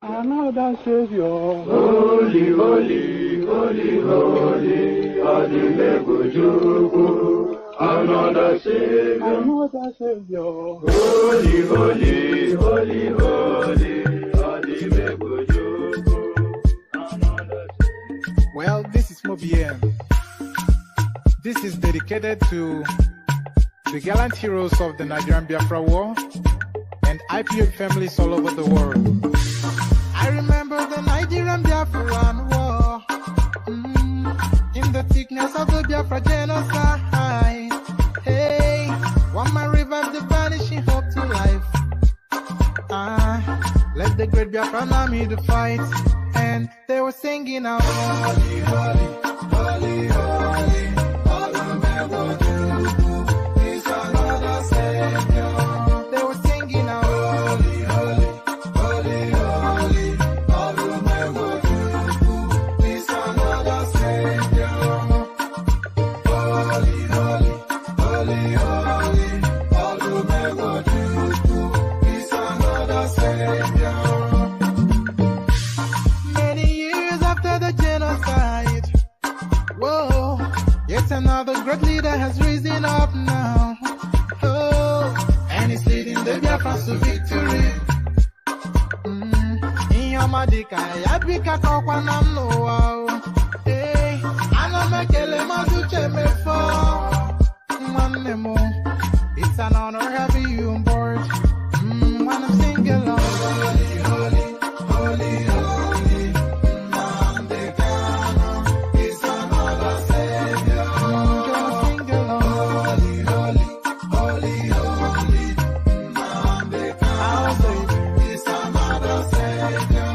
Another Savior. Holy, holy, holy, holy, Adimebujuku. Another Savior. Another Savior. Holy, holy, holy, holy, Adimebujuku. Another Savior. Well, this is Mobien. This is dedicated to the gallant heroes of the Nigerian Biafra War and IPO families all over the world. I remember the Nigerian Biafran War, in the thickness of the Biafra genocide. Hey, one man revived the vanishing hope to life. Let the great Biafran army to fight, and they were singing out, holy, holy, holy, holy, Olumegojuku is another Savior. They were singing out, holy, holy, holy, holy, Olumegojuku is another Savior. Holy, holy, holy, holy, Olumegojuku is another Savior. Many years after the genocide, whoa, yet another great leader has risen up now. Oh, and he's leading the Biafrans to victory. In your madika, yabika kokwanam no wow. Hey, anamekele mazuche mefo. Manemo, it's an honor having you on board. When I'm singing along, holy, holy, holy, holy, Nandekano is another Savior. Gonna sing along, holy, holy, holy, holy, Nandekano is another Savior.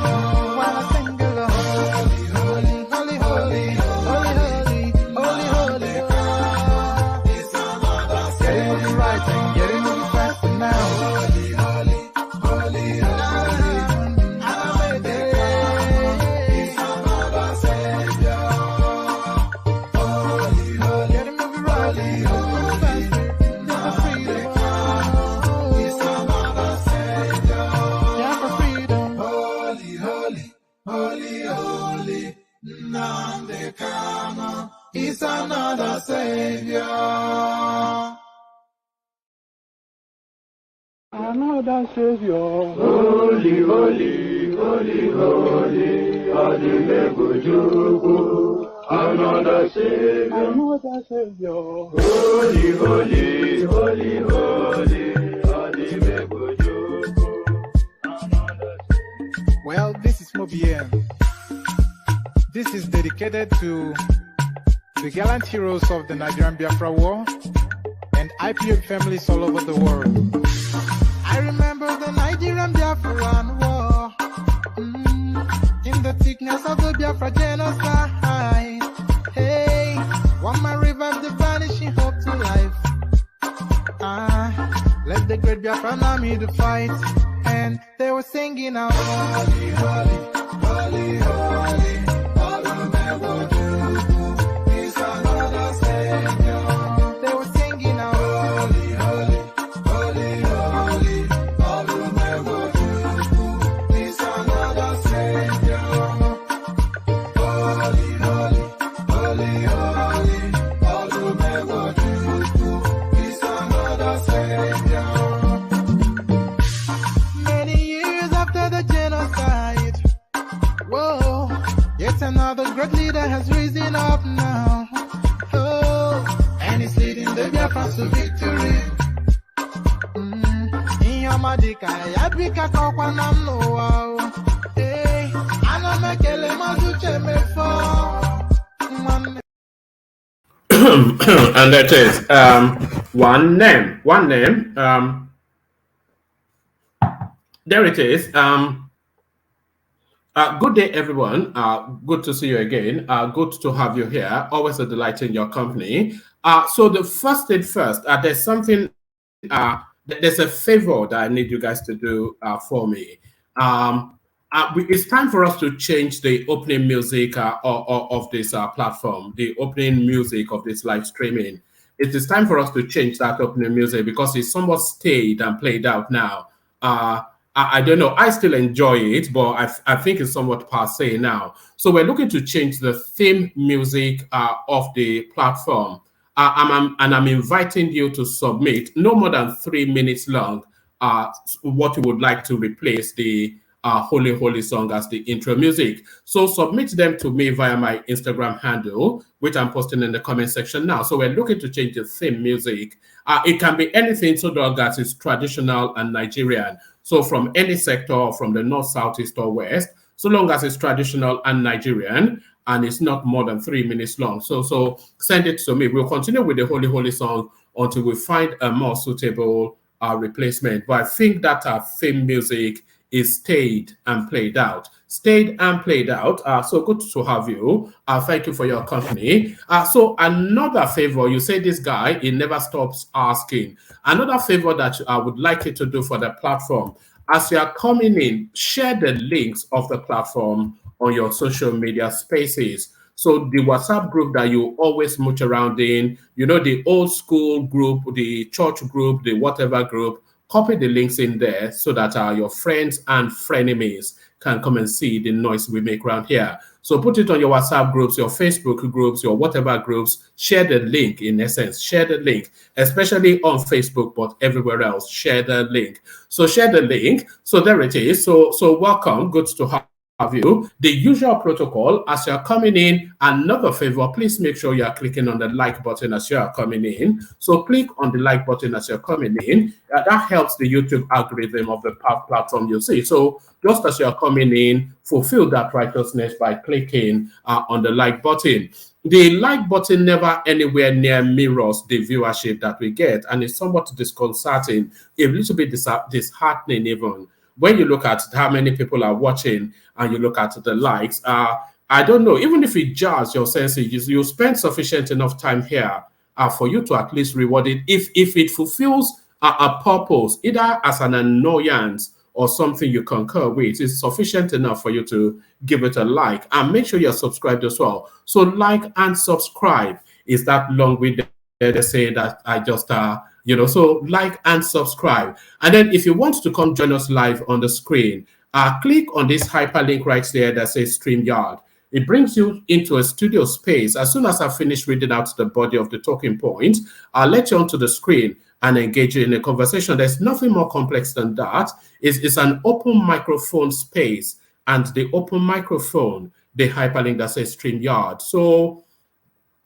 When I sing along, holy, holy, holy, holy, holy, holy, holy, holy, is another Savior. Getting moving right and getting moving faster now. Holy, holy, holy, holy, is another Savior. Holy, holy, getting moving right, moving faster. Yeah, for freedom. Is another Savior. Yeah, for freedom. Holy, holy, holy, holy, Nandekano is another Savior. Another Savior. Holy, holy, holy, holy, Adimebujuku. Another Savior. Another Savior. Holy, holy, holy, holy, Adimebujuku. Another Savior. Well, this is Mobien. This is dedicated to the gallant heroes of the Nigerian Biafra War and IPO families all over the world. I remember the Nigerian Biafran War, in the thickness of the Biafra genocide. Hey, one man revived the vanishing hope to life. Let the great Biafran army to fight, and they were singing out, holy, holy, holy, holy, Olumegojuku is another Savior. They were singing out, holy, holy, holy, holy, Olumegojuku is another Savior. Holy, holy, holy, holy, Olumegojuku is another Savior. Many years after the genocide, whoa, yet another great leader has risen up now. Oh, and he's leading the Biafrans to victory. In your madika, yabika kokwanam no wow. Hey, anamekele mazuche mefo. And that is one name. There it is. Good day, everyone. Good to see you again. Good to have you here. Always a delight in your company. So the first thing first, there's something, there's a favor that I need you guys to do for me. It's time for us to change the opening music of this platform, the opening music of this live streaming. It is time for us to change that opening music because it's somewhat stayed and played out now. I don't know. I still enjoy it, but I think it's somewhat passe now. So we're looking to change the theme music of the platform. I'm inviting you to submit no more than 3 minutes long what you would like to replace the Holy Holy song as the intro music. So submit them to me via my Instagram handle, which I'm posting in the comment section now. So we're looking to change the theme music. It can be anything so long as it's traditional and Nigerian. So from any sector, from the north, south, east, or west, so long as it's traditional and Nigerian, and it's not more than 3 minutes long. So send it to me. We'll continue with the Holy Holy song until we find a more suitable replacement. But I think that our theme music is stayed and played out. Stayed and played out. So good to have you. Thank you for your company. So another favor, you say this guy, he never stops asking. Another favor that I would like you to do for the platform, as you are coming in, share the links of the platform on your social media spaces. So the WhatsApp group that you always mooch around in, you know, the old school group, the church group, the whatever group, copy the links in there so that your friends and frenemies can come and see the noise we make around here. So put it on your WhatsApp groups, your Facebook groups, your whatever groups. Share the link, in essence. Share the link, especially on Facebook, but everywhere else. Share the link. So share the link. So there it is. So welcome. Good to have you. The usual protocol as you're coming in, another favor, please make sure you are clicking on the like button as you are coming in. So click on the like button as you're coming in. That helps the YouTube algorithm of the platform you see. So just as you're coming in, fulfill that righteousness by clicking on the like button. The like button never anywhere near mirrors the viewership that we get, and it's somewhat disconcerting, a little bit disheartening even. When you look at how many people are watching and you look at the likes, I don't know, even if it jars your senses, you spend sufficient enough time here for you to at least reward it. If it fulfills a purpose, either as an annoyance or something you concur with, it's sufficient enough for you to give it a like. And make sure you're subscribed as well. So like and subscribe is that long way they say that I just so like and subscribe. And then if you want to come join us live on the screen, click on this hyperlink right there that says StreamYard. It brings you into a studio space. As soon as I finish reading out the body of the talking point, I'll let you onto the screen and engage you in a conversation. There's nothing more complex than that. It's an open microphone space, and the open microphone, the hyperlink that says StreamYard. So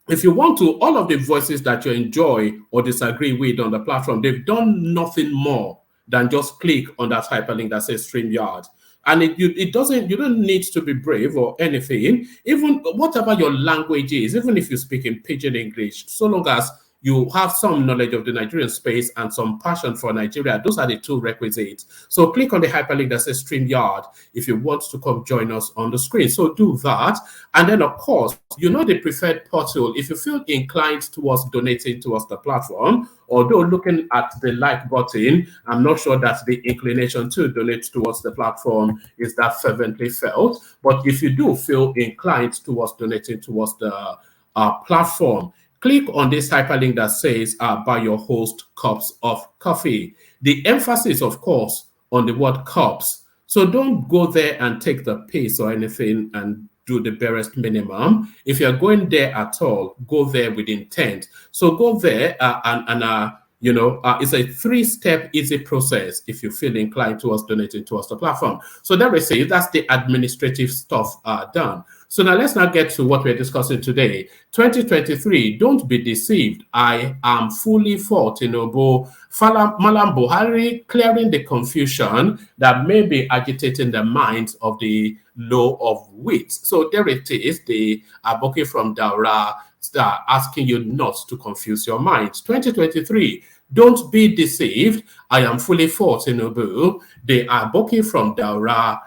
if you want to, all of the voices that you enjoy or disagree with on the platform, they've done nothing more than just click on that hyperlink that says StreamYard. And you don't need to be brave or anything, even whatever your language is, even if you speak in pidgin English, so long as you have some knowledge of the Nigerian space and some passion for Nigeria. Those are the two requisites. So click on the hyperlink that says StreamYard if you want to come join us on the screen. So do that. And then, of course, you know the preferred portal. If you feel inclined towards donating towards the platform, although looking at the like button, I'm not sure that the inclination to donate towards the platform is that fervently felt. But if you do feel inclined towards donating towards the platform, click on this hyperlink that says buy your host cups of coffee. The emphasis, of course, on the word cups. So don't go there and take the piss or anything and do the barest minimum. If you're going there at all, go there with intent. So go there it's a 3-step easy process if you feel inclined towards donating towards the platform. So there we say that's the administrative stuff done. So now let's get to what we're discussing today. 2023, don't be deceived. I am fully for Tinubu. Malam Buhari clearing the confusion that may be agitating the minds of the low of wit. So there it is, the Aboki from Daura asking you not to confuse your mind. 2023, don't be deceived. I am fully for Tinubu. The Aboki from Daura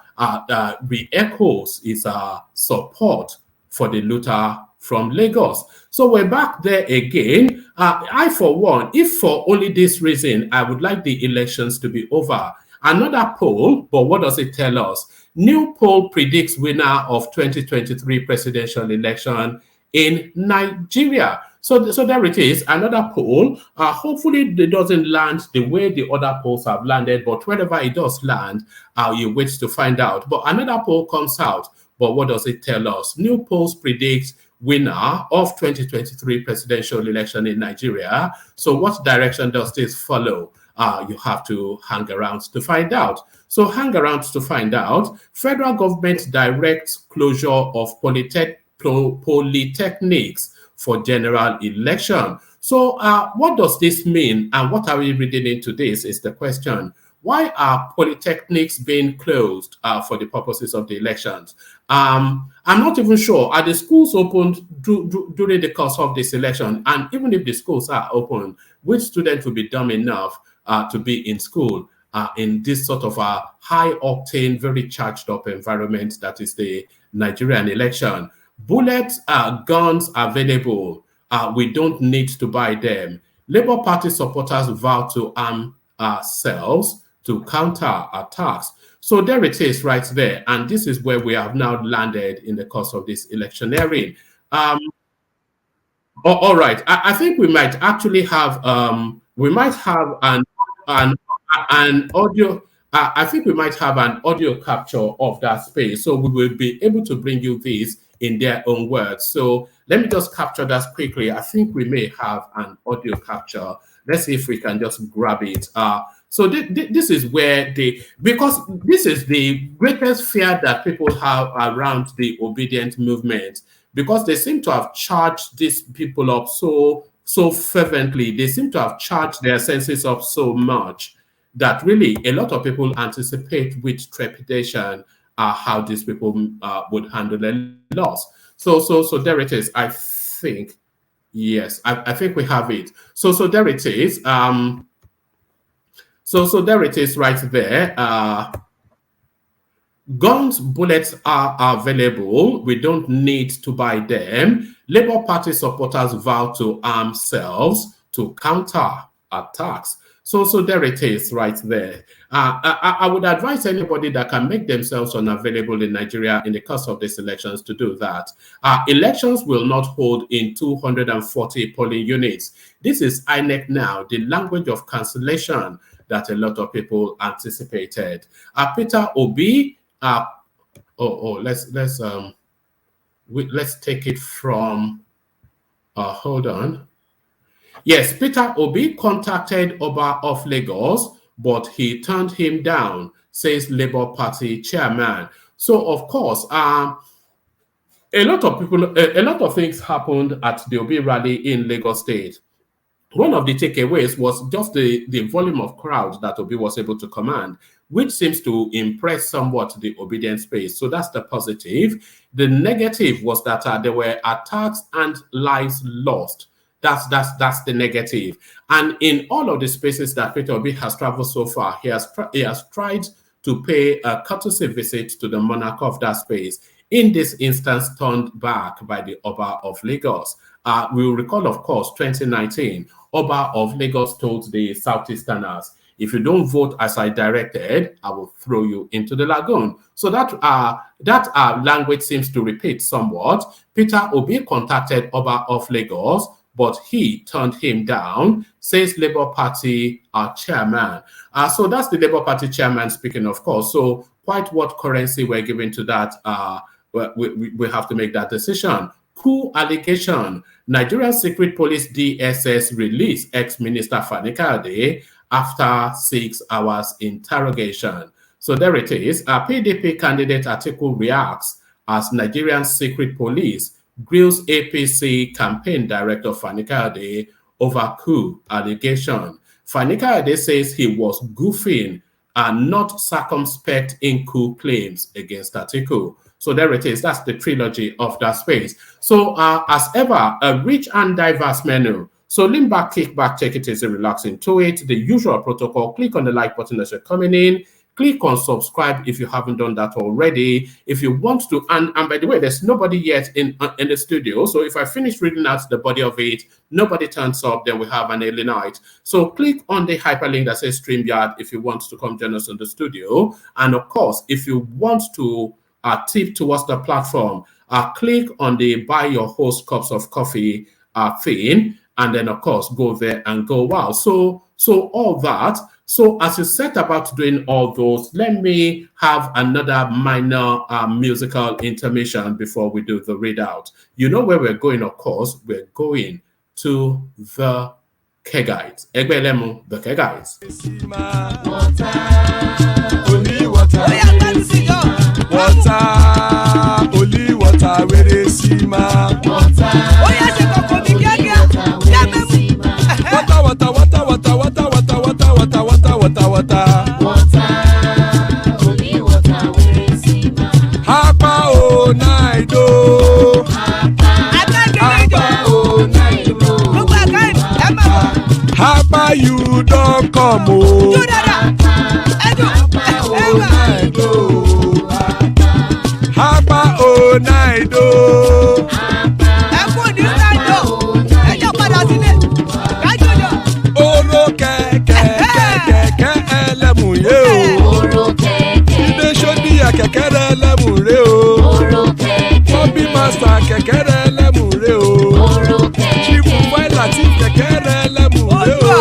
re-echoes his support for the looter from Lagos. So we're back there again. I, for one, if for only this reason, I would like the elections to be over. Another poll, but what does it tell us? New poll predicts winner of 2023 presidential election in Nigeria. So there it is, another poll. Hopefully it doesn't land the way the other polls have landed, but wherever it does land, you wait to find out. But another poll comes out. But what does it tell us? New polls predict winner of 2023 presidential election in Nigeria. So what direction does this follow? You have to hang around to find out. So hang around to find out. Federal government directs closure of polytechnics for general election. So what does this mean, and what are we reading into this is the question. Why are polytechnics being closed for the purposes of the elections? I'm not even sure. Are the schools opened during the course of this election? And even if the schools are open, which student will be dumb enough to be in school in this sort of a high-octane, very charged-up environment that is the Nigerian election? Bullets, guns available. We don't need to buy them. Labour Party supporters vow to arm ourselves to counter attacks. So there it is right there. And this is where we have now landed in the course of this electioneering. All right. I think we might actually have an audio. I think we might have an audio capture of that space. So we will be able to bring you this in their own words. So let me just capture that quickly. I think we may have an audio capture. Let's see if we can just grab it. So this is where because this is the greatest fear that people have around the obedient movement, because they seem to have charged these people up so fervently. They seem to have charged their senses up so much that really a lot of people anticipate with trepidation how these people would handle a loss. So there it is. I think, yes, I think we have it. So there it is. So there it is right there. Guns, bullets are available. We don't need to buy them. Labour Party supporters vow to arm themselves to counter attacks. So there it is right there. I would advise anybody that can make themselves unavailable in Nigeria in the course of these elections to do that. Elections will not hold in 240 polling units. This is INEC now, the language of cancellation that a lot of people anticipated. Peter Obi, let's take it from. Hold on. Yes, Peter Obi contacted Oba of Lagos, but he turned him down, says Labour Party chairman. So, of course, a lot of things happened at the Obi rally in Lagos State. One of the takeaways was just the volume of crowd that Obi was able to command, which seems to impress somewhat the obedient space. So that's the positive. The negative was that there were attacks and lives lost. That's the negative. And in all of the spaces that Peter Obi has traveled so far, he has tried to pay a courtesy visit to the monarch of that space. In this instance, turned back by the Oba of Lagos. We will recall, of course, 2019, Oba of Lagos told the Southeasterners, if you don't vote as I directed, I will throw you into the lagoon. So that language seems to repeat somewhat. Peter Obi contacted Oba of Lagos, but he turned him down, says Labour Party chairman. So that's the Labour Party chairman speaking, of course. So quite what currency we're giving to that, we have to make that decision. Coup allegation. Nigerian Secret Police DSS released ex-minister Fani Kayode after 6 hours interrogation. So there it is. A PDP candidate article reacts as Nigerian Secret Police grills APC campaign director Fani Kayode over coup allegation. Fani Kayode says he was goofing and not circumspect in coup claims against Atiku. So there it is. That's the trilogy of that space. So as ever, a rich and diverse menu. So lean back, kick back, take it easy, relax into it. The usual protocol. Click on the like button as you're coming in. Click on subscribe if you haven't done that already. If you want to, and by the way, there's nobody yet in the studio. So if I finish reading out the body of it, nobody turns up, then we have an early night. So click on the hyperlink that says StreamYard if you want to come join us in the studio. And of course, if you want to tip towards the platform, click on the buy your host cups of coffee thing, and then of course go there and go wow. So all that. So as you set about doing all those, let me have another minor musical intermission before we do the readout. You know where we're going, of course. We're going to the Kegites. Egbelemu, the Kegites. Only water, only water, where they see my water. Hapa o naido, Hapa you don't come o. Hapa o naido. Oro kẹ̀kẹ́ ẹlẹ́mù yé o. Ilé sọ́dí kẹ̀kẹ́ ẹlẹ́mù ré o. Bobby master kẹ̀kẹ́ ẹlẹ́mù ré o. Chifu Faila ti kẹ̀kẹ́ ẹlẹ́mù ré o.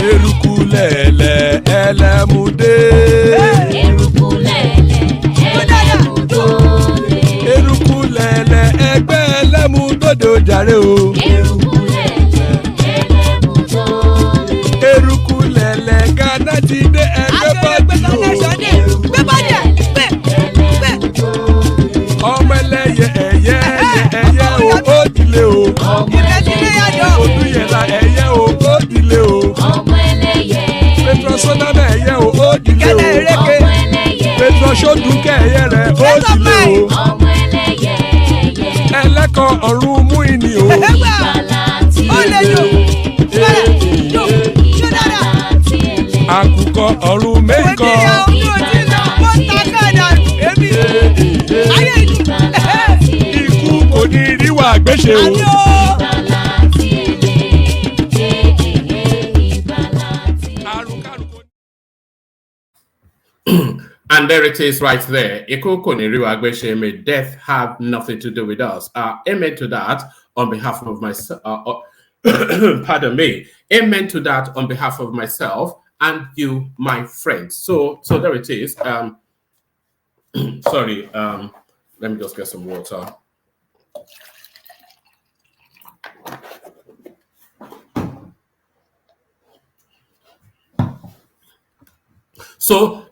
Eruku lẹ̀lẹ̀ ẹlẹ́mù dé. Eruku lẹ̀lẹ̀ ẹgbẹ́ ẹlẹ́mù dòde ojàre o. Eruku lẹ̀lẹ̀ Ghana ti dé ẹgbẹ́ bọ́dì o. Ọmọ ẹlẹ́yẹ ẹ̀yẹ o ó dilé o. Odúyẹ̀lá ẹ̀yẹ o ó dilé o. Petrosonama ẹ̀yẹ o ó dilé o. Petrosodúnkẹ́ ẹ̀yẹ rẹ̀ ó dilé o. Ẹlẹ́kọ̀ ọ̀run mú ìní o. Àkùkọ ọ̀run mẹ́kọ̀. Ikú kò ní ríwà gbéṣe o. And there it is right there. May death have nothing to do with us. Amen to that on behalf of myself. Pardon me. Amen to that on behalf of myself and you, my friends. So there it is. Sorry. Let me just get some water. So,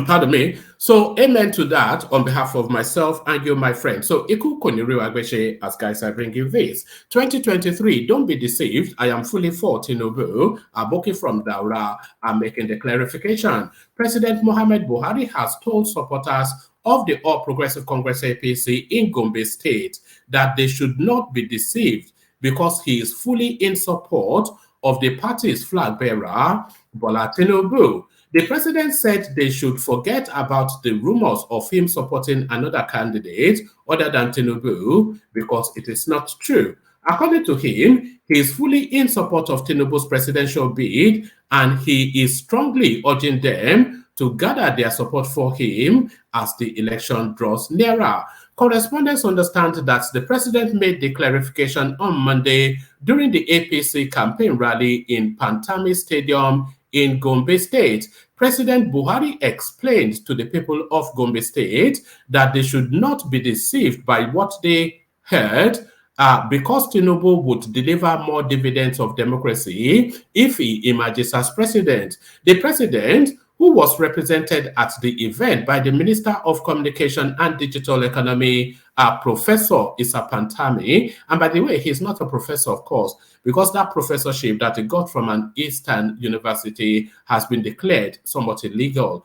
pardon me. So, amen to that on behalf of myself and you, my friend. So, Iku Koniru Agbeche, as guys, I bring you this. 2023, don't be deceived. I am fully for Tinubu. Aboki from Daura. I'm making the clarification. President Muhammad Buhari has told supporters of the All Progressive Congress APC in Gombe State that they should not be deceived because he is fully in support of the party's flag bearer, Bola Tinubu. The president said they should forget about the rumors of him supporting another candidate other than Tinubu because it is not true. According to him, he is fully in support of Tinubu's presidential bid and he is strongly urging them to gather their support for him as the election draws nearer. Correspondents understand that the president made the clarification on Monday during the APC campaign rally in Pantami Stadium in Gombe State. President Buhari explained to the people of Gombe State that they should not be deceived by what they heard because Tinubu would deliver more dividends of democracy if he emerges as president. The president, who was represented at the event by the Minister of Communication and Digital Economy, Professor Issa Pantami. And by the way, he's not a professor, of course, because that professorship that he got from an Eastern university has been declared somewhat illegal.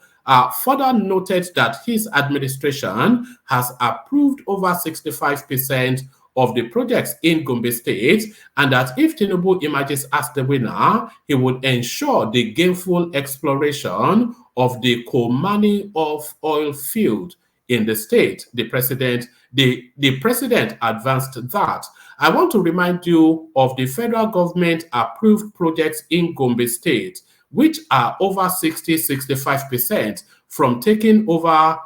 Further noted that his administration has approved over 65% of the projects in Gombe State, and that if Tinubu emerges as the winner, he would ensure the gainful exploration of the Komani of oil field in the state. The president advanced that. I want to remind you of the federal government approved projects in Gombe State, which are over 60-65% from taking over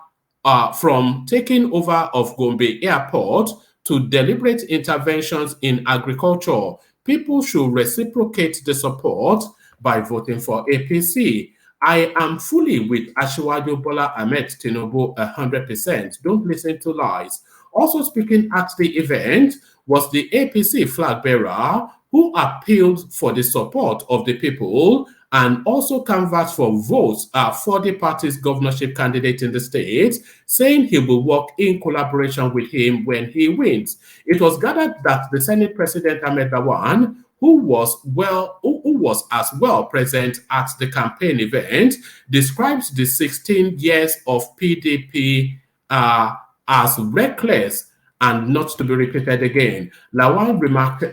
of Gombe Airport to deliberate interventions in agriculture, people should reciprocate the support by voting for APC. I am fully with Asiwaju Bola Ahmed Tinubu 100%. Don't listen to lies. Also speaking at the event was the APC flag bearer who appealed for the support of the people and also canvassed for votes for the party's governorship candidate in the state, saying he will work in collaboration with him when he wins. It was gathered that the Senate President Ahmed Lawan, who was as well present at the campaign event, describes the 16 years of PDP as reckless and not to be repeated again. Lawan remarked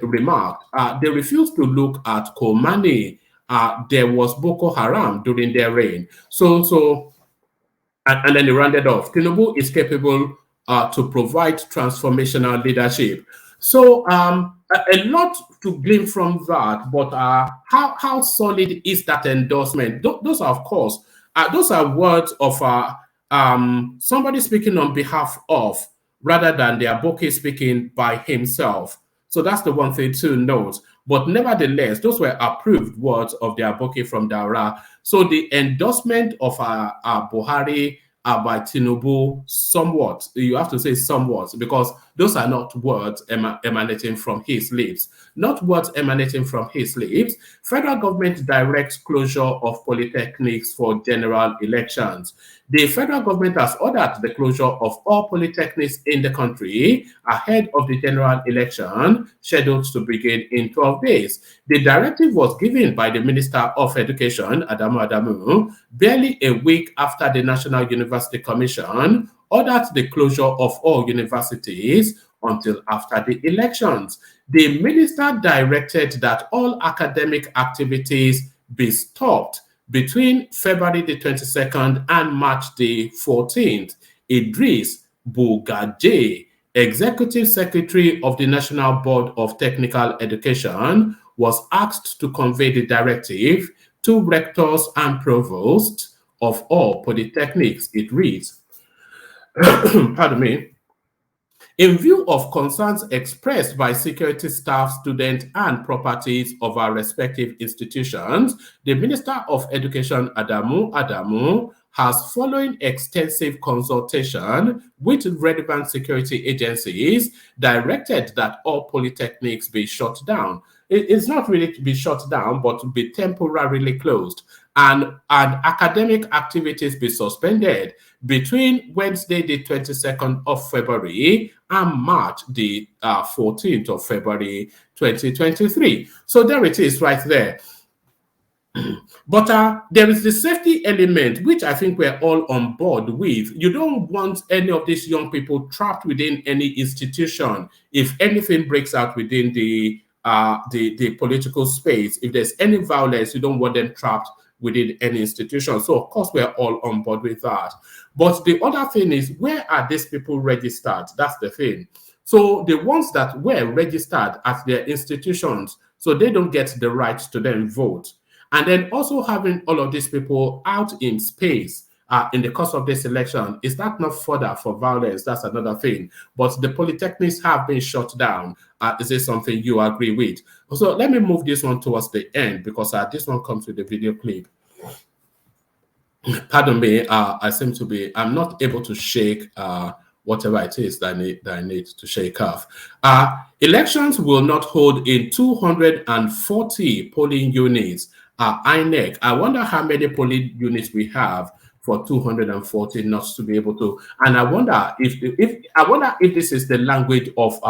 they refused to look at Komani. There was Boko Haram during their reign. And then he rounded off. Tinubu is capable to provide transformational leadership. So a lot to glean from that, but how solid is that endorsement? Those are, of course, those are words of somebody speaking on behalf of, rather than the Aboki speaking by himself. So that's the one thing to note. But nevertheless, those were approved words of the Aboki from Daura. So the endorsement of Buhari by Tinubu, somewhat, you have to say somewhat, because those are not words emanating from his lips. Not words emanating from his lips. Federal government directs closure of polytechnics for general elections. The federal government has ordered the closure of all polytechnics in the country ahead of the general election scheduled to begin in 12 days. The directive was given by the Minister of Education, Adamu, barely a week after the National University Commission ordered the closure of all universities until after the elections. The minister directed that all academic activities be stopped between February the 22nd and March the 14th. Idris Bugaje, Executive Secretary of the National Board of Technical Education, was asked to convey the directive to rectors and provosts of all polytechnics. It reads, pardon me, in view of concerns expressed by security staff, students, and properties of our respective institutions, the Minister of Education, Adamu, has, following extensive consultation with relevant security agencies, directed that all polytechnics be shut down. It's not really to be shut down, but to be temporarily closed, and academic activities be suspended between Wednesday, the 22nd of February and March, the 14th of February, 2023. So there it is right there. But there is the safety element, which I think we're all on board with. You don't want any of these young people trapped within any institution. If anything breaks out within the political space, if there's any violence, you don't want them trapped within any institution. So of course we're all on board with that. But the other thing is, where are these people registered? That's the thing. So the ones that were registered at their institutions, so they don't get the right to then vote. And then also having all of these people out in space in the course of this election, is that not further for violence? That's another thing. But the polytechnics have been shut down. Is this something you agree with? So let me move this one towards the end, because this one comes with the video clip. Pardon me, I'm not able to shake whatever it is that I need to shake off. Elections will not hold in 240 polling units. INEC, I wonder how many polling units we have for 240 not to be able to. And I wonder if this is the language of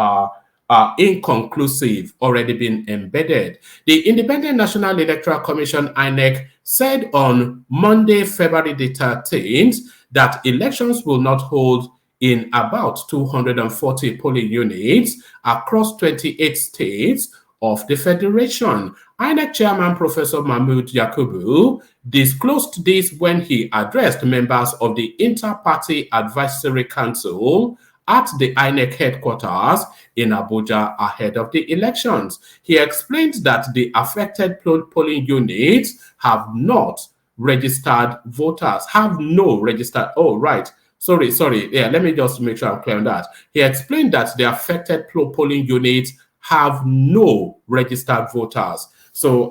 inconclusive already been embedded. The Independent National Electoral Commission, INEC, said on Monday, February the 13th, that elections will not hold in about 240 polling units across 28 states of the Federation. INEC Chairman Professor Mahmood Yakubu disclosed this when he addressed members of the Inter-Party Advisory Council at the INEC headquarters in Abuja ahead of the elections. He explained that the affected polling units have not registered voters, have no registered, oh right, Sorry. Yeah, let me just make sure I'm clear on that. He explained that the affected polling units have no registered voters. So,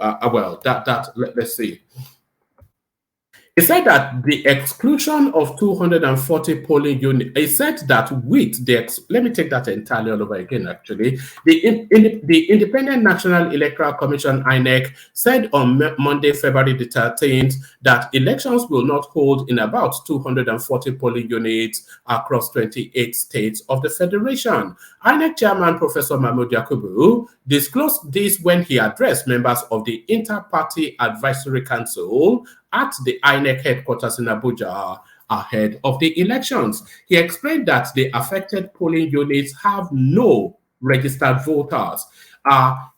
let's see. He said that the exclusion of 240 polling units, he said that with the, let me take that entirely all over again, actually. The Independent National Electoral Commission, INEC, said on Monday, February the 13th, that elections will not hold in about 240 polling units across 28 states of the Federation. INEC Chairman Professor Mahmoud Yakubu disclosed this when he addressed members of the Inter-Party Advisory Council at the INEC headquarters in Abuja ahead of the elections. He explained that the affected polling units have no registered voters.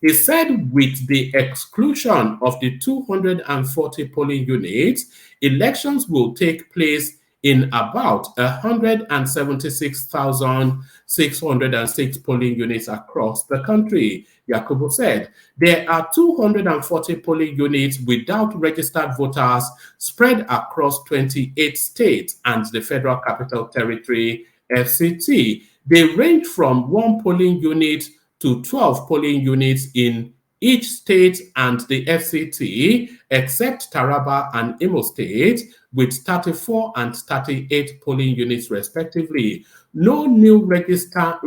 He said with the exclusion of the 240 polling units, elections will take place in about 176,606 polling units across the country. Yakubu said there are 240 polling units without registered voters spread across 28 states and the Federal Capital Territory, FCT. They range from 1 polling unit to 12 polling units in each state and the FCT, except Taraba and Imo State, with 34 and 38 polling units respectively. No new registrant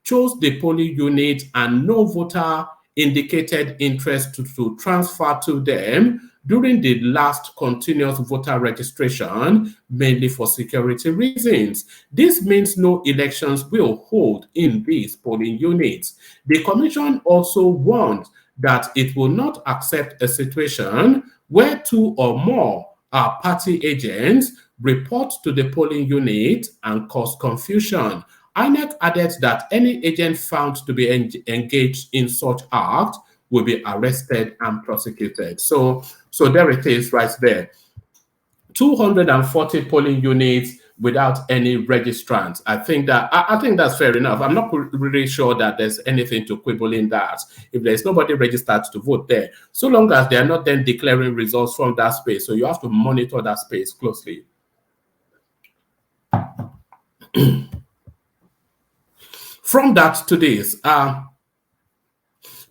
chose the polling unit and no voter indicated interest to transfer to them during the last continuous voter registration, mainly for security reasons. This means no elections will hold in these polling units. The Commission also warned that it will not accept a situation where 2 or more party agents report to the polling unit and cause confusion. INEC added that any agent found to be engaged in such act will be arrested and prosecuted. So there it is right there. 240 polling units without any registrants. I think that's fair enough. I'm not really sure that there's anything to quibble in that. If there's nobody registered to vote there, so long as they are not then declaring results from that space. So you have to monitor that space closely. From that to this,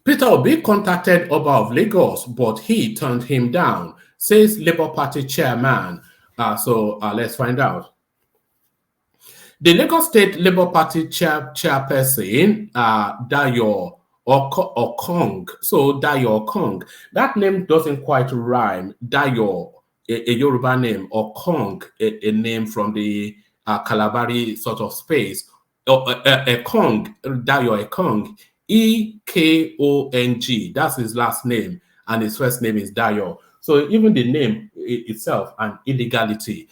Peter Obi contacted Oba of Lagos, but he turned him down, says Labour Party chairman. Let's find out. The Lagos State Labour Party chairperson, Dayo Okong. So Dayo Okong. That name doesn't quite rhyme. Dayo, a Yoruba name, Okong, a name from the Kalabari sort of space. Ekong, Dayo Ekong, Ekong. That's his last name, and his first name is Dayo. So even the name itself, an illegality.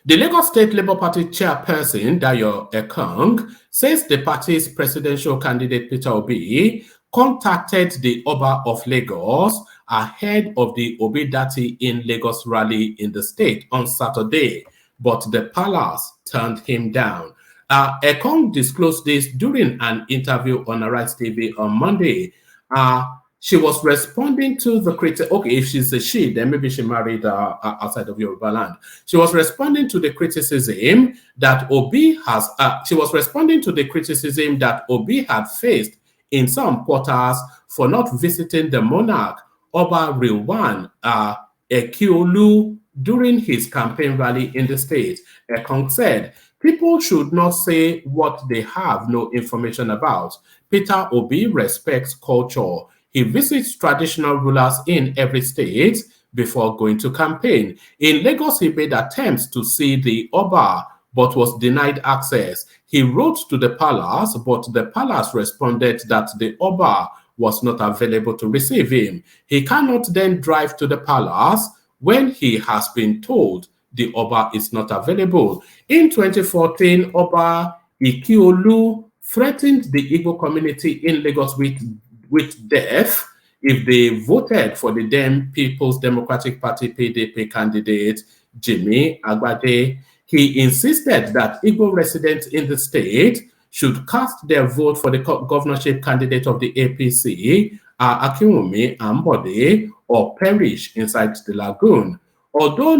The Lagos State Labour Party chairperson, Dayo Ekong, says the party's presidential candidate, Peter Obi, contacted the Oba of Lagos ahead of the Obi Dati in Lagos rally in the state on Saturday, but the palace turned him down. Ekong disclosed this during an interview on Arise TV on Monday. She was responding to the critic. Okay, if she's a she, then maybe she married outside of Yoruba land. She was responding to the criticism that Obi has. She was responding to the criticism that Obi had faced in some quarters for not visiting the monarch Oba Rilwan Ekiolu during his campaign rally in the state. Ekong said, "People should not say what they have no information about. Peter Obi respects culture. He visits traditional rulers in every state before going to campaign. In Lagos, he made attempts to see the Oba, but was denied access. He wrote to the palace, but the palace responded that the Oba was not available to receive him. He cannot then drive to the palace when he has been told the Oba is not available." In 2014, Oba Ikiolu threatened the Igbo community in Lagos with death if they voted for the then People's Democratic Party PDP candidate, Jimmy Agbade. He insisted that Igbo residents in the state should cast their vote for the governorship candidate of the APC, Akinwumi Ambode, or perish inside the lagoon. although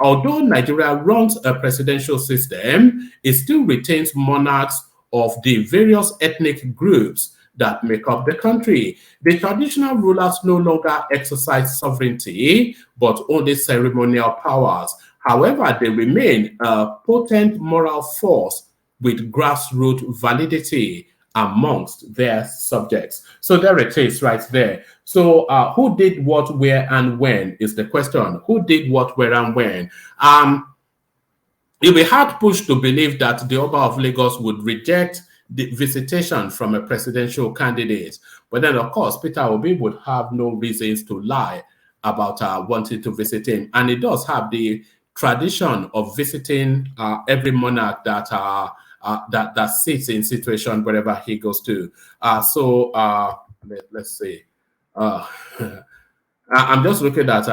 although Nigeria runs a presidential system, it still retains monarchs of the various ethnic groups that make up the country. The traditional rulers no longer exercise sovereignty, but only ceremonial powers. However, they remain a potent moral force with grassroots validity amongst their subjects. So there it is right there. So who did what, where, and when is the question. Who did what, where, and when? It will be hard pushed to believe that the Oba of Lagos would reject the visitation from a presidential candidate. But then, of course, Peter Obi would have no reasons to lie about wanting to visit him. And he does have the tradition of visiting every monarch that that sits in situation wherever he goes to. Let's see. I'm just looking at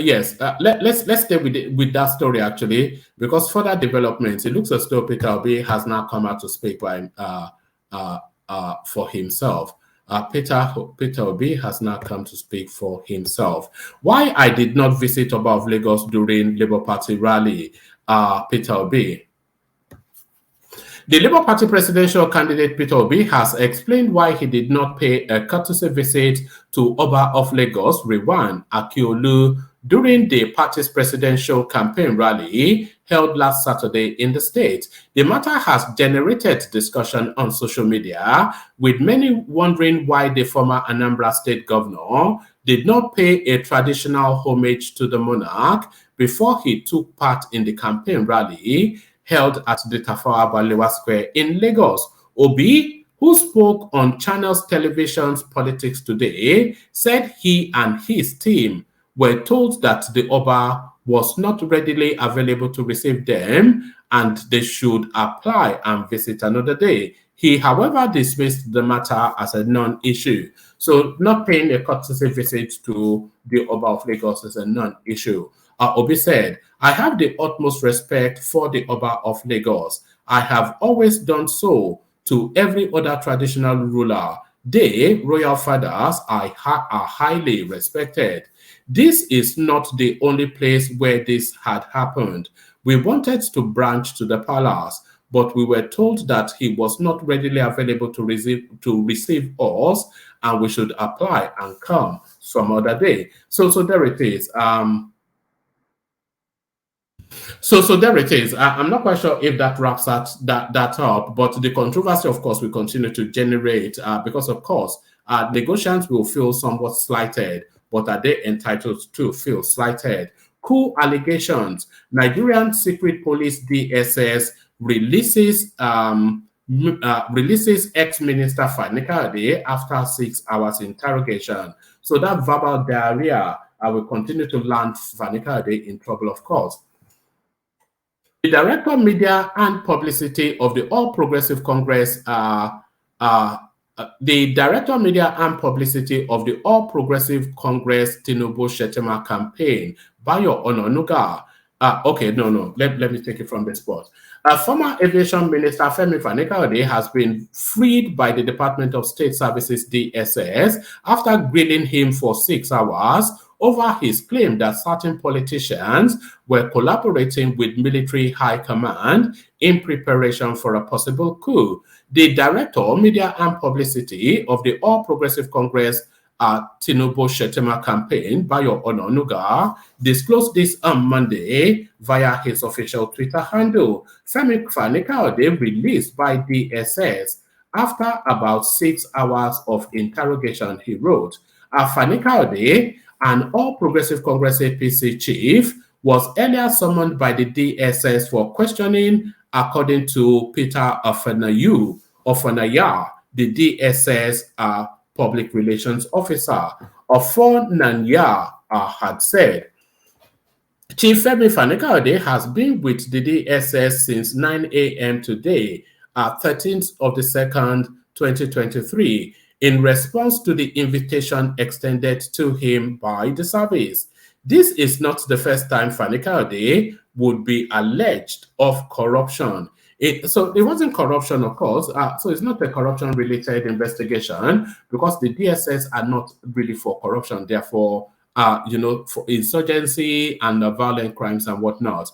yes. Let's stay with that story actually, because further developments. It looks as though Peter Obi has now come out to speak by for himself. Peter Obi has now come to speak for himself. Why I did not visit Oba of Lagos during Labour Party rally? Peter Obi. The Labour Party presidential candidate Peter Obi has explained why he did not pay a courtesy visit to Oba of Lagos, Rewan Akiolu, during the party's presidential campaign rally held last Saturday in the state. The matter has generated discussion on social media, with many wondering why the former Anambra state governor did not pay a traditional homage to the monarch before he took part in the campaign rally held at the Tafawa Balewa Square in Lagos. Obi, who spoke on Channels Television's Politics Today, said he and his team were told that the Oba was not readily available to receive them and they should apply and visit another day. He, however, dismissed the matter as a non-issue. So not paying a courtesy visit to the Oba of Lagos is a non-issue. Obi said, I have the utmost respect for the Oba of Lagos. I have always done so to every other traditional ruler. They, royal fathers, are highly respected. This is not the only place where this had happened. We wanted to branch to the palace, but we were told that he was not readily available to receive us, and we should apply and come some other day. So there it is. So there it is. I'm not quite sure if that wraps that up, but the controversy, of course, will continue to generate because, of course, negotiants will feel somewhat slighted, but are they entitled to feel slighted? Coup allegations. Nigerian Secret Police DSS releases ex-minister Fani Kayode after 6 hours interrogation. So that verbal diarrhea will continue to land Fani Kayode in trouble, of course. The Director of Media and Publicity of the All Progressive Congress, the Director of Media and Publicity of the All Progressive Congress TINUBU'S Shettima campaign, Bayo Ononuga. Let me take it from the spot. Former Aviation Minister Femi Fani Kayode has been freed by the Department of State Services DSS after grilling him for 6 hours over his claim that certain politicians were collaborating with military high command in preparation for a possible coup. The Director of Media and Publicity of the All Progressive Congress TINUBU'S Shettima campaign, Bayo Ononuga, disclosed this on Monday via his official Twitter handle. Femi Fani Kayode released by DSS after about 6 hours of interrogation, he wrote. Fani Kayode, an All Progressive Congress APC chief, was earlier summoned by the DSS for questioning, according to Peter Ofanaya, the DSS public relations officer. Ofanaya had said, Chief Femi Fani Kayode has been with the DSS since 9 a.m. today, 13th of the 2nd, 2023, in response to the invitation extended to him by the service. This is not the first time Fani Kayode would be alleged of corruption. So it wasn't corruption, of course. So it's not a corruption-related investigation because the DSS are not really for corruption. They're for for insurgency and violent crimes and whatnot.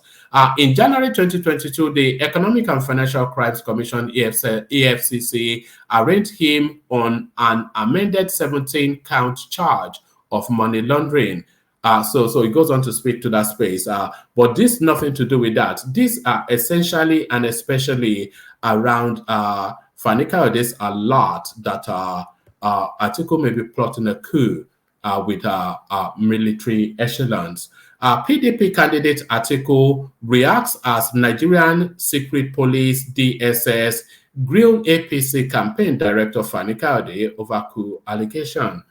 In January 2022, the Economic and Financial Crimes Commission, EFCC, arraigned him on an amended 17-count charge of money laundering. So it goes on to speak to that space. But this nothing to do with that. These are essentially and especially around Fani Kayode's alert that Atiku may be plotting a coup with military echelons. PDP candidate Atiku reacts as Nigerian Secret Police DSS grilled APC campaign director Fani Kayode over coup allegation.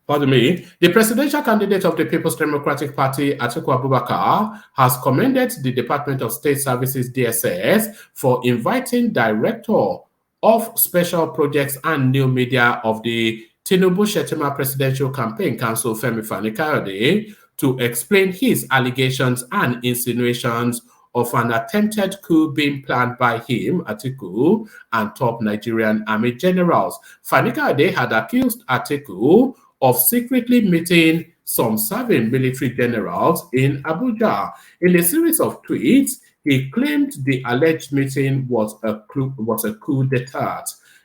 Pardon me. The presidential candidate of the People's Democratic Party, Atiku Abubakar, has commended the Department of State Services DSS for inviting Director of Special Projects and New Media of the TINUBU'S Presidential Campaign Council, Femi Fani Kayode, to explain his allegations and insinuations of an attempted coup being planned by him, Atiku, and top Nigerian army generals. Fani Kayode had accused Atiku of secretly meeting some serving military generals in Abuja. In a series of tweets, he claimed the alleged meeting was a coup d'etat.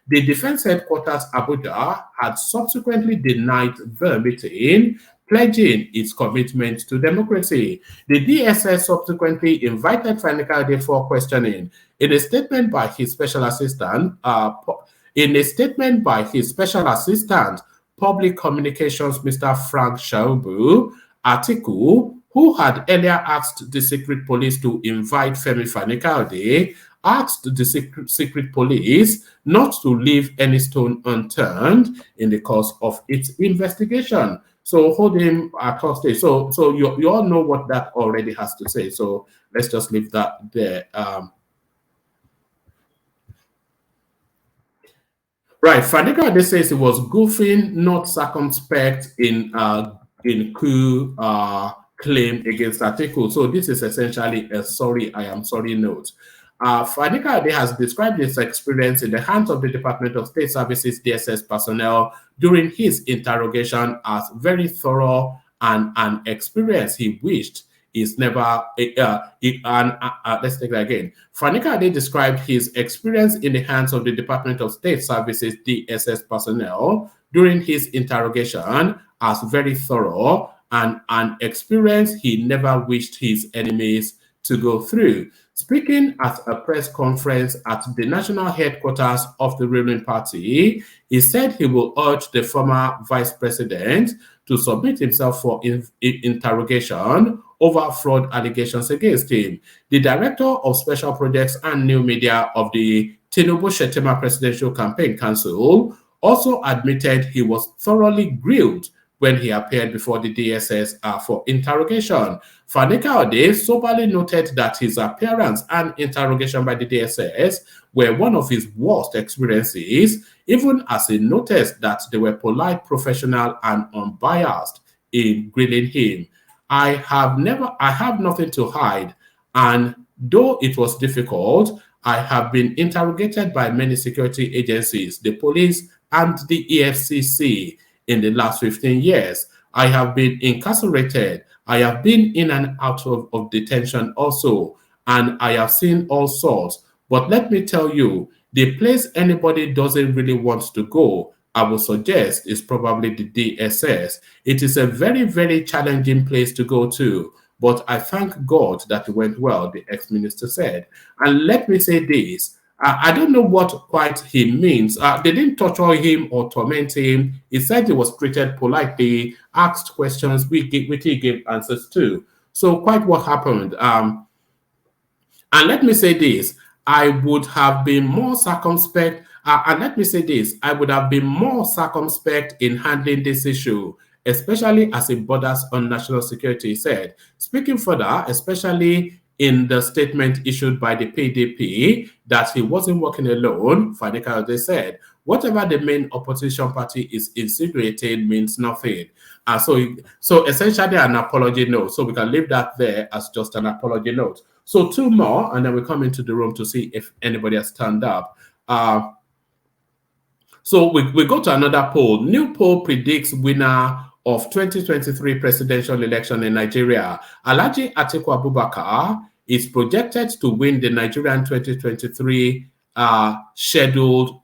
The Defense Headquarters Abuja had subsequently denied the meeting, pledging its commitment to democracy. The DSS subsequently invited Fani Kayode for questioning. In a statement by his special assistant, Public Communications Mr. Frank Shaubu, Atiku, who had earlier asked the secret police to invite Femi Fani Kayode, asked the secret police not to leave any stone unturned in the course of its investigation. So hold him at hostage. So you all know what that already has to say. So let's just leave that there. Right, Fani Kayode says he was goofing, not circumspect in coup claim against Atiku. So this is essentially a sorry, I am sorry note. Fani Kayode has described his experience in the hands of the Department of State Services DSS personnel during his interrogation as very thorough and an experience he wished is never. Let's take that again. Fani Kayode described his experience in the hands of the Department of State Services DSS personnel during his interrogation as very thorough and an experience he never wished his enemies to go through. Speaking at a press conference at the national headquarters of the ruling party, he said he will urge the former vice president to submit himself for interrogation over fraud allegations against him. The director of Special Projects and New Media of the TINUBU'S Presidential Campaign Council also admitted he was thoroughly grilled when he appeared before the DSS for interrogation. Fani Kayode soberly noted that his appearance and interrogation by the DSS were one of his worst experiences, even as he noticed that they were polite, professional, and unbiased in grilling him. I have nothing to hide, and though it was difficult, I have been interrogated by many security agencies, the police, and the EFCC in the last 15 years. I have been incarcerated. I have been in and out of detention also, and I have seen all sorts. But let me tell you, the place anybody doesn't really want to go, I would suggest, is probably the DSS. It is a very, very challenging place to go to, but I thank God that it went well, the ex-minister said. And let me say this, I don't know what quite he means. They didn't torture him or torment him. He said he was treated politely, asked questions, which he gave answers to. So quite what happened. And let me say this, I would have been more circumspect. I would have been more circumspect in handling this issue, especially as it borders on national security, he said. Speaking further, especially in the statement issued by the PDP that he wasn't working alone, Fani Kayode said, whatever the main opposition party is insinuating means nothing. So essentially an apology note. So we can leave that there as just an apology note. So two more, and then we come into the room to see if anybody has turned up. So we go to another poll. New poll predicts winner of 2023 presidential election in Nigeria. Alhaji Atiku Abubakar is projected to win the Nigerian 2023 scheduled.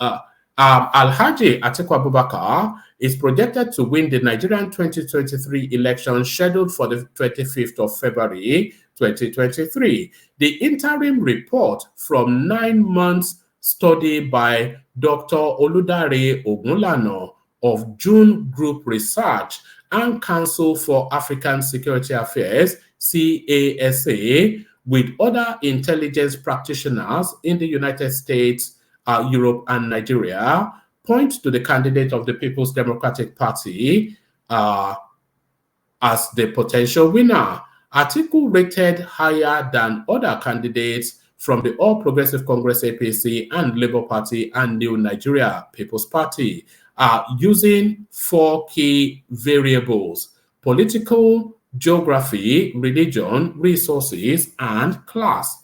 Alhaji Atiku Abubakar is projected to win the Nigerian 2023 election scheduled for the 25th of February 2023. The interim report from 9 months study by Dr. Oludare Ogunlana of June Group Research and Council for African Security Affairs, CASA, with other intelligence practitioners in the United States, Europe, and Nigeria, point to the candidate of the People's Democratic Party as the potential winner. Atiku rated higher than other candidates from the All Progressive Congress APC and Labour Party and New Nigeria People's Party, using 4 key variables: political, geography, religion, resources, and class.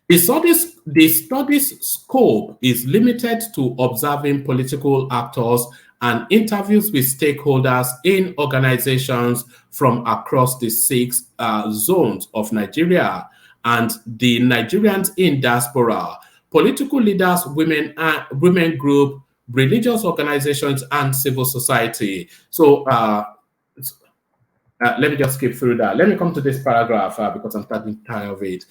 The study's scope is limited to observing political actors and interviews with stakeholders in organizations from across the 6 zones of Nigeria and the Nigerians in diaspora, political leaders, women group, religious organizations, and civil society. So let me just skip through that. Let me come to this paragraph because I'm starting tired of it.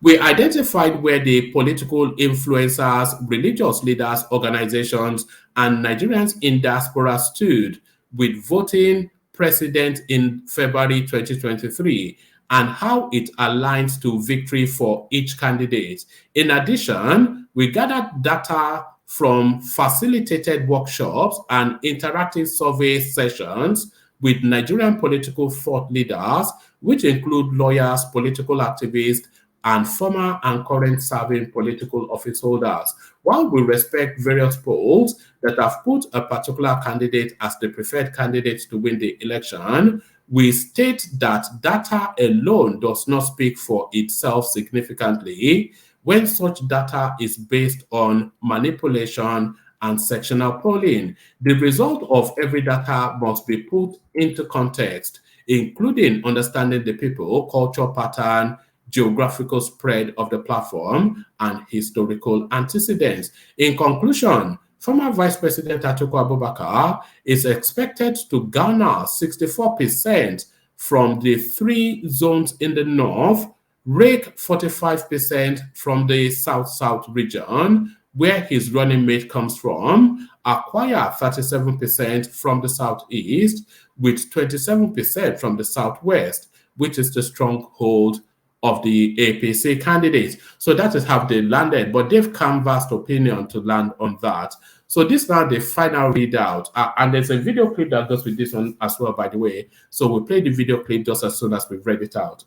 We identified where the political influencers, religious leaders, organizations, and Nigerians in diaspora stood with voting president in February 2023 and how it aligns to victory for each candidate. In addition, we gathered data from facilitated workshops and interactive survey sessions with Nigerian political thought leaders, which include lawyers, political activists, and former and current serving political office holders. While we respect various polls that have put a particular candidate as the preferred candidate to win the election, we state that data alone does not speak for itself significantly when such data is based on manipulation and sectional polling. The result of every data must be put into context, including understanding the people, culture pattern, geographical spread of the platform, and historical antecedents. In conclusion, former Vice President Atiku Abubakar is expected to garner 64% from the 3 zones in the north, rake 45% from the south-south region, where his running mate comes from, acquire 37% from the southeast, with 27% from the southwest, which is the stronghold of the APC candidates. So that is how they landed, but they've canvassed opinion to land on that. So this is now the final readout, and there's a video clip that goes with this one as well, by the way. So we'll play the video clip just as soon as we've read it out.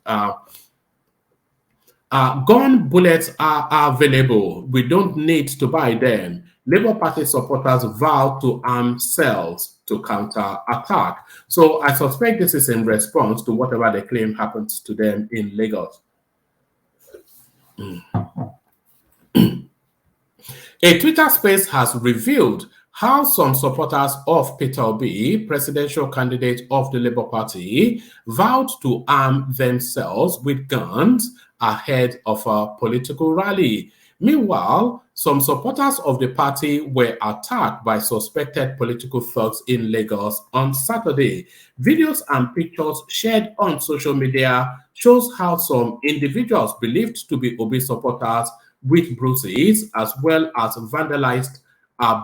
Gun bullets are available. We don't need to buy them. Labour Party supporters vow to arm cells to counter attack. So I suspect this is in response to whatever they claim happened to them in Lagos. A Twitter space has revealed how some supporters of Peter Obi, presidential candidate of the Labour Party, vowed to arm themselves with guns ahead of a political rally. Meanwhile, some supporters of the party were attacked by suspected political thugs in Lagos on Saturday. Videos and pictures shared on social media shows how some individuals believed to be Obi supporters with bruises, as well as vandalized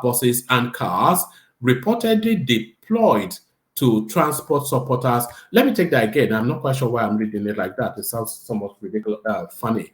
buses and cars, reportedly deployed to transport supporters. Let me take that again. I'm not quite sure why I'm reading it like that. It sounds somewhat ridiculous, funny.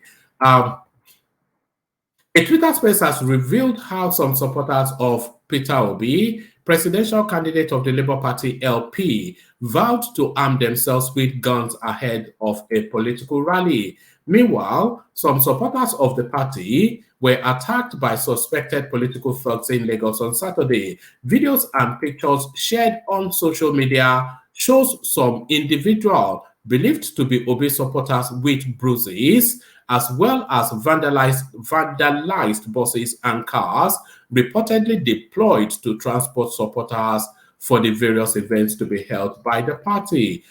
A Twitter space has revealed how some supporters of Peter Obi, presidential candidate of the Labour Party LP, vowed to arm themselves with guns ahead of a political rally. Meanwhile, some supporters of the party were attacked by suspected political thugs in Lagos on Saturday. Videos and pictures shared on social media shows some individual believed to be Obi supporters with bruises, as well as vandalized buses and cars, reportedly deployed to transport supporters for the various events to be held by the party.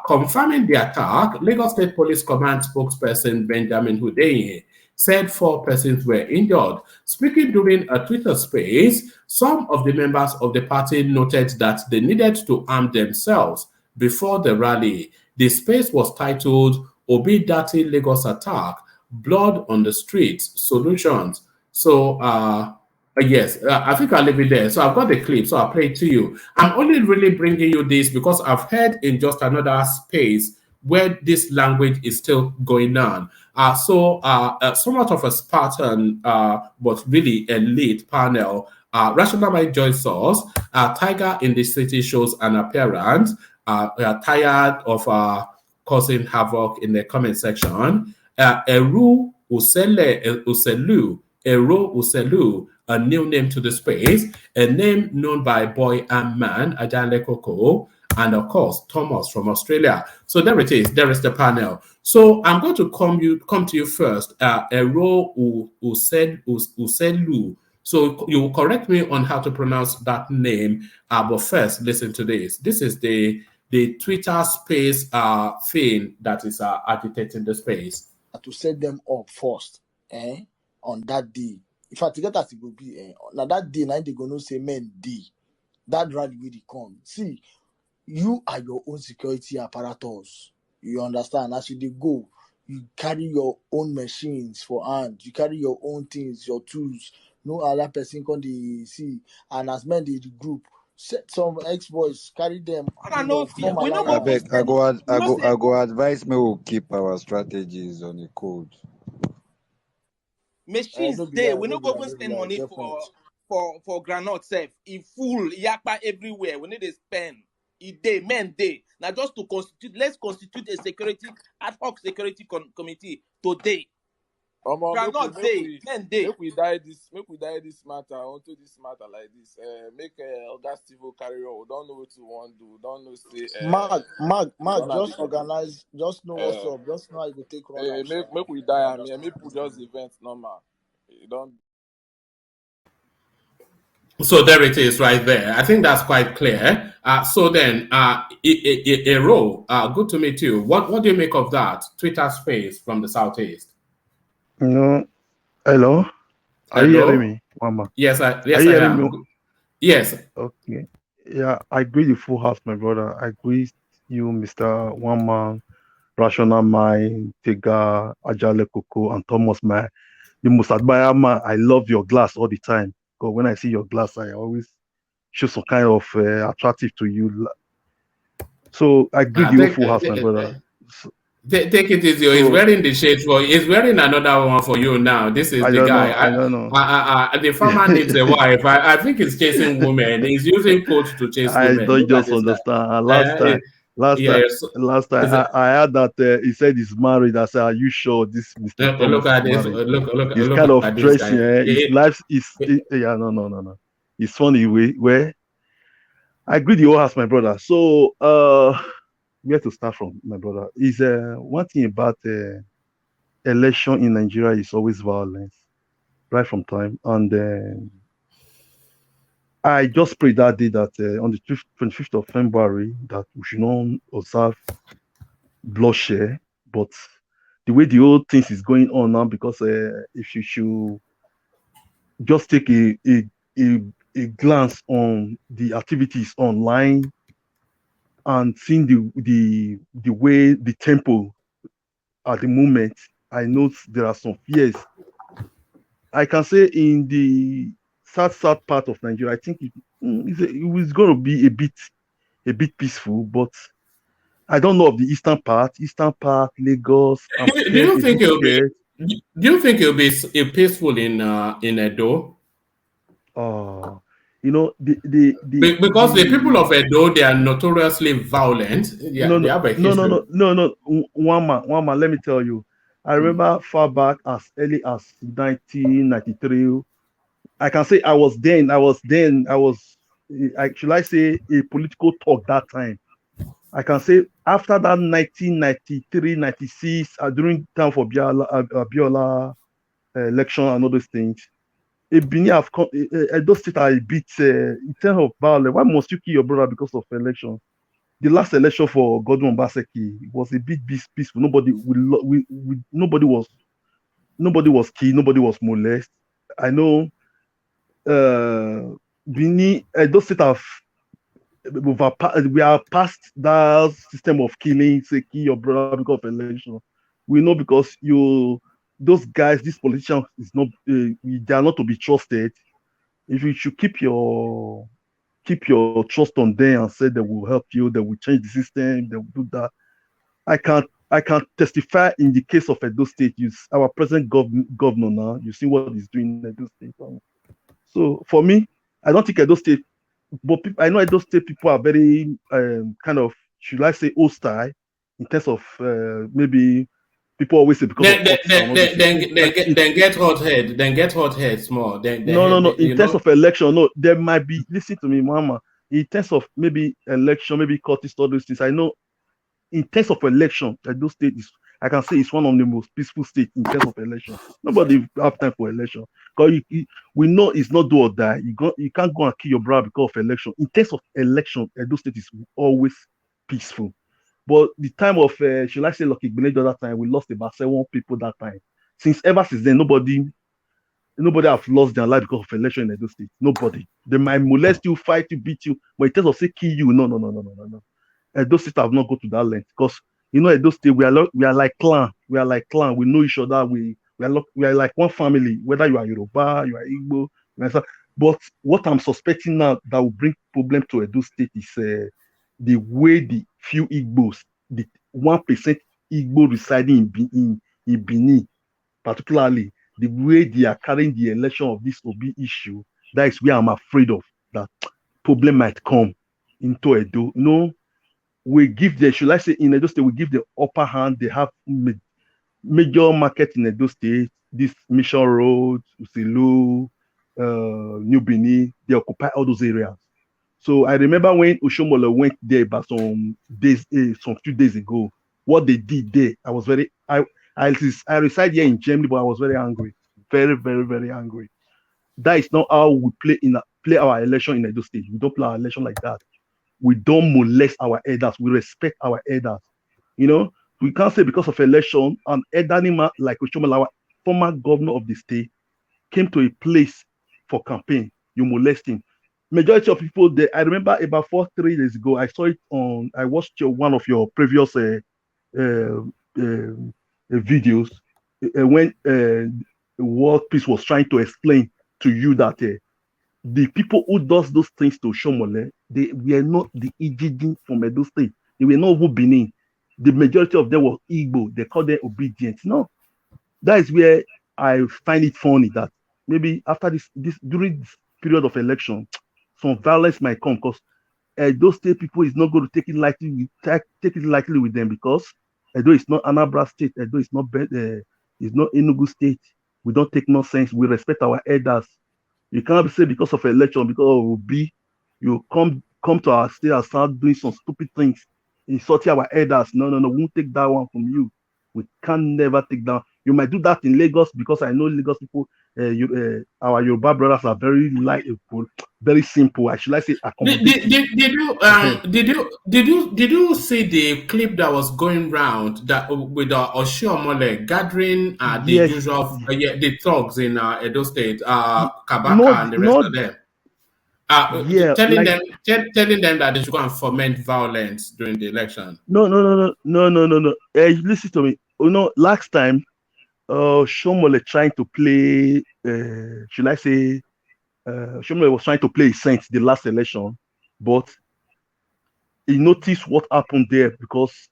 Confirming the attack, Lagos State Police Command spokesperson Benjamin Hundeyin said 4 persons were injured. Speaking during a Twitter space, some of the members of the party noted that they needed to arm themselves before the rally. The space was titled Obi Dati Lagos Attack, Blood on the Streets, Solutions. So, yes, I think I'll leave it there. So I've got the clip, so I'll play it to you. I'm only really bringing you this because I've heard in just another space where this language is still going on. Somewhat of a Spartan, but really elite panel. Rational Mind joins us. Tiger in the City shows an appearance. We are tired of causing havoc in the comment section. Eru Uselu, a new name to the space, a name known by Boy and Man, Ajanle Koko, and of course, Thomas from Australia. So there it is. There is the panel. So I'm going to come to you first. Eru Uselu. So you will correct me on how to pronounce that name. But first, listen to this. This is the Twitter space thing that is agitating the space. To set them up first, on that day. If I get as it will be, now that day, now they gonna say men day. That rally will come. See, you are your own security apparatus. You understand? As you they go, you carry your own machines for hand. You carry your own things, your tools. No other person can they see. And as men the group, set some ex-boys, carry them. I know. We know I beg, I go advise me we'll keep our strategies on the code. Machines there. We not go spend money for granite self. In full, yakpa everywhere. We need to spend. Men day. Now just to constitute, let's constitute a ad hoc security committee today. Make we die this matter onto this matter like this. Make Oga Steve carry on. We don't know what you want to do. We don't know say. Mark, just organize. Just know what's up. Just know how you go take run. Make we die. Make we just event normal. You don't. So there it is right there. I think that's quite clear. So then, Ero, good to meet you. What do you make of that Twitter space from the Southeast? No. Hello? Are you hearing me, Mama? Yes, I am. Yes. Okay. Yeah, I agree the full house, my brother. I agree you, Mr. One Man, Rational Mind, Tega, Ajale Koko, and Thomas Man. The most admired man. I love your glass all the time. Because when I see your glass, I always show some kind of attractive to you. So I agree the full house, my brother. Take it easy. He's wearing the shade for. He's wearing another one for you now. This is the guy. I don't know. The farmer needs a wife. I think he's chasing women. He's using coats to chase women. I don't just understand. Last time, I heard that he said he's married. I said, "Are you sure this Mr. Look at this. Look. He's kind of dressing. His life is. Yeah, no. It's funny where I agree the whole house, my brother. So where to start from, my brother? Is one thing about election in Nigeria is always violence, right from time. And I just prayed that day that on the 25th of February that we should not observe bloodshed, but the way the whole things is going on now, because if you should just take a glance on the activities online and seeing the way the tempo at the moment, I know there are some fears. I can say in the south part of Nigeria, I think it was going to be a bit peaceful, but I don't know of the eastern part, Lagos. Do you think it'll be peaceful in Edo? Because the people of Edo, they are notoriously violent. No. One man. Let me tell you. I remember far back as early as 1993. I can say I was should I say a political talk that time. I can say after that 1993, 96, during time for Abiola election and all those things, Benin have come, those states are a bit, in terms of violence. Why must you kill your brother because of election? The last election for Godwin Obaseki was a bit peaceful. Nobody was killed, nobody was molested. I know Benin, those states have we are past that system of killing, say kill your brother because of election. We know because those guys, these politicians is not they are not to be trusted. If you should keep your trust on them and say they will help you, they will change the system, they will do that. I can't testify in the case of Edo State. Our present governor now, you see what he's doing in Edo State. So for me, I don't think Edo State, but I know Edo State people are very kind of, should I say, hostile in terms of maybe people always say because of then get hot head, small. No. In terms of election, no, there might be. Listen to me, Mama. In terms of maybe election, maybe courtist, all those things. I know. In terms of election, Edo State is, I can say, it's one of the most peaceful states in terms of election. Nobody have time for election because we know it's not do or die. You can't go and kill your brother because of election. In terms of election, Edo State is always peaceful. But the time of, should I say, Lucky Gbenejo that time, we lost about 7 people that time. Ever since then, nobody have lost their life because of election in Edo State. Nobody. They might molest you, fight you, beat you, but in terms of say kill you, no. Edo State have not go to that length because Edo State we are like clan. We are like clan. We know each other. We are like one family. Whether you are Yoruba, you are Igbo, but what I'm suspecting now that will bring problem to Edo State is the way the few Igbos, the 1% Igbo residing in Benin, particularly the way they are carrying the election of this Obi issue. That is where I'm afraid of that problem might come into Edo. We give should I say in Edo State, we give the upper hand. They have major market in Edo State, this Mission Road, Usilu, New Benin, they occupy all those areas. So I remember when Oshomole went there about some few days ago, what they did there, I was very, I reside here in Germany, but I was very angry. Very, very, very angry. That is not how we play our election in Edo State. We don't play our election like that. We don't molest our elders. We respect our elders. We can't say because of election, an elderly like Oshomole, our former governor of the state, came to a place for campaign. You molest him. Majority of people there, I remember about 3 days ago, I watched one of your previous videos when World Peace was trying to explain to you that the people who does those things to Oshomole, they were not the Ijiji from Edo State. They were not even Benin. The majority of them were Igbo. They called them obedient. No, that is where I find it funny that maybe after this during this period of election, some violence might come because those state people is not going to take it lightly with them because Edo is not Anambra State. Edo is not Enugu State. We don't take nonsense. We respect our elders. You cannot say because of election, because of Obi, you come to our state and start doing some stupid things, insulting our elders. No, we won't take that one from you. We can never take that. You might do that in Lagos because I know Lagos people, our Yoruba brothers are very light, very simple. Should I say accommodating? Did you see the clip that was going round that with Oshomole gathering the usual the thugs in Edo State, Kabaka and the rest of them? Telling them that they should go and foment violence during the election. No. Listen to me. Last time, Oshomole trying to play. Should I say? Oshomole was trying to play his saints the last election, but he noticed what happened there because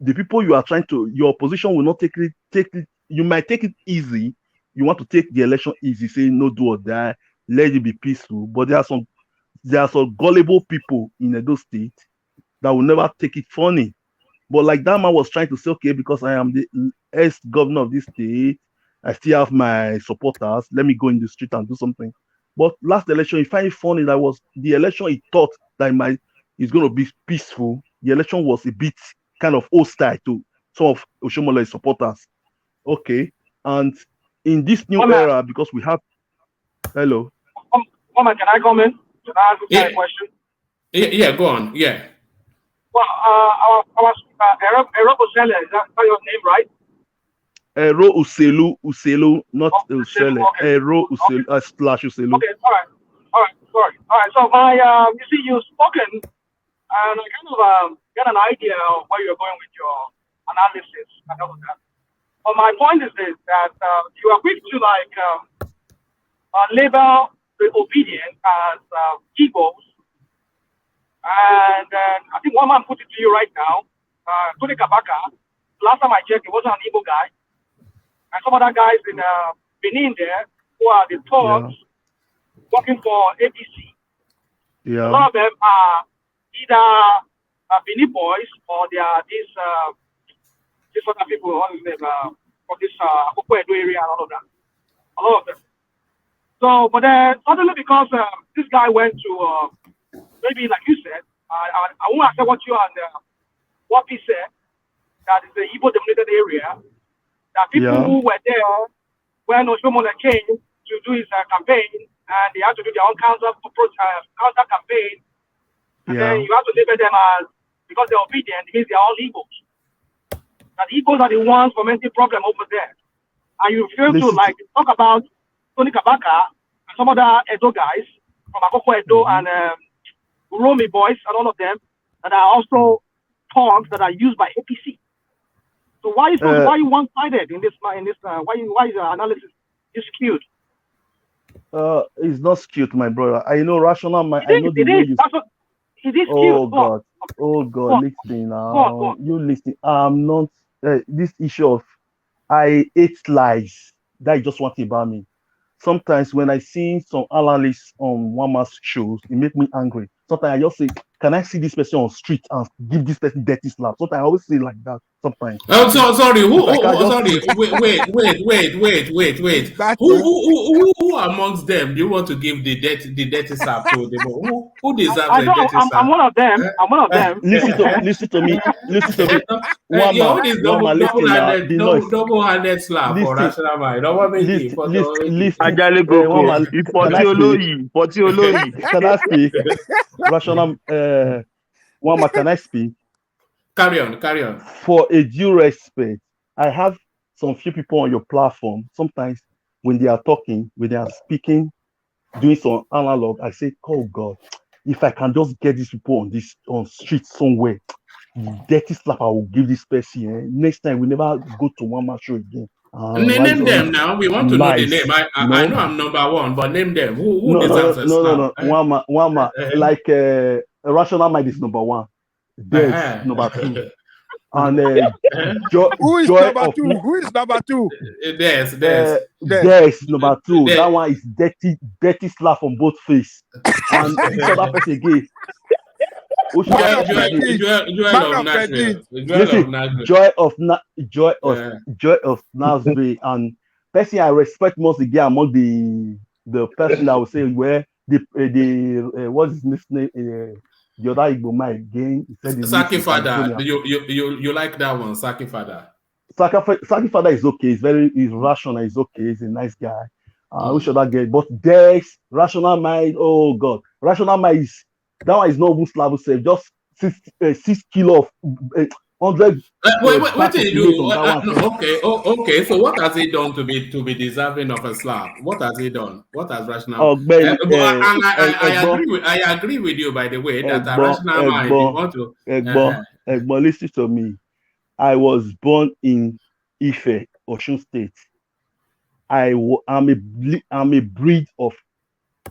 the people you are trying to, your opposition will not take it. You might take it easy. You want to take the election easy, say no do or die, let it be peaceful. But there are some gullible people in Edo State that will never take it funny. But like that man was trying to say, okay, because I am the ex-governor of this state, I still have my supporters. Let me go in the street and do something. But last election, he find it funny that was the election he thought that is going to be peaceful. The election was a bit kind of hostile to some of Oshomole's supporters. Okay. And in this new era, because we have Hello. Mama, can I come in? Can I ask you a question? Yeah, go on. Yeah. Well, our Erop Osele, is that your name, right? Ero Uselu, not Usele. Okay. Ero Uselu / Uselu. Okay, all right, sorry. All right, so my, you see, you've spoken, and I kind of get an idea of where you're going with your analysis and all of that. But my point is this, that you are quick to label the obedient as Igbos, and I think one man put it to you right now, Tony Kabaka. Last time I checked, he wasn't an Igbo guy, and some other guys in Benin there who are the thugs working for APC. Yeah. A lot of them are either Benin boys or they are these other people, all of them from this Ekpa'S area and all of that. A lot of them. So, but then suddenly because this guy went to maybe like you said, I won't accept what you and what he said, that is the Igbo dominated area, that people who were there when Oshomola came to do his campaign, and they had to do their own counter campaign, and then you have to label them as, because they're obedient, it means they're all Igbos. That Igbos are the ones fomenting problem over there. And you feel to talk about Tony Kabaka and some other Edo guys from Akoko Edo and Uromi boys and all of them that are also thugs that are used by APC. So why is why you one-sided in this why is your analysis is skewed? It's not skewed, my brother. I know rational mind. I know the way you. It is oh skewed. God, listen now. You listen. I'm not this issue of I hate lies. That is just one thing about me. Sometimes when I see some analysts on one man's shows, it makes me angry. Sometimes I just say, can I see this person on street and give this person dirty slap? Sometimes I always say like that. Sometimes. Oh, sorry. Sorry. Wait. Who amongst them do you want to give the dirty slap to? Who deserves the dirty slap? I'm one of them. I'm one of them. Listen to me. Double-handed slap for rational mind. Ajale Goko, Poti Oloyi. Can I speak? Rational, Wama, can I speak? Carry on. For a due respect, I have some few people on your platform. Sometimes when they are talking, when they are speaking, doing some analog, I say, oh God, if I can just get these people on street somewhere, dirty slap I will give this person. Next time we never go to one man show again. Name them now. We want to know the name. I know I'm number one, but name them. Who deserves a slap? No. One like Rational Mind is number one. There's number two. And who is number two? Who is number two? There's number two. That one is dirty slap on both face. And this other person again. Joy of Nasby, and person I respect most again among the person I would say where the what's his name the other Igbo man again. Saki Fada. You like that one, Saki Fada? Saki Fada is okay. He's rational. He's okay. He's a nice guy. Who should I get? But there's Rational Mind. Oh God, Rational Mind is. That one is not even Slavo safe. Just 6 kilo of 100. What did he do? Okay. So what has he done to be deserving of a slap? What has he done? What has Rational? I agree with you, by the way, that Rational Mind want to. But listen to me. I was born in Ife, Osun State. I'm a breed of.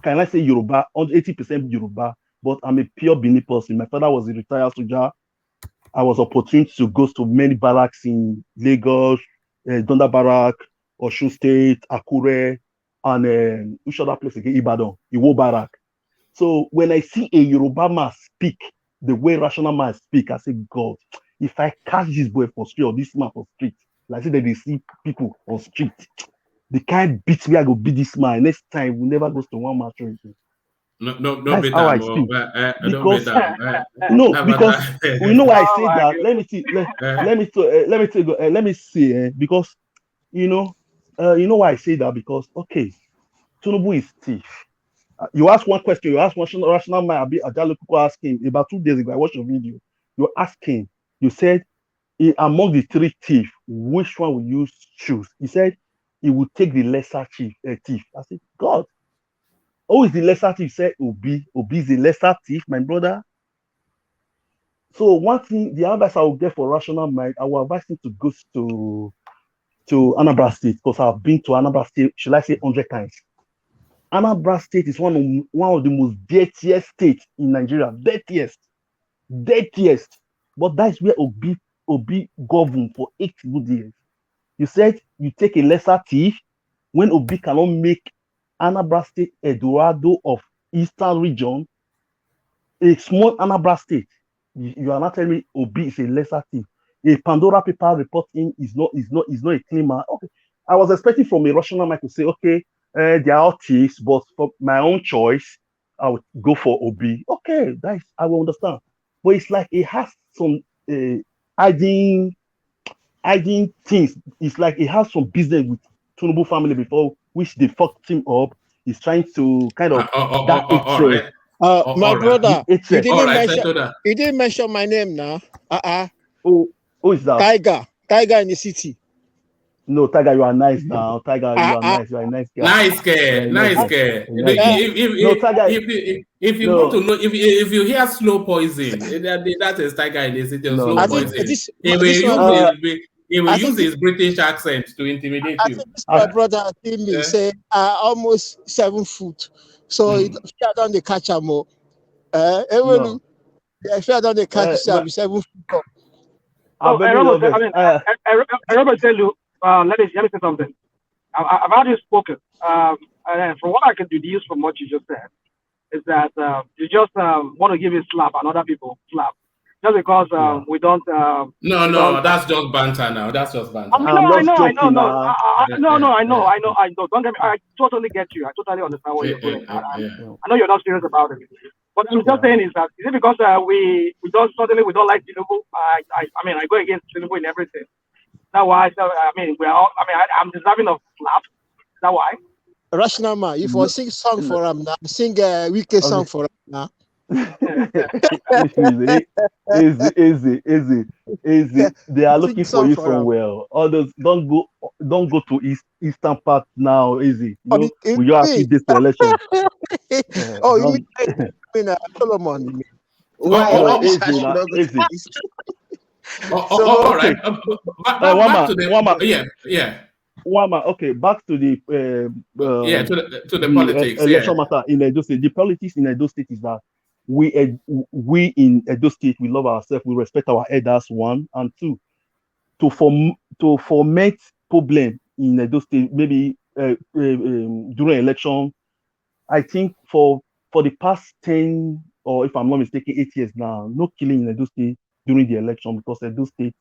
Can I say Yoruba? 80% Yoruba. But I'm a pure Benin person. My father was a retired soldier. I was opportune to go to many barracks in Lagos, Donda Barrack, Osun State, Akure, and which other place again? Ibadan, Iwo Barrack. So when I see a Yoruba man speak the way Rational Man speak, I say, God, if I catch this boy for street or this man for street, like I say that they see people on street, they can't beat me. I go beat this man. Next time we never goes to one match or anything. No, that's how I speak. Because you know why I say that. Let me see. Because you know why I say that. Because okay, Tinubu is thief. You ask one question, you ask one rational mind, Ajalo asking about 2 days ago, I watched your video. You asked him, you said, among the 3 thieves, which one will you choose? He said he would take the lesser thief. I said, God, who is the lesser thief? He said, Obi. Obi is the lesser thief, my brother. So one thing, the advice I will get for rational mind, I will advise him to go to Anambra State, because I've been to Anambra State, should I say 100 times. Anambra State is one of the most dirtiest states in Nigeria. Dirtiest. But that's where Obi governed for 8 good years. You said you take a lesser thief when Obi cannot make Anambra State Eldorado of Eastern region, a small Anambra State. You are not telling me Obi is a lesser thief. A Pandora paper reporting is not a clean man. Okay, I was expecting from a rational mind to say, okay, they are all thieves, but for my own choice, I would go for Obi. Okay, I will understand. But it's like it has some hiding things. It's like it has some business with Tinubu family before, which they fucked him up. He's trying to kind of hatred. My brother, you Right. didn't mention my name now. Who is that? Tiger in the city. No, Tiger, you are nice now. Tiger, you are nice. You are a nice guy. Nice guy. If you want to know, if you hear slow poison, that is Tiger in the city. Slow poison. He will use his British accent to intimidate you. My brother told me say almost 7 foot. So if I don't the catch him more. If I don't the catch him 7 foot. Robert tell you, let me say something. I've already spoken. And from what I can deduce from what you just said, is that you just want to give a slap and other people slap. Just because we don't. No, that's just banter now. That's just banter. I know. Don't get me. I totally get you. I totally understand what you're doing. I know you're not serious about it. What I'm just saying is that is it because we don't like Tinubu? I go against Tinubu in everything. That's why I'm deserving of slap. Is that why? Rational man, if I sing song for him now, sing a wicked song for him now. Easy. They are looking for you somewhere. Others don't go to eastern part now. Easy. We are see this election. You mean Solomon? Easy. All right. Back to the Okay, back to the to the politics. Election matter in Edo State. The politics in Edo State is that we in Edo State, we love ourselves, we respect our elders, 1, and 2, to foment problem in Edo State, maybe during election. I think for the past 10, or if I'm not mistaken, 8 years now, no killing in Edo State during the election, because Edo State,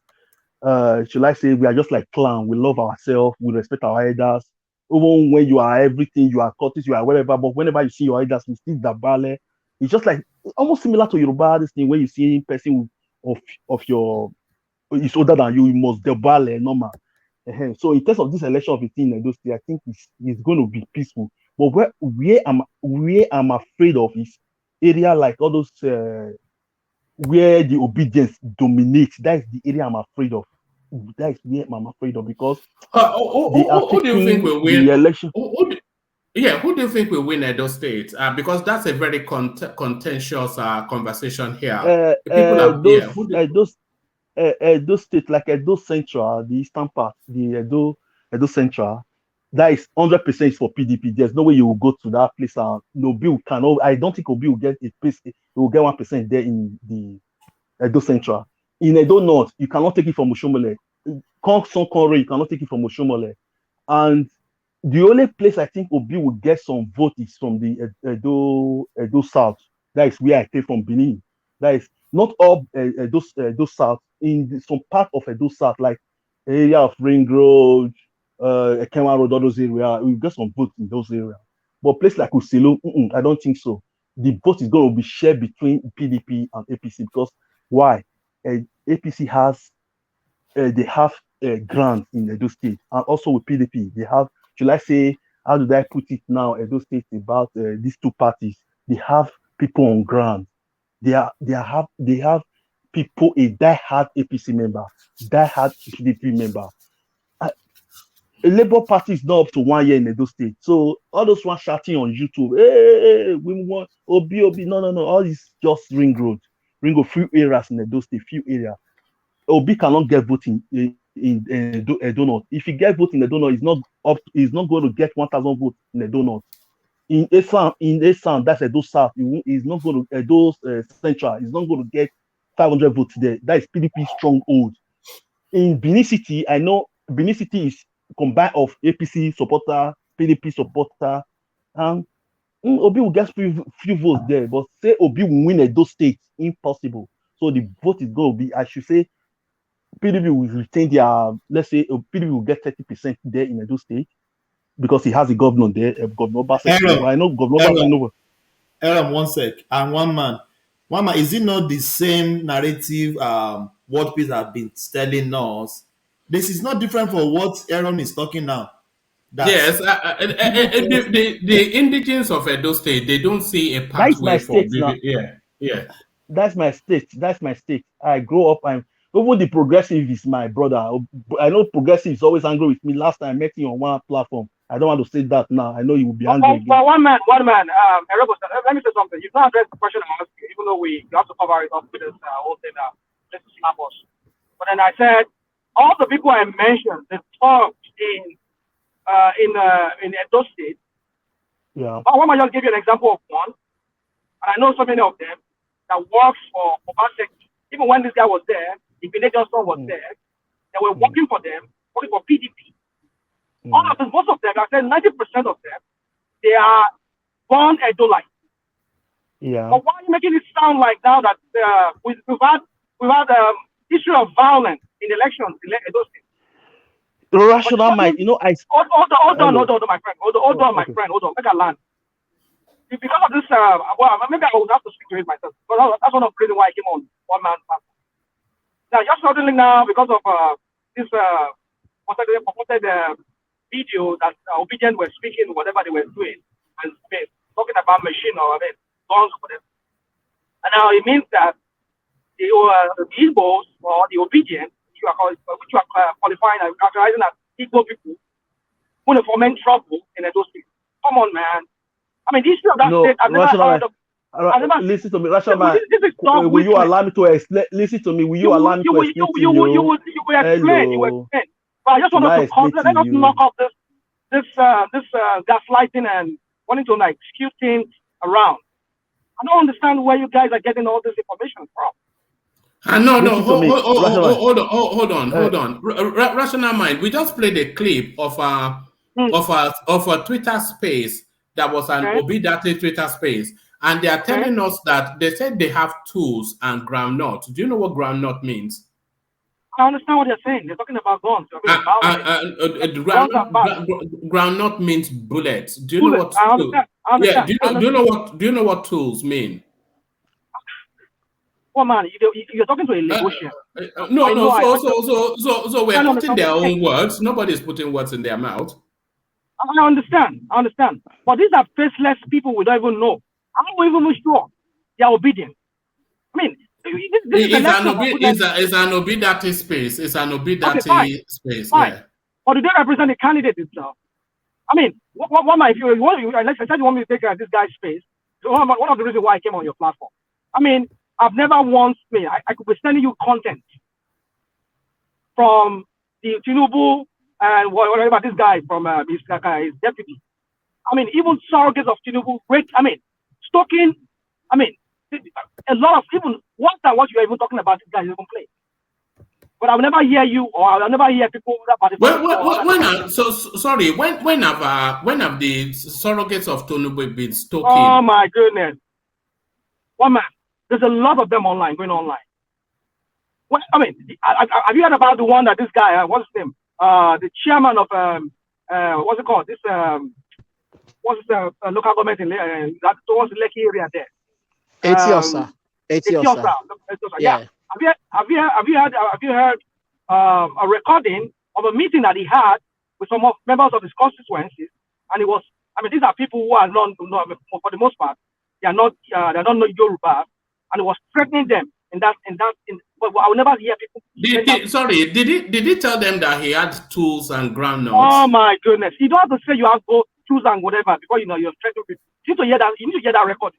should I say, we are just like clan. We love ourselves, we respect our elders. Even when you are everything, you are Curtis, you are whatever, but whenever you see your elders, you see the ballet. It's just like almost similar to Yoruba, this thing when you see a person of your is older than you must the ballet normal. So in terms of this election of 18 in Edo State, I think it's going to be peaceful. But where I'm afraid of is area like all those where the obedience dominates. That is the area I'm afraid of. That is where I'm afraid of, because who do you think will win the election? Who do you think will win Edo State? Because that's a very contentious conversation here. Edo State, like Edo Central, the eastern part, the Edo Central, that is 100% for PDP. There's no way you will go to that place and Obi cannot. I don't think Obi will get a place. He will get 1% there in the Edo Central. In Edo North, you cannot take it from Oshomole. You cannot take it from Oshomole. And the only place I think Obi will get some vote is from the Edo South. That is where I came from, Benin. That is not all Edo South. In some part of Edo South, like area of Ring Road, Ekema Road, all those areas, we get some votes in those areas. But place like Uselu, I don't think so. The vote is going to be shared between PDP and APC, because why? APC has they have grants in Edo State, and also with PDP they have, should I say, how did I put it now? Edo State about these two parties. They have people on ground. They have people, a die-hard APC member, die-hard PDP member. A Labour Party is not up to 1 year in Edo State. So all those ones shouting on YouTube, hey, we want Obi. No. All this just ring road, few areas in Edo State, few areas. Obi cannot get voting in Edo North. If he gets vote in Edo North, he's not going to get 1,000 votes in Edo North. In Esan, that's Edo South. He's not going to Edo Central. He's not going to get 500 votes there. That is PDP stronghold. In Benin City, I know Benin City is combined of APC supporter, PDP supporter, and Obi will get few votes there. But say Obi will win Edo State, impossible. So the vote is going to be, I should say, PDP will retain their, let's say, PDP will get 30% there in Edo State because he has a governor there, Governor Obaseki. I know Governor Obaseki. Aaron, 1 sec. And one man, is it not the same narrative what people have been telling us? This is not different from what Aaron is talking now. Yes, the indigents of Edo State, they don't see a pathway for Yeah. That's my state. I grow up, even the progressive is my brother. I know progressive is always angry with me. Last time I met him on one platform. I don't want to say that now. I know you will be angry again. But one man, let me say something. You've not addressed the question I asked you, even though you have to cover it up with this whole thing just to slap us. But then I said, all the people I mentioned, they talked in Edo State. Yeah. But I just give you an example of one. And I know so many of them that worked for Obaseki. Even when this guy was there, if Benedict Johnson was there, they were working for them, working for PDP. All of them, most of them, I said 90% of them, they are born Edolites. Yeah. But why are you making it sound like now that we've had issue of violence in elections in Edo State? Rational mind, Hold on, my friend. Hold on, my friend. Hold on, make a land. Because of this, maybe I would have to speak to it myself. But that's one of the reasons why I came on one man platform. Now, just suddenly now, because of this purported video that Obedient were speaking, whatever they were doing, and talking about machine or guns for them. And now it means that the Igbos or the Obedient, which you are qualifying and characterizing as Igbo people, who foment trouble in Edo State. Come on, man. I mean, this is that state. I've never heard of. Listen to me, Rational. Will you allow me to explain? Listen to me. Will you allow me to explain to you? You will explain. You will explain. But I just want to let us knock off this gaslighting and wanting to skew things around. I don't understand where you guys are getting all this information from. No. Hold on. Rational mind. We just played a clip of a Twitter space that was an Obidate Twitter space, and they are telling us that they said they have tools and groundnut. Do you know what groundnut means? I understand what they're saying. They're talking about guns. Groundnut means bullets. Do you know what? I understand. Do you know what tools mean? Well, man, you're talking to a Lagosian. So we're putting their own words. Nobody's putting words in their mouth. I understand. But these are faceless people we don't even know. I'm not even sure they're obedient. I mean, it's an Obidate space. It's an Obidate space. Fine. Yeah. But do they represent the candidate itself? I mean, if you want me to take this guy's space, one of the reasons why I came on your platform. I mean, I've never once, I could be sending you content from the TINUBU and whatever this guy from his deputy. I mean, even surrogates of TINUBU, stalking. I mean, a lot of even worse than what you're even talking about. This guy is even playing. But I will never hear you, or I will never hear people that when have the surrogates of TINUBU been stalking? Oh my goodness! One man, there's a lot of them going online. Well, I mean, have you heard about the one that this guy? What's his name? The chairman of what's it called? This what's the local government in that towards the Lekki area there? Etiosa. Yeah. Have you heard a recording of a meeting that he had with some members of his constituencies and it was. I mean, these are people who are not, for the most part, they are not Yoruba, and it was threatening them. But I will never hear people. Did he tell them that he had tools and groundnuts? Oh my goodness! You don't have to say you have tools and whatever because you're threatening people. You need to hear that. You need to hear that record.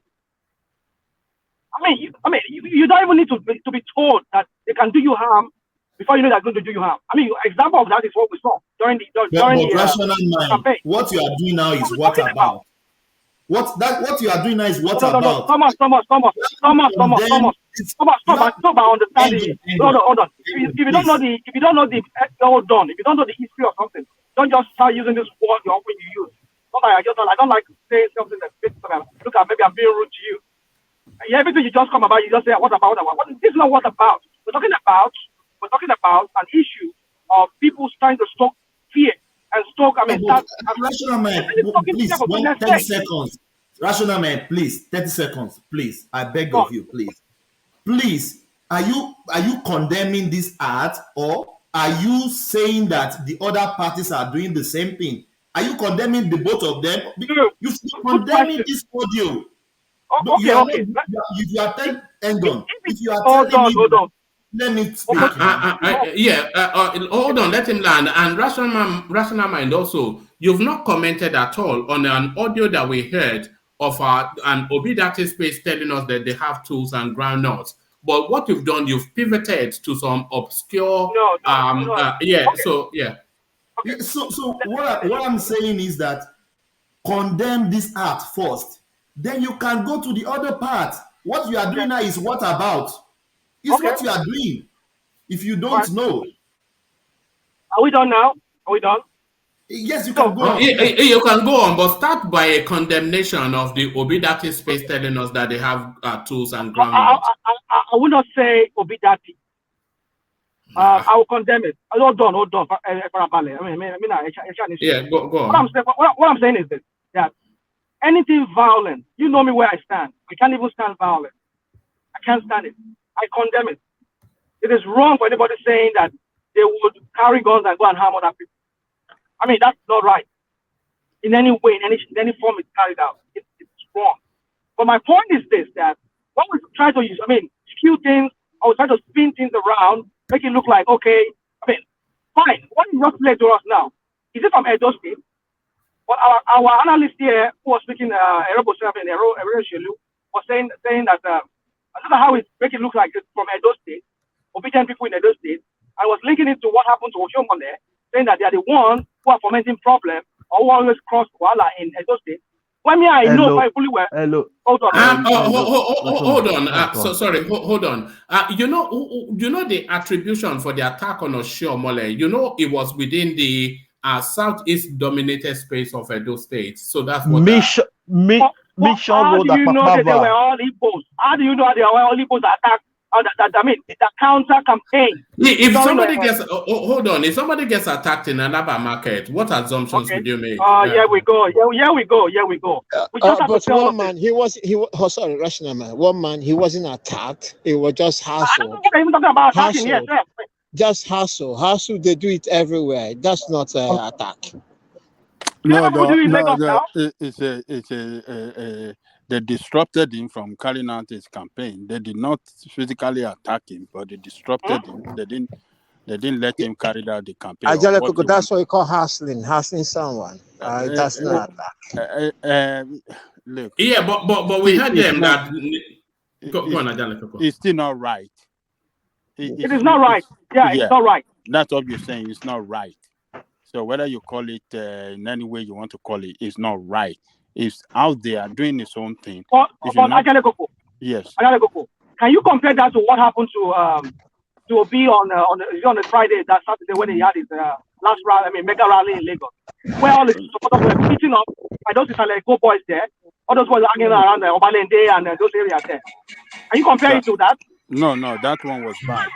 I mean, you don't even need to be told that they can do you harm before you know they're going to do you harm. I mean, example of that is what we saw during the rational mind. campaign. What you are doing now is what about? What you are doing now is what about? No. Thomas. Understanding. Hold on. If you don't know the history or something, don't just start using this word when you use. I don't like to say something that look at maybe I'm being rude to you. Everything you just come about, you just say what about? This is not what about. We're talking about an issue of people trying to stoke fear and stoke. Rational man, please, 30 seconds. Rational man, please, 30 seconds, please. I beg of you, please. Please, are you condemning this act, or are you saying that the other parties are doing the same thing? Are you condemning the both of them? You should be condemning this audio. Okay. Hold on. Let me speak. Hold on, let him land. And rational mind also, you've not commented at all on an audio that we heard of an Obi Data space telling us that they have tools and groundnuts. But what you've done, you've pivoted to some obscure. So what I'm saying is that condemn this act first. Then you can go to the other part. What you are doing now is what about? It's what you are doing. If you don't know. Are we done now? Are we done? Yes, you can go on. You can go on, but start by a condemnation of the Obi Data space telling us that they have tools and groundnuts. I will not say Obi Data. I will condemn it. Hold on. Go on. What I'm saying is this: that anything violent, you know me where I stand. I can't even stand violence. I can't stand it. I condemn it. It is wrong for anybody saying that they would carry guns and go and harm other people. I mean, that's not right. In any way, in any form it's carried out. It's wrong. But my point is this, that when we try to use, skew things, or we try to spin things around, make it look like, okay, fine. What is just played to us now? Is it from Edo State? But our analyst here, who was speaking, was saying that, I don't know how it make it look like it's from Edo State, obedient people in Edo State. I was linking it to what happened to Oshomon there, saying that they are the ones who are fomenting problems or who always cross Kuala in Edo State. When I know quite fully well. Hold on. Hold on. Sorry. Hold on. You know the attribution for the attack on Oshiomhole. It was within the southeast dominated space of Edo State. So that's what. How do you know that they were all Igbos? How do you know they were all Igbos attacked? The counter campaign. If somebody if somebody gets attacked in another market, what assumptions would you make? Here we go. We just have but to one man, rational man. One man, he wasn't attacked. It was just hassle. Even talking about attacking, yes, sir. Just hassle. They do it everywhere. That's not an attack. They disrupted him from carrying out his campaign. They did not physically attack him, but they disrupted him. They didn't let him carry out the campaign. That's what you call hassling someone. That's not attack. Look. Yeah, but we heard them that. Go on, Ajalekoko. It's still not right. It is not right. It's not right. That's what you're saying. It's not right. So whether you call it in any way you want to call it, it's not right. It's out there doing its own thing. Yes. Can you compare that to what happened to be on a Friday, that Saturday, when he had his last rally, mega rally in Lagos, where all the supporters were beating up by those Go boys there, all those boys hanging around Obalende and those areas there. Can you compare it to that? No, that one was bad.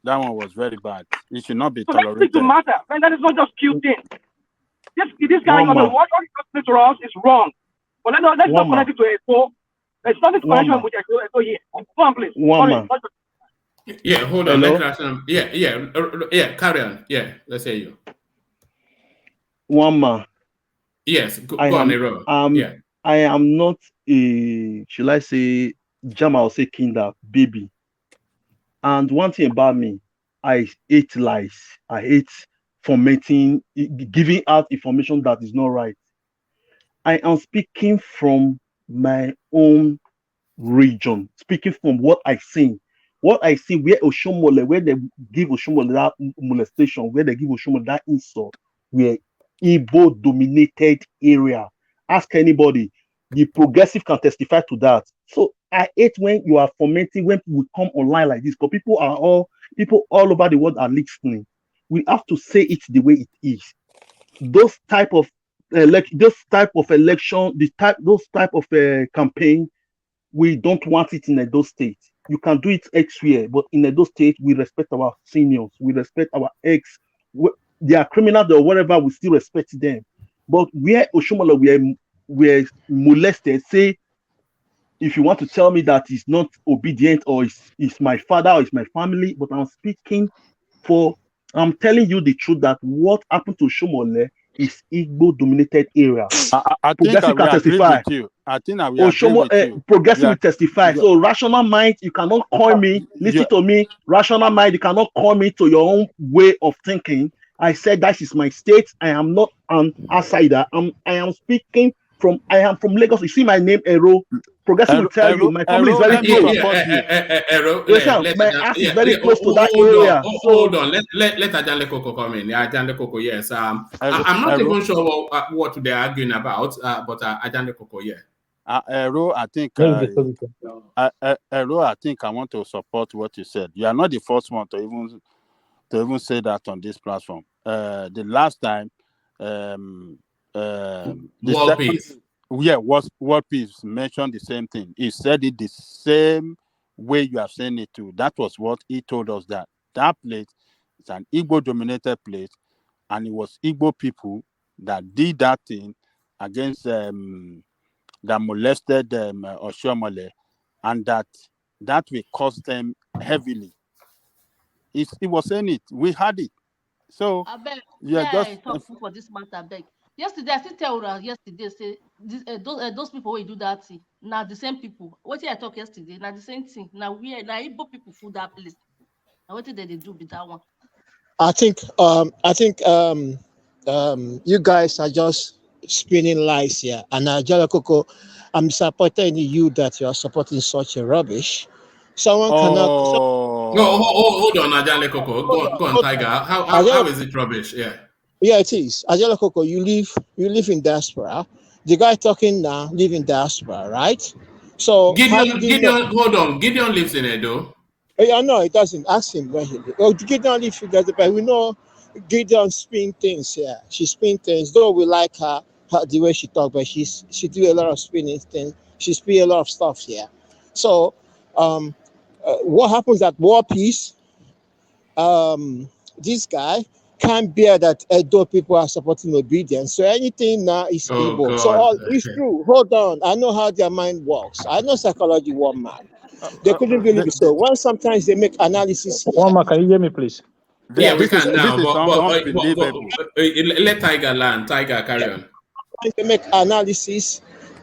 That one was very bad. It should not be tolerated. To matter. And that is not just cute thing. This guy, what he to us is wrong. But let's not connect it to Edo. There's nothing to connection with Edo here. Go on, please. Yeah, hold on. Yeah, carry on. Yeah, let's hear you. one man. Yes, go on, Nero. Yeah. I am not a, shall I say, Jama or say kinder baby. And one thing about me, I hate lies. I hate fomenting, giving out information that is not right. I am speaking from my own region, speaking from what I see. What I see where Oshomole, where they give Oshomole that molestation, where they give Oshomole that insult, where Igbo dominated area. Ask anybody. The progressive can testify to that. So I hate when you are fomenting, when we come online like this, because people all over the world are listening. We have to say it the way it is. Those type of election, those type of campaign, we don't want it in Edo State. You can do it elsewhere, but in Edo State, we respect our seniors, we respect our ex. They are criminals or whatever, we still respect them. But where Oshomole were molested, say, if you want to tell me that he's not obedient or is my father or is my family, but I'm telling you the truth that what happened to Oshomole is Igbo dominated area. I think I will agree with you. I think I will agree with you. Progressive will testify. So rational mind, you cannot call me, listen to me. Rational mind, you cannot call me to your own way of thinking. I said that is my state. I am not an outsider. I am speaking from Lagos. You see my name, Ero. Progressive will tell you my family is very close. My ass is very close to that area. Hold on. Let Ajale Koko come in. Ajale Koko, yes. I'm not even sure what they're arguing about, but Ajale Koko, yeah. Ero, I think Ero, I think I want to support what you said. You are not the first one to even say that on this platform. The last time, World Peace. Yeah, World Peace mentioned the same thing. He said it the same way you have saying it too. That was what he told us, that place is an Igbo-dominated place, and it was Igbo people that did that thing against that molested Oshomole, and that will cost them heavily. It was saying it. We had it. So just for this matter, beg. Yesterday, I still tell her yesterday, say those people who do that thing, now the same people. What did I talk yesterday? Now the same thing. Now Igbo people food that place. Now what did they do with that one? I think you guys are just spinning lies here. And Ajala Koko, I'm supporting you that you are supporting such a rubbish. Someone cannot. No, hold on, Ajale Koko. Go on, Tiger. How is it rubbish? Yeah. Yeah, it is. Ajala Koko, you live in diaspora. The guy talking now live in diaspora, right? So Gideon, hold on. Gideon lives in Edo. Yeah, no, it doesn't. Ask him where he lives. Oh, Gideon lives in diaspora. We know Gideon spin things here. Yeah. She spin things. Though we like her the way she talk, but she do a lot of spinning things. She spin a lot of stuff here. Yeah. So what happens at War Peace? This guy can't bear that Edo people are supporting obedience. So anything now is Igbo. So it's true. Hold on. I know how their mind works. I know psychology, one man. They couldn't believe it. So when sometimes they make analysis. One man, can you hear me, please? Yeah, we can now. But let Tiger land. Tiger, carry on. When they make analysis,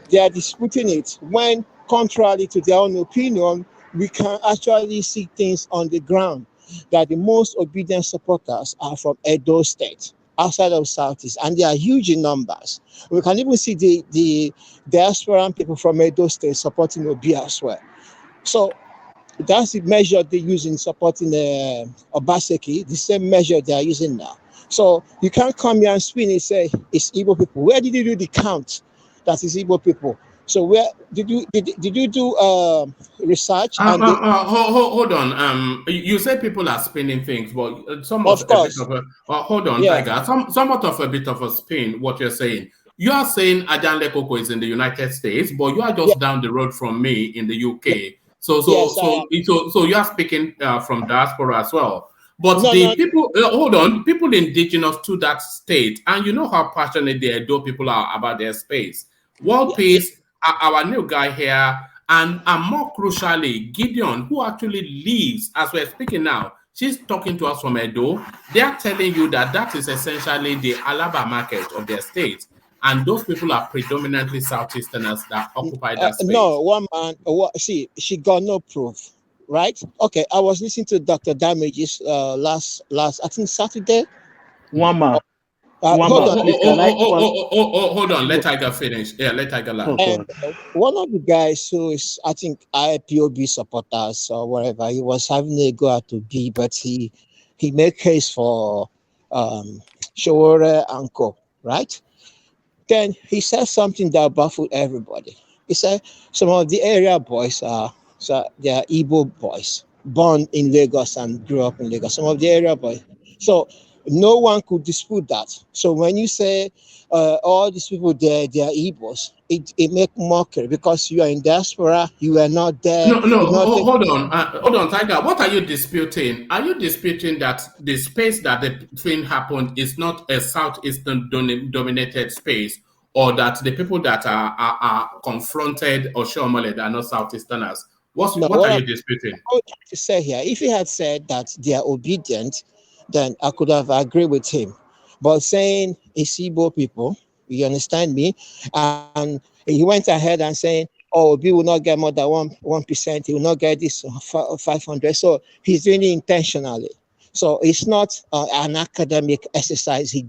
they are disputing it. When contrary to their own opinion, we can actually see things on the ground. That the most obedient supporters are from Edo State, outside of Southeast, and they are huge in numbers. We can even see the diaspora people from Edo State supporting Obi as well. So that's the measure they use in supporting Obaseki, the same measure they are using now. So you can't come here and spin and say it's Igbo people. Where did you do the count that is Igbo people? So where did you do research? Hold on. You say people are spinning things, but somewhat a bit of a hold on, yeah. Tiger. Somewhat of a bit of a spin. What you're saying. You are saying Ajale Koko is in the United States, but you are just down the road from me in the UK. Yeah. So you are speaking from diaspora as well. But people, hold on, people indigenous to that state, and you know how passionate the Edo people are about their space. World Peace. Our new guy here, and more crucially, Gideon, who actually lives, as we're speaking now, She's talking to us from Edo. They are telling you that that is essentially the Alaba market of their state. And those people are predominantly Southeasterners that occupy that space. No, one man, she got no proof, right? Okay, I was listening to Dr. Damages last I think Saturday. One man. Hold on. Hold on. Let Tiger finish. Yeah, let Tiger land. And one of the guys who is, I think, IPOB supporters or whatever, he was having a go at to be, but he made case for Showore and Co, right? Then he said something that baffled everybody. He said some of the area boys they are Igbo boys, born in Lagos and grew up in Lagos. Some of the area boys. So no one could dispute that. So when you say all these people there, they are Igbos, it make mockery because you are in diaspora, you are not there. Hold on, Tiger. What are you disputing? Are you disputing that the space that the thing happened is not a Southeastern dominated space, or that the people that are confronted or Shomole are not Southeasterners? What are you disputing? I would like to say here, if he had said that they are obedient, then I could have agreed with him. But saying it's Igbo people, you understand me? And he went ahead and saying, oh, we will not get more than 1%. He will not get this 500. So he's doing it intentionally. So it's not an academic exercise he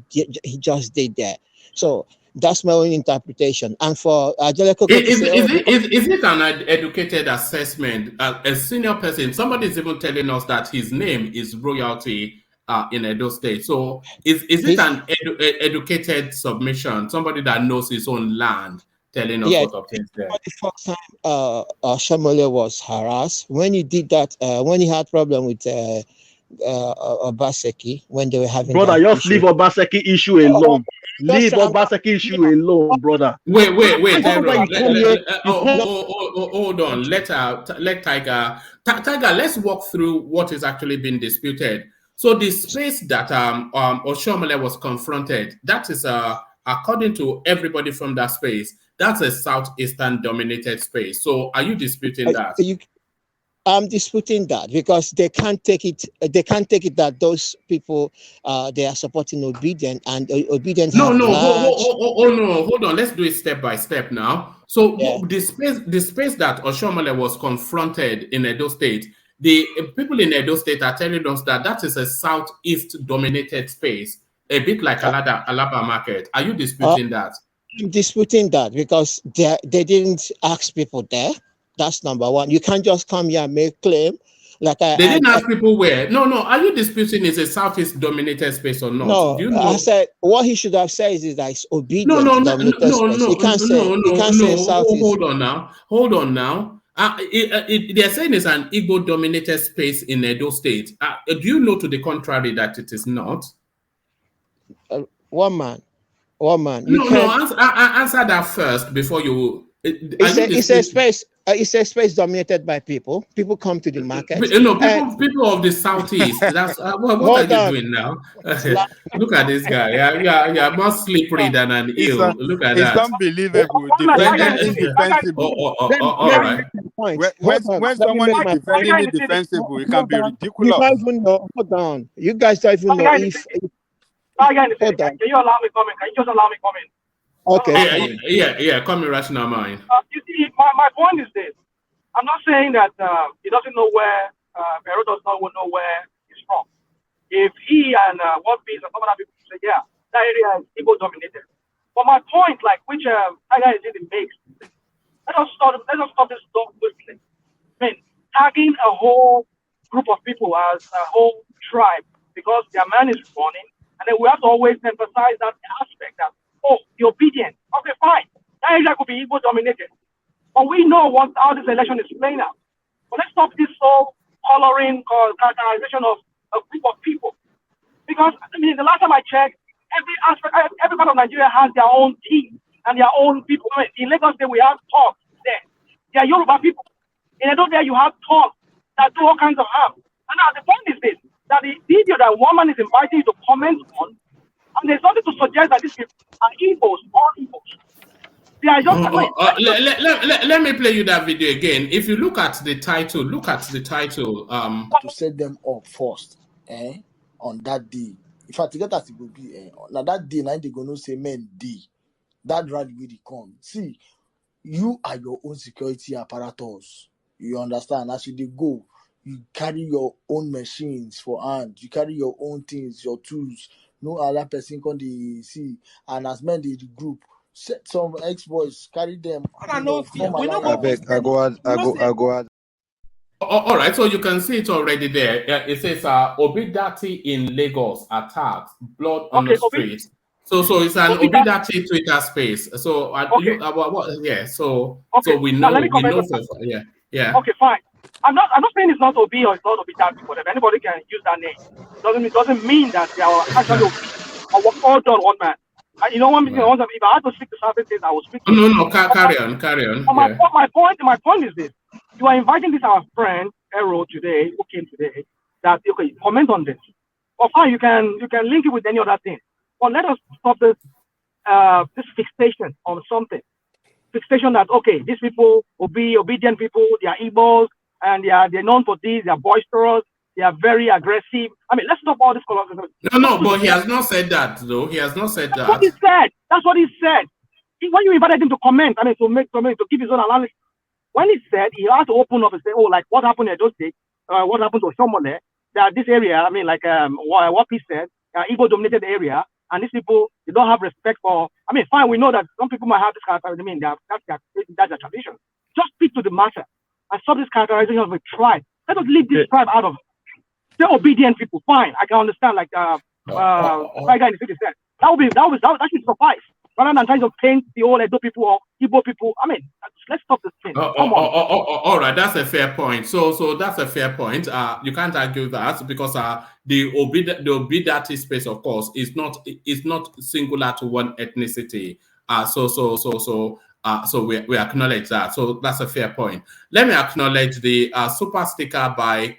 just did there. So that's my own interpretation. And for Angelico, is it an educated assessment? A senior person, somebody is even telling us that his name is royalty in Edo State. So is it an educated submission? Somebody that knows his own land telling us what obtains there. The first time Shomole was harassed, when he did that, when he had problem with Obaseki, when they were having brother, just leave Obaseki issue alone. Leave Obaseki issue alone, brother. Wait. Hold on. Let Tiger. Tiger, let's walk through what is actually being disputed. So the space that Oshomole was confronted, that is according to everybody from that space, that's a Southeastern dominated space. So are you disputing that? I'm disputing that because they can't take it. They can't take it that those people they are supporting obedient and obedient. No. Hold on. Let's do it step by step now. So the space that Oshomole was confronted in Edo State, the people in Edo State are telling us that that is a Southeast dominated space, a bit like Alaba market. Are you disputing that? I'm disputing that because they didn't ask people there. That's number one. You can't just come here and make claim. Like they didn't ask people where. No. Are you disputing is a Southeast dominated space or not? No, do you know? I said what he should have said is that it's obedient. No. You can't say Southeast. Hold on now. They're saying it's an Igbo dominated space in Edo State. Do you know to the contrary that it is not? One man. Answer that first before you. It's a space. It's a space dominated by people. People come to the market. People of the Southeast. That's what are you doing now? Look at this guy. Yeah, more slippery than an eel. Look at that. It's unbelievable. Indefensible. All right. When someone is defending indefensible, it can be ridiculous. You don't even know. Hold on. You guys don't even know if. Can you allow me comment? Can you just allow me comment? Okay. Yeah. Come in, rational mind. You see, my point is this. I'm not saying that he doesn't know where, Pero does not know where he's from. If he and One Piece and some other people say, yeah, that area is Igbo dominated. But my point, like which Tiger is in the mix, let us stop this dog whistling. I mean, tagging a whole group of people as a whole tribe because their man is running, and then we have to always emphasize that aspect that, oh, the obedient. Okay, fine. That area could be Igbo dominated. But we know how this election is playing out. But let's stop this whole coloring or characterization of a group of people. Because, I mean, the last time I checked, every part of Nigeria has their own team and their own people. In Lagos, we have talks there. They are Yoruba people. In Edo, there you have talks that do all kinds of harm. And now the point is this, that the video that one man is inviting you to comment on, and there's nothing to suggest that these people are Igbos or Igbos. They are just let me play you that video again. If you look at the title, to set them up first, on that day. In fact, to get as it will be, now that day, now they gonna say men day. That rally will come. See, you are your own security apparatus. You understand? As you go, you carry your own machines for hand. You carry your own things, your tools. No other person can they see. And as men the group, set some ex-boys, carry them. Form alliance. I go add. All right, so you can see it already there. It says Obidati in Lagos attacks, blood on the street. So it's an Obidati Twitter space. So so we know yeah. Okay, fine. I'm not saying it's not Obi or it's not Obidati, whatever. Anybody can use that name. Doesn't mean that they are actually Obi or what all done one man. You know what? If I had to speak to certain things, I would speak to No, carry on. My point is this. You are inviting this our friend Ero today, who came today, that okay, comment on this. Or fine, you can link it with any other thing. But let us stop this fixation on something. Fixation that okay, these people will be obedient people, they are Igbos, and they're known for this, they are boisterous, they are very aggressive. I mean, let's stop all this colonialism. No, but he has not said that though. He has not said that. That's what he said. That's what he said. When you invited him to comment, I mean to give his own analysis. When he said he had to open up and say, oh, like what happened in those states, what happened to someone there, that this area, I mean, like what he said, Igbo dominated the area, and these people, they don't have respect for, I mean, fine, we know that some people might have this character, I mean, that's their tradition. Just speak to the matter and stop this characterization of a tribe. Let us leave this tribe out of it. They're obedient people, fine, I can understand, like, guy in the city said. That should suffice. Rather than trying to paint the old Edo people or Igbo people, I mean, let's stop this thing. Come on. All right, that's a fair point. So that's a fair point. You can't argue that because the Obidati space, of course, is not singular to one ethnicity. So we acknowledge that. So that's a fair point. Let me acknowledge the super sticker by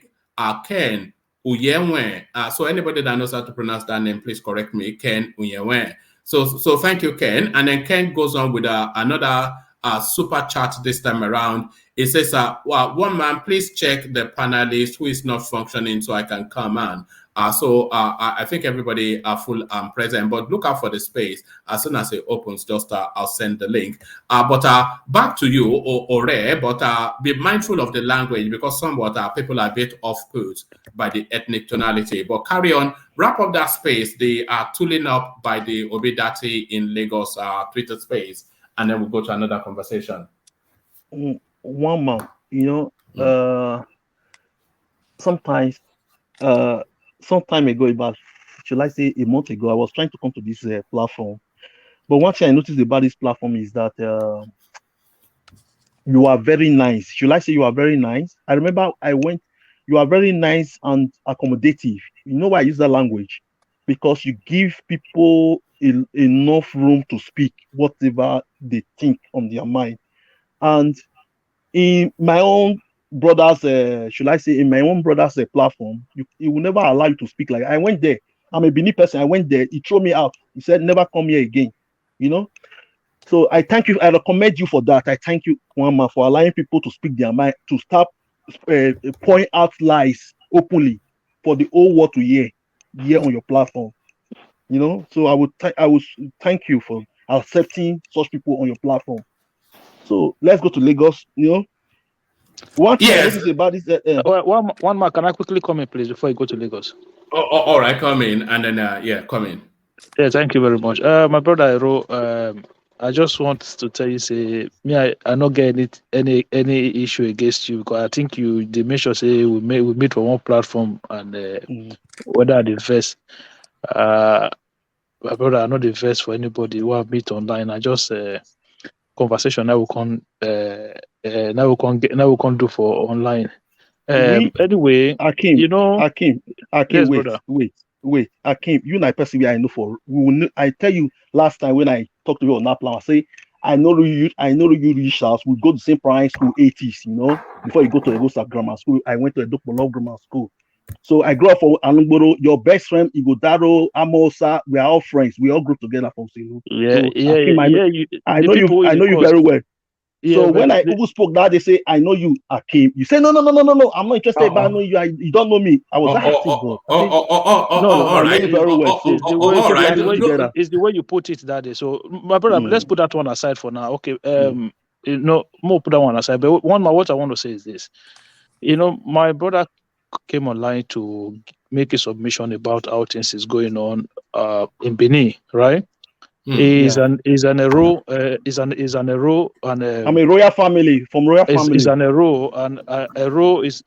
Ken Uyenwe. So anybody that knows how to pronounce that name, please correct me. Ken Uyenwe. So thank you, Ken. And then Ken goes on with another super chat this time around. It says, one man, please check the panelist who is not functioning so I can come on. I think everybody are full and present, but look out for the space. As soon as it opens, just I'll send the link. But back to you, Ore, but be mindful of the language because somewhat people are a bit off-put by the ethnic tonality. But carry on, wrap up that space. They are tooling up by the Obidati in Lagos Twitter space, and then we'll go to another conversation. One man, sometimes some time ago, about should I say a month ago, I was trying to come to this platform. But one thing I noticed about this platform is that you are very nice. Should I say you are very nice? I remember you are very nice and accommodative. You know why I use that language? Because you give people enough room to speak whatever they think on their mind. And in my own brothers, should I say, in my own brother's platform, he will never allow you to speak like I went there. I'm a Benin person. I went there. He threw me out. He said, never come here again. So I thank you. I recommend you for that. I thank you, Kwama, for allowing people to speak their mind, to stop point out lies openly for the whole world to hear on your platform. So I would thank you for accepting such people on your platform. So let's go to Lagos. One thing I noticed about this. One more. Can I quickly come in, please, before you go to Lagos? All right, come in, and then come in. Yeah, thank you very much. My brother Ero, I just want to tell you, say me, I not get any issue against you because I think they make sure say we meet on one platform and whether I invest. My brother, I not invest for anybody who have meet online. I just conversation now we can do for online. Anyway, Akim, yes, wait, brother. Wait, Akim, you and person I know for. I tell you last time when I talked to you on that plan, I say I know you reach out. We go to the same primary school 80s, before you go to Egosa Grammar School. I went to Edokpolo Grammar School. So I grew up for Anugboro. Your best friend, Igodaro, Amosa, we are all friends. We all grew together from Silu. Yeah, So yeah, Akim, yeah. I The know you. people who I they know you cause. very well. Yeah, So when but I even spoke that, they say, I know you, Akim. You say, no. I'm not interested, but I know you. You don't know me. I was acting, God. I know you very well. So we are still together. It's the way you put it that day. So, my brother, let's put that one aside for now. Okay, more put that one aside. But what I want to say is this. My brother came online to make a submission about how things is going on in Benin, right? Is an Ero, and I'm a royal family from royal family. Is an Ero, and Ero is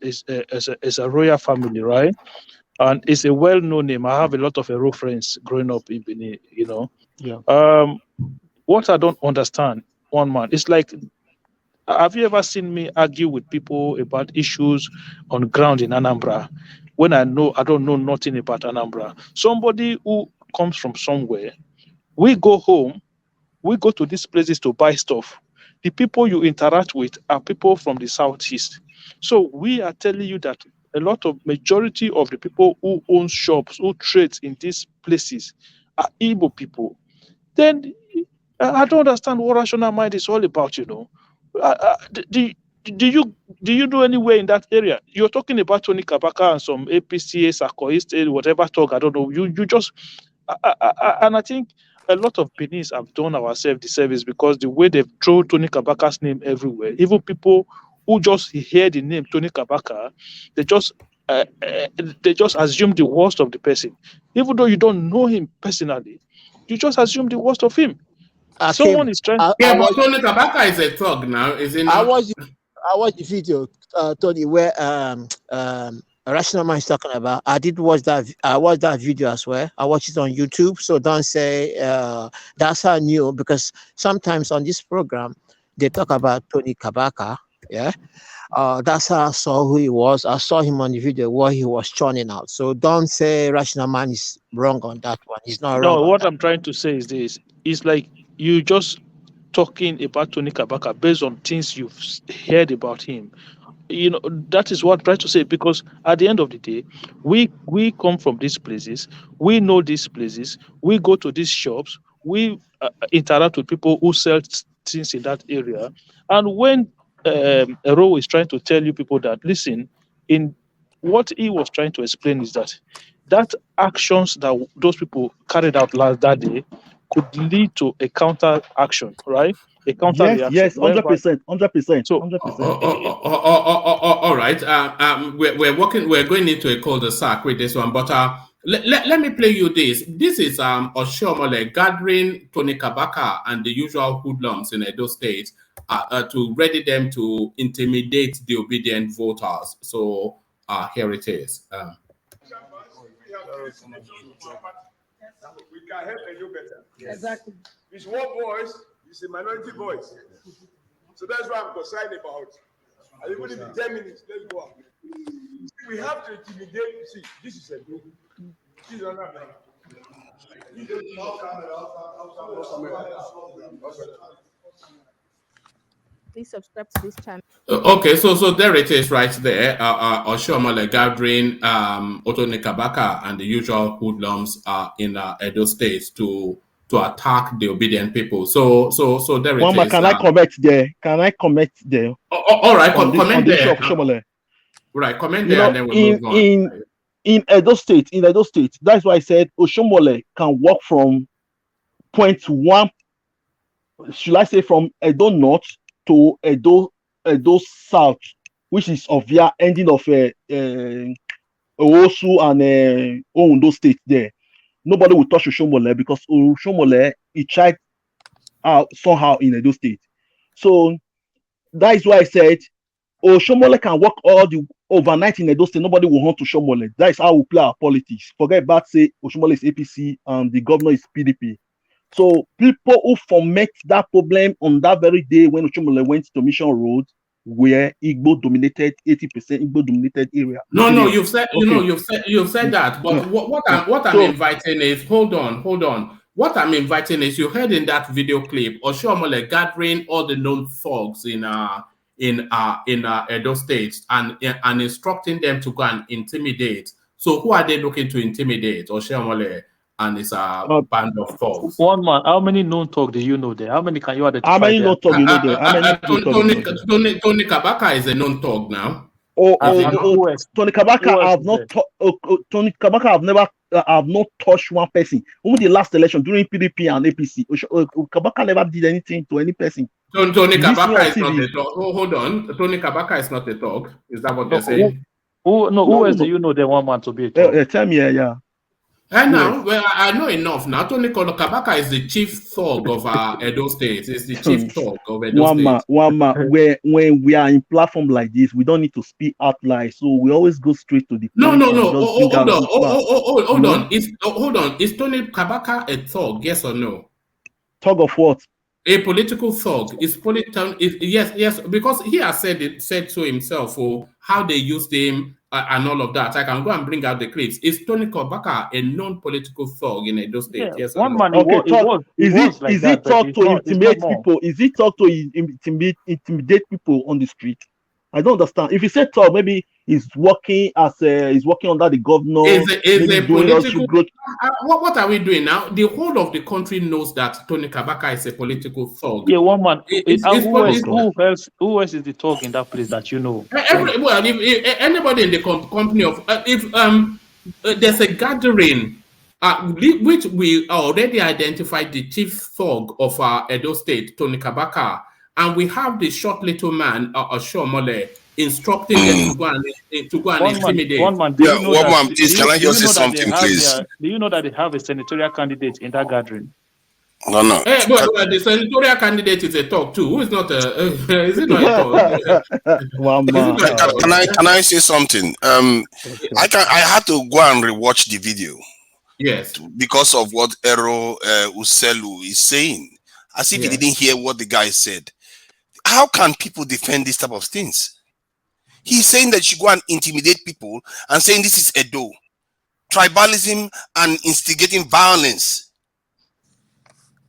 a royal family, right? And it's a well-known name. I have a lot of Ero friends growing up in Benin. Yeah. What I don't understand, one man, it's like, have you ever seen me argue with people about issues on ground in Anambra when I don't know nothing about Anambra? Somebody who comes from somewhere, we go home, we go to these places to buy stuff. The people you interact with are people from the southeast. So we are telling you that a lot of majority of the people who own shops, who trade in these places are Igbo people. Then I don't understand what rational mind is all about, Do you know anywhere in that area? You're talking about Tony Kabaka and some APCA, Sakoist, whatever talk, I don't know. You just, and I think a lot of Benin's have done ourselves the service because the way they've thrown Tony Kabaka's name everywhere, even people who just hear the name Tony Kabaka, they just assume the worst of the person, even though you don't know him personally. You just assume the worst of him. Someone is trying. Yeah, but Tony Kabaka is a thug now, is he not? I watched the video, Tony, where Rational Man is talking about. I did watch that. I watched that video as well. I watched it on YouTube. So don't say that's how I knew, because sometimes on this program they talk about Tony Kabaka. Yeah. That's how I saw who he was. I saw him on the video where he was churning out. So don't say Rational Man is wrong on that one. He's not wrong. No, what I'm trying to say is this: it's like you just talking about Tony Kabaka based on things you've heard about him. That is what I'm trying to say, because at the end of the day, we come from these places, we know these places, we go to these shops, we interact with people who sell things in that area. And when Ero is trying to tell you people that, listen, in what he was trying to explain is that actions that those people carried out that day could lead to a counter action, right? A counter reaction. Yes, 100%, 100%. So, 100%. All right. We're going into a cul-de-sac with this one, but let me play you this. This is Oshiomhole gathering Tony Kabaka and the usual hoodlums in Edo State to ready them to intimidate the obedient voters. So here it is. We can help and do better. Yes. Exactly. It's one voice, it's a minority voice. So that's what I'm concerned about. And even in 10 minutes, let's go on. We have to intimidate. See, this is a group. This is another. Please subscribe to this channel. Okay, so there it is right there. Oshiomhole gathering Otone Kabaka and the usual hoodlums in Edo State to attack the obedient people. So there it Mama, is. can I comment there? All right, comment there. Right, comment there, and then we'll move on. In Edo State, that's why I said Oshiomhole can walk from point one, should I say from Edo North to Edo South, which is Ovia, ending of Owosu and Ondo State there. Nobody will touch Oshiomhole because Oshiomhole he tried out somehow in Edo State. So that is why I said Oshiomhole can walk all the overnight in Edo State. Nobody will hunt Oshiomhole. That is how we play our politics. Forget about say Oshiomhole is APC and the governor is PDP. So people who foment that problem on that very day when Oshiomhole went to Mission Road, where Igbo dominated 80% Igbo dominated area. No, you've said you've said that. But what I'm inviting is hold on. What I'm inviting is you heard in that video clip Oshiomhole gathering all the known thugs in in Edo State and instructing them to go and intimidate. So who are they looking to intimidate? Oshiomhole and his band of thugs. One man, how many known thug do you know there? How many can you identify? How many known thug you know there? How many Tony Kabaka is a known thug now. Tony Kabaka have not. Tony Kabaka have never. Have not touched one person. Only the last election during PDP and APC, Kabaka never did anything to any person. Tony Kabaka is not a thug. Oh, hold on. Tony Kabaka is not a thug. Is that what you're saying? Who else do you know the one man to be a thug? Tell me, yeah. And now, well, I know enough now. Tony Kabaka is the chief thug of Edo State. He's the chief thug of Edo State. One man. When we are in platform like this, we don't need to speak out loud. So we always go straight to the point. No. Hold on. Is Tony Kabaka a thug? Yes or no? Thug of what? A political thug. Yes, because he has said so himself for how they used him and all of that. I can go and bring out the clips. Is Tony Kabaka a non-political thug in Edo State? Yeah, yes. One man. Is it talk to intimidate people? Is it talk to intimidate people on the street? I don't understand. If you say talk, maybe he's working under the governor. What are we doing now? The whole of the country knows that Tony Kabaka is a political thug. Yeah, one man. Who else is the thug in that place that you know? Anybody in the company of there's a gathering which we already identified the chief thug of Edo State, Tony Kabaka. And we have the short little man, Oshiomhole, instructing them to go and intimidate. One man, please, can I just say something, please? Do you know that they have a senatorial candidate in that gathering? No. Hey, but the senatorial candidate is a talk too. Who is not a? Is it not a talk? Can I say something? I had to go and rewatch the video. Yes. Because of what Ero Uselu is saying, as if he didn't hear what the guy said. How can people defend this type of things? He's saying that you should go and intimidate people and saying this is Edo, tribalism and instigating violence.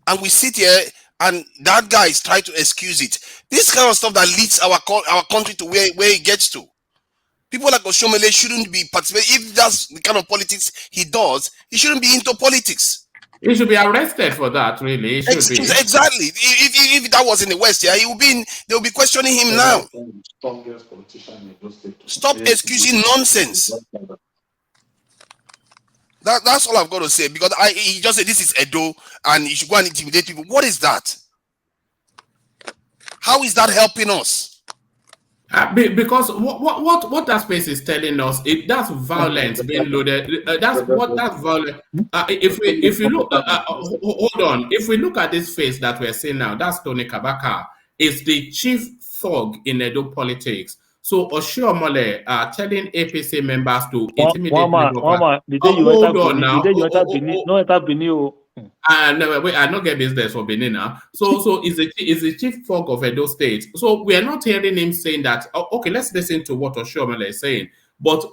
And we sit here and that guy is trying to excuse it. This kind of stuff that leads our country to where it gets to. People like Oshiomhole shouldn't be participating. If that's the kind of politics he does, he shouldn't be into politics. He should be arrested for that, really. Exactly. If that was in the West, they will be questioning him now. Stop excusing nonsense. That's all I've got to say. Because he just said this is Edo and he should go and intimidate people. What is that? How is that helping us? Because what that space is telling us, that's violence being loaded. That's violence. If you look, hold on. If we look at this face that we're seeing now, that's Tony Kabaka. Is the chief thug in Edo politics. So Oshiomhole telling APC members to intimidate. Hold on now. No, wait, I don't get business for Benin now. So is the chief thug of Edo State. So we are not hearing him saying that. Okay, let's listen to what Oshiomhole is saying. But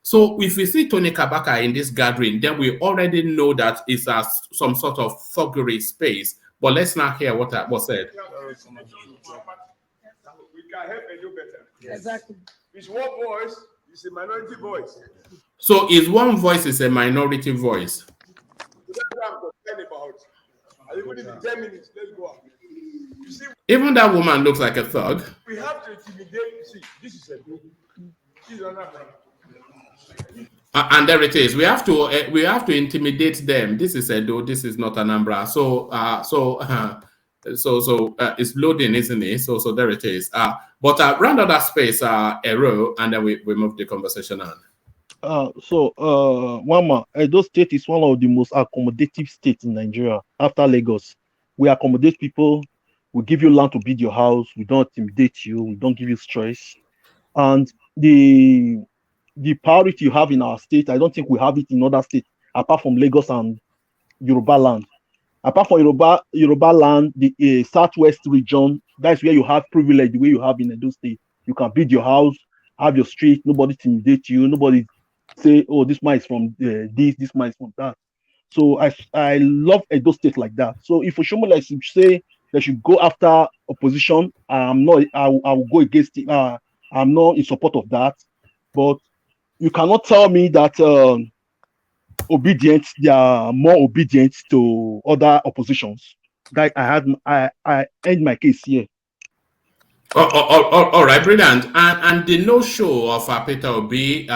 so if we see Tony Kabaka in this gathering, then we already know that it's some sort of thuggery space. But let's not hear what was said. We can help Edo better. Exactly. His one voice is a minority voice. So his one voice is a minority voice. Even in 10 minutes, let's go out. You see, even that woman looks like a thug. We have to intimidate. See, this is a group. And there it is. We have to intimidate them. This is Edo. This is not Anambra. So it's loading, isn't it? So there it is. But round out that space, Ero, and then we move the conversation on. Edo State is one of the most accommodative states in Nigeria after Lagos. We accommodate people. We give you land to build your house. We don't intimidate you. We don't give you stress. And the priority you have in our state, I don't think we have it in other states apart from Lagos and Yoruba land. Apart from Yoruba land, the southwest region, that's where you have privilege, the way you have in Edo State. You can build your house, have your street. Nobody intimidate you. Nobody say, oh, this man is from this man is from that. So I love Edo State like that. So if Oshiomhole should say they should go after opposition. I'm not. I will go against it. I'm not in support of that. But you cannot tell me that they are more obedient to other oppositions. That I end my case here. All right, brilliant. And the no-show of Peter Obi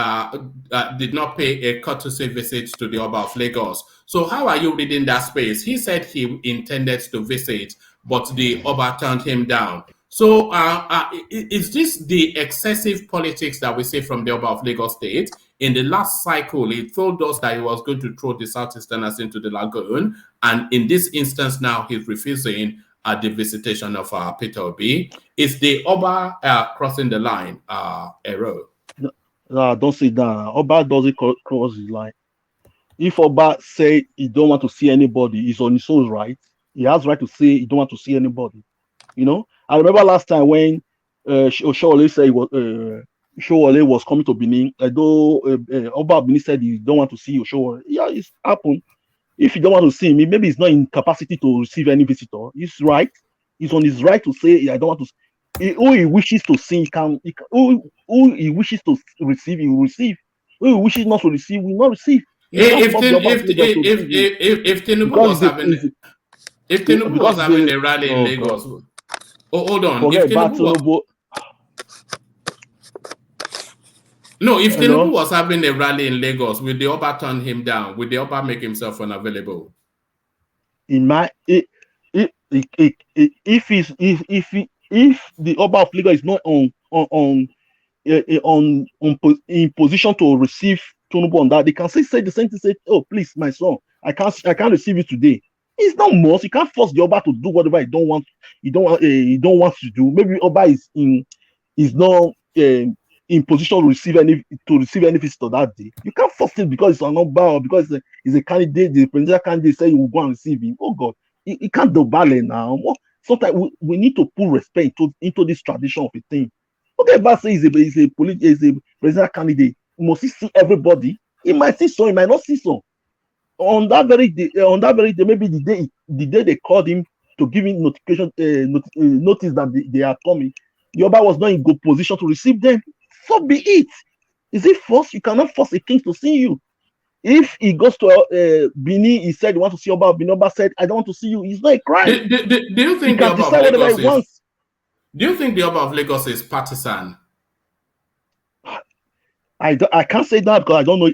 did not pay a courtesy visit to the Oba of Lagos. So how are you reading that space? He said he intended to visit, but the Oba turned him down. So is this the excessive politics that we see from the Oba of Lagos State? In the last cycle, he told us that he was going to throw the Southeasterners into the lagoon. And in this instance now, he's refusing the visitation of Peter Obi. Is the Oba crossing the line, Ero? No, don't say that. Oba doesn't cross the line. If Oba say he don't want to see anybody, he's on his own right. He has right to say he don't want to see anybody. You know, I remember last time when Oshowole said Oshowole was coming to Benin, although Oba Benin said he don't want to see Oshowole. Yeah, it's happened. If you don't want to see him, maybe he's not in capacity to receive any visitor. He's right. He's on his right to say, I don't want to. Who he wishes to see, who he wishes to receive, he will receive. Who he wishes not to receive, will not receive. If Tinubu was having a rally in Lagos, hold on. Forget about Tinubu. No, if Tinubu was having a rally in Lagos, will the Oba turn him down? Will the Oba make himself unavailable? If the Oba of Lagos is not in position to receive Tinubu on that, they can say the same thing. Say, oh please, my son, I can't receive you today. It's not must. You can't force the Oba to do whatever he don't want. He don't want to do. Maybe Oba is not in position to receive any visitor that day. You can't force him because it's an Oba or because he's a candidate. The presidential candidate say you will go and receive him. Oh God, he can't do ballet now. Sometimes we need to put respect into this tradition of a thing. Okay, but say he's a presidential candidate. Must he see everybody? He might see some, he might not see some. On that very day, maybe the day they called him to give him notification, notice that they are coming, the Oba was not in good position to receive them. So be it. Is it forced? You cannot force a king to see you. If he goes to Benin, he said he wants to see Oba. Benin Oba said, I don't want to see you. It's not a crime. Do you think the Oba of Lagos Do you think the Oba of Lagos is partisan? I can't say that because I don't know.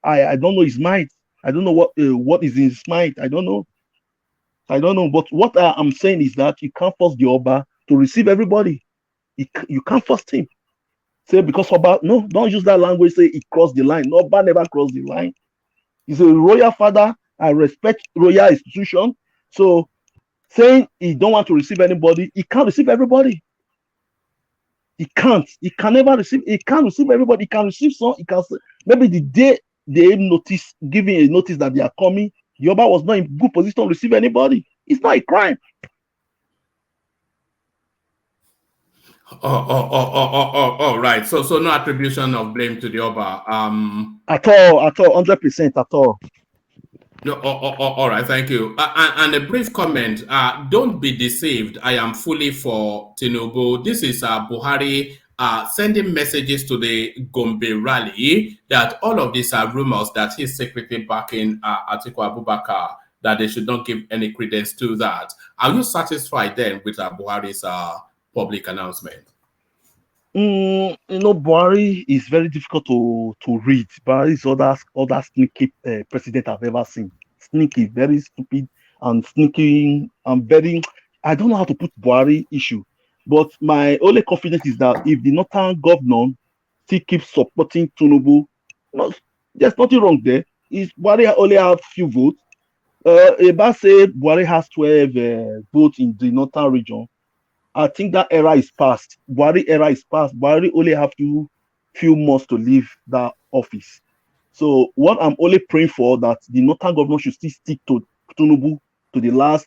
I don't know his mind. I don't know what is in his mind. I don't know. But what I'm saying is that you can't force the Oba to receive everybody. You can't force him. Say because Oba, no, don't use that language. Say he crossed the line. No, Oba never crossed the line. He's a royal father. I respect royal institution. So saying he don't want to receive anybody, he can't receive everybody. He can't. He can never receive. He can't receive everybody. He can receive some. He can maybe the day they giving a notice that they are coming, the Oba was not in good position to receive anybody. It's not a crime. Oh, right. So no attribution of blame to the Oba. At all, 100%, at all. No, all right, thank you. And a brief comment. Don't be deceived. I am fully for Tinubu. This is Buhari sending messages to the Gombe rally that all of these are rumors that he's secretly backing Atiku Abubakar, that they should not give any credence to that. Are you satisfied then with Buhari's public announcement? Buhari is very difficult to read. Buhari is other sneaky president I've ever seen. Sneaky, very stupid and sneaky and very. I don't know how to put Buhari issue, but my only confidence is that if the northern governor still keeps supporting Tinubu, there's nothing wrong there. Buhari only have few votes. Eba say Buhari has 12 votes in the northern region. I think that era is past. Buhari era is past. Buhari only have few months to leave that office. So what I'm only praying for that the northern government should still stick to Tinubu to the last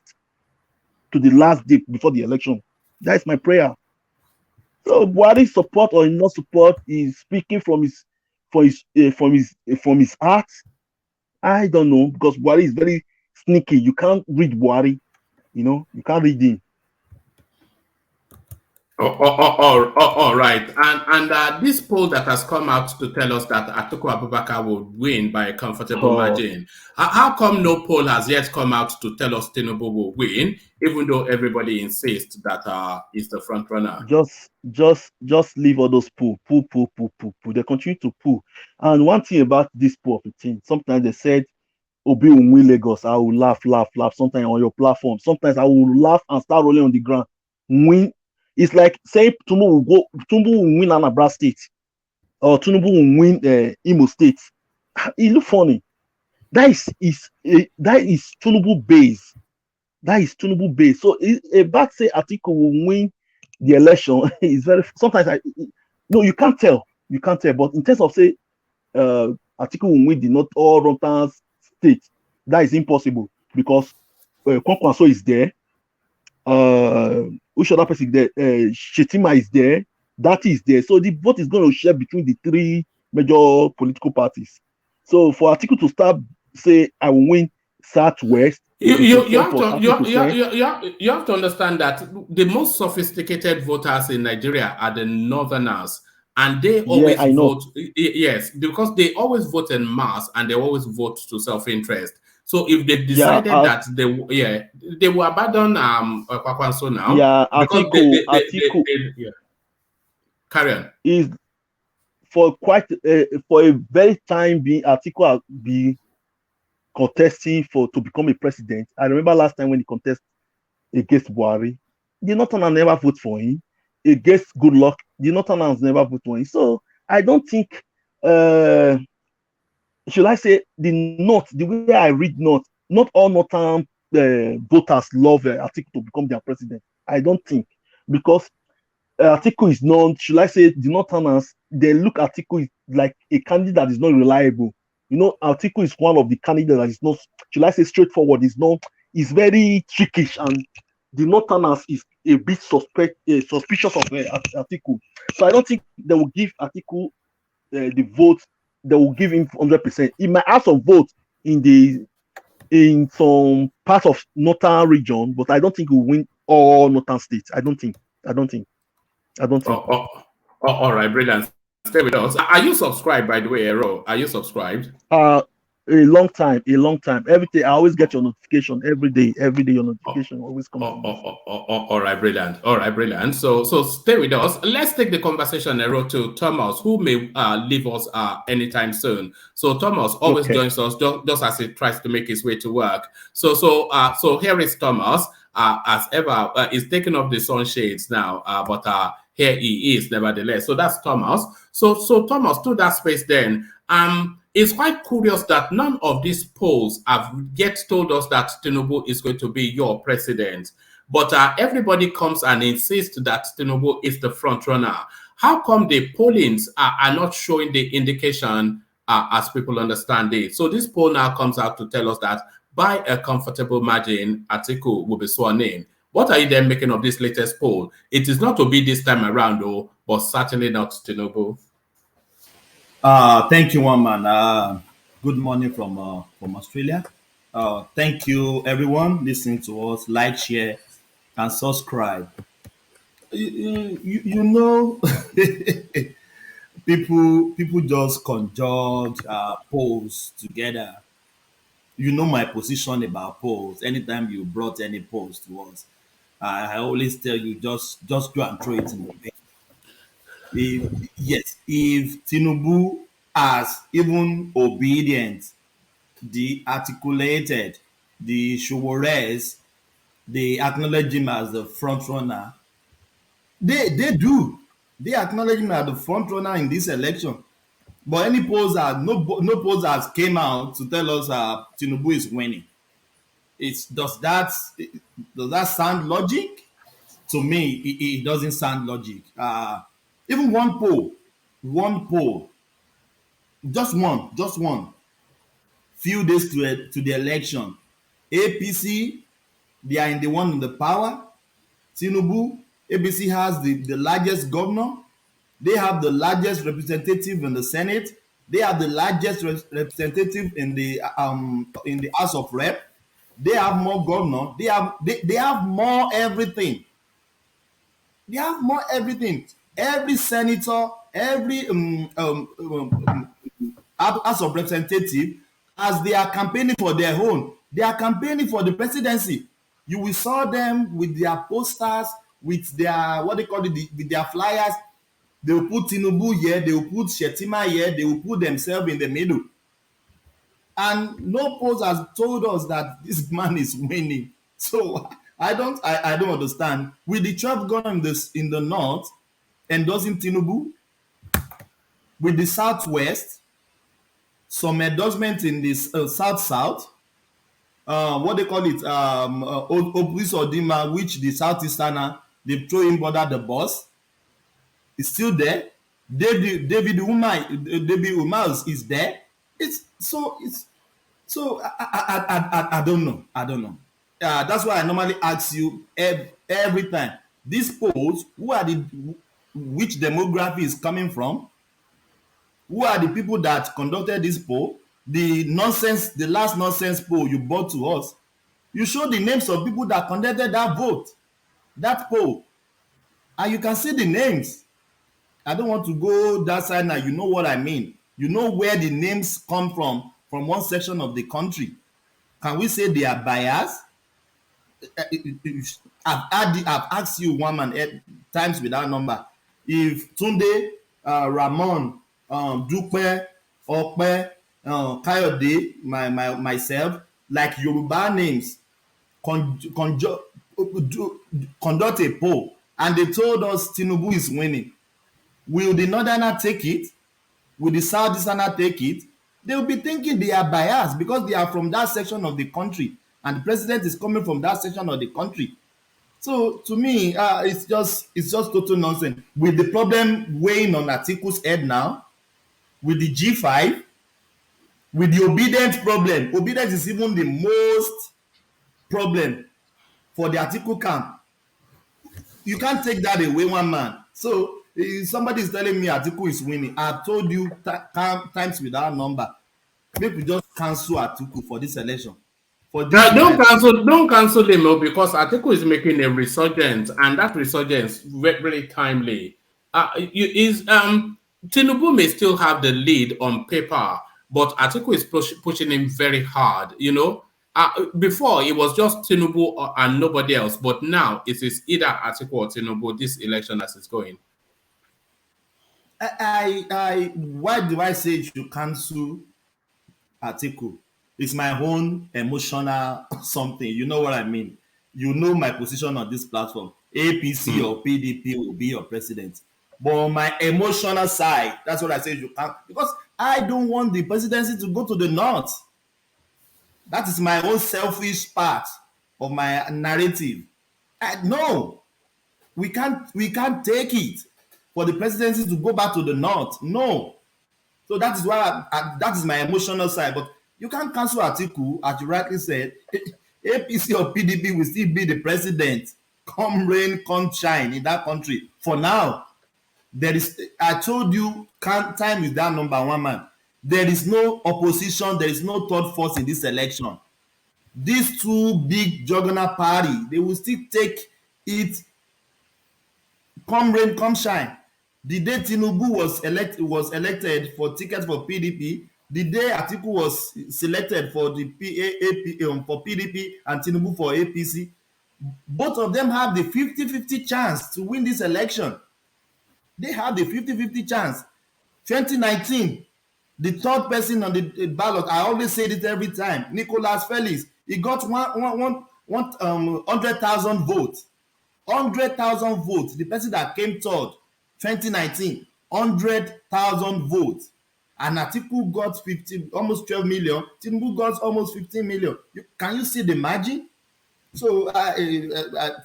day before the election. That is my prayer. So Buhari's support or not support is speaking from his heart. I don't know because Buhari is very sneaky. You can't read Buhari. You can't read in. All right. And this poll that has come out to tell us that Atiku Abubakar will win by a comfortable margin. How come no poll has yet come out to tell us Tinubu will win, even though everybody insists that he's the front runner? Just leave all those pull. They continue to pull. And one thing about this poll of a thing, sometimes they said Obi will win Lagos. I will laugh. Sometimes on your platform. Sometimes I will laugh and start rolling on the ground. Win. It's like saying Tinubu will win Anambra State, or Tinubu will win Imo State. It look funny. That is Tinubu base. That is Tinubu base. So about say Atiku will win the election is very. Sometimes no, you can't tell. But in terms of say Atiku will win the not all Northern state, that is impossible because Kwankwaso is there. Which other person there? Shetima is there. That is there. So the vote is going to share between the three major political parties. So for Atiku to start say I will win Southwest. You have to understand that the most sophisticated voters in Nigeria are the Northerners, and they always vote. Yes, because they always vote en masse and they always vote to self-interest. So if they decided that they will abandon Kwakwanso now, because Atiku carry on. Is for a very time being Atiku will be contesting to become a president. I remember last time when he contested against Buhari, the Northerners never vote for him. Against Good Luck, the Northerners never vote for him. So I don't think should I say the North, the way I read North, not all Northern voters love Atiku to become their president. I don't think, because Atiku is known, should I say the Northerners, they look at Atiku like a candidate that is not reliable. Atiku is one of the candidates that is not, should I say, straightforward. Is very trickish, and the Northerners is a bit suspicious of Atiku. So I don't think they will give Atiku the vote. They will give him 100%. He might have some vote in some parts of Northern region, but I don't think he will win all Northern states. I don't think. All right, brilliant. Stay with us. Are you subscribed, by the way, Ero? Are you subscribed? A long time. Every day, I always get your notification every day. Your notification always comes. All right, brilliant. So stay with us. Let's take the conversation, Ero, to Thomas, who may leave us anytime soon. So Thomas always joins us just as he tries to make his way to work. So here is Thomas. As ever, he's taking off the sunshades now, but here he is nevertheless. So that's Thomas. So Thomas, to that space then. It's quite curious that none of these polls have yet told us that Tinubu is going to be your president. But everybody comes and insists that Tinubu is the front runner. How come the pollings are not showing the indication as people understand it? So this poll now comes out to tell us that by a comfortable margin, Atiku will be sworn in. What are you then making of this latest poll? It is not to be this time around, though, but certainly not Tinubu. Thank you, one man. Good morning from Australia. Thank you, everyone listening to us. Like, share, and subscribe. You know, people just conjure polls together. You know my position about polls. Anytime you brought any polls to us, I always tell you just go and throw it in the bin. If Tinubu has even obedient, the articulated, the chivalrous, they acknowledge him as the front runner. They do. They acknowledge him as the front runner in this election. But any polls no polls has came out to tell us Tinubu is winning. Does that sound logic? To me, it doesn't sound logic. Even one poll, just one. Few days to the election, APC, they are the one in the power. Tinubu, APC has the largest governor. They have the largest representative in the Senate. They have the largest representative in the House of Rep. They have more governor. They have more everything. They have more everything. Every senator, every House of Representative, as they are campaigning for their own, they are campaigning for the presidency. You will saw them with their posters, with their what they call it, with their flyers. They will put Tinubu here, they will put Shetima here, they will put themselves in the middle. And no poll has told us that this man is winning. So I don't understand. With the 12 governors in the north endorsing Tinubu, with the southwest, some endorsement in this south, what they call it, Obris Odima, which the southeasterner, they throw him under the bus, is still there. David Umar is there. So I don't know. That's why I normally ask you every time. These polls, which demography is coming from? Who are the people that conducted this poll? The last nonsense poll you brought to us. You show the names of people that conducted that poll, and you can see the names. I don't want to go that side now. You know what I mean. You know where the names come from one section of the country. Can we say they are biased? I've asked you one man times without number. If Tunde, Ramon, Dupe, Okpe, Kayode, myself, like Yoruba names, conduct a poll, and they told us Tinubu is winning. Will the Northerner take it? Will the Southeasterner take it? They will be thinking they are biased because they are from that section of the country, and the president is coming from that section of the country. So to me, it's just total nonsense. With the problem weighing on Atiku's head now, with the G5, with the obedience problem, obedience is even the most problem for the Atiku camp. You can't take that away, one man. So if somebody is telling me Atiku is winning, I've told you times without number. Maybe just cancel Atiku for this election. Don't cancel him because Atiku is making a resurgence, and that resurgence very timely. Tinubu may still have the lead on paper, but Atiku is pushing him very hard. Before it was just Tinubu and nobody else, but now it is either Atiku or Tinubu this election as it's going. Why do I say you should cancel Atiku? It's my own emotional something. You know what I mean? You know my position on this platform. APC or PDP will be your president. But on my emotional side, that's what I say you can't. Because I don't want the presidency to go to the north. That is my own selfish part of my narrative. No, we can't take it for the presidency to go back to the north. No. So that is why that is my emotional side. But you can't cancel Atiku, as you rightly said. APC or PDP will still be the president. Come rain, come shine in that country. For now, I told you, time is that number one man. There is no opposition, there is no third force in this election. These two big juggernaut party, they will still take it. Come rain, come shine. The day Tinubu was elected for tickets for PDP, the day Atiku was selected for the for PDP and Tinubu for APC, both of them have the 50-50 chance to win this election. They have the 50-50 chance. 2019, the third person on the ballot, I always say it every time, Nicolas Felix, he got 100,000 votes. 100,000 votes. The person that came third, 2019, 100,000 votes. And Atiku got almost 12 million. Tinubu got almost 15 million. Can you see the margin? So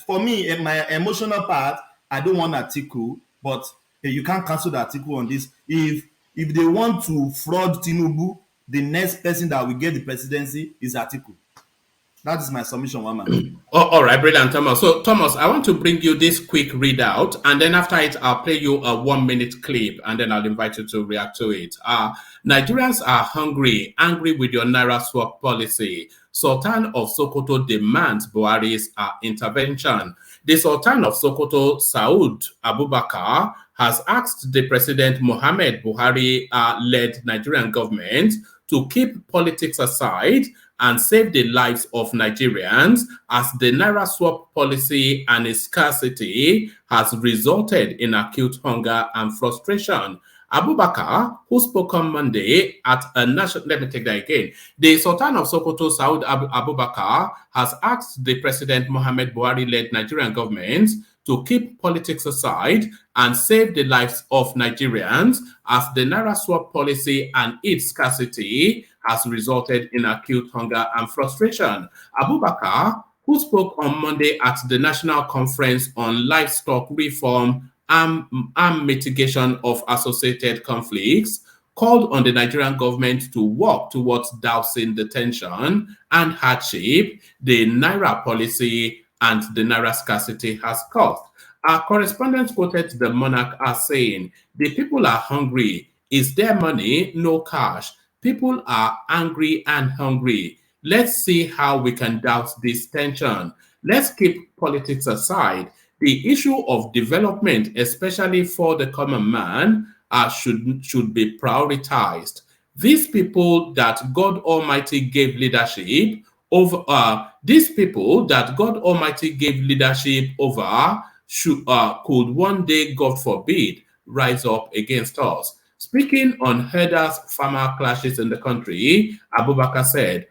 for me, in my emotional part, I don't want Atiku, but you can't cancel the Atiku on this. If they want to fraud Tinubu, the next person that will get the presidency is Atiku. That is my submission, one man. Oh, all right, brilliant, Thomas. So, Thomas, I want to bring you this quick readout, and then after it, I'll play you a 1-minute clip, and then I'll invite you to react to it. Nigerians are angry with your Naira swap policy. Sultan of Sokoto demands Buhari's intervention. The Sultan of Sokoto, Saud Abubakar, has asked the President Mohammed Buhari-led Nigerian government to keep politics aside and save the lives of Nigerians, as the Naira swap policy and its scarcity has resulted in acute hunger and frustration. Abubakar, who spoke on Monday at a national, let me take that again. The Sultan of Sokoto, Saud Abubakar, has asked the President Mohammed Buhari-led Nigerian government to keep politics aside and save the lives of Nigerians, as the Naira swap policy and its scarcity has resulted in acute hunger and frustration. Abubakar, who spoke on Monday at the National Conference on Livestock Reform and Mitigation of Associated Conflicts, called on the Nigerian government to work towards dousing the tension and hardship the Naira policy and the Naira scarcity has caused. Our correspondent quoted the monarch as saying, "The people are hungry. Is there money? No cash. People are angry and hungry. Let's see how we can douse this tension. Let's keep politics aside. The issue of development, especially for the common man, should be prioritized. These people that God Almighty gave leadership over, could one day, God forbid, rise up against us." Speaking on herders-farmer clashes in the country, Abubakar said,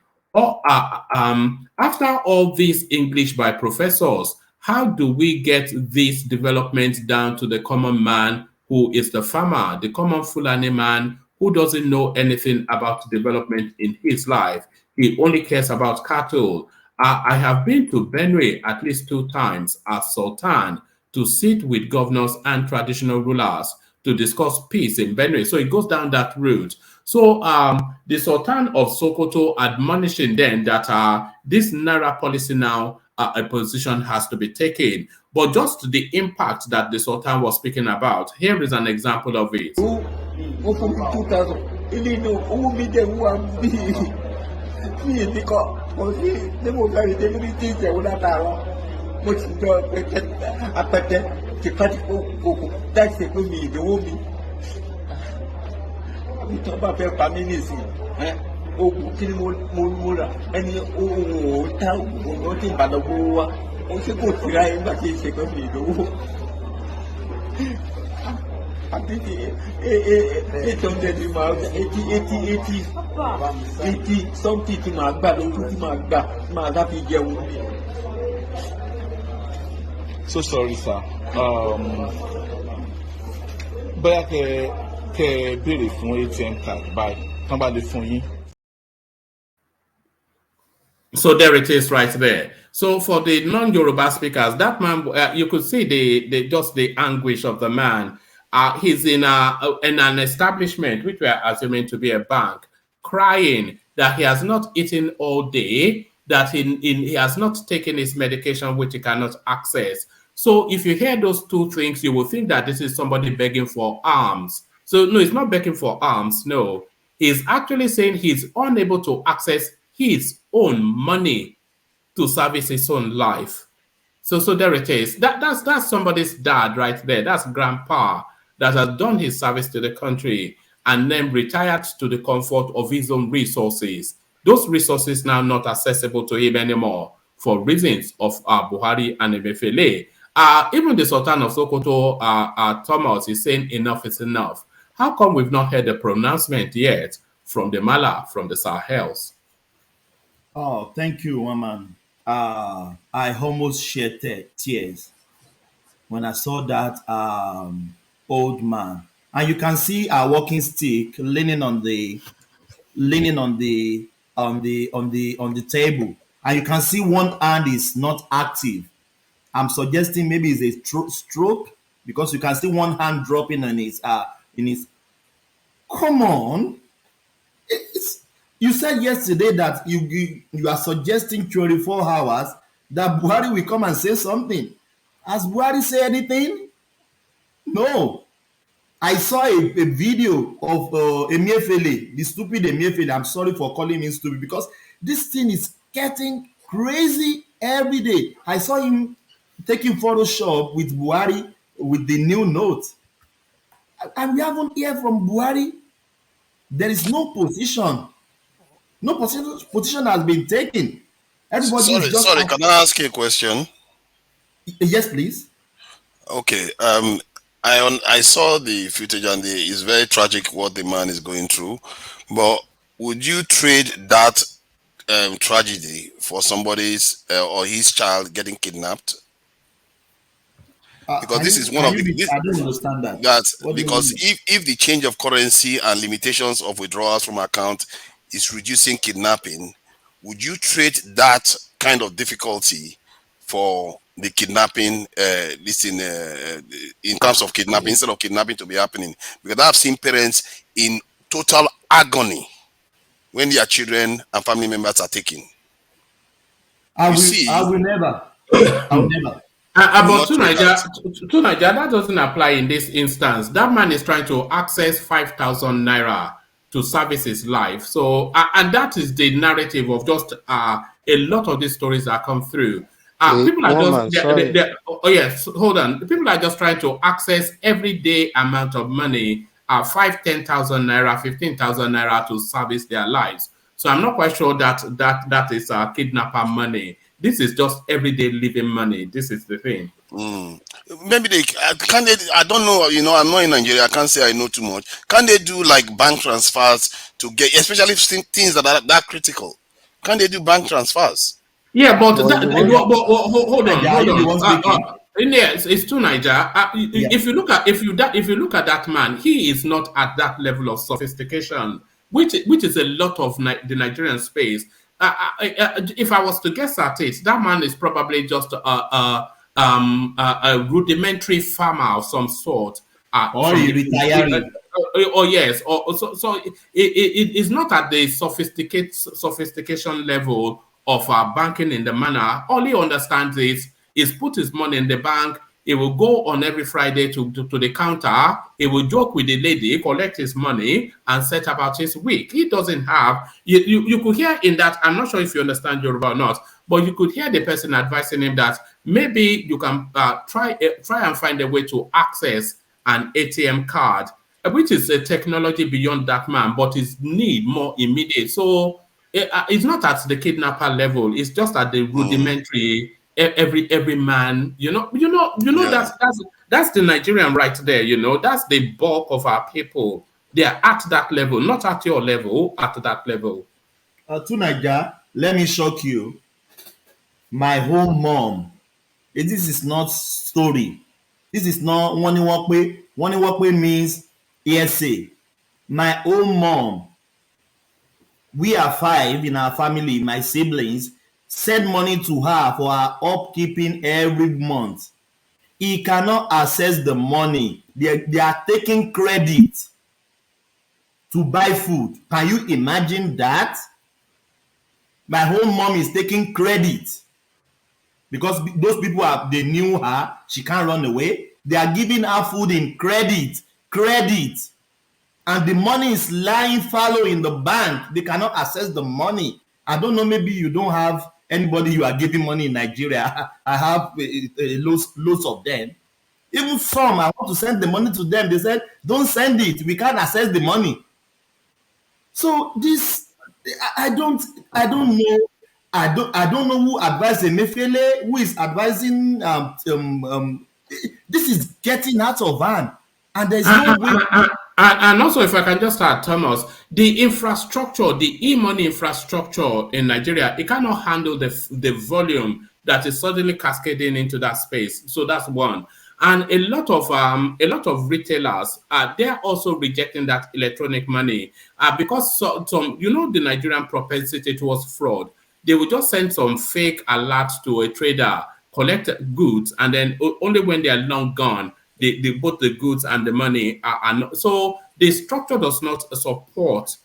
after all this English by professors, how do we get this development down to the common man who is the farmer, the common Fulani man who doesn't know anything about development in his life? He only cares about cattle. I have been to Benue at least 2 times as Sultan to sit with governors and traditional rulers to discuss peace in Benue. So it goes down that route. So the Sultan of Sokoto admonishing then that this Naira policy now, a position has to be taken. But just the impact that the Sultan was speaking about, here is an example of it. So sorry, sir. Bóyá kẹ́ béèrè fún ATM card báyìí, tán bá lè fún yín. So there it is right there. So for the non-Yoruba speakers, that man, you could see the anguish of the man. He's in an establishment, which we are assuming to be a bank, crying that he has not eaten all day, that he has not taken his medication, which he cannot access. So if you hear those 2 things, you will think that this is somebody begging for alms. So no, it's not begging for alms. No, he's actually saying he's unable to access his own money to service his own life. So there it is. That's somebody's dad right there. That's grandpa that has done his service to the country and then retired to the comfort of his own resources. Those resources now not accessible to him anymore for reasons of Buhari and Emefiele. Even the Sultan of Sokoto, Thomas, is saying enough is enough. How come we've not heard a pronouncement yet from the Mala, from the Sahels? Oh, thank you, woman. I almost shed tears when I saw that old man, and you can see a walking stick leaning on the table, and you can see one hand is not active. I'm suggesting maybe it's a stroke, because you can see one hand dropping in his. Come on, You said yesterday that you are suggesting 24 hours that Buhari will come and say something. Has Buhari say anything? No. I saw a video of Emefiele, the stupid Emefiele. I'm sorry for calling him stupid because this thing is getting crazy every day. I saw him taking Photoshop with Buhari with the new note. And we haven't heard from Buhari. There is no position. No position has been taken. Everybody is just Sorry, can I ask you a question? Yes, please. Okay. I saw the footage and it's very tragic what the man is going through. But would you trade that tragedy for somebody's or his child getting kidnapped? Because this is one of the. I don't understand that. Because if the change of currency and limitations of withdrawals from account is reducing kidnapping, would you trade that kind of difficulty for the kidnapping? In terms of kidnapping, instead of kidnapping to be happening, because I've seen parents in total agony when their children and family members are taken. I will never. But to Nigeria, that doesn't apply in this instance. That man is trying to access 5,000 naira to service his life. So, and that is the narrative of just a lot of these stories that come through. People are just, oh yes, hold on. People are just trying to access everyday amount of money, 10,000 naira, 15,000 naira to service their lives. So I'm not quite sure that is kidnapper money. This is just everyday living money. This is the thing. Maybe they can they. I don't know. I'm not in Nigeria. I can't say I know too much. Can they do like bank transfers to get, especially things that are that critical? Can they do bank transfers? Yeah, but hold on. Yes, it's to Niger. If you look at that man, he is not at that level of sophistication, which is a lot of the Nigerian space. If I was to guess at it, that man is probably just a rudimentary farmer of some sort. Or a retiree. Yes. So it is not at the sophistication level of banking in the manner. All he understands is put his money in the bank. He will go on every Friday to the counter. He will joke with the lady, collect his money, and set about his week. He doesn't have. You could hear in that. I'm not sure if you understand Yoruba or not, but you could hear the person advising him that maybe you can try and find a way to access an ATM card, which is a technology beyond that man, but is need more immediate. So it's not at the kidnapper level. It's just at the rudimentary. Every man, that's the Nigerian right there. That's the bulk of our people. They are at that level, not at your level, at that level. To Niger, let me shock you. My whole mom. This is not story. This is not Waniwakwe. Waniwakwe means hearsay. My own mom. We are 5 in our family, my siblings, send money to her for her upkeeping every month. He cannot access the money. They are taking credit to buy food. Can you imagine that? My whole mom is taking credit because those people they knew her. She can't run away. They are giving her food in credit. And the money is lying fallow in the bank. They cannot access the money. I don't know, maybe you don't have anybody you are giving money in Nigeria. I have loads of them. Even some, I want to send the money to them. They said, don't send it. We can't access the money. So this, I don't know. I don't know who advised Emefiele, who is advising. This is getting out of hand. And there's no way. And also, if I can just add, Thomas, the infrastructure, the e-money infrastructure in Nigeria, it cannot handle the volume that is suddenly cascading into that space. So that's one. And a lot of retailers, they're also rejecting that electronic money because some the Nigerian propensity towards fraud. They will just send some fake alert to a trader, collect goods, and then only when they are long gone, both the goods and the money are not. So the structure does not support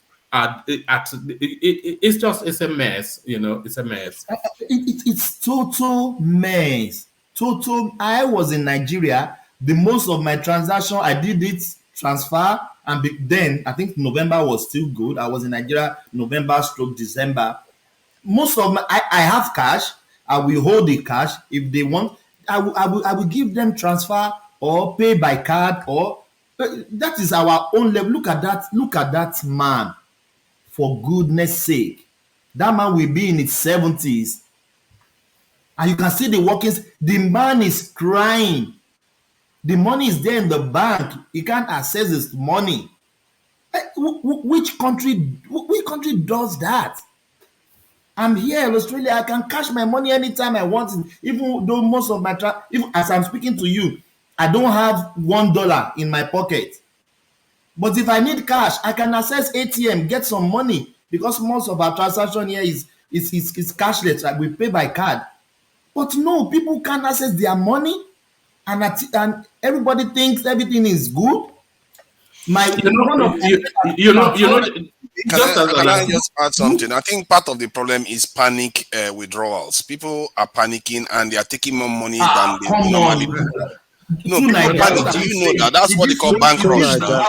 it's a mess, you know. It's a mess. It's total mess. Total. I was in Nigeria. The most of my transaction, I did it transfer, and then I think November was still good. I was in Nigeria November stroke December. Most of I have cash. I will hold the cash if they want. I will give them transfer or pay by card or that is our own level. Look at that. Look at that man. For goodness sake, that man will be in his 70s, and you can see the workings. The man is crying. The money is there in the bank. He can't access his money. Which country does that? I'm here in Australia. I can cash my money anytime I want. Even though most of my even as I'm speaking to you, I don't have $1 in my pocket. But if I need cash, I can access ATM, get some money, because most of our transaction here is cashless. Like we pay by card. But no, people can't access their money, and everybody thinks everything is good. Can I just add something? I think part of the problem is panic withdrawals. People are panicking and they are taking more money than they normally do. No, people panic. Do you know that? That's what they call bank rush now.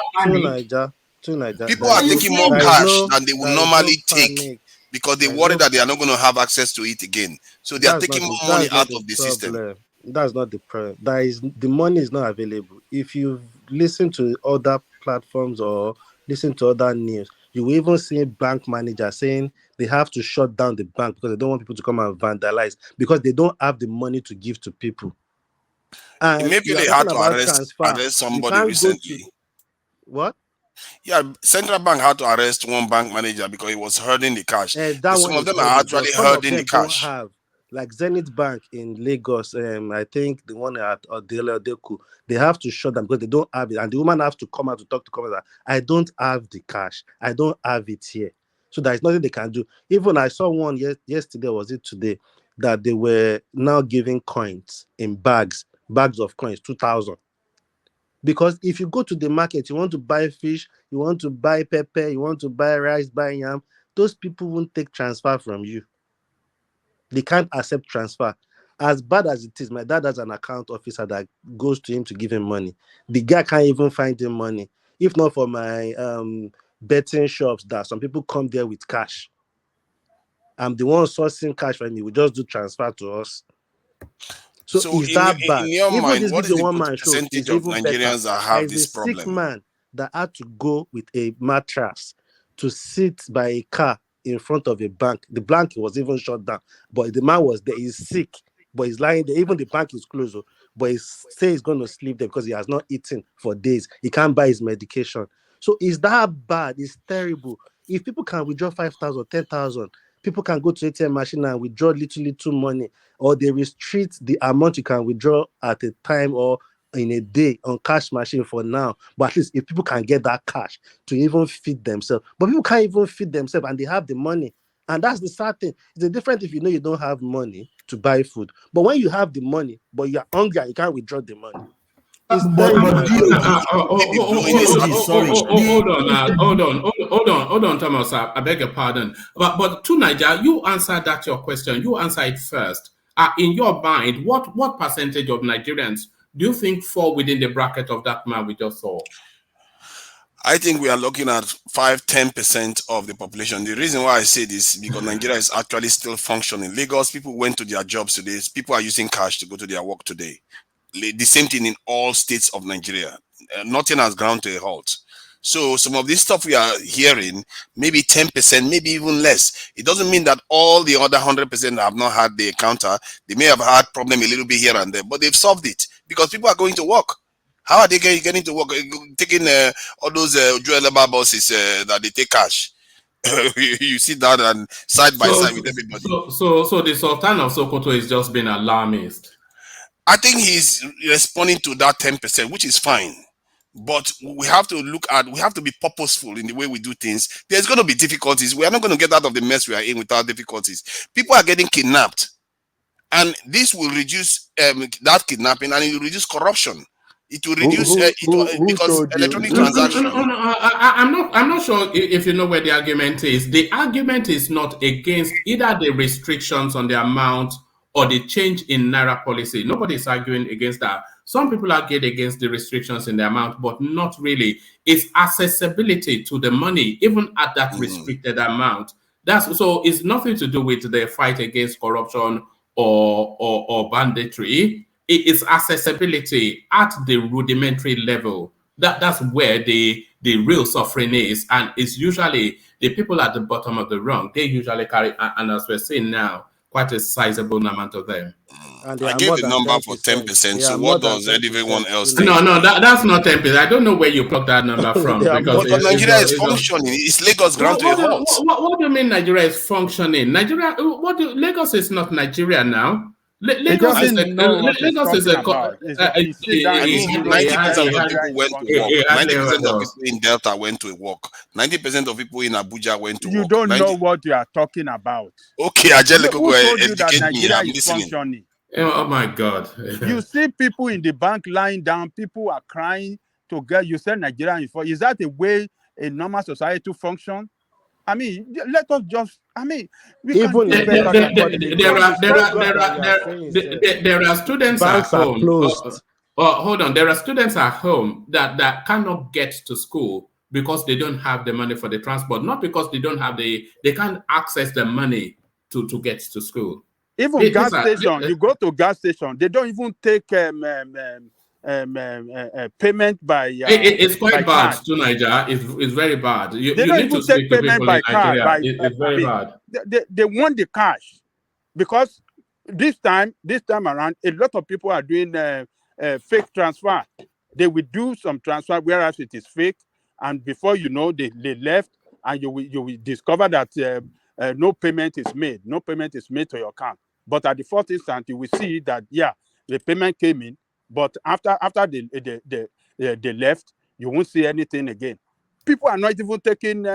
People are taking more cash than they would normally take because they worry that they are not going to have access to it again. So they are taking more money out of the system. That's not the problem. The money is not available. If you listen to other platforms or listen to other news, you will even see bank managers saying they have to shut down the bank because they don't want people to come and vandalize because they don't have the money to give to people. And maybe they had to arrest somebody recently. What? Yeah, Central Bank had to arrest one bank manager because he was herding the cash. Some of them are actually herding the cash. Like Zenith Bank in Lagos, I think the one at Odele, they have to shut them because they don't have it. And the woman has to come out to talk to customers. I don't have the cash. I don't have it here. So there is nothing they can do. Even I saw one yesterday, was it today, that they were now giving coins in bags of coins, 2,000. Because if you go to the market, you want to buy fish, you want to buy pepper, you want to buy rice, buy yam, those people won't take transfer from you. They can't accept transfer. As bad as it is, my dad has an account officer that goes to him to give him money. The guy can't even find him money. If not for my betting shops, that some people come there with cash. I'm the one sourcing cash for him. He will just do transfer to us. So is that bad? In your even mind, this what is video the man shows percentage of Nigerians that have this problem? Sick man that had to go with a mattress to sit by a car in front of a bank. The bank was even shut down, but the man was there. He's sick, but he's lying there. Even the bank is closed, but he says he's going to sleep there because he has not eaten for days. He can't buy his medication. So is that bad? It's terrible. If people can withdraw 5,000, 10,000, people can go to ATM machine and withdraw little money, or they restrict the amount you can withdraw at a time or in a day on cash machine for now. But at least if people can get that cash to even feed themselves, but people can't even feed themselves and they have the money. And that's the sad thing. It's different if you know you don't have money to buy food. But when you have the money, but you're hungry and you can't withdraw the money. Hold on, Thomas. I beg your pardon. But to Niger, you answered that your question. You answer it first. In your mind, what percentage of Nigerians do you think fall within the bracket of that man we just saw? I think we are looking at 5-10% of the population. The reason why I say this is because Nigeria is actually still functioning. Lagos, people went to their jobs today. People are using cash to go to their work today. The same thing in all states of Nigeria. Nothing has ground to a halt. So some of this stuff we are hearing, maybe 10%, maybe even less. It doesn't mean that all the other 100% have not had the encounter. They may have had problem a little bit here and there, but they've solved it because people are going to work. How are they getting to work? Taking all those jewelry buses that they take cash. You see that and side by side with everybody. So the Sultan of Sokoto is just being alarmist. I think he's responding to that 10%, which is fine. But we have to be purposeful in the way we do things. There's going to be difficulties. We are not going to get out of the mess we are in without difficulties. People are getting kidnapped. And this will reduce that kidnapping and it will reduce corruption. It will reduce because electronic transaction. I'm not sure if you know where the argument is. The argument is not against either the restrictions on the amount or the change in Naira policy. Nobody is arguing against that. Some people argue against the restrictions in the amount, but not really. It's accessibility to the money, even at that restricted amount. So it's nothing to do with the fight against corruption or banditry. It is accessibility at the rudimentary level. That's where the real suffering is, and it's usually the people at the bottom of the rung. They usually carry, and as we're seeing now, quite a sizable amount of them. And I gave the number for 10%. So what does everyone else think? No, that's not 10%. I don't know where you plucked that number from. Because Nigeria is functioning. It's Lagos ground to a halt. What do you mean Nigeria is functioning? Lagos is not Nigeria now. Lagos is 90% of people went to work. 90% of people in Delta went to work. 90% of people in Abuja went to work. You don't know what you are talking about. Okay, Ajele Who told you that Nigeria is functioning? Oh my God! You see people in the bank lying down. People are crying to get. You said Nigeria is that a way a normal society to function? I mean, let us just. I mean, there are students at home. Hold on, there are students at home that cannot get to school because they don't have the money for the transport, not because they don't have they can't access the money to get to school. Even gas station, you go to gas station, they don't even take payment by. It's quite bad to Nigeria. It's very bad. They don't even take payment by card. It's very bad. They want the cash because this time around, a lot of people are doing fake transfer. They will do some transfer whereas it is fake, and before you know, they left, and you will discover that no payment is made. No payment is made to your account. But at the first instant, you will see that the payment came in. But after they left, you won't see anything again. People are not even taking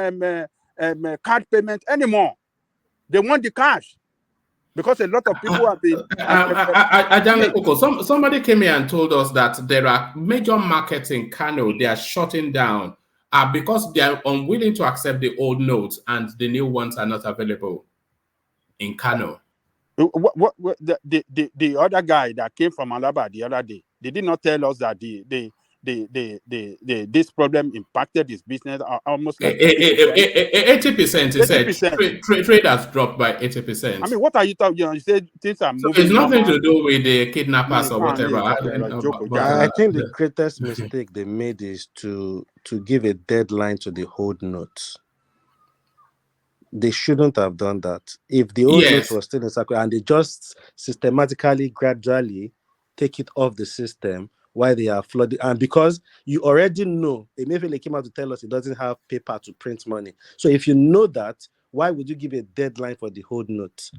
card payment anymore. They want the cash because a lot of people have been. Somebody came here and told us that there are major markets in Kano. They are shutting down because they are unwilling to accept the old notes and the new ones are not available in Kano. The other guy that came from Alaba the other day, they did not tell us that this problem impacted his business almost like 80%. He said trade has dropped by 80%. I mean, what are you talking? You said things are moving. It's nothing to do with the kidnappers or whatever. I think the greatest mistake they made is to give a deadline to the hold notes. They shouldn't have done that. If the old note was still in circle and they just systematically, gradually take it off the system while they are flooding, and because you already know, Emefiele came out to tell us it doesn't have paper to print money. So if you know that, why would you give a deadline for the hold note?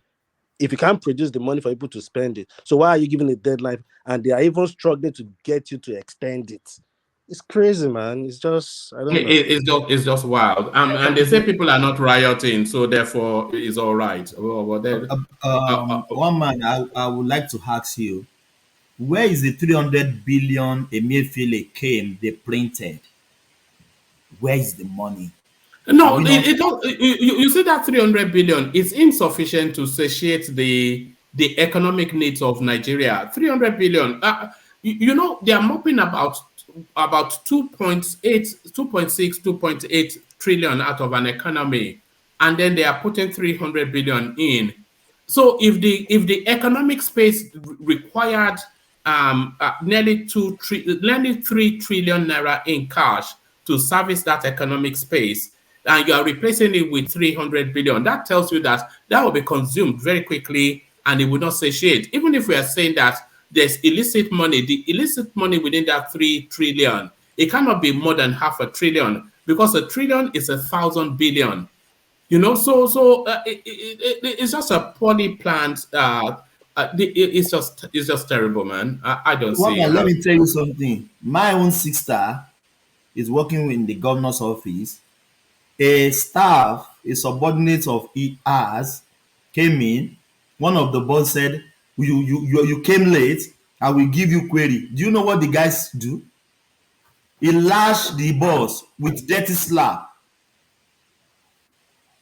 If you can't produce the money for people to spend it, so why are you giving a deadline? And they are even struggling to get you to extend it. It's crazy, man. It's just, I don't know. It's just wild. And they say people are not rioting, so therefore it's all right. One man, I would like to ask you, where is the 300 billion Emefiele came they printed? Where is the money? No, you see that 300 billion is insufficient to satiate the economic needs of Nigeria. 300 billion. They are mopping about 2.6 trillion out of an economy, and then they are putting 300 billion in. So if the economic space required nearly 3 trillion naira in cash to service that economic space, and you are replacing it with 300 billion, that tells you that will be consumed very quickly and it will not satiate. Even if we are saying that there's illicit money, the illicit money within that 3 trillion, it cannot be more than 0.5 trillion because 1 trillion is 1,000 billion. It's just a poorly planned. It's just terrible, man. I don't see. Let me tell you something. My own sister is working in the governor's office. A staff, a subordinate of ERs, came in. One of the boss said, "You came late. I will give you query. Do you know what the guys do? He lashed the boss with dirty slap.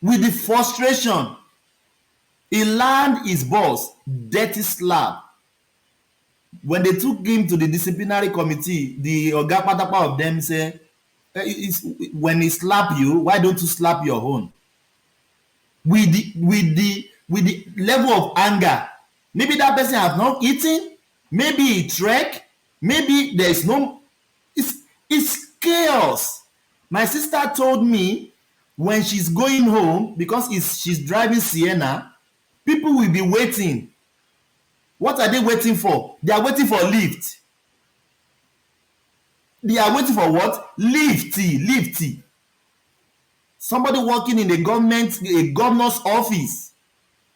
With the frustration, he landed his boss dirty slap. When they took him to the disciplinary committee, the oga patapa of them say, when he slap you, why don't you slap your own? With the level of anger, maybe that person has not eaten, maybe he trek, maybe there is no. It's chaos. My sister told me when she's going home, because she's driving Sienna, people will be waiting. What are they waiting for? They are waiting for lift. They are waiting for what? Lifty. Somebody working in a governor's office.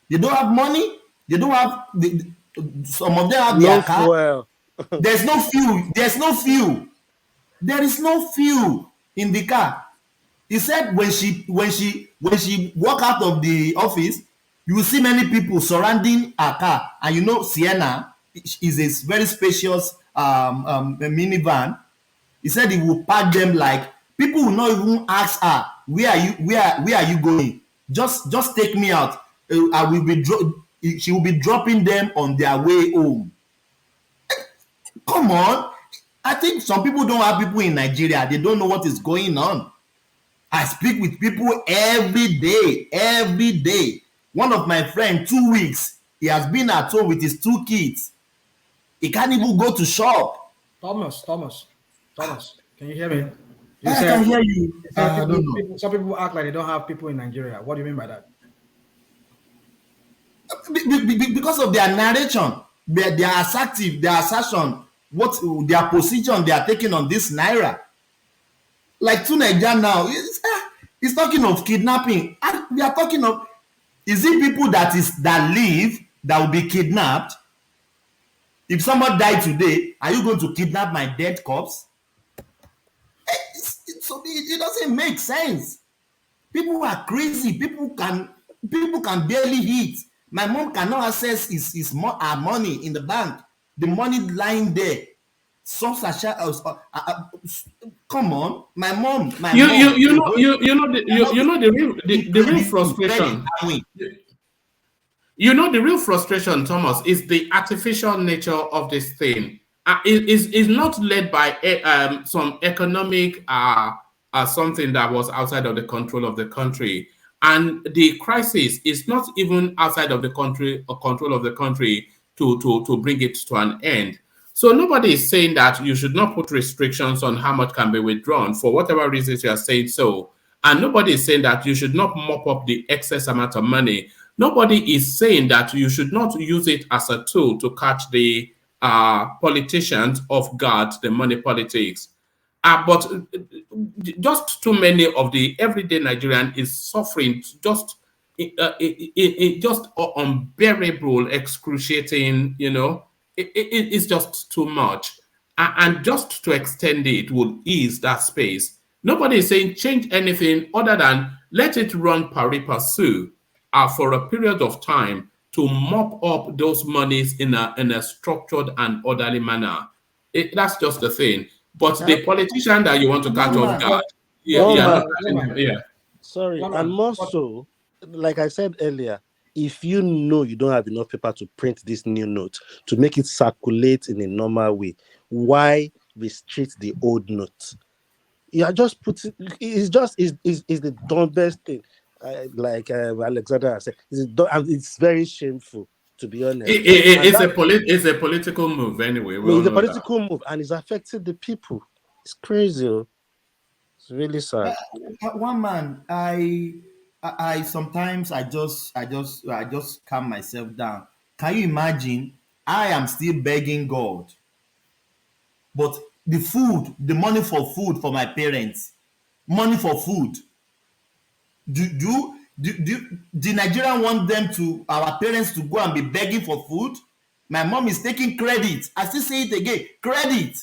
They don't have money. They don't have. Some of them have their car. Fuel. There's no fuel. There's no fuel. There is no fuel in the car. He said when she walk out of the office, you will see many people surrounding her car. And you know, Sienna is a very spacious minivan. He said he will park them like people will not even ask her, where are you going? Just take me out. I will be she will be dropping them on their way home. Come on. I think some people don't have people in Nigeria. They don't know what is going on. I speak with people every day. One of my friends, 2 weeks, he has been at home with his 2 kids. He can't even go to shop. Thomas, can you hear me? I can hear you. Some people act like they don't have people in Nigeria. What do you mean by that? Because of their narration, their assertive, their assertion, what their position they are taking on this naira. Like to Nigeria now, he's talking of kidnapping. We are talking of, is it people that live that will be kidnapped? If someone died today, are you going to kidnap my dead corpse? It doesn't make sense. People are crazy. People can barely eat. My mom cannot access her money in the bank. The money lying there. Come on, my mom. You know the real frustration. You know the real frustration, Thomas, is the artificial nature of this thing. It is not led by some economic something that was outside of the control of the country, and the crisis is not even outside of the country or control of the country to bring it to an end. So nobody is saying that you should not put restrictions on how much can be withdrawn for whatever reasons you are saying so. And nobody is saying that you should not mop up the excess amount of money. Nobody is saying that you should not use it as a tool to catch the politicians off guard, the money politics. But just too many of the everyday Nigerian is suffering just unbearable, excruciating, it's just too much. And just to extend it would ease that space. Nobody is saying change anything other than let it run pari passu for a period of time to mop up those monies in a structured and orderly manner. That's just the thing. But the politician that you want to catch off guard, Sorry, and more so, like I said earlier, if you know you don't have enough paper to print this new note to make it circulate in a normal way, why restrict the old note? You are just putting it's the dumbest thing. Like Alexander said, it's very shameful, to be honest. It's a political move anyway. It's a political move, and it's affecting the people. It's crazy. It's really sad. One man, I sometimes I just calm myself down. Can you imagine? I am still begging God, but the money for food for my parents, money for food. Do the Nigerian want our parents to go and be begging for food? My mom is taking credit. I still say it again, credit.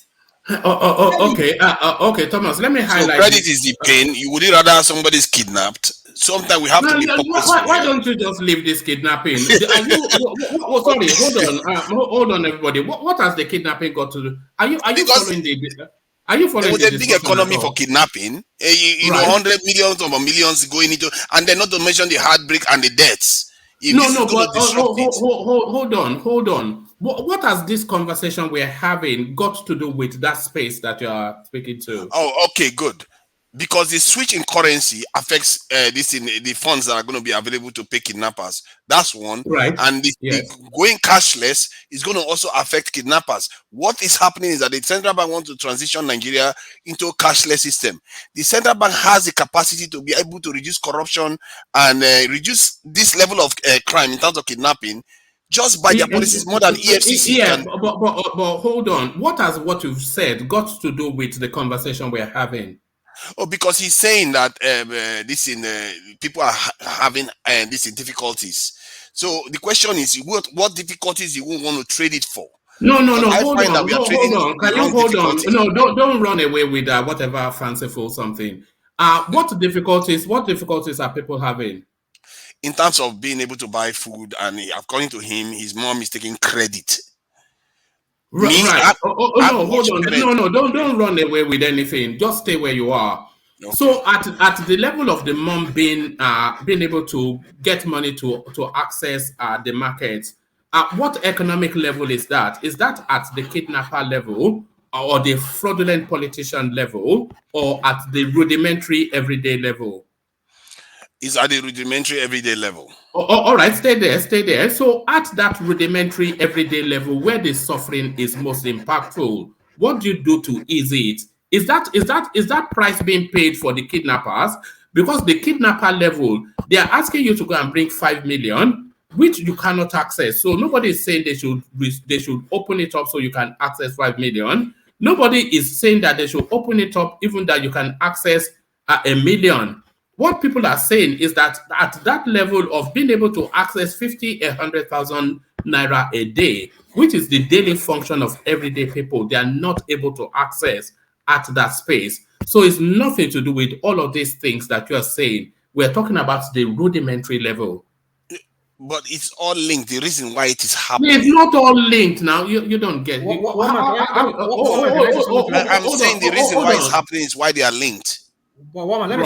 Okay, Thomas, let me highlight. So credit is the pain. You would rather somebody's kidnapped? Sometimes we have to be purposeful. Why don't you just leave this kidnapping? Are you? Sorry, hold on, hold on, everybody. What has the kidnapping got to do? Are you following the? Are you following there was the a big economy for kidnapping. You know, 100 millions or millions going into, and then not to mention the heartbreak and the deaths. If this is going to disrupt it. Hold on. What has this conversation we're having got to do with that space that you are speaking to? Oh, okay, good. Because the switch in currency affects the funds that are going to be available to pay kidnappers. That's one. Right. And the going cashless is going to also affect kidnappers. What is happening is that the central bank wants to transition Nigeria into a cashless system. The central bank has the capacity to be able to reduce corruption and reduce this level of crime in terms of kidnapping just by their policies more than EFCC can. But hold on. What has what you've said got to do with the conversation we're having? Oh, because he's saying that people are having these difficulties. So the question is, what difficulties you won't want to trade it for? No. Hold on. Can you hold on? No, don't run away with whatever fanciful something. What difficulties are people having? In terms of being able to buy food, and according to him, his mom is taking credit. Right. Hold on. No, don't run away with anything. Just stay where you are. Okay. So at the level of the mom being able to get money to access the market, what economic level is that? Is that at the kidnapper level, or the fraudulent politician level, or at the rudimentary everyday level? Is at the rudimentary everyday level. All right, stay there. So at that rudimentary everyday level where the suffering is most impactful, what do you do to ease it? Is that price being paid for the kidnappers? Because the kidnapper level, they are asking you to go and bring 5 million, which you cannot access. So nobody is saying they should open it up so you can access 5 million. Nobody is saying that they should open it up even that you can access 1 million. What people are saying is that at that level of being able to access 100,000 naira a day, which is the daily function of everyday people, they are not able to access at that space. So it's nothing to do with all of these things that you are saying. We're talking about the rudimentary level. But it's all linked. The reason why it is happening. It's not all linked now. You don't get it. I'm saying the reason why it's happening is why they are linked. Well, let me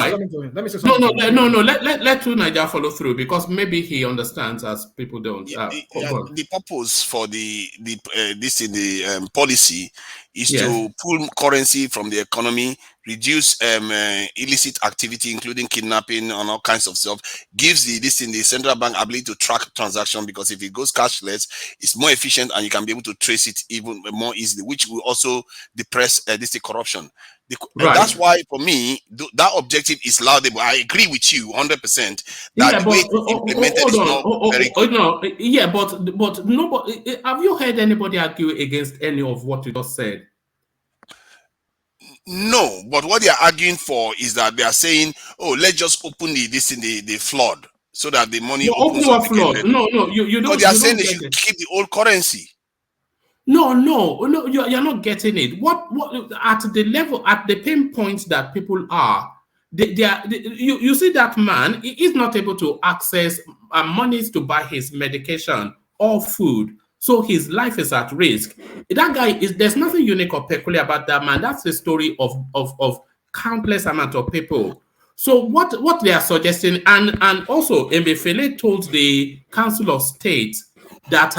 say something to him. No. Let Naija follow through because maybe he understands as people don't. The purpose for the policy is to pull currency from the economy, reduce illicit activity, including kidnapping and all kinds of stuff. Gives the central bank ability to track transaction because if it goes cashless, it's more efficient and you can be able to trace it even more easily, which will also depress corruption. That's why, for me, that objective is laudable. I agree with you 100% that the way it's implemented is not very good. But nobody. Have you heard anybody argue against any of what you just said? No, but what they are arguing for is that they are saying, "Oh, let's just open the flood so that the money opens up again." No, you don't. But they are saying they should keep the old currency. No, you're not getting it. What at the level, at the pain points that people are, you see that man is not able to access monies to buy his medication or food, so his life is at risk. That guy there's nothing unique or peculiar about that man. That's the story of countless amount of people. So what they are suggesting, and also Emefiele told the Council of State that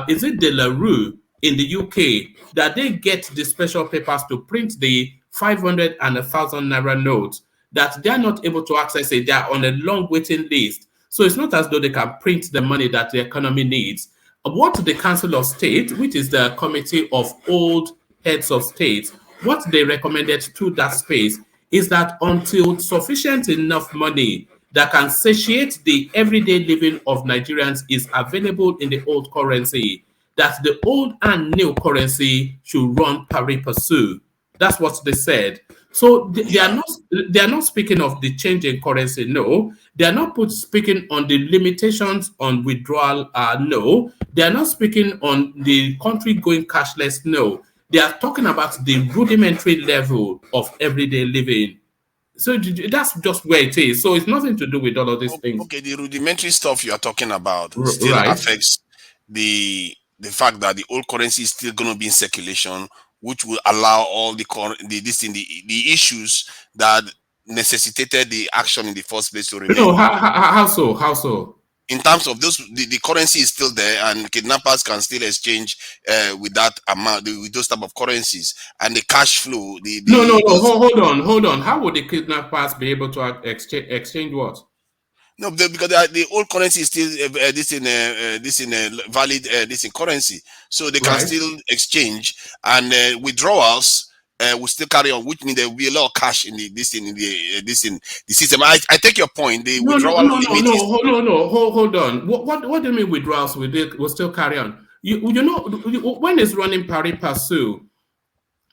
is it De La Rue in the UK that they get the special papers to print the 500 and 1,000 naira notes, that they are not able to access it. They are on a long waiting list. So it's not as though they can print the money that the economy needs. What the Council of State, which is the committee of old heads of state, what they recommended to that space is that until sufficient enough money that can satiate the everyday living of Nigerians is available in the old currency, that the old and new currency should run pari passu. That's what they said. So they are not speaking of the change in currency. No, they are not speaking on the limitations on withdrawal. No, they are not speaking on the country going cashless. No, they are talking about the rudimentary level of everyday living. So that's just where it is. So it's nothing to do with all of these things. Okay, the rudimentary stuff you are talking about still Right. affects the fact that the old currency is still going to be in circulation, which will allow all the issues that necessitated the action in the first place to remain. No, how so? How so? In terms of those, the currency is still there, and kidnappers can still exchange with that amount, with those type of currencies, and the cash flow. No. Hold on. How would the kidnappers be able to exchange what? No, because the old currency is still valid this in currency, so they can still exchange, and withdrawals will still carry on, which means there will be a lot of cash in the system. I take your point. The withdrawal limit is hold on. What do you mean withdrawals will still carry on? You know, when it's running pari passu,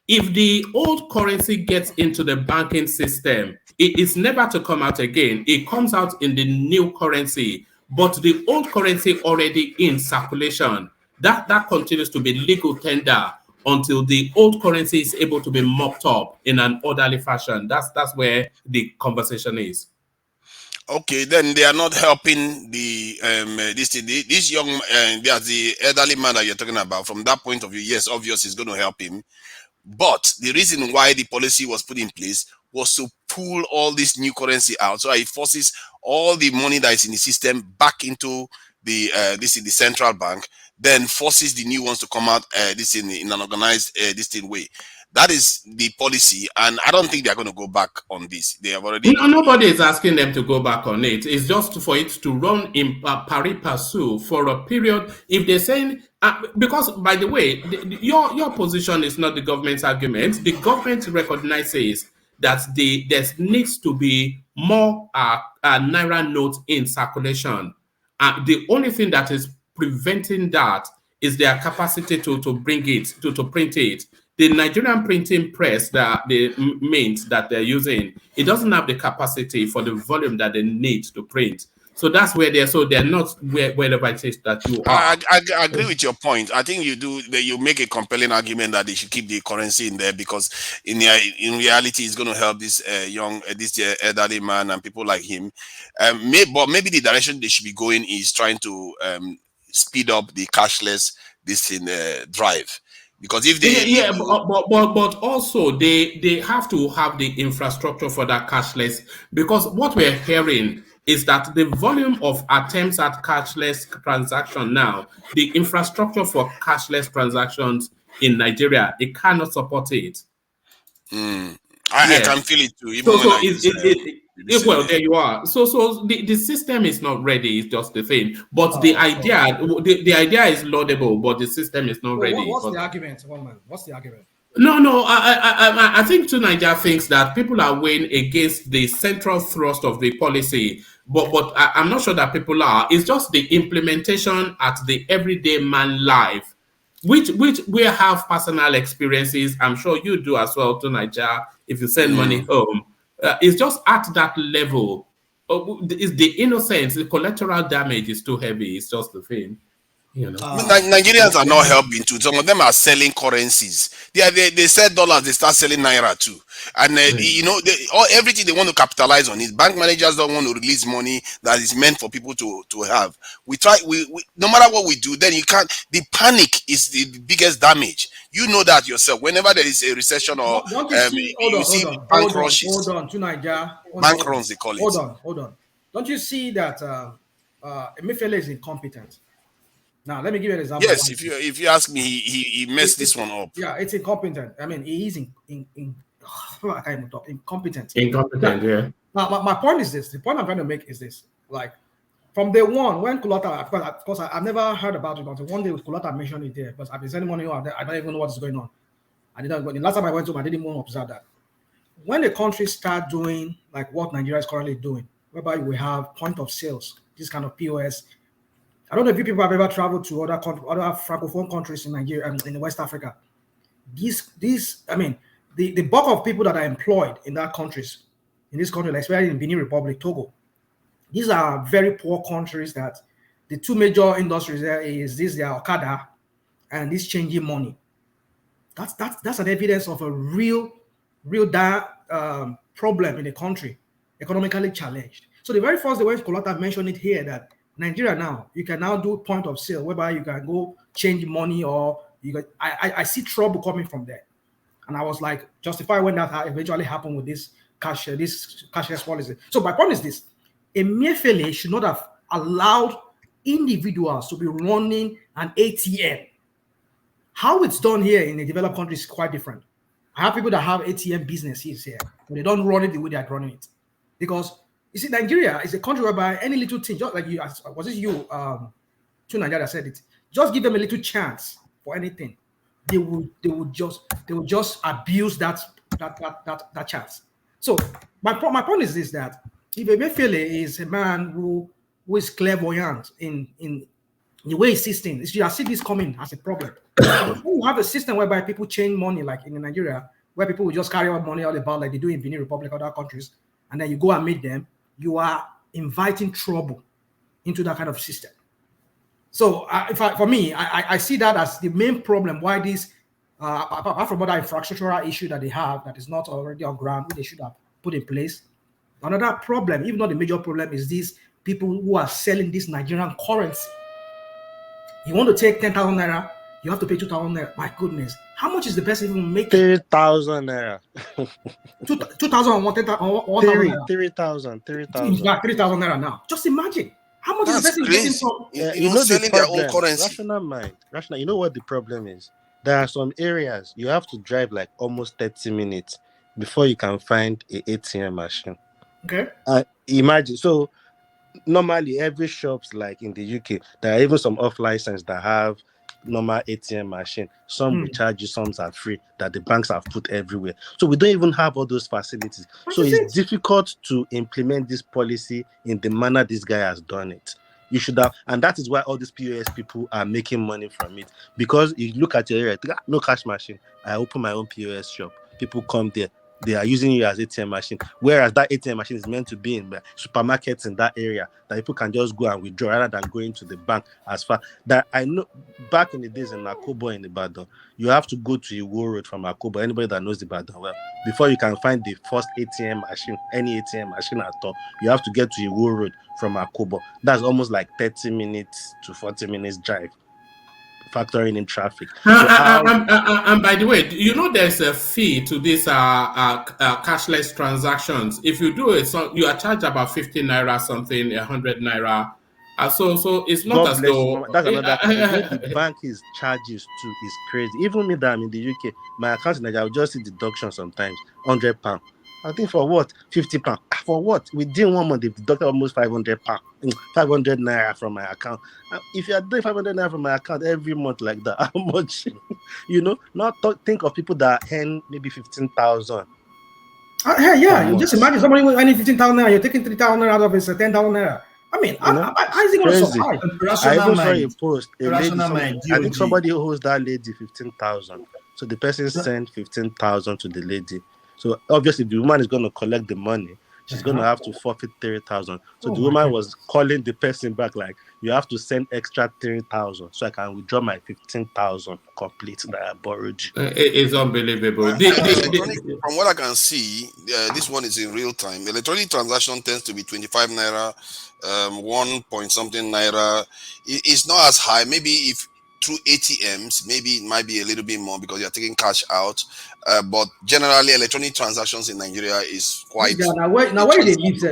if the old currency gets into the banking system, it is never to come out again. It comes out in the new currency, but the old currency already in circulation, that continues to be legal tender until the old currency is able to be mopped up in an orderly fashion. That's where the conversation is. Okay, then they are not helping this young the elderly man that you're talking about. From that point of view, yes, obviously it's going to help him. But the reason why the policy was put in place was to pull all this new currency out, so it forces all the money that is in the system back into the central bank, then forces the new ones to come out in an organized way. That is the policy, and I don't think they are going to go back on this. They have already. Nobody is asking them to go back on it. It's just for it to run in pari passu for a period. If they're saying, because by the way, your position is not the government's argument. The government recognizes that there needs to be more naira notes in circulation. The only thing that is preventing that is their capacity to bring it, to print it. The Nigerian printing press, the mint that they're using, it doesn't have the capacity for the volume that they need to print. So that's where they're not wherever it is that you are. I agree with your point. I think you make a compelling argument that they should keep the currency in there, because in reality it's going to help this elderly man and people like him. But maybe the direction they should be going is trying to speed up the cashless drive. Because if they but also they have to have the infrastructure for that cashless, because what we're hearing is that the volume of attempts at cashless transaction now, the infrastructure for cashless transactions in Nigeria, it cannot support it. I can feel it too. Even well, there you are. So the system is not ready. It's just the thing. But the idea is laudable, but the system is not ready. What's the argument, one man? What's the argument? No. I think Nigeria thinks that people are weighing against the central thrust of the policy, but I'm not sure that people are. It's just the implementation at the everyday man life, which we have personal experiences. I'm sure you do as well to Nigeria. If you send money home, it's just at that level. Is the innocence, the collateral damage is too heavy. It's just the thing. You know, Nigerians are not helping too. Some of them are selling currencies. They sell dollars. They start selling naira too. And everything they want to capitalize on it. Bank managers don't want to release money that is meant for people to have. We no matter what we do, then you can't. The panic is the biggest damage. You know that yourself. Whenever there is a recession or you see bank rushes. Hold on, to Nigeria. Bank runs, they call it. Hold on. Don't you see that Emefiele is incompetent? Now, let me give you an example. Yes, if you ask me, he messed this one up. Yeah, it's incompetent. I mean, he is incompetent. Incompetent, yeah. Now, my point is this. The point I'm trying to make is this. Like, from day one, when Kulota, of course, I've never heard about it until one day with Kulota mentioned it there, because I've been sending money out there. I don't even know what is going on. The last time I went to him, I didn't even observe that. When the country start doing like what Nigeria is currently doing, whereby we have point of sales, this kind of POS. I don't know if you people have ever traveled to other francophone countries in Nigeria and in West Africa. The bulk of people that are employed in this country, like especially in Benin Republic, Togo, these are very poor countries that the two major industries there is their Okada and this changing money. That's an evidence of a real dire problem in the country, economically challenged. So the very first day when Kolata mentioned it here that Nigeria now, you can now do point of sale whereby you can go change money or you can, I see trouble coming from there. And I was like, justify when that eventually happened with this cashless policy. So my point is this: Emefiele should not have allowed individuals to be running an ATM. How it's done here in the developed countries is quite different. I have people that have ATM businesses here, but they don't run it the way they're running it. Because you see, Nigeria is a country whereby any little thing, just like you, was it you, to Nigeria said it, just give them a little chance for anything. They will just abuse that chance. So my point is this: that if Emefiele is a man who is clairvoyant in the way he sees things, you see this coming as a problem. When you have a system whereby people change money, like in Nigeria, where people will just carry out money all about, like they do in Benin Republic, other countries, and then you go and meet them, you are inviting trouble into that kind of system. So for me, I see that as the main problem why this, apart from other infrastructural issue that they have that is not already on ground, which they should have put in place. Another problem, even not the major problem, is these people who are selling this Nigerian currency. You want to take 10,000 naira, you have to pay 2,000 naira. My goodness, how much is the person even making? 3,000 naira. 2,000 or 1,000 3,000. 3,000 naira now. Just imagine. How much is the person getting from? You know selling their own currency. Rational mind. You know what the problem is? There are some areas you have to drive like almost 30 minutes before you can find an ATM machine. Okay. Imagine. So normally every shops like in the UK, there are even some off license that have normal ATM machine. Some will charge you, some are free that the banks have put everywhere. So we don't even have all those facilities. So it's difficult to implement this policy in the manner this guy has done it. You should have, and that is why all these POS people are making money from it. Because you look at your area, no cash machine. I open my own POS shop. People come there. They are using you as ATM machine. Whereas that ATM machine is meant to be in supermarkets in that area that people can just go and withdraw rather than going to the bank as far. That I know back in the days in Akobo in Ibadan, you have to go to Iwo Road from Akobo. Anybody that knows Ibadan well, before you can find the first ATM machine, any ATM machine at all, you have to get to Iwo Road from Akobo. That's almost like 30 minutes to 40 minutes drive, factoring in traffic. And by the way, you know there's a fee to these cashless transactions. If you do it, so you are charged about 50 naira something, 100 naira. So it's not as though that's another thing. The bank is charges too is crazy. Even me that I'm in the UK, my account in Nigeria, I will just see deduction sometimes, £100. I think for what? £50. For what? Within 1 month, they've deducted almost £500, 500 naira from my account. If you are doing 500 naira from my account every month like that, how much? Not think of people that earn maybe 15,000. Yeah, you just imagine somebody earning 15,000 naira, you're taking 3,000 naira out of his 10,000 naira. I mean, I think it was so high. I even saw a post. I think somebody owes that lady 15,000. So the person sent 15,000 to the lady. So obviously the woman is going to collect the money. She's going to have to forfeit 3,000. So the woman was calling the person back like, you have to send extra 3,000 so I can withdraw my 15,000 complete that I borrowed you. It's unbelievable. From what I can see, this one is in real time. Electronic transaction tends to be 25 naira, 1 point something naira. It's not as high. Maybe if through ATMs, maybe it might be a little bit more because you're taking cash out. But generally, electronic transactions in Nigeria is quite. Now where they live?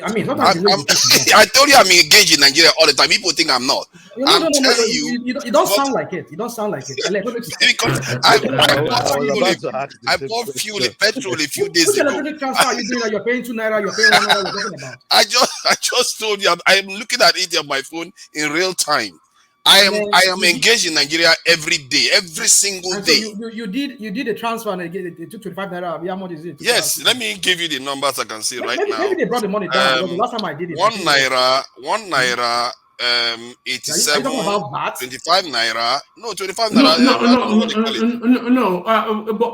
I mean, I told you I'm engaged in Nigeria all the time. People think I'm not. I'm telling you. You don't sound like it. You don't sound like it. Because I bought fuel, petrol a few days ago. Electronic transfer you doing that? You're paying 2 naira. You're paying 1 naira. What are you talking about? I just told you I'm looking at it on my phone in real time. I am engaged in Nigeria every day, every single day. So you did a transfer and it took 25 naira. How much is it? Yes, let me give you the numbers I can see now. Maybe they brought the money down. The last time I did it, 1 naira, 87, about that? 25 naira. No, 25 naira. No.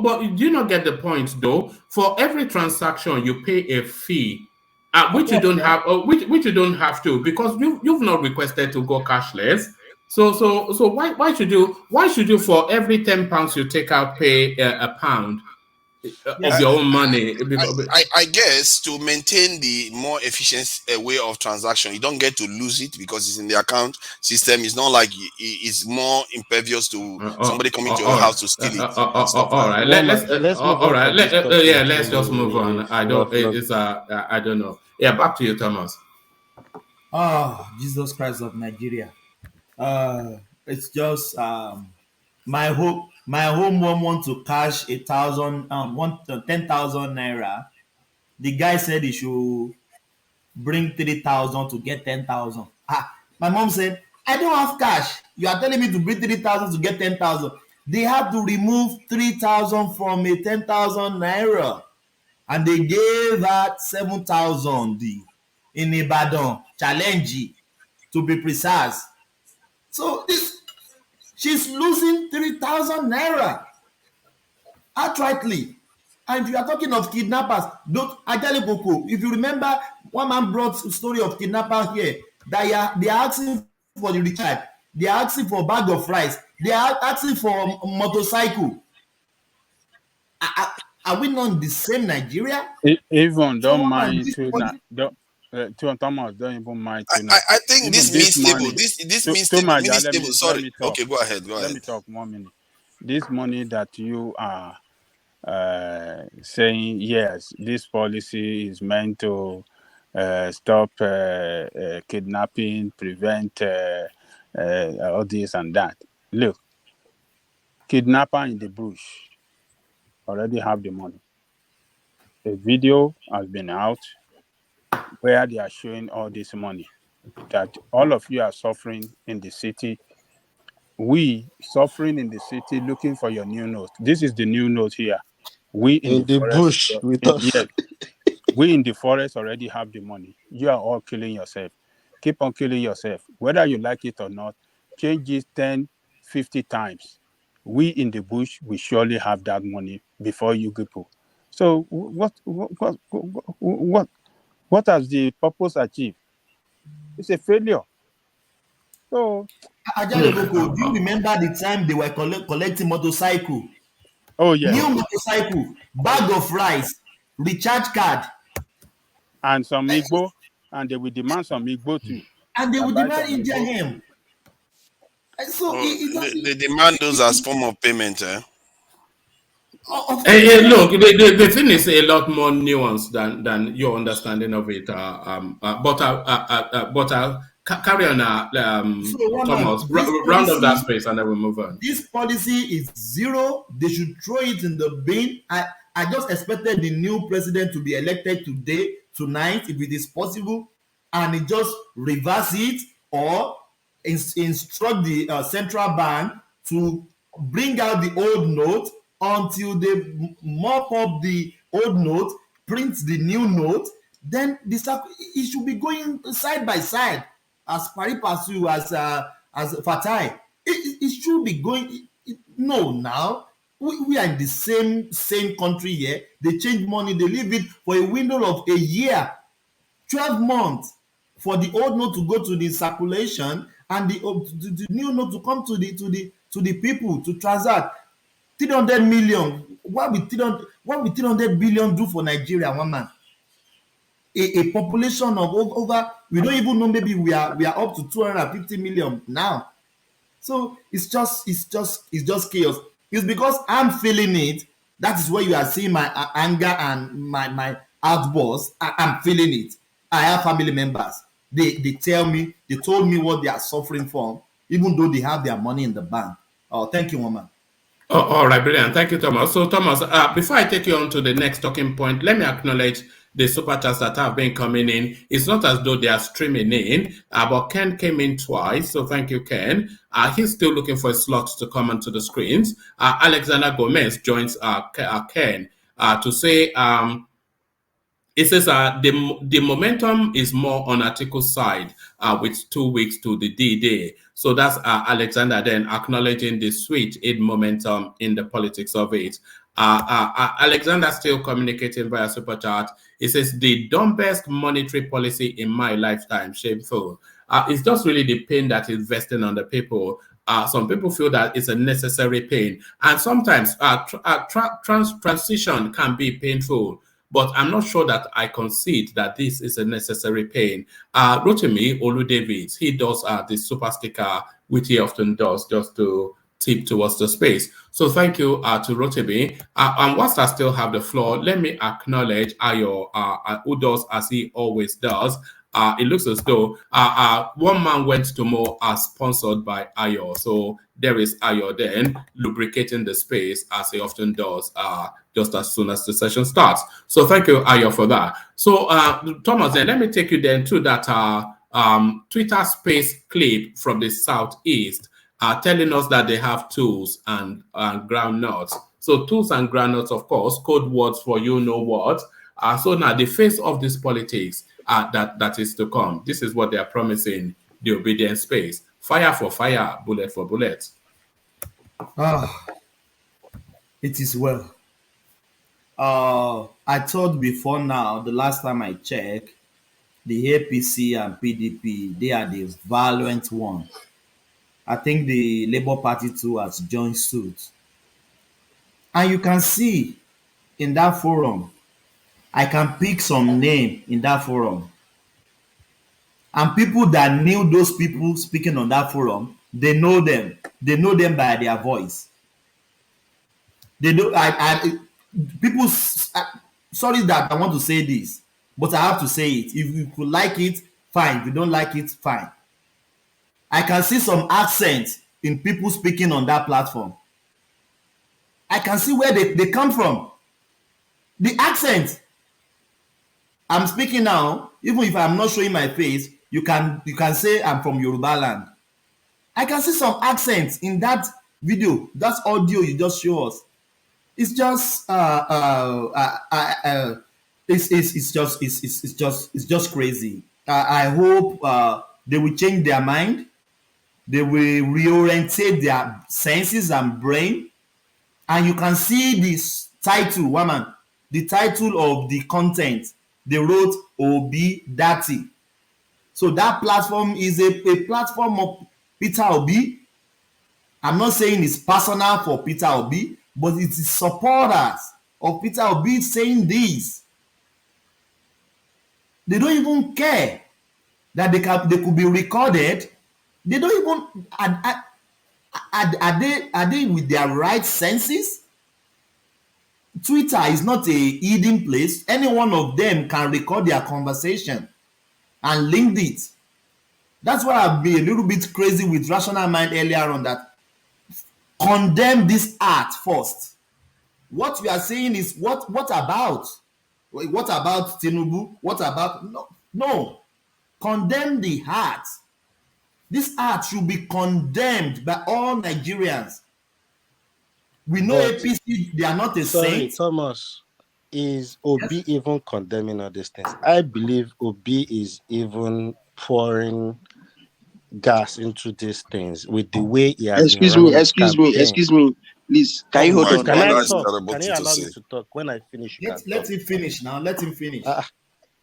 But do you not get the point though? For every transaction, you pay a fee. Which you don't have, which you don't have to, because you've not requested to go cashless. So why should you for every £10 you take out pay a pound? of your own money. I guess to maintain the more efficient way of transaction, you don't get to lose it because it's in the account system. It's not like it's more impervious to somebody coming to your house to steal it and stuff All like right, that. let's move on. Let's just move on. I don't know. Yeah, back to you, Thomas. Jesus Christ of Nigeria. It's just my home mom want to cash 10,000 naira. The guy said he should bring 3,000 to get 10,000. My mom said, I don't have cash. You are telling me to bring 3,000 to get 10,000. They had to remove 3,000 from a 10,000 naira. And they gave her 7,000 in Ibadan, challenge to be precise. So she's losing 3,000 naira outrightly. And if you are talking of kidnappers, if you remember, one man brought story of kidnapper here that they are asking for the recharge, they are asking for a bag of rice, they are asking for a motorcycle. Are we not in the same Nigeria? Even don't mind to Thomas, don't even mind to I think this means stable. This means stable. Sorry. Okay, go ahead. Let me talk 1 minute. This money that you are saying, yes, this policy is meant to stop kidnapping, prevent all this and that. Look, kidnapper in the bush already have the money. A video has been out where they are showing all this money that all of you are suffering in the city. We suffering in the city looking for your new note. This is the new note here. We in the forest, bush with us. Yes, we in the forest already have the money. You are all killing yourself. Keep on killing yourself. Whether you like it or not, change it 10, 50 times. We in the bush, we surely have that money before you people. So what has the purpose achieved? It's a failure. So, do you remember the time they were collecting motorcycle? Oh yeah, new motorcycle, bag of rice, recharge card, and some Igbo, and they will demand some Igbo too, and they will demand Indian hemp. So they demand those as form of payment. Hey, look, the thing is a lot more nuanced than your understanding of it. But carry on, Thomas. Round up that space, and then we'll move on. This policy is zero. They should throw it in the bin. I just expected the new president to be elected tonight, if it is possible, and it just reverse it or instruct the central bank to bring out the old note until they mop up the old note, print the new note. Then it should be going side by side as pari passu as Fatai. It should be going. No, now we are in the same country here. They change money. They leave it for a window of a year, 12 months for the old note to go to the circulation and the new note to come to the people to transact. 300 million. What will 300 billion do for Nigeria, one man? A population of over, we don't even know, maybe we are up to 250 million now. So it's just chaos. It's because I'm feeling it. That is where you are seeing my anger and my outburst. I'm feeling it. I have family members. They told me what they are suffering from, even though they have their money in the bank. Oh, thank you, Mama. Oh, all right, brilliant. Thank you, Thomas. So, Thomas, before I take you on to the next talking point, let me acknowledge the super chats that have been coming in. It's not as though they are streaming in, but Ken came in twice. So thank you, Ken. He's still looking for a slot to come onto the screens. Alexander Gomez joins Ken to say, it says the momentum is more on Atiku's side with 2 weeks to the D-Day. So that's Alexander then acknowledging the switch in momentum in the politics of it. Alexander still communicating via super chat. It says the dumbest monetary policy in my lifetime, shameful. It's just really the pain that is vesting on the people. some people feel that it's a necessary pain. And sometimes transition can be painful. But I'm not sure that I concede that this is a necessary pain. Rotimi Olu-Davids, he does the super sticker, which he often does just to tip towards the space. So thank you to Rotimi. And whilst I still have the floor, let me acknowledge Ayo, who does as he always does. It looks as though one man went to more sponsored by Ayo. So there is Ayo then lubricating the space as he often does just as soon as the session starts. So thank you, Ayo, for that. So Thomas, then let me take you then to that Twitter space clip from the Southeast telling us that they have tools and groundnuts. So tools and groundnuts, of course, code words for you know what. So now the face of this politics that is to come. This is what they are promising the obedience space. Fire for fire, bullet for bullet. It is well. I thought before now, the last time I checked, the APC and PDP, they are the violent one. I think the Labour Party too has joined suit. And you can see in that forum, I can pick some name in that forum. And people that knew those people speaking on that forum, they know them. They know them by their voice. They do. People. Sorry that I want to say this, but I have to say it. If you could like it, fine. If you don't like it, fine. I can see some accent in people speaking on that platform. I can see where they come from. The accent. I'm speaking now, even if I'm not showing my face, you can say I'm from Yoruba land. I can see some accents in that video, that audio you just show us. It's just it's just crazy. I hope they will change their mind. They will reorientate their senses and brain. And you can see this title, woman, the title of the content. They wrote Obi Dati. So that platform is a platform of Peter Obi. I'm not saying it's personal for Peter Obi, but it is supporters of Peter Obi saying this. They don't even care that they could be recorded. They don't even are they with their right senses? Twitter is not a hidden place. Any one of them can record their conversation and link it. That's why I've been a little bit crazy with Rational Mind earlier on, that condemn this art first. What we are saying is what about? What about Tinubu? What about no? Condemn the art. This art should be condemned by all Nigerians. We know APC, they are not a saint. Thomas, is Obi even condemning all these things? I believe Obi is even pouring gas into these things with the way he has Excuse been me, running excuse me. Please, can you hold on? Can I talk? Can you allow me to talk? When I finish, you let him finish now. Let him finish.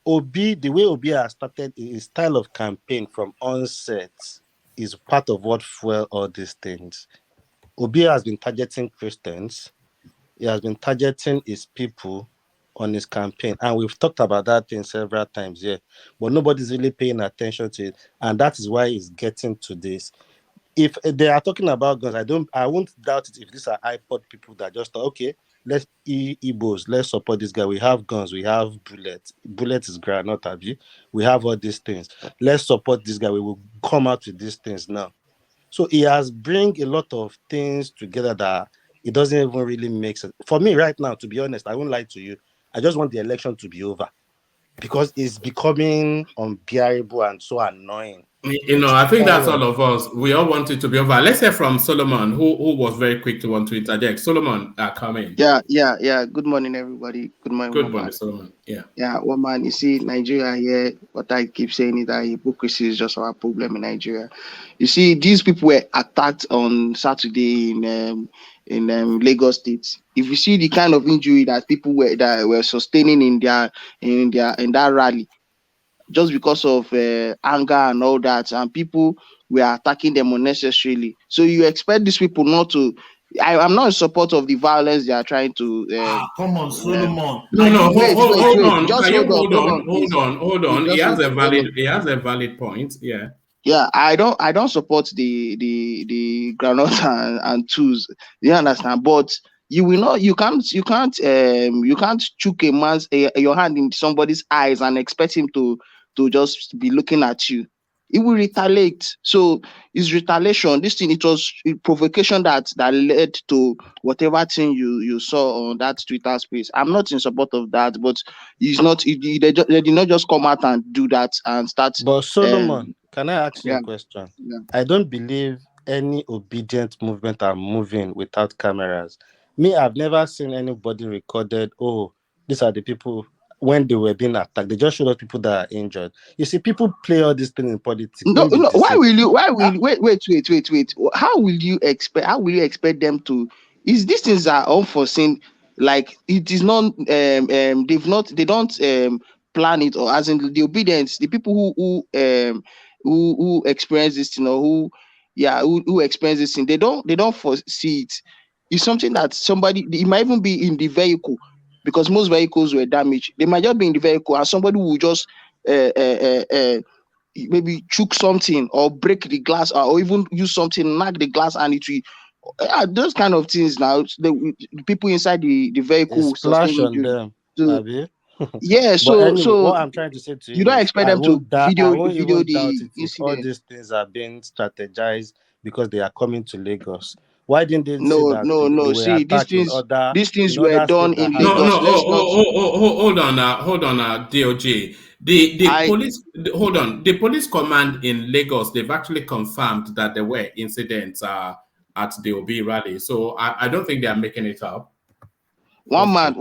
Obi, the way Obi has started his style of campaign from onset is part of what fuel all these things. Obi has been targeting Christians. He has been targeting his people on his campaign. And we've talked about that thing several times here. But nobody's really paying attention to it. And that is why he's getting to this. If they are talking about guns, I won't doubt it if these are iPod people that just thought, okay, let's Igbos, let's support this guy. We have guns, we have bullets. Bullets is granite, have you? We have all these things. Let's support this guy. We will come out with these things now. So he has bring a lot of things together that it doesn't even really make sense. For me right now, to be honest, I won't lie to you. I just want the election to be over because it's becoming unbearable and so annoying. You know, I think that's all of us. We all want it to be over. Let's hear from Solomon, who was very quick to want to interject. Solomon, come in. Yeah. Good morning, everybody. Good morning. Good morning, Solomon. Yeah, one man. You see, Nigeria here. What I keep saying is that hypocrisy is just our problem in Nigeria. You see, these people were attacked on Saturday in Lagos State. If you see the kind of injury that people were sustaining in that rally, just because of anger and all that, and people were attacking them unnecessarily. So you expect these people not to. I'm not in support of the violence they are trying to. Come on, Solomon. No, hold Wait. on. Just Can you hold on, please. hold Please, on. just hold on. He has a valid point. Yeah. Yeah, I don't support the granite and tools. You understand? But you will not. You can't chook a your hand in somebody's eyes and expect him to just be looking at you. He will retaliate. So it's retaliation. This thing, it was a provocation that led to whatever thing you saw on that Twitter space. I'm not in support of that, but it's not. They did not just come out and do that and start. But Solomon, can I ask you a Yeah. question? Yeah. I don't believe any obedient movement are moving without cameras. Me, I've never seen anybody recorded, oh, these are the people when they were being attacked. They just showed us people that are injured. You see, people play all these things in politics. No, Don't be no. Why deceived. will you? Wait. How will you expect? How will you expect them to? Is these things are unforeseen? Like it is not. They've not. They don't plan it, or as in the obedience. The people who experience this thing, or who experience this thing. They don't foresee it. It's something that somebody. It might even be in the vehicle, because most vehicles were damaged. They might just be in the vehicle, and somebody will just maybe choke something or break the glass, or even use something, knock the glass, and it will those kind of things. Now the people inside the A vehicle will sustain splash on injury. them, So Abi. yeah, But so anyway, what I'm trying to say to you you don't is expect them to I video won't even doubt the it if all incident. these things are being strategized because they are coming to Lagos. Why didn't they see No, that no, they no. were See, attacked these things in were other done states that in have No, Lagos. Let's not. hold on now, DOJ. The I police, hold on. The police command in Lagos, they've actually confirmed that there were incidents at the OB rally. So I don't think they are making it up. One man.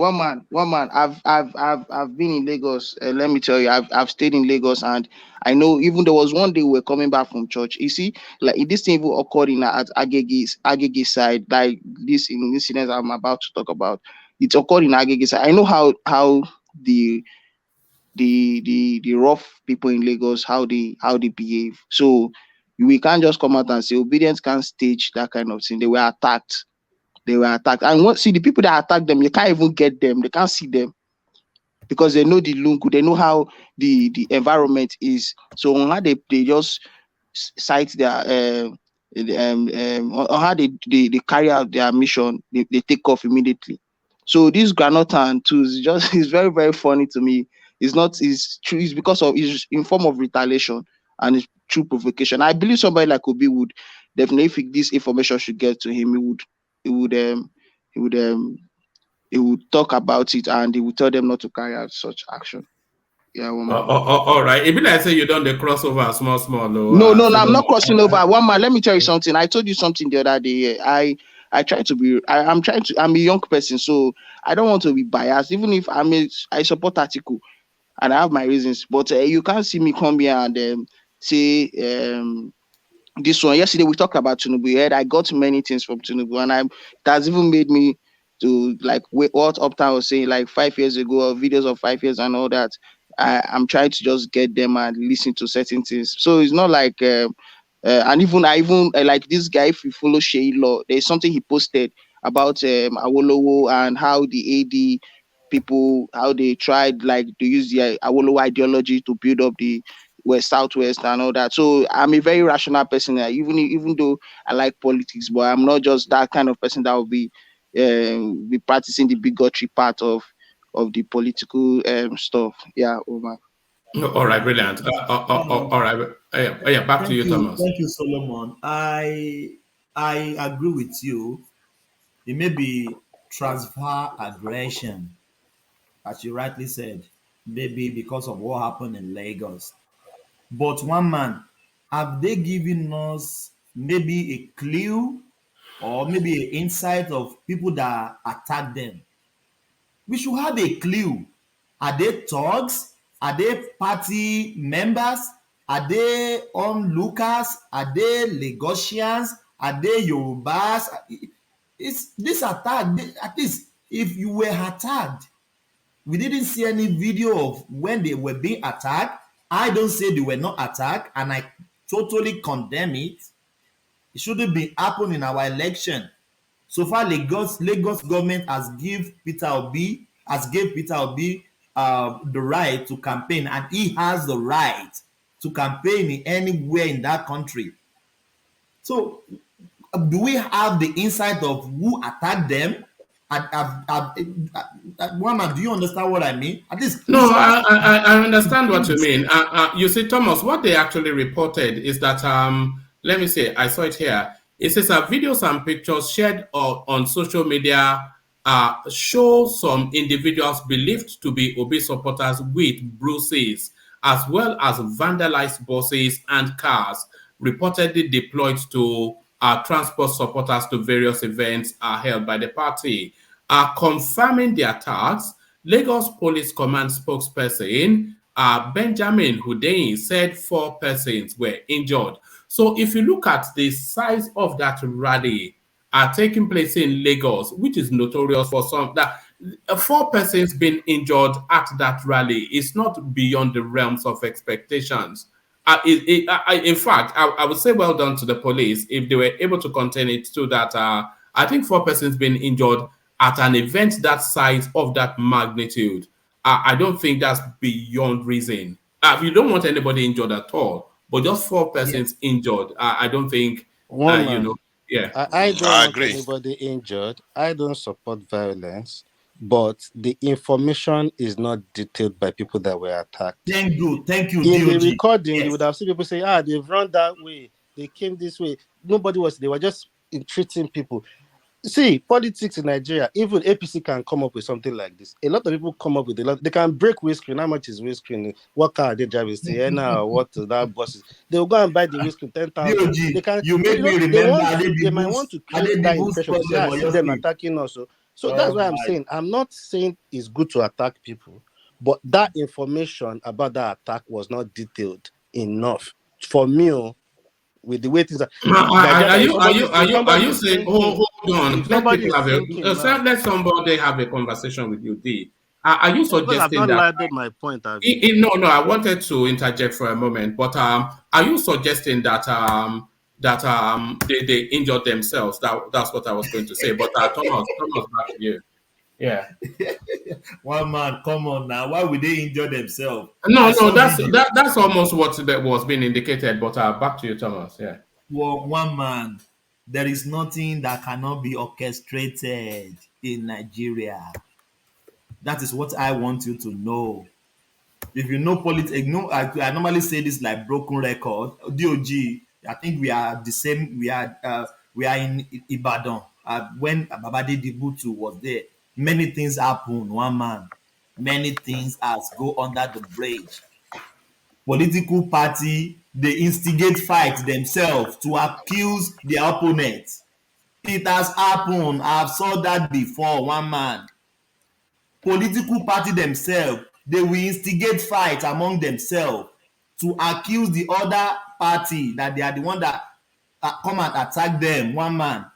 I've been in Lagos. Let me tell you, I've stayed in Lagos, and I know even there was one day we were coming back from church. You see, like this thing even occurred at Agege side, like this incident I'm about to talk about. It occurred in Agege side. I know how the the rough people in Lagos, how they behave. So we can't just come out and say obedience can't stage that kind of thing. They were attacked. And see the people that attack them, you can't even get them. They can't see them because they know the lungu, they know how the environment is. So on how they just cite their on how they carry out their mission, they take off immediately. So this granite and tools is very, very funny to me. It's true, it's because of it's in form of retaliation, and it's true provocation. I believe somebody like Obi would definitely, if this information should get to him, he would he would he would talk about it, and he would tell them not to carry out such action. Yeah, woman. All right. If I say you done the crossover small, No, I'm Solomon. not crossing over. One man, let me tell you something. I told you something the other day. I try to be. I'm a young person, so I don't want to be biased. Even if I support Atiku, and I have my reasons, but you can't see me come here and say this one. Yesterday we talked about TINUBU. I got many things from TINUBU, and it has even made me to like what Uptown was saying like 5 years ago, or videos of 5 years and all that. I'm trying to just get them and listen to certain things. So it's not like and even like this guy. If you follow Shea Law, there's something he posted about Awolowo and how the AD people, how they tried like to use the Awolowo ideology to build up the Southwest and all that. So I'm a very rational person. Even though I like politics, but I'm not just that kind of person that will be practicing the bigotry part of the political stuff. Yeah, Omar. All right, brilliant. All right. Yeah, back to you, Thomas. Thank you, Solomon. I agree with you. It may be transfer aggression, as you rightly said, maybe because of what happened in Lagos. But one man, have they given us maybe a clue or maybe an insight of people that attack them? We should have a clue. Are they thugs? Are they party members? Are they onlookers? Are they Lagosians? Are they Yorubas? It's this attack. At least if you were attacked, we didn't see any video of when they were being attacked. I don't say they were not attacked, and I totally condemn it. It shouldn't be happening in our election. So far, Lagos government has gave Peter Obi the right to campaign, and he has the right to campaign anywhere in that country. So, do we have the insight of who attacked them? Woman, do you understand what I mean? At least No, I understand what you mean. You see, Thomas, what they actually reported is that let me say, I saw it here. It says videos and pictures shared on social media show some individuals believed to be Obi supporters with bruises, as well as vandalized buses and cars, reportedly deployed to transport supporters to various events held by the party. Confirming the attacks, Lagos Police Command spokesperson Benjamin Hundeyin said 4 persons were injured. So if you look at the size of that rally taking place in Lagos, which is notorious for some, that 4 persons being injured at that rally is not beyond the realms of expectations. In fact, I would say well done to the police if they were able to contain it to that. I think 4 persons being injured at an event that size of that magnitude. I don't think that's beyond reason. You don't want anybody injured at all, but just 4 persons injured. I don't think, yeah. I don't I want agree. anybody injured. I don't support violence, but the information is not detailed by people that were attacked. Thank you, In the DOG. recording, you would have seen people say, they've run that way, they came this way. Nobody was, they were just treating people. See, politics in Nigeria, even APC can come up with something like this. A lot of people come up with a lot. They can break windscreen. How much is windscreen? What car are they driving? Say, now what that bus is? They will go and buy the windscreen 10,000. They can. You make me They remember they might want to create that impression. To say, see them attacking us. So that's why I'm saying. I'm not saying it's good to attack people, but that information about that attack was not detailed enough for me. With the way things are, Are you saying? Hold on. Let somebody have a conversation with you, D. Are you suggesting I've not that? landed my point. No. I wanted to interject for a moment, but are you suggesting that they injured themselves? That's what I was going to say. But Thomas, back to you. Yeah. One man, come on now. Why would they injure themselves? No. That's almost what that was being indicated. But back to you, Thomas. Yeah. Well, one man, there is nothing that cannot be orchestrated in Nigeria. That is what I want you to know. If you know politics, I normally say this like broken record. DOG, I think we are the same. We are in Ibadan. When Babade Dibutu was there, many things happened. One man, many things has go under the bridge. Political party, they instigate fight themselves to accuse their opponent. It has happened. I've saw that before. One man, political party themselves, they will instigate fight among themselves to accuse the other party that they are the one that come and attack them. One man.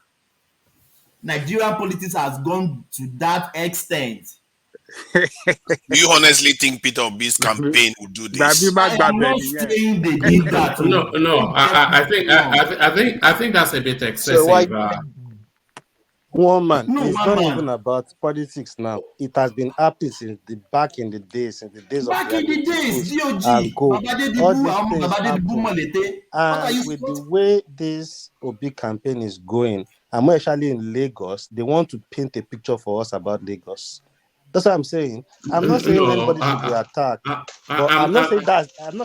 Nigerian politics has gone to that extent. Do you honestly think Peter Obi's campaign would do this? I am not saying they did that. No. I think that's a bit excessive. So one man, it's not even about politics now. It has been happening since back in the days of DOG, and with the way this Obi campaign is going, and more especially in Lagos, they want to paint a picture for us about Lagos. That's what I'm saying. I'm not saying anybody should be attacked. But I'm not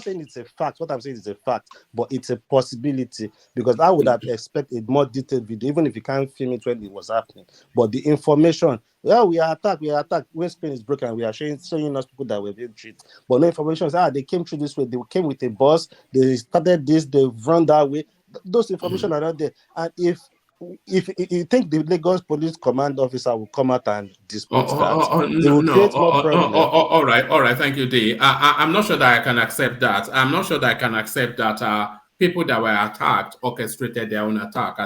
saying it's a fact. What I'm saying is a fact, but it's a possibility because I would have expected a more detailed video, even if you can't film it when it was happening. But the information, we are attacked. When Spain is broken, we are showing us people that were being treated. But no information is, they came through this way. They came with a bus. They started this. They've run that way. Those information are not there. And if you think the Lagos Police Command officer will come out and dispute it will create more problems. All right. Thank you, D. I'm not sure that I can accept that. I'm not sure that I can accept that people that were attacked orchestrated their own attack.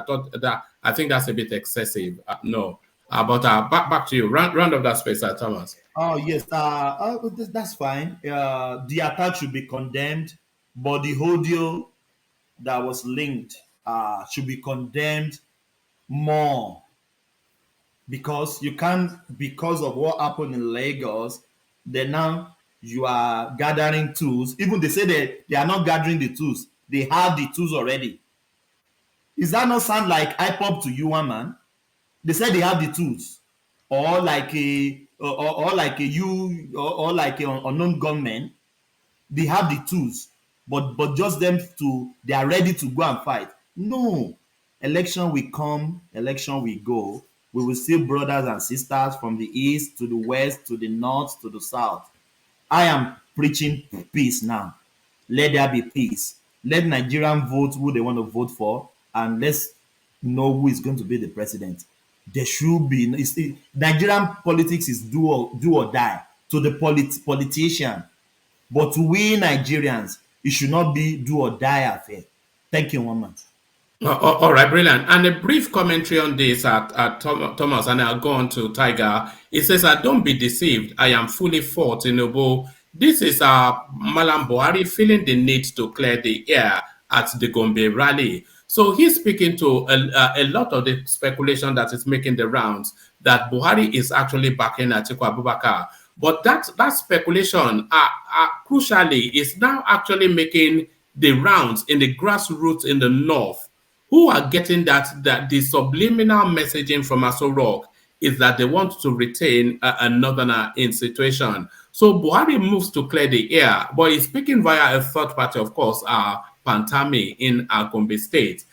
I think that's a bit excessive. No. But back to you. Round of that space, Thomas. Oh yes, that's fine. The attack should be condemned, but the audio that was linked should be condemned more, because you can't, because of what happened in Lagos, then now you are gathering tools. Even they say that they are not gathering the tools, they have the tools already. Does that not sound like IPOP to you, one man? They said they have the tools, or like a or like a you or like an unknown gunman. They have the tools, but just them to, they are ready to go and fight. No, election will come, election will go. We will see brothers and sisters from the east to the west to the north to the south. I am preaching peace now. Let there be peace. Let Nigerians vote who they want to vote for, and let's know who is going to be the president. There should be Nigerian politics is do or die to the politician, but we Nigerians, it should not be do or die affair. Thank you, woman. All right, brilliant. And a brief commentary on this at Thomas, and I'll go on to Tiger. It says, don't be deceived. I am fully for Tinubu. This is Malam Buhari feeling the need to clear the air at the Gombe rally. So he's speaking to a lot of the speculation that is making the rounds that Buhari is actually backing Atiku Abubakar. But that speculation, crucially, is now actually making the rounds in the grassroots in the north, who are getting that the subliminal messaging from Aso Rock is that they want to retain a northerner in situation. So Buhari moves to clear the air, but he's speaking via a third party, of course, Pantami in Gombe State.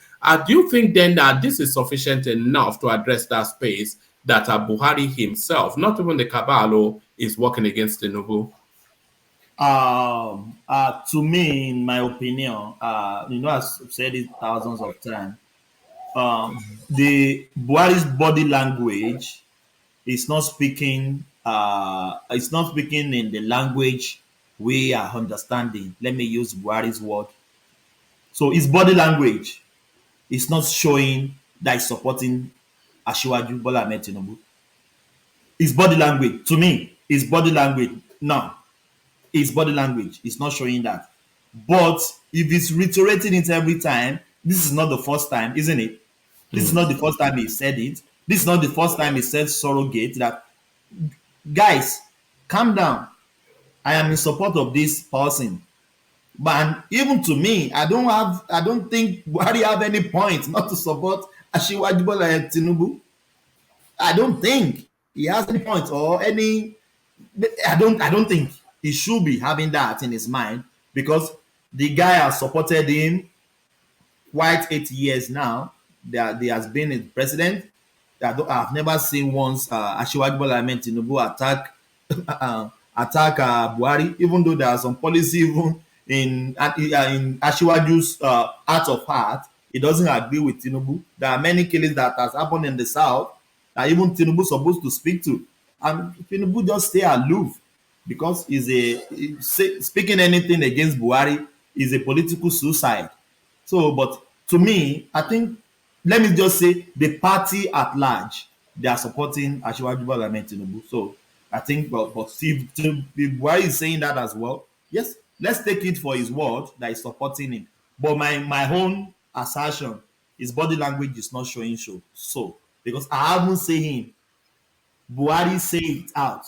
Do you think then that this is sufficient enough to address that space that Buhari himself, not even the Kabalo, is working against Tinubu? To me, in my opinion, I've said it thousands of times. The Buhari's body language is not speaking. It's not speaking in the language we are understanding. Let me use Buhari's word. So his body language is not showing that he's supporting Asiwaju Bola Ahmed Tinubu. His body language, to me, his body language, no. His body language is not showing that. But if he's reiterating it every time, this is not the first time, isn't it? This is not the first time he said it. This is not the first time he said surrogate. That, guys, calm down. I am in support of this person. But even to me, I don't think Buhari have any point not to support Asiwaju Bola Ahmed Tinubu. I don't think he has any point or any. I don't think he should be having that in his mind, because the guy has supported him quite 8 years now. There has been a president. I've never seen once Asiwaju Bola Ahmed Tinubu attack Buhari, even though there are some policy even in Asiwaju's heart of heart, he doesn't agree with Tinubu. There are many killings that has happened in the south that even Tinubu is supposed to speak to, and Tinubu just stay aloof because speaking anything against Buhari is a political suicide. So, but to me, I think, let me just say, the party at large, they are supporting Asiwaju Bola Ahmed Tinubu. So I think, but if Buhari is saying that as well, yes, let's take it for his word that is supporting him. But my own assertion, his body language is not showing so, because I haven't seen him, Buhari, say it out,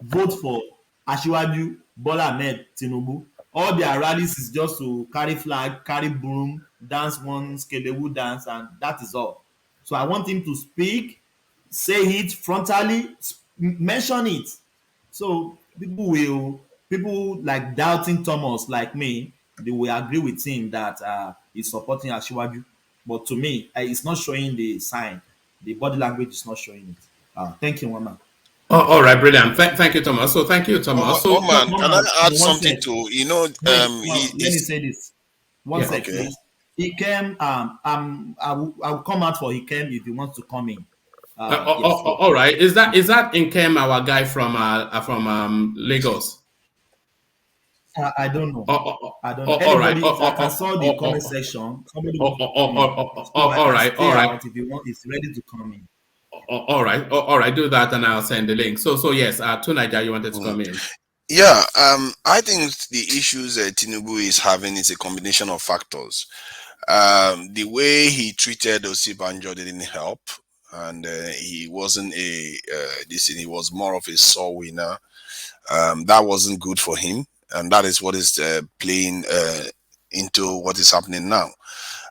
vote for Asiwaju Bola Ahmed Tinubu. All their rallies is just to carry flag, carry broom, dance one Skelewu dance, and that is all. So I want him to speak, say it frontally, mention it. So people like doubting Thomas like me, they will agree with him that he's supporting Asiwaju. But to me, it's not showing the sign. The body language is not showing it. Thank you, Mama. All right, brilliant. Thank you, Thomas. So thank you, Thomas. Can I add something to, let me say this. One sec, okay, please. He came, I'll come out for Hikem if he wants to come in. All right. Is that Nkem, our guy from Lagos? I don't know. I don't know. All right. I saw the comment section. Somebody all right. If you want, he's ready to come in. All right, do that and I'll send the link. So yes, Tunaja, you wanted to come in. Yeah, I think the issues Tinubu is having is a combination of factors. The way he treated Osibanjo didn't help, and he wasn't he was more of a sore winner. That wasn't good for him, and that is what is playing into what is happening now.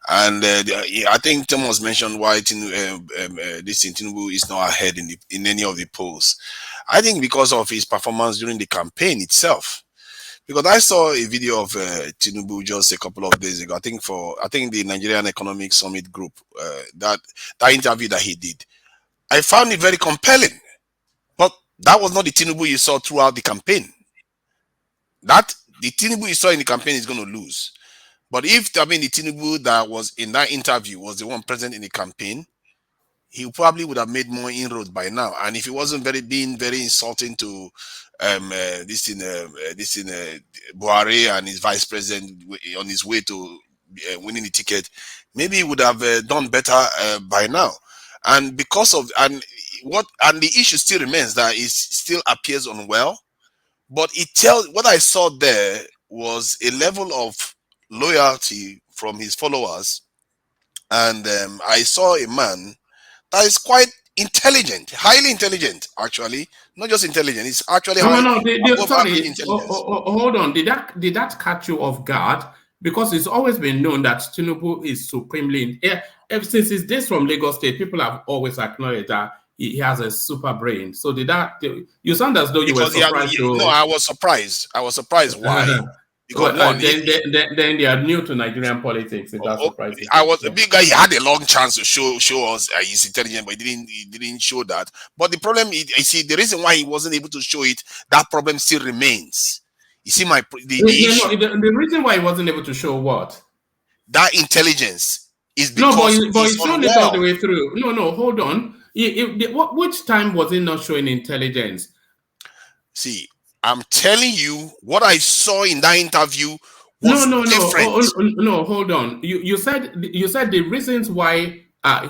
And I think Thomas mentioned why Tinubu is not ahead in any of the polls. I think because of his performance during the campaign itself. Because I saw a video of Tinubu just a couple of days ago. I think the Nigerian Economic Summit Group, that interview that he did, I found it very compelling. But that was not the Tinubu you saw throughout the campaign. The Tinubu you saw in the campaign is going to lose. But if the Tinubu that was in that interview was the one present in the campaign, he probably would have made more inroads by now. And if he wasn't being very insulting to Buhari and his vice president on his way to winning the ticket, maybe he would have done better by now. And because of the issue still remains that it still appears unwell. But what I saw there was a level of loyalty from his followers, and I saw a man that is quite intelligent, highly intelligent, actually. Not just intelligent, it's actually Sorry, intelligence. hold on. Did that catch you off guard? Because it's always been known that Tinubu is supremely, ever since his days from Lagos State, people have always acknowledged that he has a super brain. So you sound as though you were surprised. No, I was surprised. Why? Because then they are new to Nigerian politics. If that surprises I was a big guy. He had a long chance to show us he's intelligent, but he didn't show that. But the problem is, you see, the reason why he wasn't able to show it, that problem still remains. You see, the reason why he wasn't able to show what? That intelligence is because but he's shown it all the way through. No, hold on. Which time was he not showing intelligence? See, I'm telling you what I saw in that interview was different. No, hold on. You said the reasons why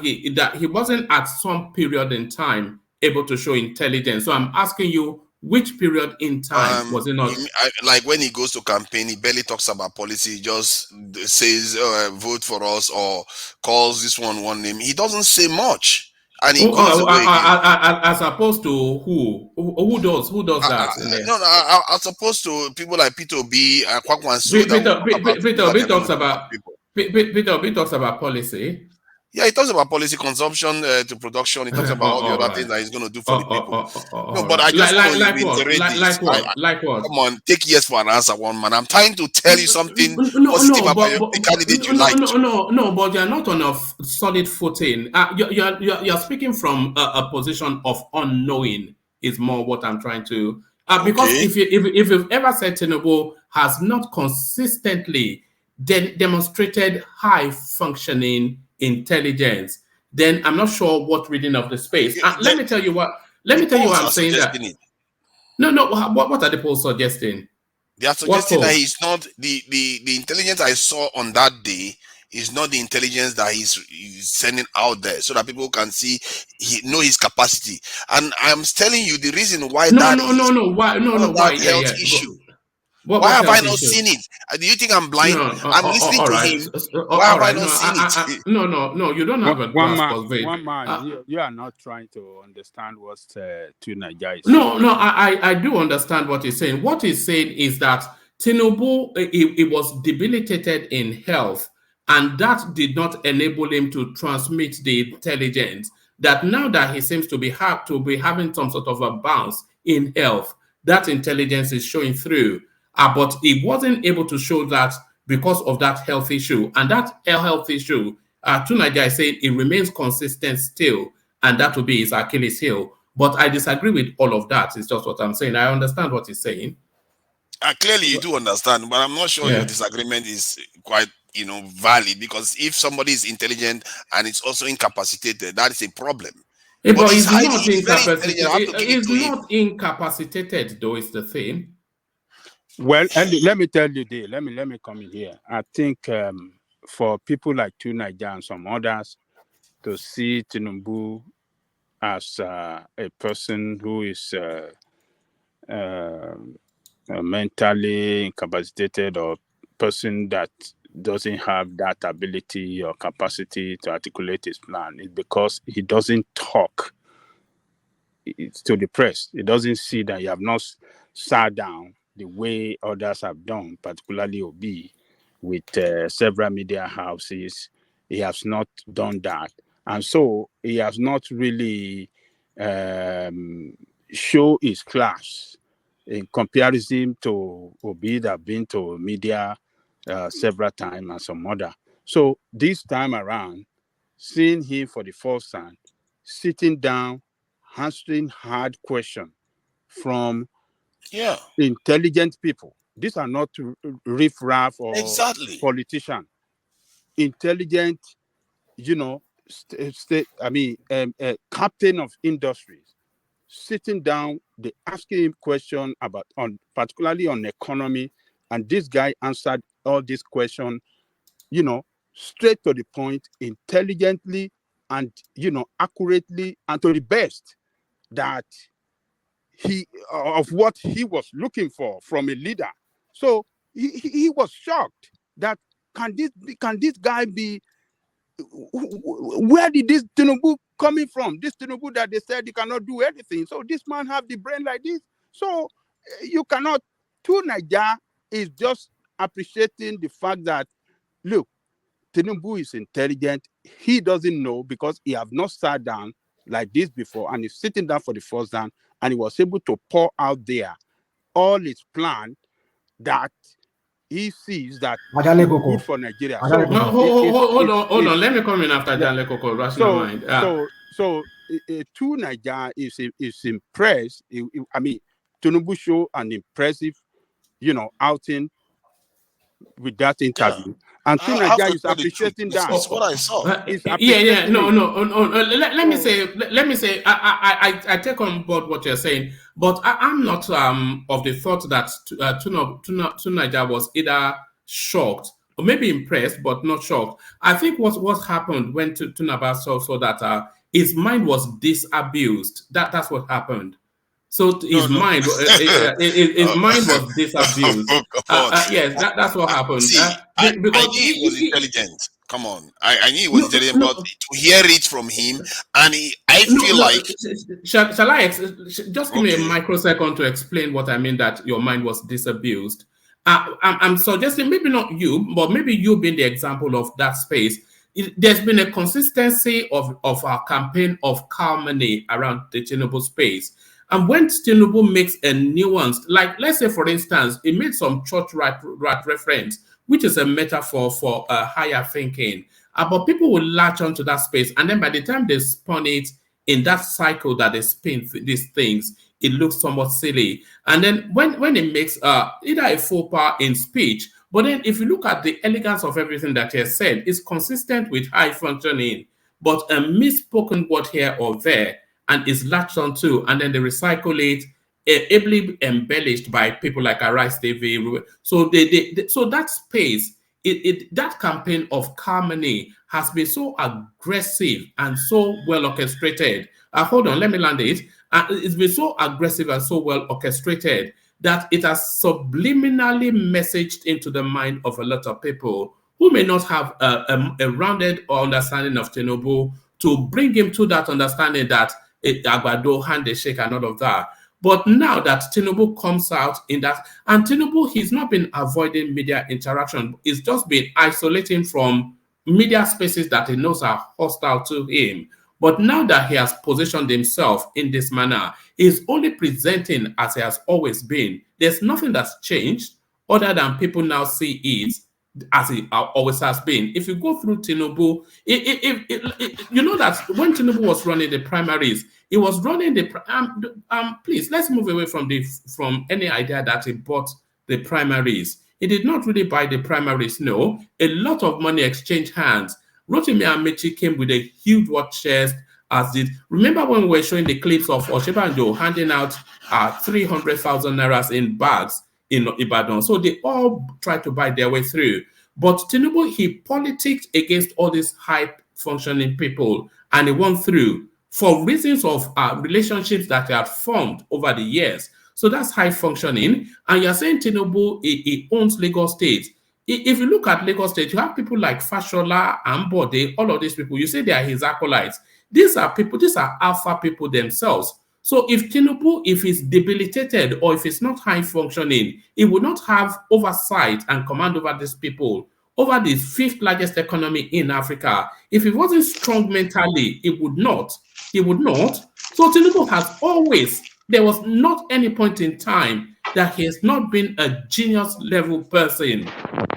he wasn't at some period in time able to show intelligence. So I'm asking you, which period in time was it not? Like when he goes to campaign, he barely talks about policy. He just says, vote for us, or calls this one name. He doesn't say much. And he goes away as opposed to who does that? No, as opposed to people like Peter B. Peter talks about policy. Yeah, he talks about policy, consumption to production. He talks about all the other things that he's going to do for the people. No, but I just like what? Come on, take yes for an answer, one man. I'm trying to tell you something positive about the candidate you like. No, but you're not on a solid footing. You're speaking from a position of unknowing. Is more what I'm trying to. Because if you've ever said Tinubu has not consistently demonstrated high functioning intelligence, then I'm not sure what reading of the space. Let me tell you what I'm saying. That no. What are the polls suggesting? They are suggesting that he's not the intelligence I saw on that day is not the intelligence that he's sending out there, so that people can know his capacity. And I'm telling you the reason why why health issue. Why have I not seen it? Do you think I'm blind? I'm listening to him. Why have I not seen it? No, you don't have a grasp of it. One man, you are not trying to understand what Tunaja is saying. No, I do understand what he's saying. What he's saying is that Tinubu, he was debilitated in health, and that did not enable him to transmit the intelligence. That now that he seems to be having some sort of a bounce in health, that intelligence is showing through. But he wasn't able to show that because of that health issue. And that health issue, Tunaja is saying it remains consistent still, and that will be his Achilles heel. But I disagree with all of that. It's just what I'm saying. I understand what he's saying. Clearly, you do understand, but I'm not sure your disagreement is quite, valid, because if somebody is intelligent and it's also incapacitated, that is a problem. But he's not incapacitated. He's not incapacitated, though, is the thing. Well, and let me tell you this. Let me come in here. I think for people like Tunaja and some others to see Tinubu as a person who is mentally incapacitated or person that doesn't have that ability or capacity to articulate his plan is because he doesn't talk to the press. He doesn't see that you have not sat down the way others have done, particularly Obi, with several media houses. He has not done that. And so he has not really show his class in comparison to Obi that have been to media several times and some other. So this time around, seeing him for the first time, sitting down, answering hard questions from intelligent people. These are not riff-raff or politicians. Intelligent, captain of industries, sitting down, they asking him questions about particularly on economy, and this guy answered all these questions, straight to the point, intelligently, and accurately, and to the best that of what he was looking for from a leader. So he was shocked that can this guy be? Where did this Tinubu coming from? This Tinubu that they said he cannot do anything. So this man have the brain like this. So you cannot. Naija is just appreciating the fact that, look, Tinubu is intelligent. He doesn't know because he have not sat down like this before, and he's sitting down for the first time, and he was able to pour out there all his plan that he sees that is good for Nigeria. So hold on. Let me come in after Janle Koko. Rational mind. So Naija is impressed. I mean, Tinubu show an impressive, outing with that interview. And Naija is appreciating that. That's what I saw. Let me say, I take on board what you're saying, but I'm not of the thought that Naija was either shocked or maybe impressed, but not shocked. I think what happened when Tunaba saw that his mind was disabused. That's what happened. So his mind was disabused. Yes, that's what happened. See, I knew he was intelligent. Come on, I knew he was intelligent, but to hear it from him, and shall I just give me a microsecond to explain what I mean that your mind was disabused? I'm suggesting maybe not you, but maybe you being the example of that space. There's been a consistency of our campaign of calmness around the Tinubu space. And when Tinubu makes a nuance, like let's say, for instance, he made some church rat reference, which is a metaphor for higher thinking. But people will latch onto that space. And then by the time they spun it in that cycle that they spin these things, it looks somewhat silly. And then when it makes either a faux pas in speech, but then if you look at the elegance of everything that he has said, it's consistent with high functioning, but a misspoken word here or there, and is latched onto, and then they recycle it, ably embellished by people like Arise TV. So so that space, that campaign of harmony has been so aggressive and so well orchestrated. Hold on, let me land it. It's been so aggressive and so well orchestrated that it has subliminally messaged into the mind of a lot of people who may not have a rounded understanding of Tinubu, to bring him to that understanding that Agbado, handshake, and all of that. But now that Tinubu comes out in that, and Tinubu, he's not been avoiding media interaction. He's just been isolating from media spaces that he knows are hostile to him. But now that he has positioned himself in this manner, he's only presenting as he has always been. There's nothing that's changed other than people now see it as it always has been. If you go through Tinubu, you know that when Tinubu was running the primaries, he was running the please, let's move away from any idea that he bought the primaries. He did not really buy the primaries. No, a lot of money exchanged hands. Rotimi Amechi came with a huge war chest, as did. Remember when we were showing the clips of Oshibanjo handing out 300,000 naira in bags in Ibadan? So they all tried to buy their way through. But Tinubu, he politicked against all these high functioning people, and he won through. for reasons of relationships that they have formed over the years. So that's high functioning. And you're saying Tinubu, he owns Lagos State. If you look at Lagos State, you have people like Fashola, Ambode, all of these people. You say they are his acolytes. These are people, these are alpha people themselves. So if Tinubu, if he's debilitated or if it's not high functioning, he would not have oversight and command over these people, over the fifth largest economy in Africa. If he wasn't strong mentally, he would not. He would not. So Tinubu has always, there was not any point in time that he has not been a genius level person.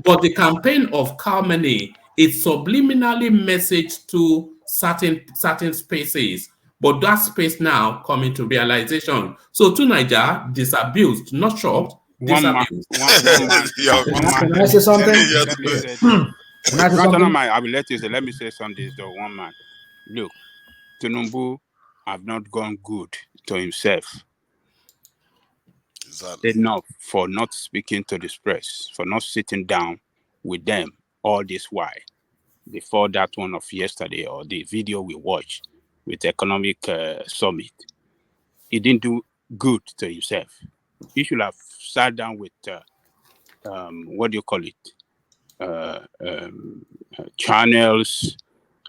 But the campaign of Kalmani is subliminally messaged to certain spaces. But that space now coming to realization. So to Niger, disabused, not shocked, disabused. Can I say something? Let me say this. I will let you say. Let me say something. The one man. Look, Tinubu have not gone good to himself enough for not speaking to the press, for not sitting down with them all this while before that one of yesterday or the video we watched with economic summit. He didn't do good to himself. He should have sat down with what do you call it? Channels,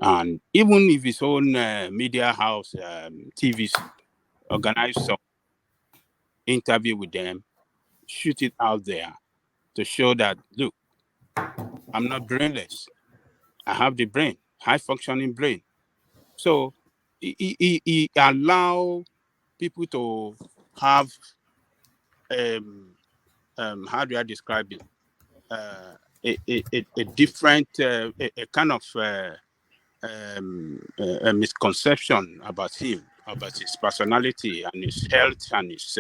and even if his own media house, TVs, organize some interview with them, shoot it out there to show that, look, I'm not brainless. I have the brain, high functioning brain. So he allow people to have how do I describe it? A different a kind of a misconception about him, about his personality and his health and his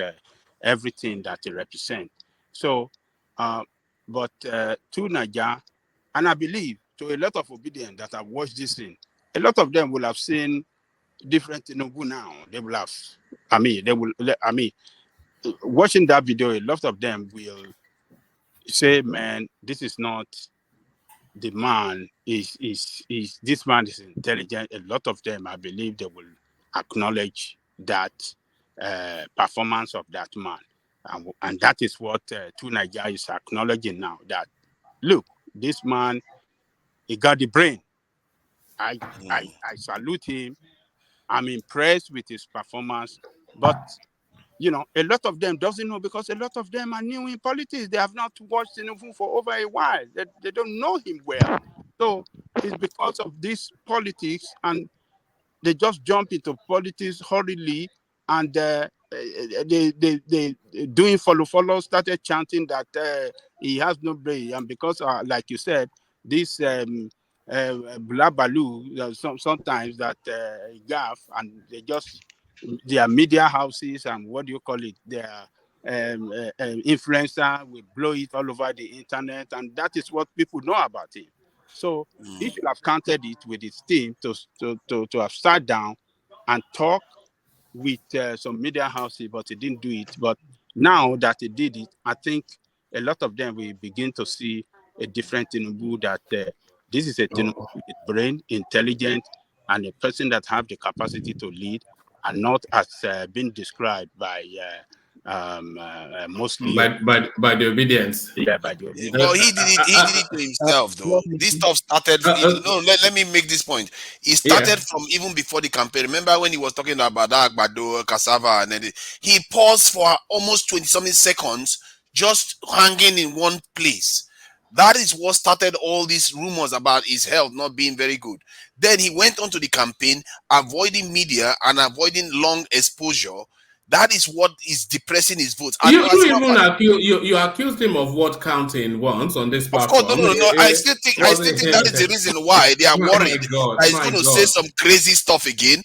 everything that he represents. So, but to Niger, and I believe to a lot of obedient that have watched this thing, a lot of them will have seen different Tinubu now. They will have, watching that video, a lot of them will say, man, this is not the man, is this man is intelligent. A lot of them, I believe, they will acknowledge that performance of that man. And that is what Niger is acknowledging now, that, look, this man, he got the brain. I salute him. I'm impressed with his performance, but you know, a lot of them doesn't know, because a lot of them are new in politics. They have not watched Tinubu for over a while. They don't know him well. So it's because of this politics, and they just jump into politics hurriedly, and they doing follow, started chanting that he has no brain. And because, like you said, this Blabalu, sometimes that gaff, and they just, their media houses and what do you call it, their influencer will blow it all over the internet, and that is what people know about him. So he should have counted it with his team to have sat down and talk with some media houses, but he didn't do it. But now that he did it, I think a lot of them will begin to see a different Tinubu, that this is a Tinubu with brain, intelligent, and a person that have the capacity to lead, and not as been described by mostly by the obedience. Yeah, by the obedience. No, he did it to himself, though. This stuff started. No, let me make this point. It started from even before the campaign. Remember when he was talking about that Agbado, cassava, and then he paused for almost 20-something seconds, just hanging in one place. That is what started all these rumors about his health not being very good. Then he went on to the campaign, avoiding media and avoiding long exposure. That is what is depressing his votes. You accused him of word counting once on this platform. Of course, no. I still think that is the reason why they are worried that he's going to say some crazy stuff again.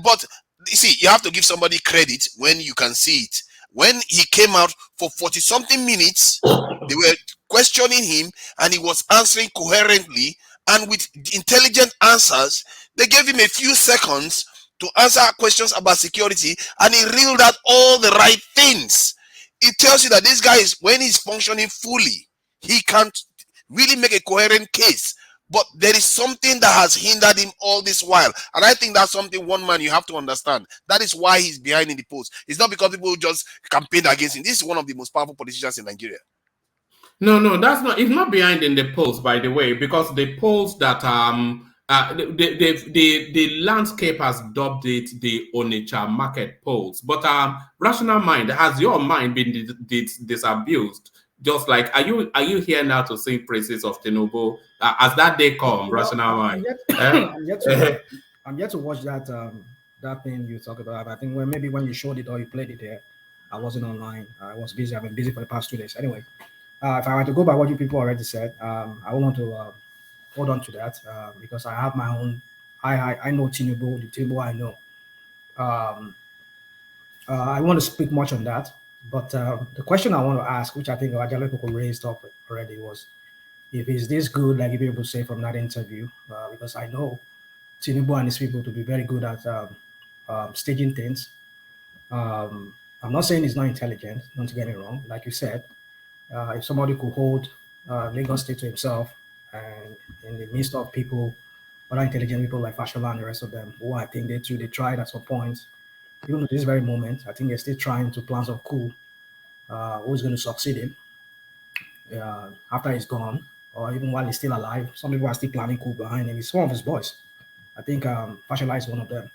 But you see, you have to give somebody credit when you can see it. When he came out for 40-something minutes, they were questioning him, and he was answering coherently and with intelligent answers. They gave him a few seconds to answer questions about security, and he reeled out all the right things. It tells you that this guy is, when he's functioning fully, he can't really make a coherent case. But there is something that has hindered him all this while. And I think that's something, one man, you have to understand. That is why he's behind in the polls. It's not because people just campaigned against him. This is one of the most powerful politicians in Nigeria. No, that's not. It's not behind in the polls, by the way, because the polls that the landscape has dubbed it the Onitsha market polls. But rational mind, has your mind been disabused? Just like, are you here now to sing praises of Tinubu as that day come? Rational mind. I'm yet to watch that that thing you talk about. I think maybe when you showed it or you played it there, I wasn't online. I was busy. I've been busy for the past 2 days. Anyway, if I were to go by what you people already said, I want to hold on to that because I have my own. I know Tinubu, the Tinubu I know. I want to speak much on that, but the question I want to ask, which I think Ajaleko raised up already, was if it's this good, like people say from that interview, because I know Tinubu and his people to be very good at staging things. I'm not saying he's not intelligent, don't get me wrong. Like you said, if somebody could hold Lagos State to himself and in the midst of people, other intelligent people like Fashola and the rest of them, who I think they tried at some point, even to this very moment, I think they're still trying to plan some coup. Who's going to succeed him after he's gone, or even while he's still alive? Some people are still planning coup behind him. He's one of his boys. I think Fashola is one of them.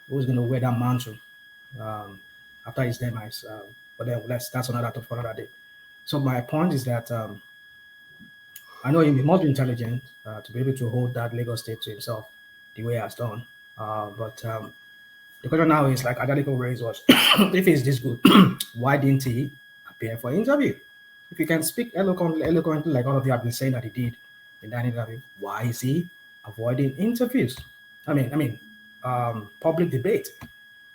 Who's going to wear that mantle after his demise? But then that's another talk for another day. So my point is that I know he must be intelligent to be able to hold that Lagos State to himself the way he has done. But the question now is, like Ajaliko raised, was if he's this good, why didn't he appear for interview? If you can speak eloquently like all of you have been saying that he did in that interview, why is he avoiding interviews? I mean, public debate.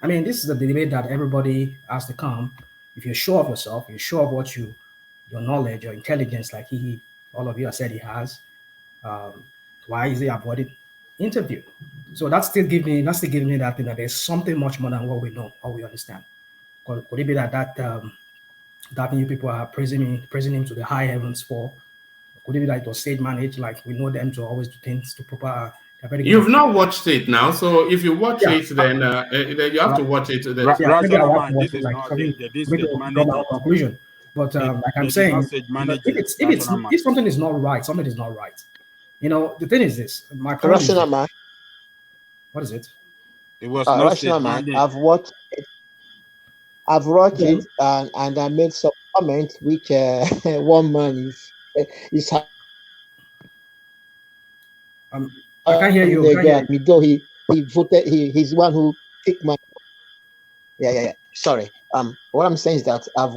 I mean, this is the debate that everybody has to come. If you're sure of yourself, you're sure of what your knowledge, your intelligence, like all of you have said he has, why is he avoiding interview? So that's still giving me that thing that there's something much more than what we know, what we understand. Could it be that thing you people are praising him to the high heavens for? Could it be that it was stage managed, like we know them to always do things to proper? You've not watched it now, so if you watch it, then you have to watch it. This is not the conclusion. But like I'm saying, if something is not right, something is not right. You know, the thing is this. My point is, man. What is it? It was rational man. I've watched it, and I made some comment which one man is I can't hear you. Though he voted, he's the one who picked my. Yeah. Sorry. What I'm saying is that I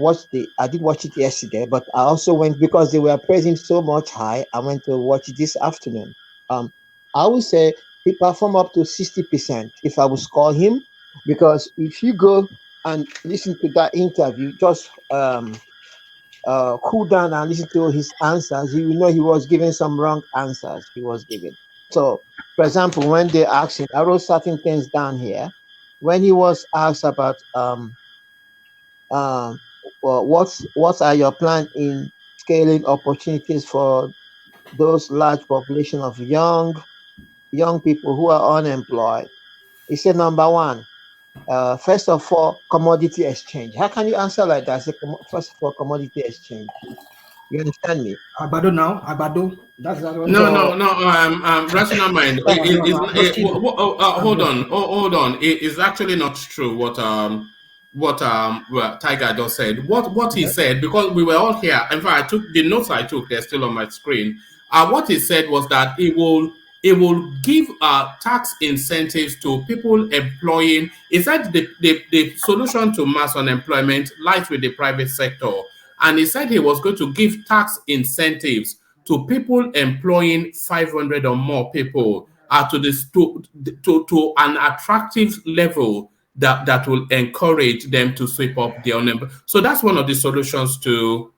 did watch it yesterday, but I also went, because they were praising so much high, I went to watch it this afternoon. I would say he performed up to 60% if I would score him, because if you go and listen to that interview, just cool down and listen to his answers, you will know he was giving some wrong answers. He was giving. So, for example, when they asked him, I wrote certain things down here. When he was asked about what are your plans in scaling opportunities for those large population of young people who are unemployed, he said, number one, first of all, commodity exchange. How can you answer like that? First of all, commodity exchange. You understand me? Agbado. That's No. Rational mind. Hold on. It's actually not true what Tiger just said. What he said, because we were all here. In fact, I took the notes. They're still on my screen. What he said was that it will give tax incentives to people employing. He said the solution to mass unemployment lies with the private sector. And he said he was going to give tax incentives to people employing 500 or more people to an attractive level that will encourage them to sweep up the unemployment. So that's one of the solutions to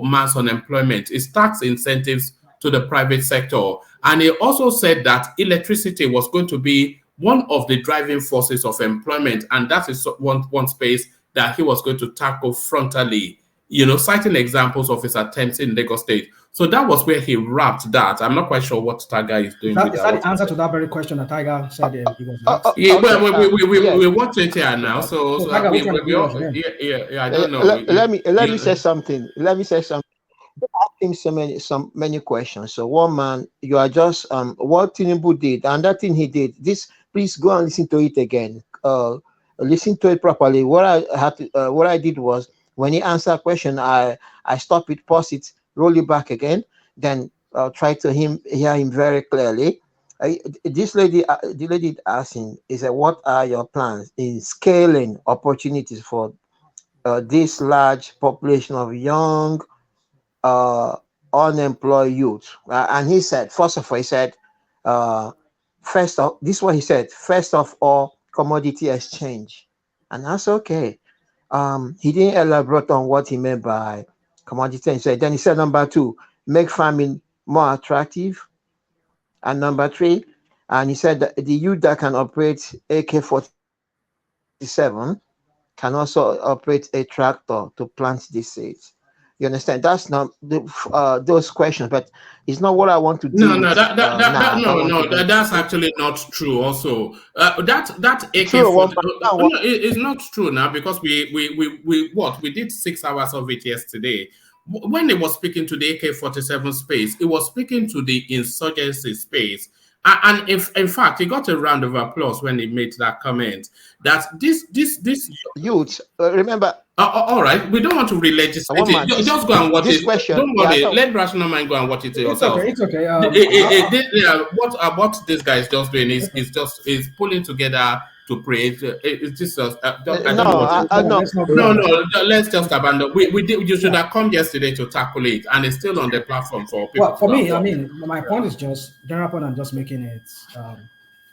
mass unemployment, is tax incentives to the private sector. And he also said that electricity was going to be one of the driving forces of employment, and that is one space that he was going to tackle frontally, citing examples of his attempts in Lagos State. So that was where he wrapped that. I'm not quite sure what Tiger is doing with Is that. that the answer to that very question that Tiger said he was Oh, asked? oh, Yeah, okay. we watch it here now. So Tiger, which one we is yours all, again? yeah, I don't know. Let me say something. Let me say something. Asking so many questions. So one man, you are just what Tinubu did, and that thing he did. This, please go and listen to it again. Listen to it properly. What I did was, when he answered a question, I stop it, pause it, roll it back again, then try to hear him very clearly. The lady asking is that, what are your plans in scaling opportunities for this large population of young uh, unemployed youth? And he said, first of all, he said, uh, this is what he said, first of all, commodity exchange. And that's okay. He didn't elaborate on what he meant by commodity exchange. Then he said, number two, make farming more attractive. And number three, and he said that the youth that can operate AK-47 can also operate a tractor to plant these seeds. You understand? That's not those questions, but it's not what I want to deal with No, now. I want to go that's actually not true. Also, that AK true one 40 by one. no, it's not true now, because we did 6 hours of it yesterday. When it was speaking to the AK-47 space, it was speaking to the insurgency space. And if, in fact, he got a round of applause when he made that comment. That this Youth, remember, all right, we don't want to re-legislate one it. man. Just go and watch This it. question, Don't yeah, worry. no, Let Rational Mind go and watch it It's yourself. okay. It's okay. What this guy is just doing is pulling together to pray. It's just I don't know what. no. Let's not go No, there. no. Let's just abandon. We did. You should have come yesterday to tackle it, and it's still on the platform for people Well, to for go and me, I watch. mean, my point is just general point. I'm just making it.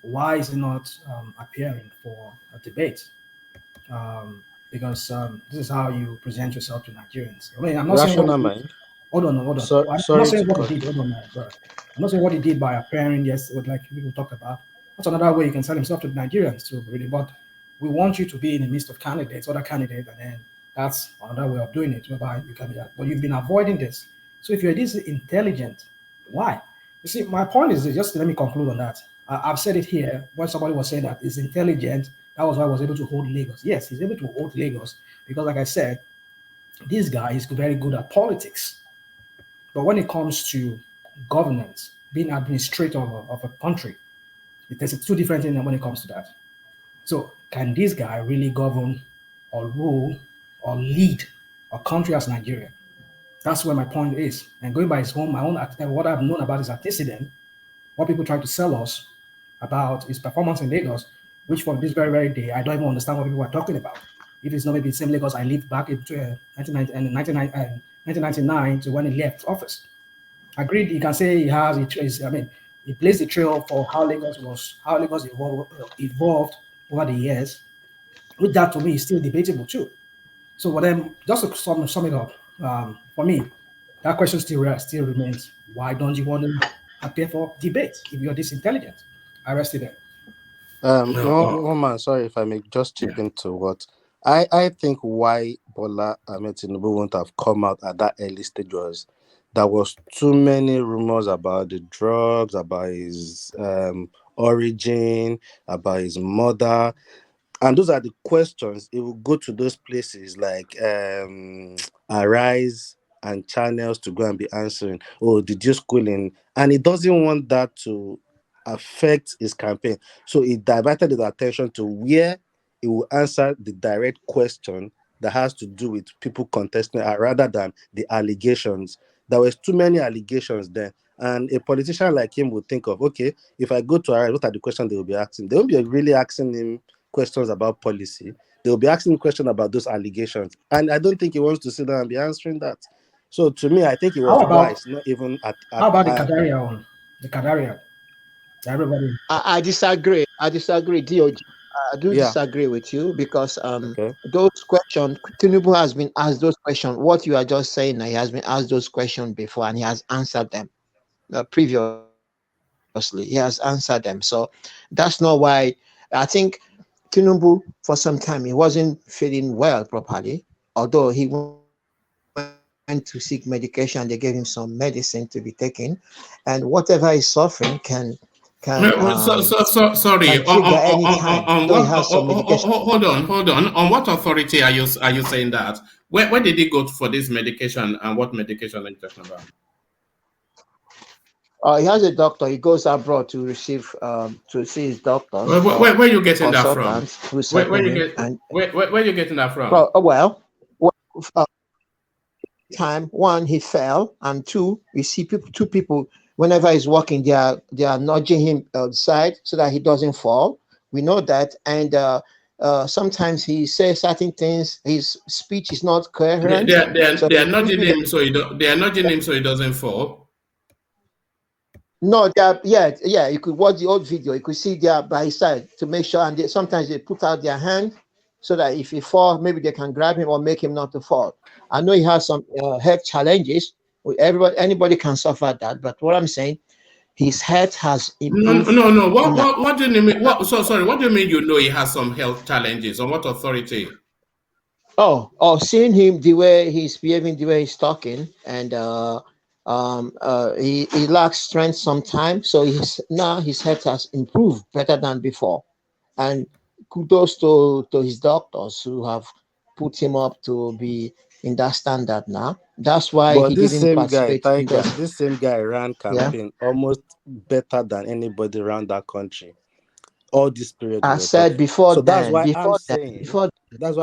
Why is it not appearing for a debate? Because this is how you present yourself to Nigerians. I mean, I'm not saying what Rational he did. mind. Hold on. I'm not Sorry saying to what cut. he did. Hold on, bro. I'm not saying what he did by appearing, yes, with like people talked about. That's another way you can sell himself to Nigerians too, really. But we want you to be in the midst of candidates, other candidates, and then that's another way of doing it, whereby you can be that. But you've been avoiding this. So if you're this intelligent, why? You see, my point is just let me conclude on that. I've said it here when somebody was saying that he's intelligent. That was why I was able to hold Lagos. Yes, he's able to hold Lagos because, like I said, this guy is very good at politics. But when it comes to governance, being administrator of a country, there's two different things when it comes to that. So can this guy really govern or rule or lead a country as Nigeria? That's where my point is. And going by what I've known about his antecedent, what people try to sell us about his performance in Lagos, which for this very, very day, I don't even understand what people are talking about. If it's not maybe the same Lagos I lived back in 1999 to when he left office. Agreed, you can say he has, he plays the trail for how Lagos evolved over the years. With that, to me, is still debatable too. So, what just to sum it up, for me, that question still remains: why don't you want to appear for debate if you're this intelligent? I rest it there. One man, sorry if I may just chip into what I think why Bola Ahmed Tinubu won't have come out at that early stage was there was too many rumors about the drugs, about his origin, about his mother. And those are the questions. It will go to those places like Arise and channels to go and be answering. Oh, did you school in? And he doesn't want that to affect his campaign. So he diverted his attention to where he will answer the direct question that has to do with people contesting rather than the allegations. There was too many allegations there. And a politician like him would think of, okay, if I go to Arise, what are the questions they will be asking? They won't be really asking him questions about policy. They'll be asking questions about those allegations. And I don't think he wants to sit down and be answering that. So to me, I think it was How about wise, not even at the Kadaria one? The Kadaria. Everybody. I disagree. DOG. I do Yeah. disagree with you because Okay. those questions, Tinubu has been asked those questions. What you are just saying, he has been asked those questions before and he has answered them previously. He has answered them. So that's not why I think Tinubu, for some time, he wasn't feeling well properly, although he went to the went to seek medication. They gave him some medicine to be taken, and whatever he's suffering can sorry. trigger any time. On So he what? has some medication. Hold on. On what authority are you saying that? Where did he go for this medication, and what medication are you talking about? He has a doctor. He goes abroad to receive to see his doctors. Where are you getting that from? Where you getting that from? Time one, he fell, and two, you see two people whenever he's walking, they are nudging him outside so that he doesn't fall. We know that, and sometimes he says certain things. His speech is not coherent. They are nudging him so he doesn't fall. No, you could watch the old video. You could see they are by his side to make sure, and sometimes they put out their hand so that if he falls, maybe they can grab him or make him not to fall. I know he has some health challenges. Anybody can suffer that, but what I'm saying, his health has improved. No. What do you mean? What do you mean? You know he has some health challenges. On what authority? Seeing him the way he's behaving, the way he's talking, and he lacks strength sometimes. So his health has improved better than before, and kudos to his doctors who have put him up to be in that standard now. That's why But he this didn't same participate. guy, Tiger, this same guy ran campaign almost better than anybody around that country. All this period. I said before. So that's why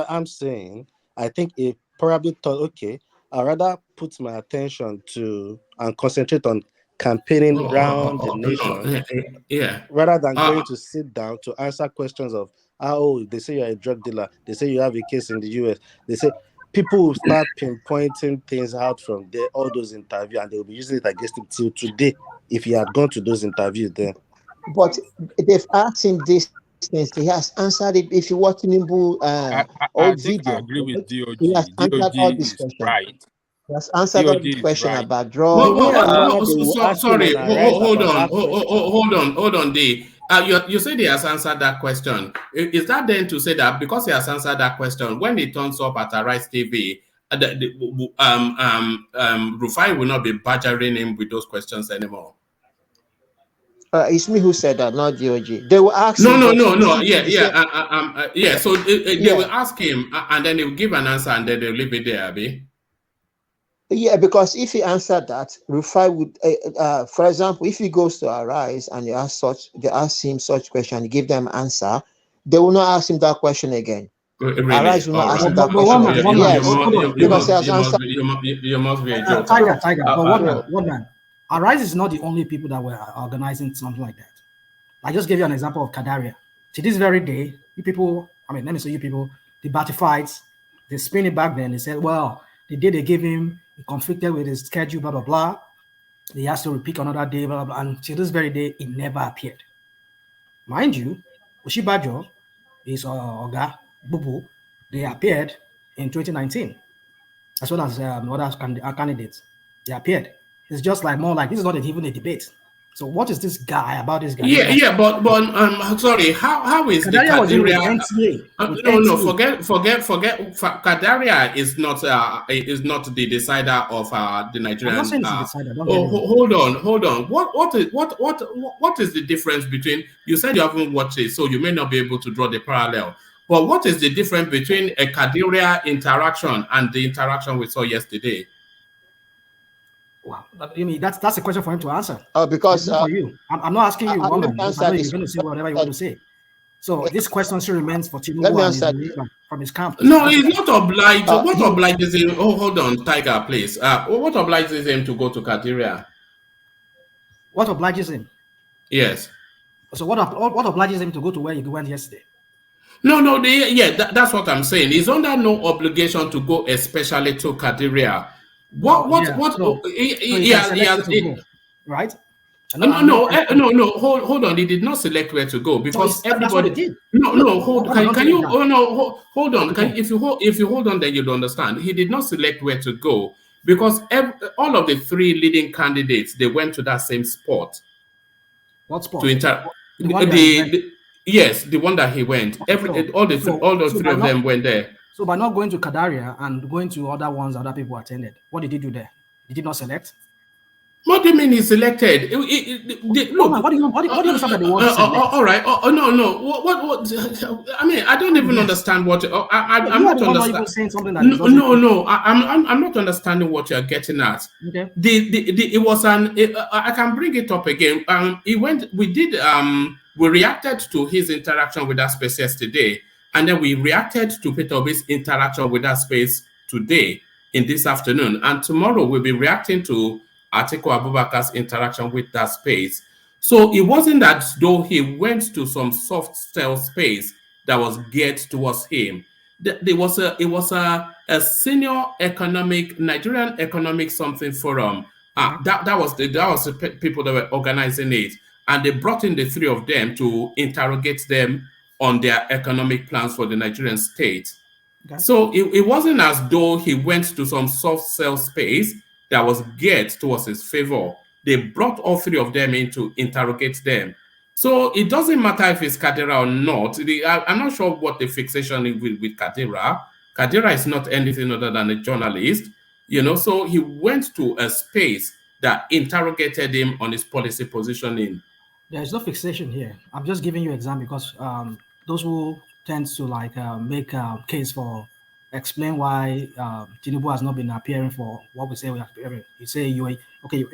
I'm saying. I think it probably thought, okay, I'd rather put my attention to and concentrate on campaigning around the nation, rather than going to sit down to answer questions of they say you're a drug dealer, they say you have a case in the US, they say people will start pinpointing things out from there, all those interviews, and they will be using it against him till today if he had gone to those interviews then. But they've asked him these things. He has answered it. If you watch TINUBU'S old video, I agree with DOG. he has answered all these questions. Right. He has answered all these questions about drugs. Sorry, hold on, D. You said he has answered that question. Is that then to say that because he has answered that question, when he turns up at Arise TV, Rufai will not be badgering him with those questions anymore? It's me who said that, not DOG. They will ask him. No. So they will ask him, and then they will give an answer, and then they'll leave it there, Abi. Yeah, because if he answered that, Rufai would, for example, if he goes to Arise and they ask him such question, give them answer, they will not ask him that question again. Really? Arise will not ask him that question again. Because he has answered. You must be a joker. Tiger, but one man. Arise is not the only people that were organizing something like that. I just gave you an example of Kadaria. To this very day, you people, let me say you people, the Batifites, they spin it back then. They said, well, the day they gave him, he conflicted with his schedule, blah, blah, blah. They asked to repeat another day, blah, blah, blah. And to this very day, it never appeared. Mind you, Oshibajo is Oga, Bubu. They appeared in 2019, as well as other candidates. They appeared. It's just more like this is not even a debate. So what is this guy about this guy? But sorry, how is Kadaria the Kadaria? No, forget. Kadaria is not the decider of the Nigerian. I'm not saying it's the decider. Hold on. What is the difference between? You said you haven't watched it, so you may not be able to draw the parallel. But what is the difference between a Kadaria interaction and the interaction we saw yesterday? Wow, you mean that's a question for him to answer? Because for you, I'm not asking you. I know you're going to say whatever you want to say. So this question still remains for TINUBU from his camp. No, he's not obliged. What obliges him? Hold on, Tiger, please. What obliges him to go to Kadaria? What obliges him? Yes. So what obliges him to go to where he went yesterday? No. That's what I'm saying. He's under no obligation to go, especially to Kadaria. He has right? No. Hold on. He did not select where to go because everybody did. No. Hold on. If you hold on, then you'll understand. He did not select where to go because all of the three leading candidates, they went to that same spot. What spot? Yes, the one that he went. All the three of them went there. So by not going to Kadaria and going to other ones other people attended, what did he do there? Did he not select? What do you mean he selected? Look, what do you understand that the word select? All right. No. What? I mean, I don't even understand what. I'm not understanding. Saying something that No. I'm not understanding what you're getting at. Okay. It was an. I can bring it up again. We reacted to his interaction with that space yesterday, and then we reacted to Peter Obi's interaction with that space today in this afternoon, and tomorrow we'll be reacting to Atiku Abubakar's interaction with that space. So it wasn't that though he went to some soft cell space that was geared towards him. It was a senior Nigerian economic something forum. That was the people that were organizing it, and they brought in the three of them to interrogate them on their economic plans for the Nigerian state. Okay. So it wasn't as though he went to some soft cell space that was geared towards his favor. They brought all three of them in to interrogate them. So it doesn't matter if it's Kadira or not. I'm not sure what the fixation is with Kadira. Kadira is not anything other than a journalist, so he went to a space that interrogated him on his policy positioning. There's no fixation here. I'm just giving you an example because those who tend to make a case for explain why Tinubu has not been appearing for what we say we are appearing. You say okay.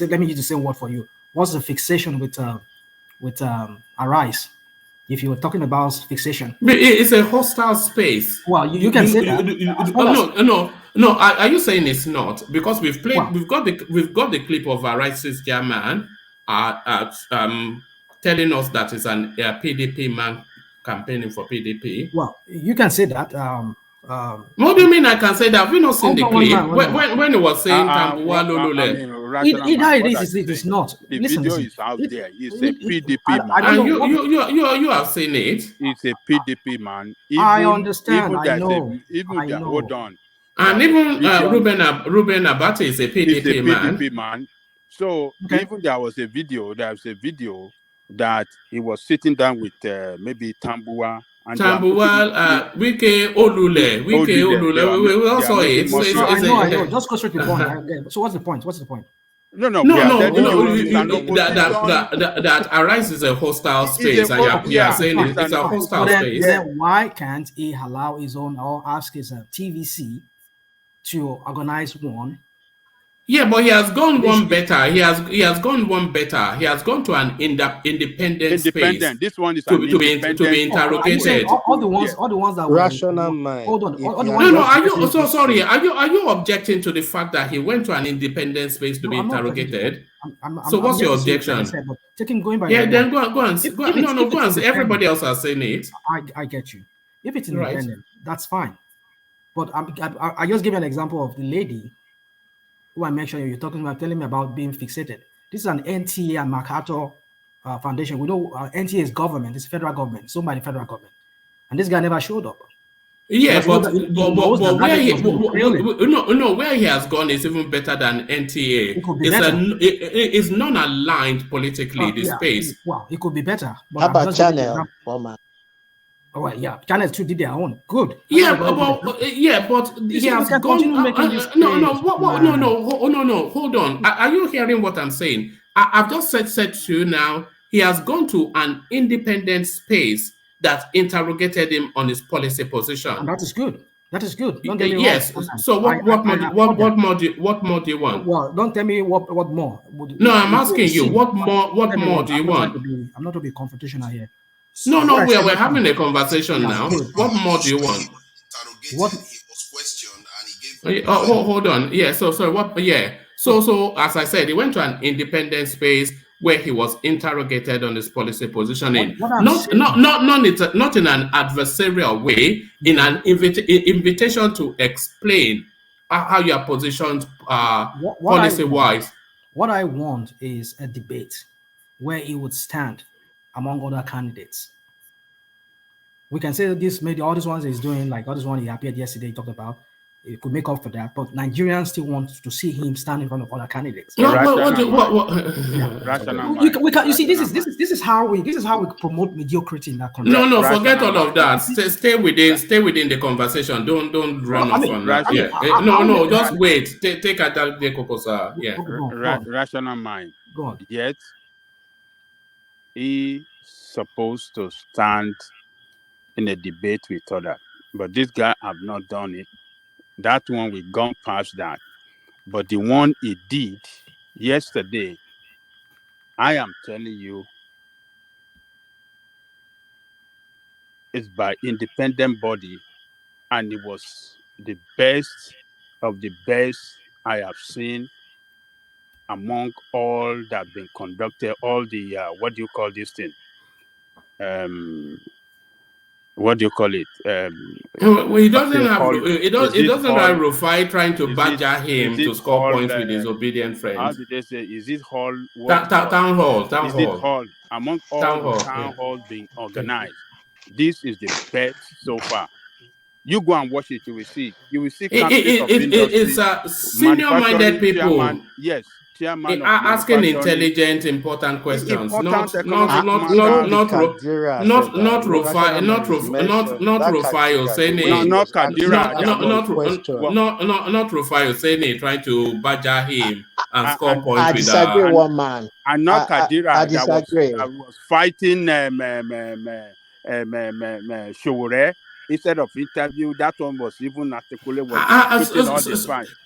Let me use the same word for you. What's the fixation with Arise? If you were talking about fixation, it's a hostile space. Well, you can say that. No. Are you saying it's not? Because we've got the clip of Arise's chairman telling us that it's an PDP man campaigning for PDP. Well, you can say that. What do you mean I can say that? Have we not seen the clip? When it was saying Tambuwa Lulule. Either it is not. The video is out there. It's a PDP man. And you have seen it. It's a PDP man. I understand. I know. Hold on. And even Ruben Abate is a PDP man. So even there was a video that he was sitting down with maybe Tambuwa. Wike Olule. We also I know. Just go straight to the point. So what's the point? No. That Arise is a hostile space, and you're saying it's a hostile space. Then why can't he allow his own or ask his TVC to organize one? Yeah, but he has gone one better. He has gone one better. He has gone to an independent space. This one is to be interrogated. All the ones that rational mind. Hold on. No. Are you so sorry? Are you objecting to the fact that he went to an independent space to be interrogated? So what's your objection? Going by then go on. Go on. Everybody else has seen it. I get you. If it's independent, that's fine. But I just give you an example of the lady who I mentioned you're talking about, telling me about being fixated. This is an NTA and MacArthur foundation. We know NTA is government, it's federal government, it's owned by the federal government. And this guy never showed up. Yeah, but where he has gone is even better than NTA. It's non-aligned politically, the space. Well, it could be better. How about Channel? Oh, well, yeah, Channel 2 did their own. Good. But he has gone. No. Hold on. Are you hearing what I'm saying? I've just said to you now. He has gone to an independent space that interrogated him on his policy position. And that is good. Yes. So what more do you want? Well, don't tell me what more. No, I'm asking you. What more do you want? I'm not to be confrontational here. No, we're having a conversation now. What more do you want? What? Hold on. Yeah. So what? Yeah. So as I said, he went to an independent space where he was interrogated on his policy positioning, not in an adversarial way, in an invitation to explain how you are positioned policy-wise. What I want is a debate where he would stand among other candidates. We can say this, maybe all these ones he's doing, like all this one he appeared yesterday, he talked about. it could make up for that. But Nigerians still want to see him stand in front of other candidates. You see, this is how we promote mediocrity in that country. No, forget all of that. Stay within the conversation. Don't run off on that. No, just wait. Take at that Kokosa. Yeah. Rational mind. Yet he supposed to stand in a debate with others, but this guy have not done it. That one we gone past that. But the one he did yesterday, I am telling you, is by independent body, and it was the best of the best I have seen among all that have been conducted, all the what do you call this thing? What do you call it? He doesn't have. It doesn't have Rufai trying to badger him to score points with his obedient friends. How did they say? Is it hall? Town hall. Is it hall? Among all town halls being organized, this is the best so far. You go and watch it, you will see. You will see. It's senior-minded people. Chairman, yes. Chairman asking intelligent, important questions, not Rufai Oseni trying to badger him and score points. I disagree, one man. And not Kadira I disagree. that was fighting Shore. Instead of interview, that one was even articulate.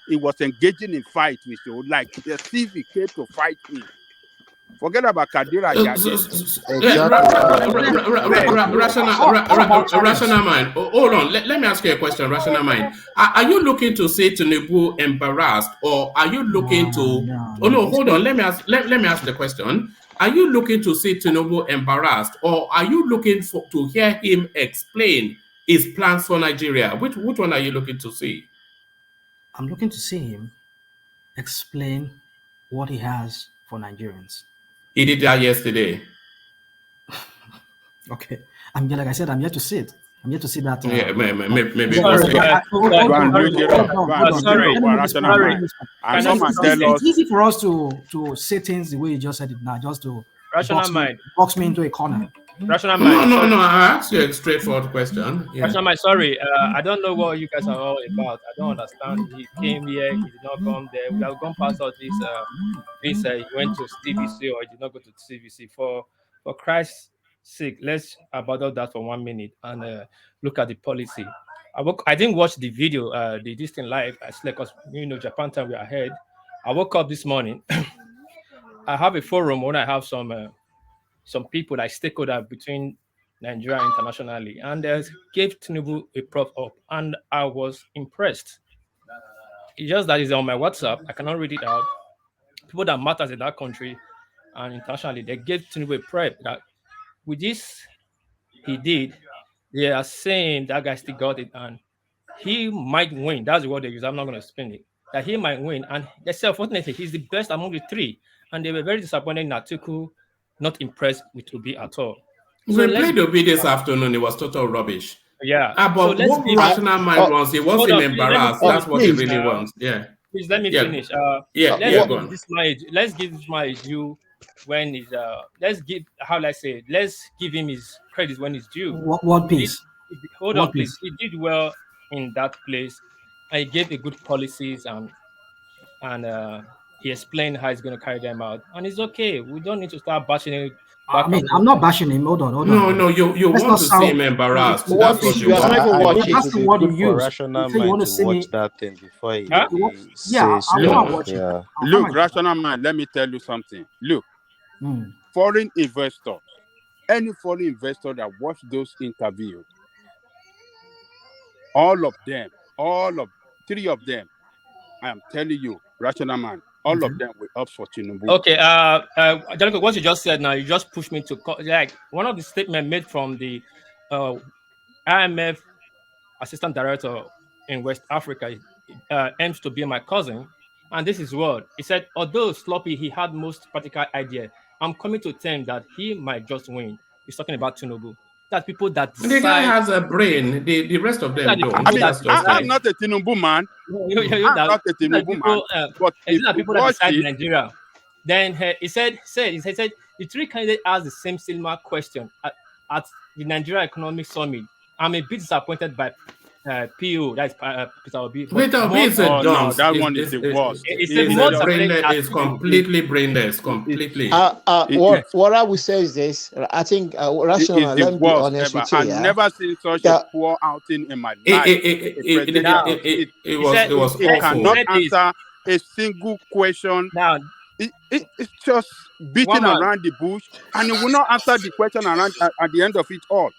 He was engaging in fight with you, like the CV came to fight him. Forget about Kadira. Rational mind. Hold on. Let me ask you a question. Rational mind. Are you looking to see Tinubu embarrassed, or are you looking to? Oh no, hold on. Let me ask the question. Are you looking to see Tinubu embarrassed, or are you looking to hear him explain his plans for Nigeria? Which one are you looking to see? I'm looking to see him explain what he has for Nigerians. He did that yesterday. Okay. Like I said, I'm yet to see it. I'm yet to see that. Maybe. It's easy for us to say things the way you just said it now, just to box me into a corner. Rational mind. No. I asked you a straightforward question. Yeah. Rational mind. Sorry, I don't know what you guys are all about. I don't understand. He came here. He did not come there. We have gone past all this. He went to TVC or he did not go to TVC. For Christ's sake, let's abandon that for 1 minute and look at the policy. I didn't watch the video, this thing live. I slept because Japan time we are ahead. I woke up this morning. I have a forum when I have some people like stakeholder between Nigeria and internationally, and gave Tinubu a prop up, and I was impressed. It's just that it's on my WhatsApp. I cannot read it out. People that matters in that country and internationally, they gave Tinubu a prep that with this he did. They are saying that guy still got it and he might win. That's the word they use. I'm not going to spin it. That he might win, and they say unfortunately he's the best among the three, and they were very disappointed in Atiku. Not impressed with Obi at all. So we played Obi this afternoon. It was total rubbish. Yeah. But so what rational mind wants, he wants him embarrassed. That's what he really wants. Yeah. Please let me finish. Let's give this man due when he's let's give him his credit when he's due. What piece? Hold on, please. He did well in that place. And he gave a good policies and he explained how he's going to carry them out, and it's okay. We don't need to start bashing him. I'm not bashing him. Hold on. No, you want to see him embarrassed. That's what you want. That's the word you use. Rational mind to watch that thing before he says. Look, rational mind. Let me tell you something. Look, foreign investors, any foreign investor that watch those interviews, all of three of them, I am telling you, rational man, all of them will opt for Tinubu. Okay, Angelico, what you just said now, you just pushed me to like one of the statements made from the IMF assistant director in West Africa aims to be my cousin, and this is what he said. Although sloppy, he had most practical idea. I'm coming to tell him that he might just win. He's talking about Tinubu. That's people that decide. The guy has a brain. The rest of them don't. I mean, That's just I'm it. not a Tinubu man. I'm not a Tinubu man. But these if are you people that watch decide it, Nigeria. Then he said the three candidates asked the same similar question at the Nigeria Economic Summit. I'm a bit disappointed by PO, that's Peter Obi. Peter Obi is a dunce. No, that one is the worst. It's completely brainless. Completely. What I would say is this. I think rational. It's the Let me be worst honest ever. with you. I've never seen such a poor outing in my life. It was it awful. cannot answer a single question. Now, it's just beating around the bush, and it will not answer the question around at the end of it all.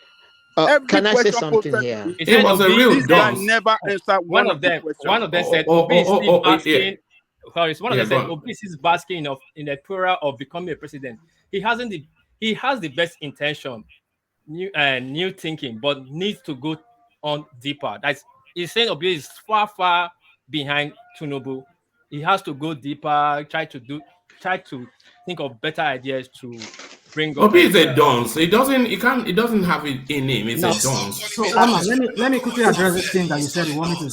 Every Can I say question something posted here? to It was a real this guy dunce. never answered one of the questions. One of them said Obi is still basking. One of them said go on. Obi is basking in the prayer of becoming a president. He has the best intention, new thinking, but needs to go on deeper. He's saying Obi is far behind Tinubu. He has to go deeper, try to think of better ideas to bring up. Obi is a dunce. It doesn't have it in him. It's a dunce. So let me quickly address this thing that you said you want me to.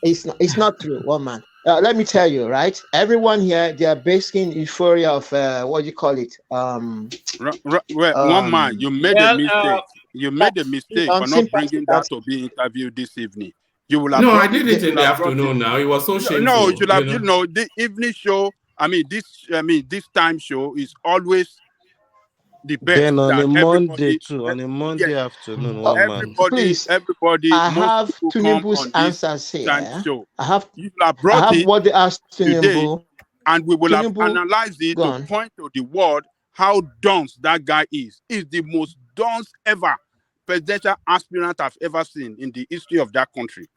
It's not true, one man. Let me tell you, right? Everyone here, they are basing euphoria of what do you call it? One man, you made a mistake. You made a mistake for not bringing that to be interviewed this evening. You will have. No, I did it in the afternoon. Now it was so shameful. No, you should have. The evening show. This time show is always the best. Then on a Monday too, on a Monday afternoon, one man. Everybody. I have Tinubu's answers here. I have brought what they asked today, Tinubu, and we will have analyzed it to point to the world how dunce that guy is. He's the most dunce ever presidential aspirant I've ever seen in the history of that country.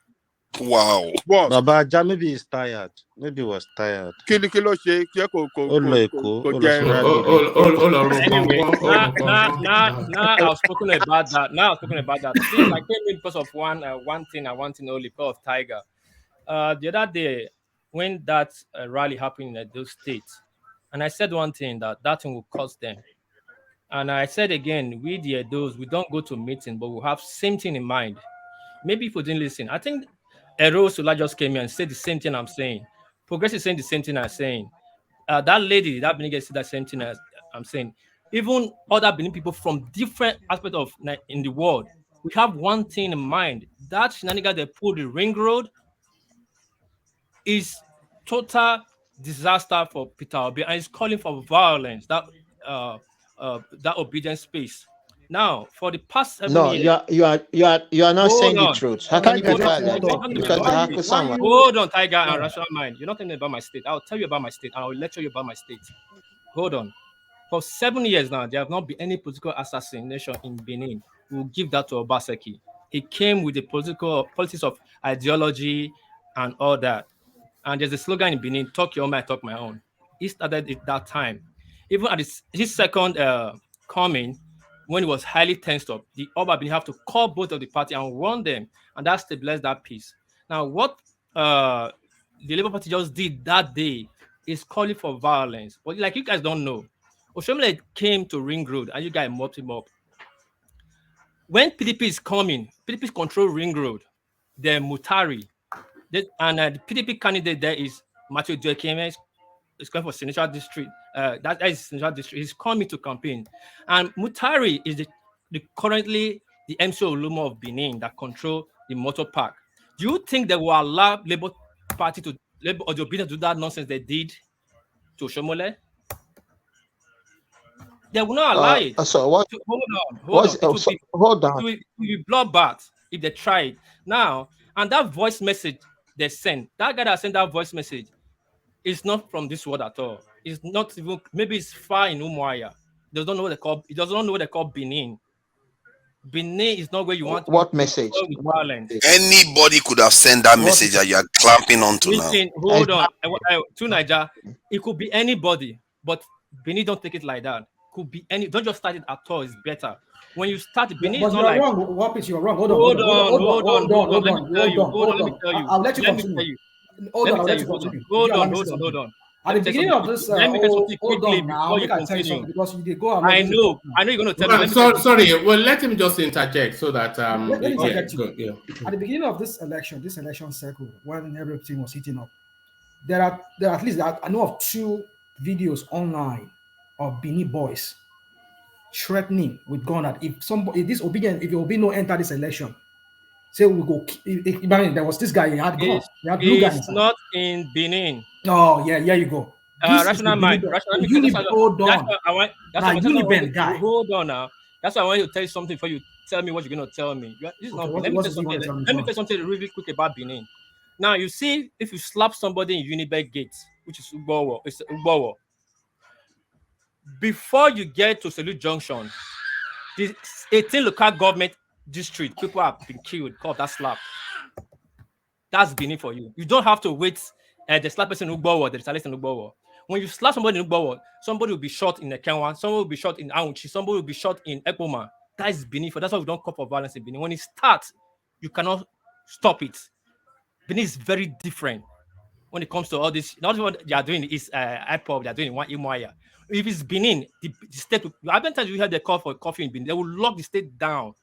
Wow. Baba, maybe he's tired. Maybe he was tired. Anyway, now I've spoken about that. Since I came in because of one thing only, because of Tiger. The other day, when that rally happened in those states, and I said one thing that thing will cost them. And I said again, we don't go to meeting, but we have same thing in mind. Maybe if we didn't listen, I think Ero Sula just came here and said the same thing I'm saying. Progress is saying the same thing I'm saying. That lady, that Benin said the same thing as I'm saying. Even other Benin people from different aspects of in the world, we have one thing in mind. That shenanigan they pulled the ring road is total disaster for Peter Obi, and he's calling for violence. That obedient space. Now, for the past 7 years, you are not saying the truth. How can you be violent? Because they have someone. Hold on, Tiger and Rational Mind. You're not telling me about my state. I'll tell you about my state, and I'll lecture you about my state. Hold on. For 7 years now, there have not been any political assassination in Benin. We'll give that to Obaseki. He came with the politics of ideology and all that. And there's a slogan in Benin: "Talk your own, I talk my own." He started at that time. Even at his second coming, when it was highly tensed up, the Oba Benin have to call both of the party and warn them, and that stabilized that peace. Now, what the Labour Party just did that day is calling for violence. But like you guys don't know, Oshomole came to Ring Road, and you guys mopped him up. When PDP is coming, PDP control Ring Road, then Mutari, and the PDP candidate there is Matthew Joekeme. Is going for Senatorial District. That is Senatorial District. He's coming to campaign, and Mutari is currently the MC Olumo of Benin that control the motor park. Do you think they will allow Labour Party to do that nonsense they did to Oshomole? They will not allow it. So what? Hold on. It will be bloodbath if they try it now. And that voice message they sent, that guy that sent that voice message, it's not from this world at all. It's not even, maybe it's far in Umuahia. He doesn't know what they call Benin. Benin is not where you want to what message? Anybody could have sent that message that you are clamping onto now. Hold on. To Niger, it could be anybody, but Benin don't take it like that. Could be any, don't just start it at all, it's better. When you start Benin, it's not like wrong. You're wrong. Hold on. Let me tell you. I'll let you continue. Hold on. At the beginning of this, let me say something hold quickly on now, before you make I tell you continue. something because you did go along. I know you're going to tell me. Let me Sorry, well, let him just interject so that let me interject you. Yeah. At the beginning of this election cycle, when everything was heating up, there are at least I know of 2 videos online of Benin boys threatening with gun that if Obino enter this election, say we go. There was this guy, he had gun, he had blue guy It's inside. not in Benin. Oh yeah, you go. This is the Rational mind. hold on. Uniben guy. Hold on now. That's why I want you to tell you something before you tell me what you're going to tell me. This is not. Let me tell you something really quick about Benin. Now you see, if you slap somebody in Uniben Gate, which is Ugbowo, it's Ugbowo. Before you get to Salute Junction, the 18 local government district, people have been killed because of that slap. That's Benin for you. You don't have to wait. The slap person in Ugbowo, the retaliation in Ugbowo. When you slap somebody in Ugbowo, somebody will be shot in Ekenwa, somebody will be shot in Aunchi, somebody will be shot in Ekpa'S. That is Benin for. That's why we don't call for violence in Benin. When it starts, you cannot stop it. Benin is very different when it comes to all this. Not what they are doing is IPOB, they are doing one Imoya. If it's Benin, the state, I've been telling you, heard the call for coffee in Benin, they will lock the state down.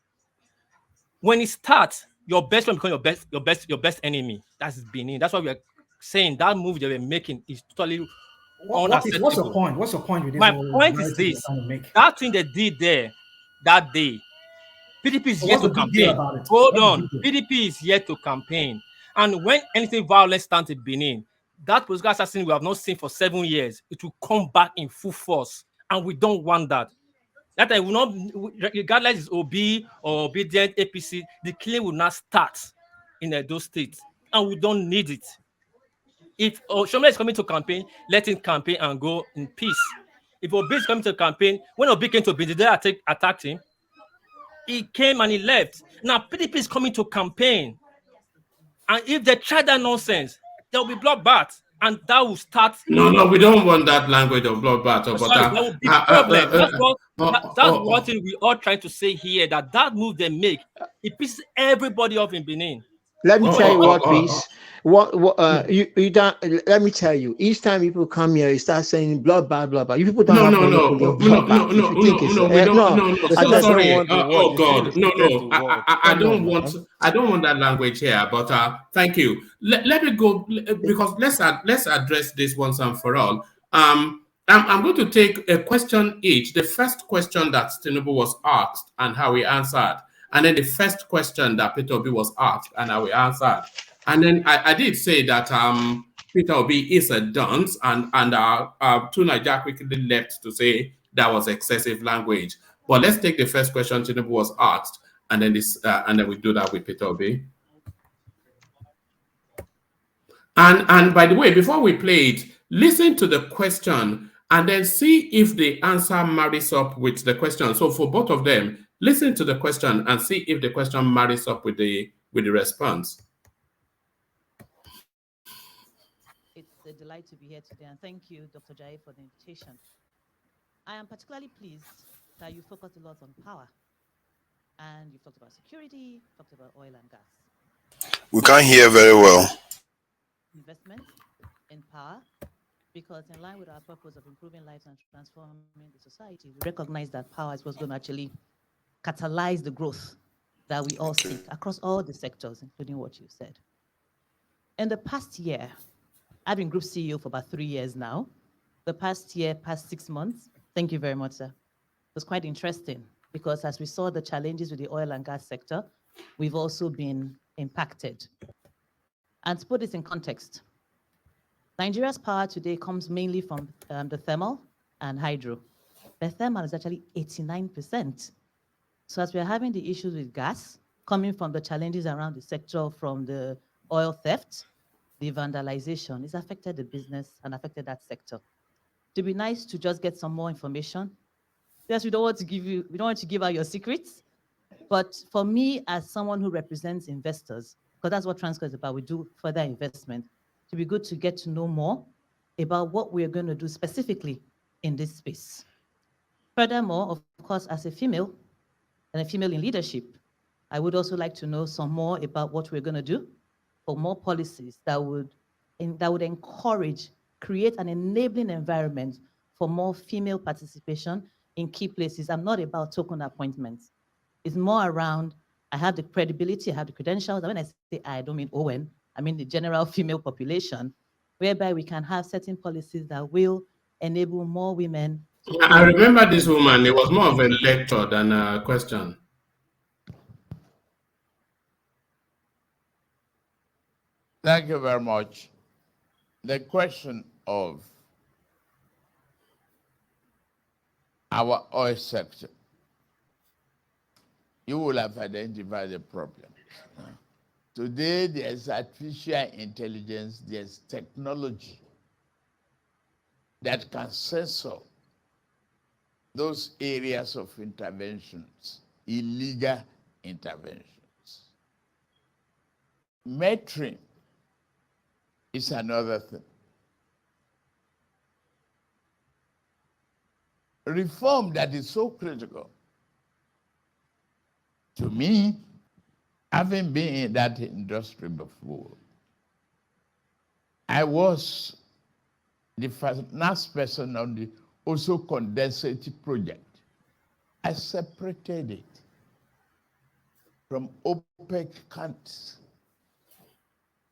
When it starts, your best friend becomes your best enemy. That's Benin. That's why we are saying that move they were making is totally unacceptable. What's your point? What's your point with this? My point is this: that thing they did there that day, PDP is yet to campaign. Hold on, PDP is yet to campaign, and when anything violent starts in Benin, that political assassin we have not seen for 7 years, it will come back in full force, and we don't want that. That I will not, regardless is OB or obedient APC, the killing will not start in those states, and we don't need it. If Shomle is coming to campaign, let him campaign and go in peace. If Obi is coming to campaign, when Obi came to Benin, they attacked him. He came and he left. Now PDP is coming to campaign, and if they try that nonsense, there will be bloodbath. And that will start. No, we don't want that language of bloodbath. Sorry, there will be problem. That's one thing we are trying to say here. That move they make, it pisses everybody off in Benin. Let me tell you what, please. You don't. Let me tell you. Each time people come here, you start saying blah blah blah blah. You people don't have monopoly of bloodbath. No. Sorry. Oh God, no. I don't want that language here. But thank you. Let me go because let's address this once and for all. I'm going to take a question each. The first question that TINUBU was asked and how he answered. And then the first question that Peter Obi was asked and how we answered. And then I did say that Peter Obi is a dunce and Tunaja quickly left to say that was excessive language. But let's take the first question Tinubu was asked and then we do that with Peter Obi. And by the way, before we play it, listen to the question and then see if the answer marries up with the question. So for both of them, listen to the question and see if the question marries up with the response. It's a delight to be here today, and thank you, Dr. Jai, for the invitation. I am particularly pleased that you focused a lot on power, and you talked about security, talked about oil and gas. We can't hear very well. Investment in power, because in line with our purpose of improving lives and transforming the society, we recognize that power is what's going to actually catalyze the growth that we all seek across all the sectors, including what you said. In the past year, I've been group CEO for about 3 years now. The past 6 months, thank you very much, sir. It was quite interesting because as we saw the challenges with the oil and gas sector, we've also been impacted. And to put this in context, Nigeria's power today comes mainly from the thermal and hydro. The thermal is actually 89%. So as we're having the issues with gas, coming from the challenges around the sector, from the oil theft, the vandalization, it's affected the business and affected that sector. It'd be nice to just get some more information. Yes, we don't want to give out your secrets, but for me, as someone who represents investors, because that's what Transco is about, we do further investment, it'd be good to get to know more about what we're going to do specifically in this space. Furthermore, of course, as a female, and a female in leadership, I would also like to know some more about what we're going to do for more policies that would encourage create an enabling environment for more female participation in key places. I'm not about token appointments. It's more around, I have the credibility, I have the credentials. And when I say I don't mean Owen, I mean the general female population, whereby we can have certain policies that will enable more women to I remember this woman. It was more of a lecture than a question. Thank you very much. The question of our oil sector, you will have identified the problems. Today, there's artificial intelligence, there's technology that can censor those areas of interventions, illegal interventions. Metering is another thing. Reform that is so critical. To me, having been in that industry before, I was the last person on the also condensate project. I separated it from OPEC countries.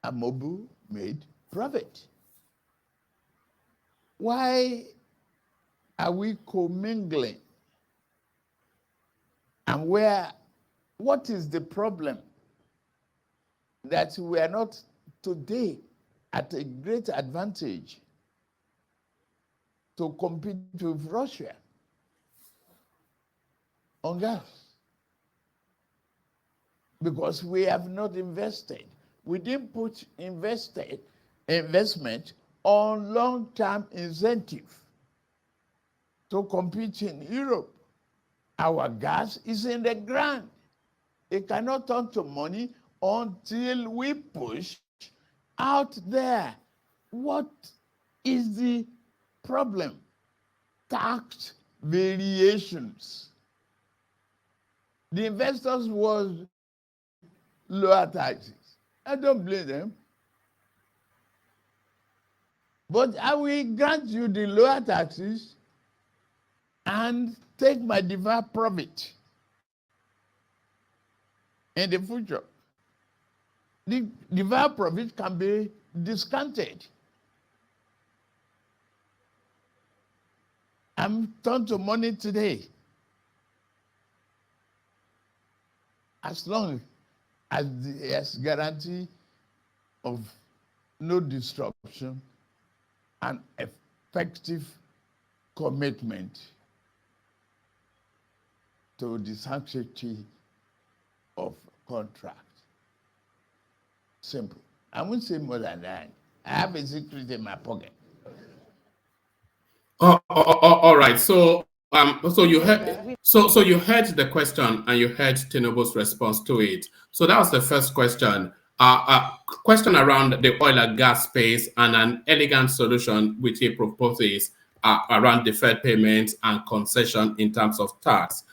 Amobu made private. Why are we commingling? And what is the problem? That we are not today at a great advantage to compete with Russia on gas. Because we have not invested. We didn't put investment on long-term incentive to compete in Europe. Our gas is in the ground. It cannot turn to money until we push out there. What is the problem? Tax variations. The investors was lower taxes. I don't blame them. But I will grant you the lower taxes and take my deferred profit in the future. The deferred profit can be discounted. I'm turned to money today. As long as there's guarantee of no disruption and effective commitment to the sanctity of contract. Simple. I won't say more than that. I have a secret in my pocket. All right. So you heard the question and you heard TINUBU'S response to it. So that was the first question. Question around the oil and gas space and an elegant solution which he proposes around deferred payments and concession in terms of tax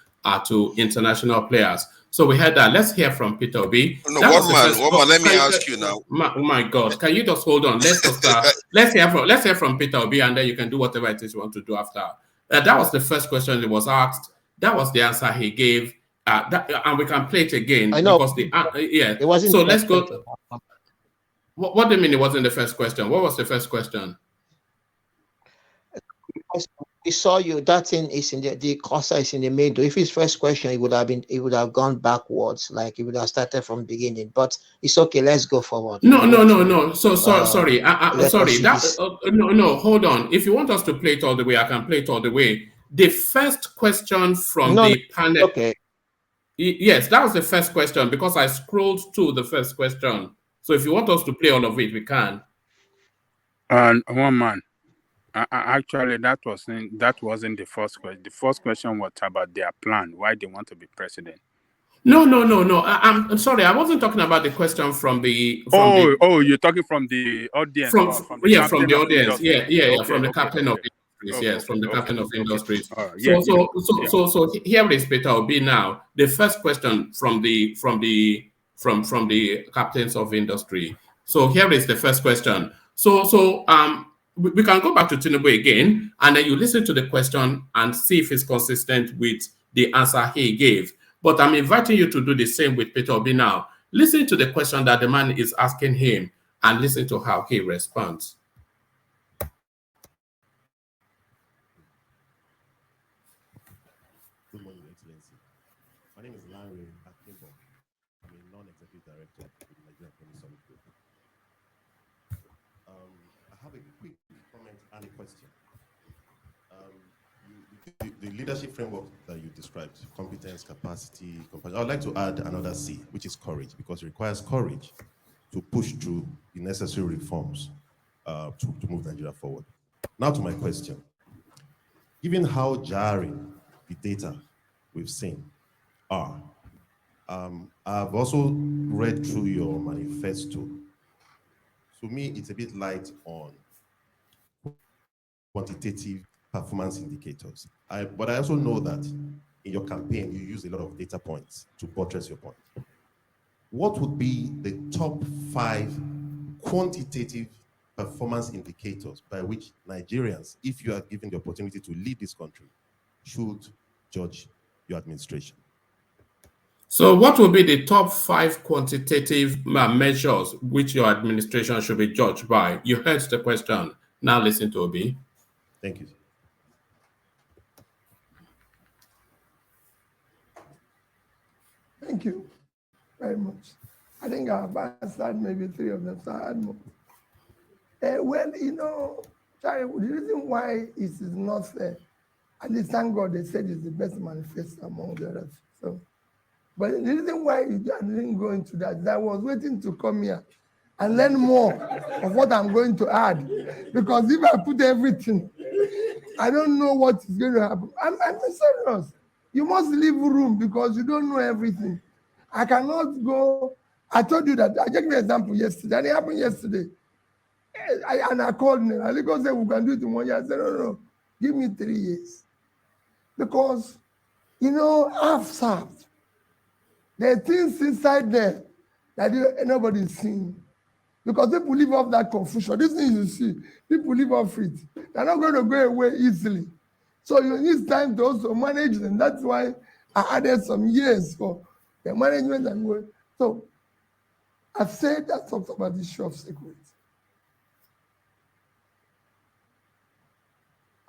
to international players. So we heard that. Let's hear from Peter Obi. No, one man. Let me ask you now. Oh my God! Can you just hold on? Let's hear from Peter Obi, and then you can do whatever it is you want to do after. That was the first question that was asked. That was the answer he gave. And we can play it again. I know. Because It wasn't. So let's go. What do you mean it wasn't the first question? What was the first question? We saw you. That thing is in the cursor is in the middle. If his first question, it would have gone backwards, like it would have started from beginning. But it's okay. Let's go forward. No. So sorry. Sorry. No. Hold on. If you want us to play it all the way, I can play it all the way. The first question from the panel. Okay. Yes, that was the first question because I scrolled to the first question. So if you want us to play all of it, we can. And one man. Actually, that wasn't the first question. The first question was about their plan, why they want to be president. No. I'm sorry. I wasn't talking about the question from the. You're talking from the audience. From the audience. Yeah. From the captain of industries. Yes, from the captain of industries. So here is Peter Obi now. The first question from the captains of industry. So here is the first question. So we can go back to Tinubu again, and then you listen to the question and see if it's consistent with the answer he gave. But I'm inviting you to do the same with Peter Obi now. Listen to the question that the man is asking him and listen to how he responds. Good morning, Excellency. My name is Larry Akimbo. I'm a non-executive director of the Nigerian Economic Summit Group. I have a quick comment and a question. The leadership framework that you described, competence, capacity, I would like to add another C, which is courage, because it requires courage to push through the necessary reforms to move Nigeria forward. Now to my question. Given how jarring the data we've seen are, I've also read through your manifesto. To me, it's a bit light on quantitative performance indicators. But I also know that in your campaign, you use a lot of data points to buttress your point. What would be the top 5 quantitative performance indicators by which Nigerians, if you are given the opportunity to lead this country, should judge your administration? So what will be the top 5 quantitative measures which your administration should be judged by? You heard the question. Now listen to Obi. Thank you. Thank you very much. I think I've answered maybe 3 of them, so I had more. Well, you know, Charlie, the reason why it is not fair, at least thank God they said it's the best manifesto among the others. So, but the reason why I didn't go into that is I was waiting to come here and learn more of what I'm going to add. Because if I put everything, I don't know what is going to happen. I'm serious. You must leave room because you don't know everything. I cannot go. I told you that. I gave you an example yesterday, and it happened yesterday. And I called him. I said, we can do it in 1 year. I said, no, give me 3 years. Because, you know, I've served. There are things inside there that nobody's seen. Because people live off that confusion. This thing you see, people live off it. They're not going to go away easily. So you need time to also manage them. That's why I added some years for the management and work. So I've said that talked about the issue of security.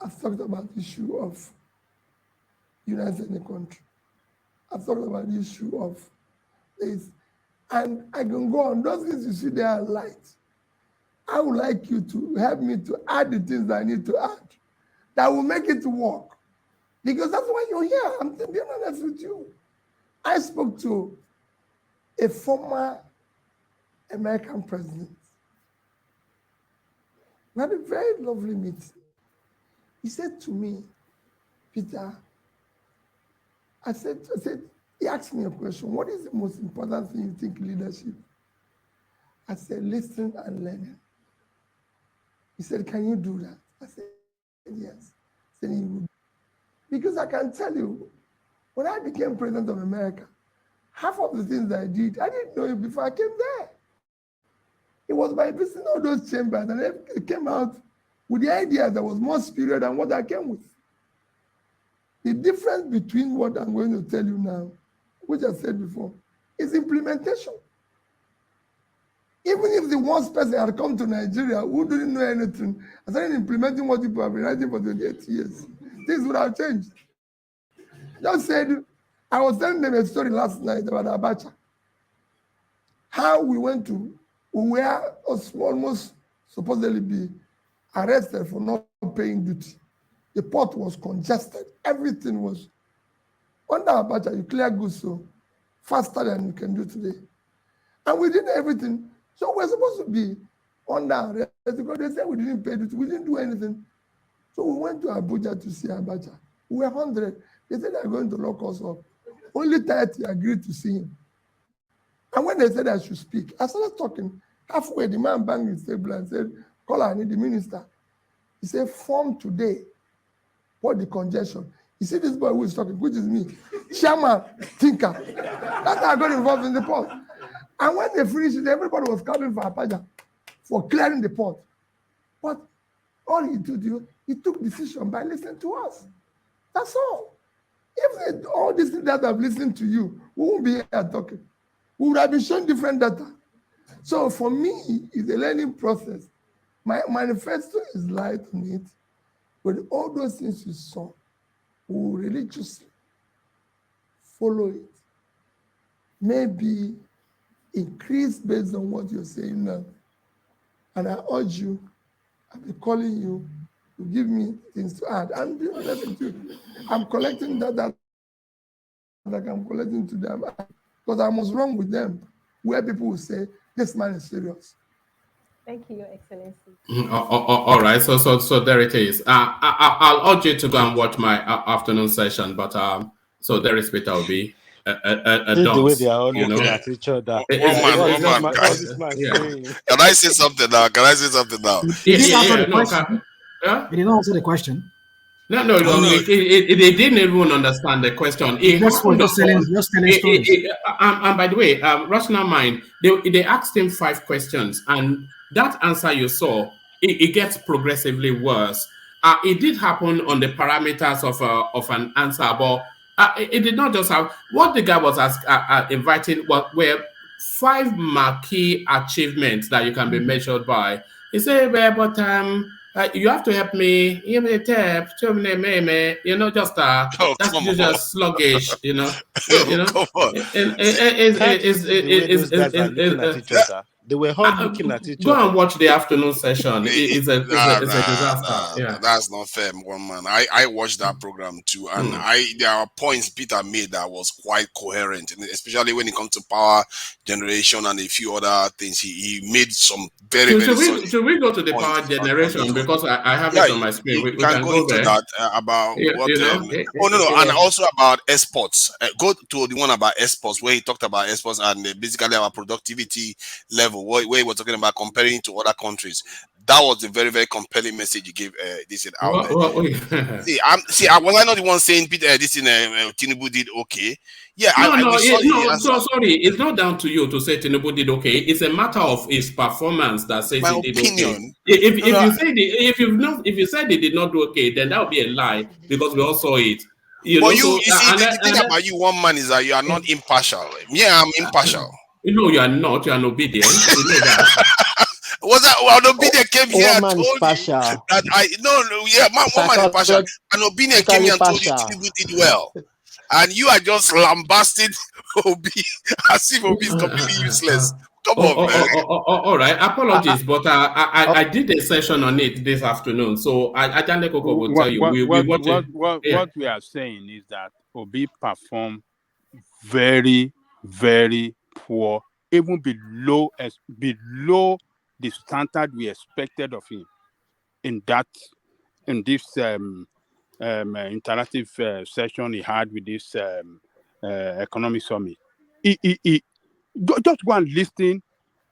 I've talked about the issue of uniting the country. I've talked about the issue of this. And I can go on. Those things you see there are light. I would like you to help me to add the things that I need to add that will make it work. Because that's why you're here. I'm being honest with you. I spoke to a former American president. We had a very lovely meeting. He said to me, Peter, I said, he asked me a question. What is the most important thing you think leadership? I said, listen and learn. He said, can you do that? I said, yes. He said, you would. Because I can tell you, when I became president of America, half of the things I did, I didn't know it before I came there. It was by visiting all those chambers, and it came out with the idea that was more superior than what I came with. The difference between what I'm going to tell you now, which I said before, is implementation. Even if the worst person had come to Nigeria who didn't know anything, and started implementing what people have been writing for 28 years, things would have changed. Just said, I was telling them a story last night about Abacha. How we were almost supposedly be arrested for not paying duty. The port was congested. Everything was. Under Abacha, you clear goods so faster than you can do today. And we did everything. So we're supposed to be under arrest because they said we didn't pay duty. We didn't do anything. So we went to Abuja to see Abacha. We were 100. They said they're going to lock us up. Only 30 agreed to see him. And when they said I should speak, I started talking. Halfway, the man banged his table and said, call I need the minister. He said, form today. What the congestion? You see this boy who is talking, which is me, chairman, thinker. That's how I got involved in the port. And when they finished it, everybody was coming for Apaja for clearing the port. But All he did, he took decision by listening to us. That's all. If all these things that I've listened to you, we won't be here talking. We would have been shown different data. So for me, it's a learning process. My manifesto is light on it, but all those things you saw, we will religiously follow it. Maybe increase based on what you're saying now. And I urge you, I'll be calling you to give me things to add. And be honest with you, I'm collecting that like I'm collecting to them because I was wrong with them, where people will say, this man is serious. Thank you, Your Excellency. All right, so there it is. I'll urge you to go and watch my afternoon session, but so there is Peter Obi. The way they are all looking at each other. Can I say something now? He didn't answer the question. He didn't answer the question. No, they didn't even understand the question. Just telling stories. And by the way, rational mind, they asked him 5 questions, and that answer you saw, it gets progressively worse. It did happen on the parameters of an answer, but it did not just have what the guy was inviting were 5 marquee achievements that you can be measured by. He said, but you have to help me. You know, just that's just sluggish. You know. Come on. They were all looking at each other. Go and watch the afternoon session. It's a disaster. Yeah. That's not fair, one man. I watched that program too, and there are points Peter made that was quite coherent, especially when it comes to power generation and a few other things. He made some very should we go to the power generation, because I have it on my screen. We can go into that about what and also about exports. Go to the one about exports, where he talked about exports and basically our productivity level, where he was talking about comparing to other countries. That was a very, very compelling message he gave this out there. See, was I not the one saying Peter this in Tinubu did okay? Yeah, sorry, it's not down to you to say Tinubu did okay. It's a matter of his performance that says my he did opinion. Okay. If you said he did not do okay, then that would be a lie, because we all saw it. The thing about you, one man, is that you are not impartial. Yeah, I'm impartial. You are not. You are obedient. You know that. Was that an obedient came here and told you that one man is partial. An obedient came here and told you Tinubu did well, and you are just lambasting Obi as if Obi is completely useless. Come on, man. All right, apologies, but I did a session on it this afternoon, so I will tell you. What we are saying is that Obi performed very, very poor, even below the standard we expected of him in this interactive session he had with this economic summit. He just go and listen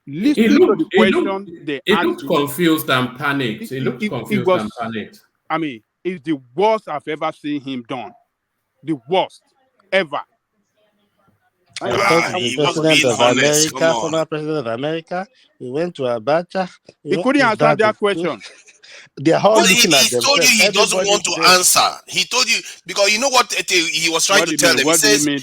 to the question they asked. He looked confused and panicked. I mean, it's the worst I've ever seen him done. The worst ever. The president of America, former president of America, he went to Abacha. He couldn't answer that question. They are all looking at themselves. He told you he doesn't want to answer. He told you, because you know what he was trying to tell them. He says he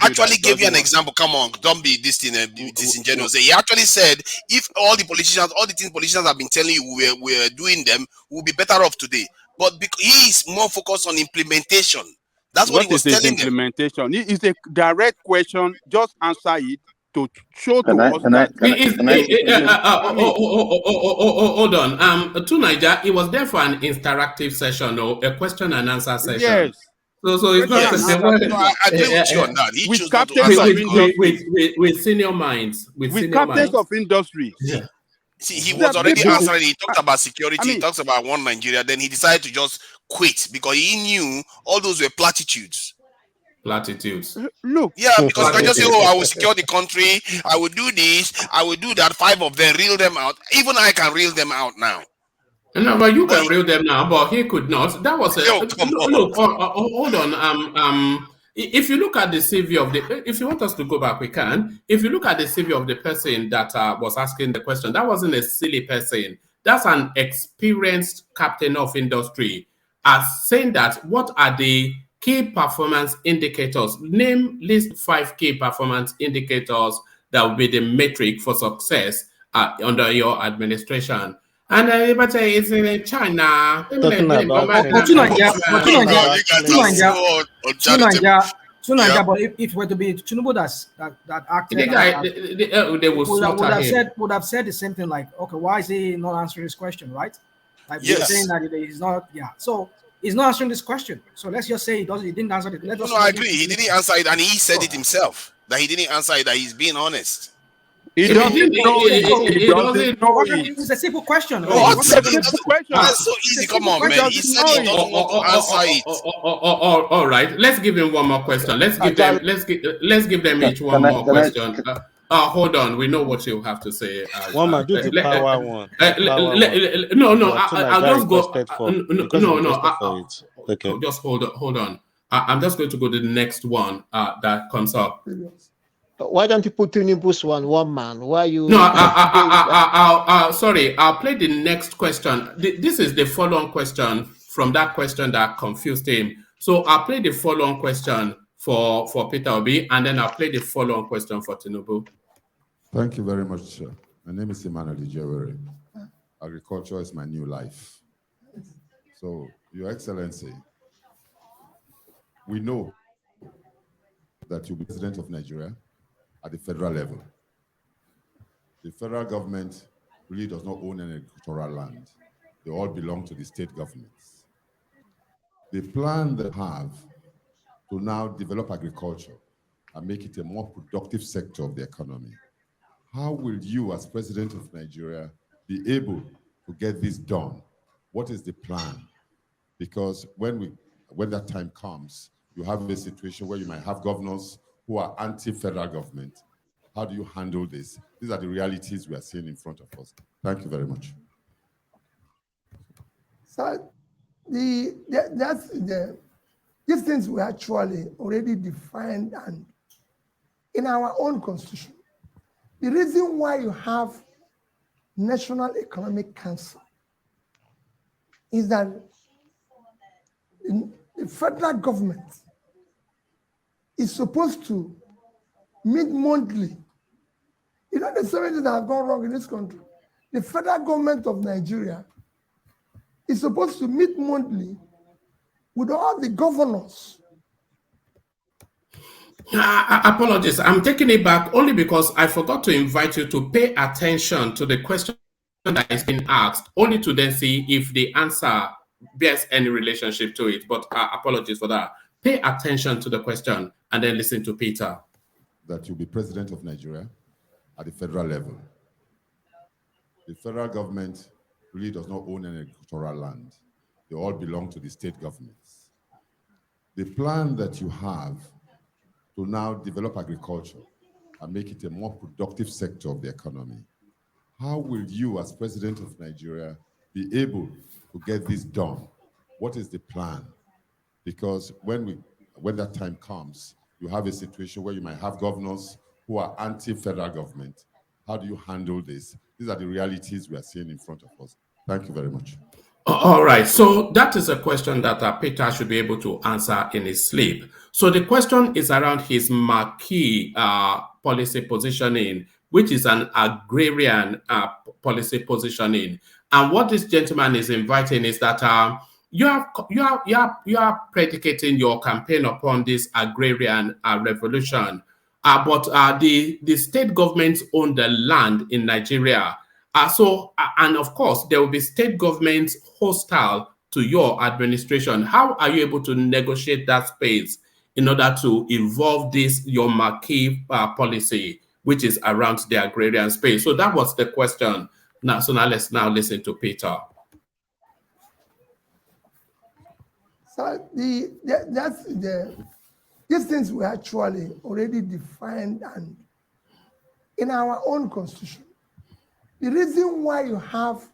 actually gave you an example. Come on, don't be disingenuous. He actually said, if all the things politicians have been telling you we're doing them, we'll be better off today. But he is more focused on implementation. That's what he was telling them. Implementation. It's a direct question. Just answer it to show to us hold on. To Niger, it was there for an interactive session or a question and answer session. Yes. So it's not. I agree with you on that. He with captains of industry, with senior minds, with captains of industry. Yeah. See, he was already answering. He talked about security. He talks about one Nigeria. Then he decided to just quit because he knew all those were platitudes. Look. Yeah, because you can just say, "Oh, I will secure the country. I will do this. I will do that." 5 of them, reel them out. Even I can reel them out now. No, but you can reel them now, but he could not. That was look. Hold on. If you look at the CV of if you want us to go back, we can. If you look at the CV of the person that was asking the question, that wasn't a silly person. That's an experienced captain of industry, as saying that what are the key performance indicators? List 5 key performance indicators that will be the metric for success under your administration. And everybody is in China. Talking about But if it were to be Tinubu that acted, they will slaughter him. Would have said the same thing, like, okay, why is he not answering this question, right? Like, yes. We're saying that he's not, so he's not answering this question. So let's just say he didn't answer it. No, I agree. He didn't answer it, and he said it himself that he didn't answer it, that he's being honest. He doesn't know it. It's a simple question. That's so easy. Come on, man. He said he doesn't want to answer it. All right. Let's give him one more question. Let's give them each one more question. Hold on. We know what you have to say. One man, do the power one. No. I'll just go. No. Okay. Just hold on. I'm just going to go to the next one that comes up. Why don't you put TINUBU'S one man? Why you? No, sorry. I'll play the next question. This is the follow-on question from that question that confused him. So I'll play the follow-on question for Peter Obi, and then I'll play the follow-on question for Tinubu. Thank you very much, sir. My name is Emmanuel Ijewere. Agriculture is my new life. So, Your Excellency, we know that you'll be president of Nigeria at the federal level. The federal government really does not own any agricultural land. They all belong to the state governments. The plan they have to now develop agriculture and make it a more productive sector of the economy. How will you, as president of Nigeria, be able to get this done? What is the plan? Because when that time comes, you have a situation where you might have governors who are anti-federal government. How do you handle this? These are the realities we are seeing in front of us. Thank you very much. So these things were actually already defined and in our own constitution. The reason why you have National Economic Council is that the federal government is supposed to meet monthly. You know the same things that have gone wrong in this country. The federal government of Nigeria is supposed to meet monthly with all the governors. Apologies, I'm taking it back only because I forgot to invite you to pay attention to the question that is being asked, only to then see if the answer bears any relationship to it. But apologies for that. Pay attention to the question and then listen to Peter. That you'll be president of Nigeria at the federal level. The federal government really does not own any agricultural land. They all belong to the state governments. The plan that you have to now develop agriculture and make it a more productive sector of the economy, how will you, as president of Nigeria, be able to get this done? What is the plan? Because when that time comes, you have a situation where you might have governors who are anti-federal government. How do you handle this? These are the realities we are seeing in front of us. Thank you very much. All right, so that is a question that Peter should be able to answer in his sleep. So the question is around his marquee policy positioning, which is an agrarian policy positioning. And what this gentleman is inviting is that you are predicating your campaign upon this agrarian revolution, but the state governments own the land in Nigeria. And of course, there will be state governments hostile to your administration. How are you able to negotiate that space in order to evolve this, your marquee policy, which is around the agrarian space? So that was the question. Now let's listen to Peter. So these things were actually already defined and in our own constitution. The reason why you have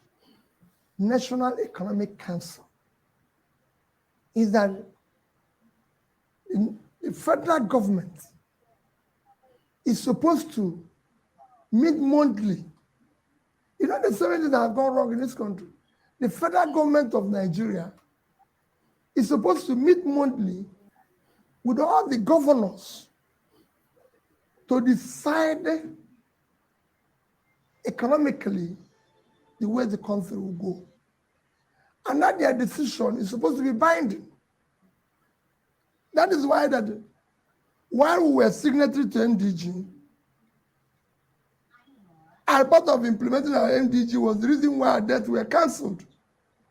National Economic Council is that the federal government is supposed to meet monthly You know the seven things that have gone wrong in this country. The federal government of Nigeria is supposed to meet monthly with all the governors to decide economically the way the country will go. And that their decision is supposed to be binding. That is why that while we were signatory to MDG, and part of implementing our MDG was the reason why our debts were cancelled.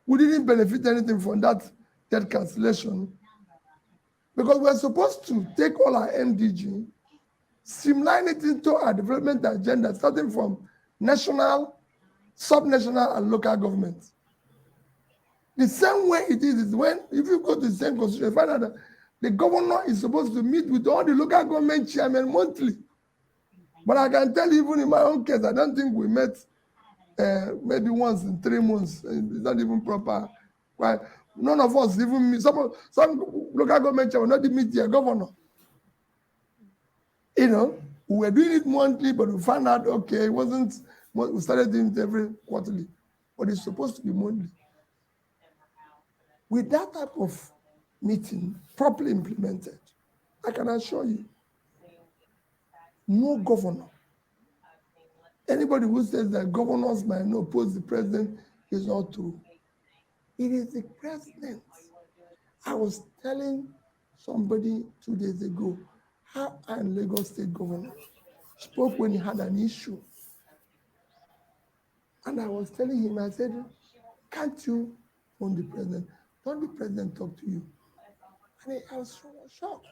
We didn't benefit anything from that debt cancellation because we're supposed to take all our MDG, streamline it into our development agenda, starting from national, subnational, and local governments. The same way it is when, if you go to the same constitution, you find out that the governor is supposed to meet with all the local government chairmen monthly. But I can tell you, even in my own case, I don't think we met maybe once in 3 months. It's not even proper. Right? None of us even meet. Some local government chairmen not even meet their governor. You know, we were doing it monthly, but we found out, okay, it wasn't, we started doing it every quarterly. But it's supposed to be monthly. With that type of meeting properly implemented, I can assure you, no governor, anybody who says that governors might not oppose the president is not true. It is the president. I was telling somebody 2 days ago how a Lagos State governor spoke when he had an issue. And I was telling him, I said, can't you phone the president? Don't the president talk to you? And I was so shocked.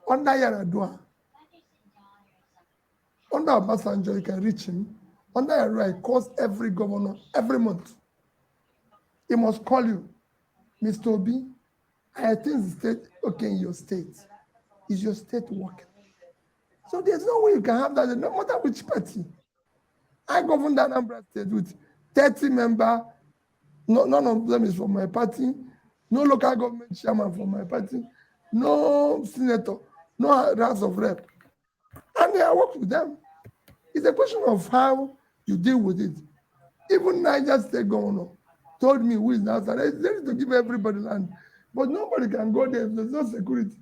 Under Yaradua, under Obasanjo, you can reach him. Under Yaradua, it calls every governor every month. He must call you, Mr. Obi. I think the state, okay, in your state. Is your state working? So there's no way you can have that, no matter which party. I governed Anambra State with 30 members. No, none of them is from my party. No local government chairman from my party. No senator. No House of Rep. And I work with them. It's a question of how you deal with it. Even Niger State governor told me who is now, they need to give everybody land. But nobody can go there if there's no security.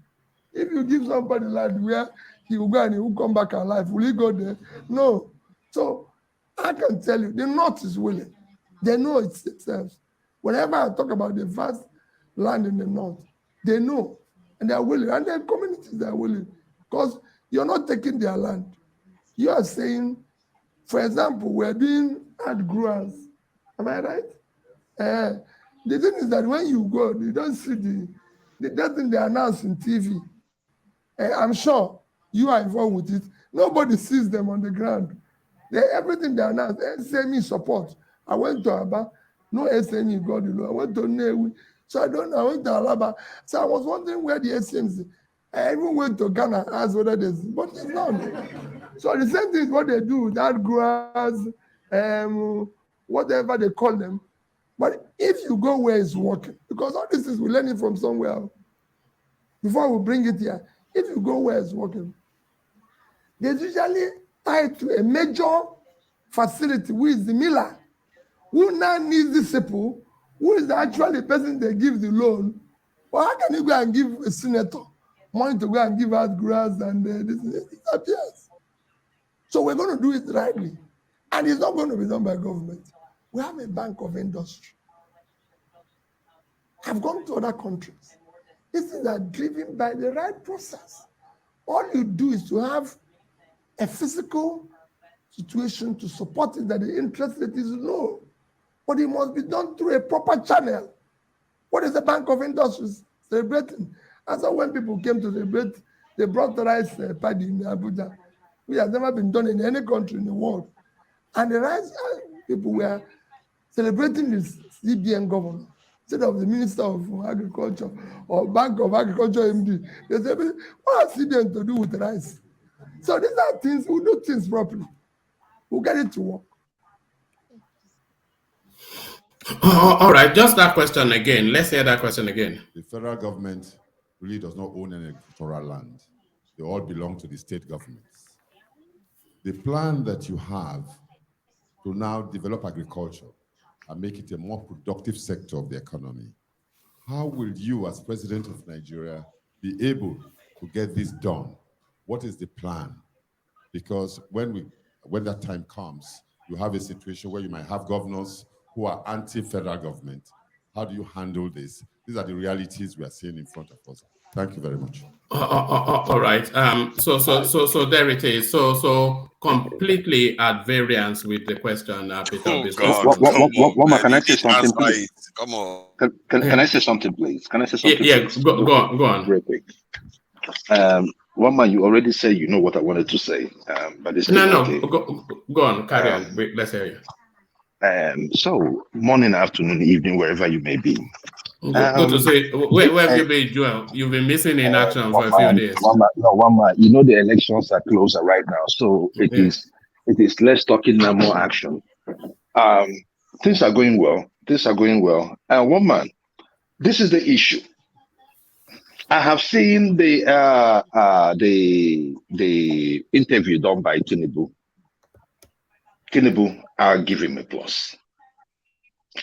If you give somebody land where he will go and he will come back alive, will he go there? No. So I can tell you, the North is willing. They know it themselves. Whenever I talk about the vast land in the North, they know. And they are willing. And their communities are willing. Because you're not taking their land. You are saying, for example, we're doing ad growers. Am I right? The thing is that when you go, you don't see that thing they announce in TV. I'm sure you are involved with it. Nobody sees them on the ground. Everything they announce, SME support. I went to Aba, no SME got the law. I went to Newi, so I don't know. I went to Alaba. So I was wondering where the SMEs. I even went to Ghana, asked whether there's, but it's not. So the same thing is what they do, that growers, whatever they call them. But if you go where it's working, because all this is we learn it from somewhere else, before we bring it here, if you go where it's working, there's usually tied to a major facility, who is the miller, who now needs these people, who is actually the person they give the loan. Well, how can you go and give a senator money to go and give out grants and this appears? So we're going to do it rightly. And it's not going to be done by government. We have a bank of industry. I've gone to other countries. These things are driven by the right process. All you do is to have a physical situation to support it, that the interest rate is low. But it must be done through a proper channel. What is the Bank of Industries celebrating? And so when people came to celebrate, they brought the rice paddy in Abuja, which has never been done in any country in the world. And the rice people were celebrating this CBN governor instead of the Minister of Agriculture or Bank of Agriculture MD. They said, what has CBN to do with rice? So these are things, we do things properly. We'll get it to work. All right, just that question again. Let's hear that question again. The federal government really does not own any agricultural land. They all belong to the state governments. The plan that you have to now develop agriculture and make it a more productive sector of the economy. How will you, as President of Nigeria, be able to get this done? What is the plan? Because when that time comes, you have a situation where you might have governors who are anti-federal government. How do you handle this? These are the realities we are seeing in front of us. Thank you very much. All right. So there it is. So completely at variance with the question. Can I say something, please? Come on. Can I say something, please? Can I say something? Yeah. Please? Go on. Real quick. One man, you already said you know what I wanted to say, but it's still okay. Go on. Carry on. Let's hear you. So morning, afternoon, evening, wherever you may be. Good to say. Where have you been, Joel? You've been missing in action for a few days. One man. You know the elections are closer right now, so it is less talking and more action. Things are going well. And one man, this is the issue. I have seen the interview done by Tinubu. Tinubu, I'll give him a plus.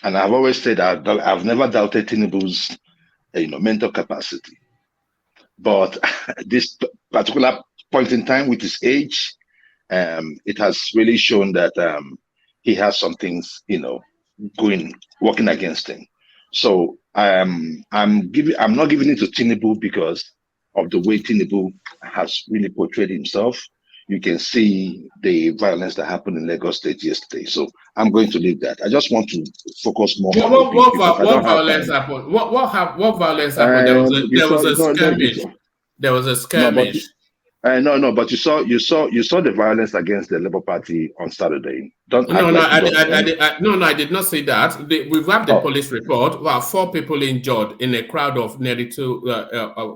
And I've always said I've never doubted Tinubu's mental capacity. But this particular point in time with his age, it has really shown that he has some things, working against him. So I'm not giving it to Tinubu because of the way Tinubu has really portrayed himself. You can see the violence that happened in Lagos State yesterday. So I'm going to leave that. I just want to focus more on what violence happened? What violence happened? There was a skirmish. There was a skirmish. But you saw the violence against the Labour Party on Saturday. I did not see that. We've had the police report. Well, 4 people injured in a crowd of nearly 2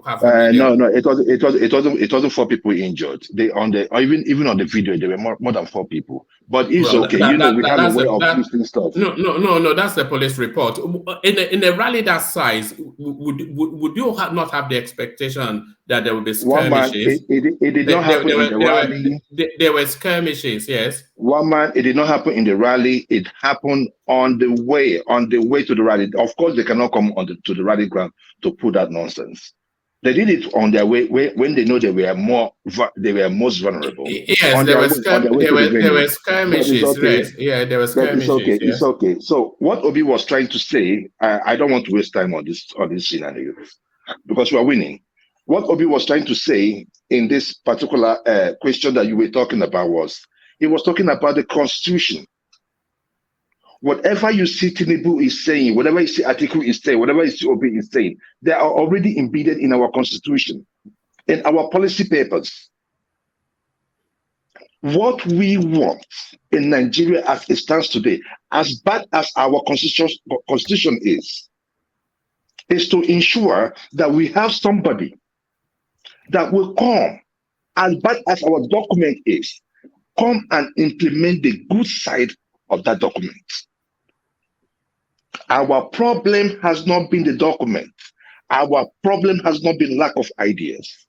half a million. It wasn't 4 people injured. Even on the video, there were more than 4 people. But it's okay. We have a way of twisting stuff. No. That's the police report. In a rally that size, would you not have the expectation that there would be skirmishes? It did not happen in the rally. There were skirmishes, yes. One man, it did not happen in the rally. It happened on the way to the rally. Of course, they cannot come to the rally ground to put that nonsense. They did it on their way when they know they were most vulnerable. Yes, there were skirmishes. Okay. Right? Yeah, there were skirmishes. It's okay. So what Obi was trying to say, I don't want to waste time on this scenario because we are winning. What Obi was trying to say in this particular question that you were talking about he was talking about the Constitution. Whatever you see Tinubu is saying, whatever you see Atiku is saying, whatever you see Obi is saying, they are already embedded in our Constitution, in our policy papers. What we want in Nigeria as it stands today, as bad as our constitution is to ensure that we have somebody that will come, as bad as our document is, come and implement the good side of that document. Our problem has not been the document. Our problem has not been lack of ideas.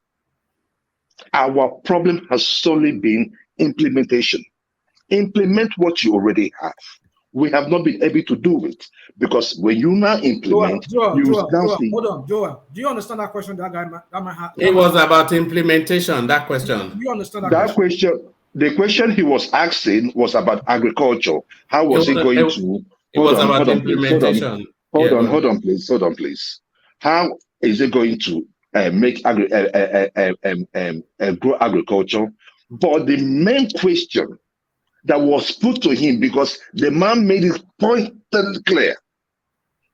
Our problem has solely been implementation. Implement what you already have. We have not been able to do it because when you now implement, Joel, hold on, Joel. Do you understand that question that might have? It was about implementation. That question. Do you understand that question? The question he was asking was about agriculture. How was he going to? It was about implementation. Hold on, please. How is it going to make grow agriculture? But the main question that was put to him, because the man made his point clear,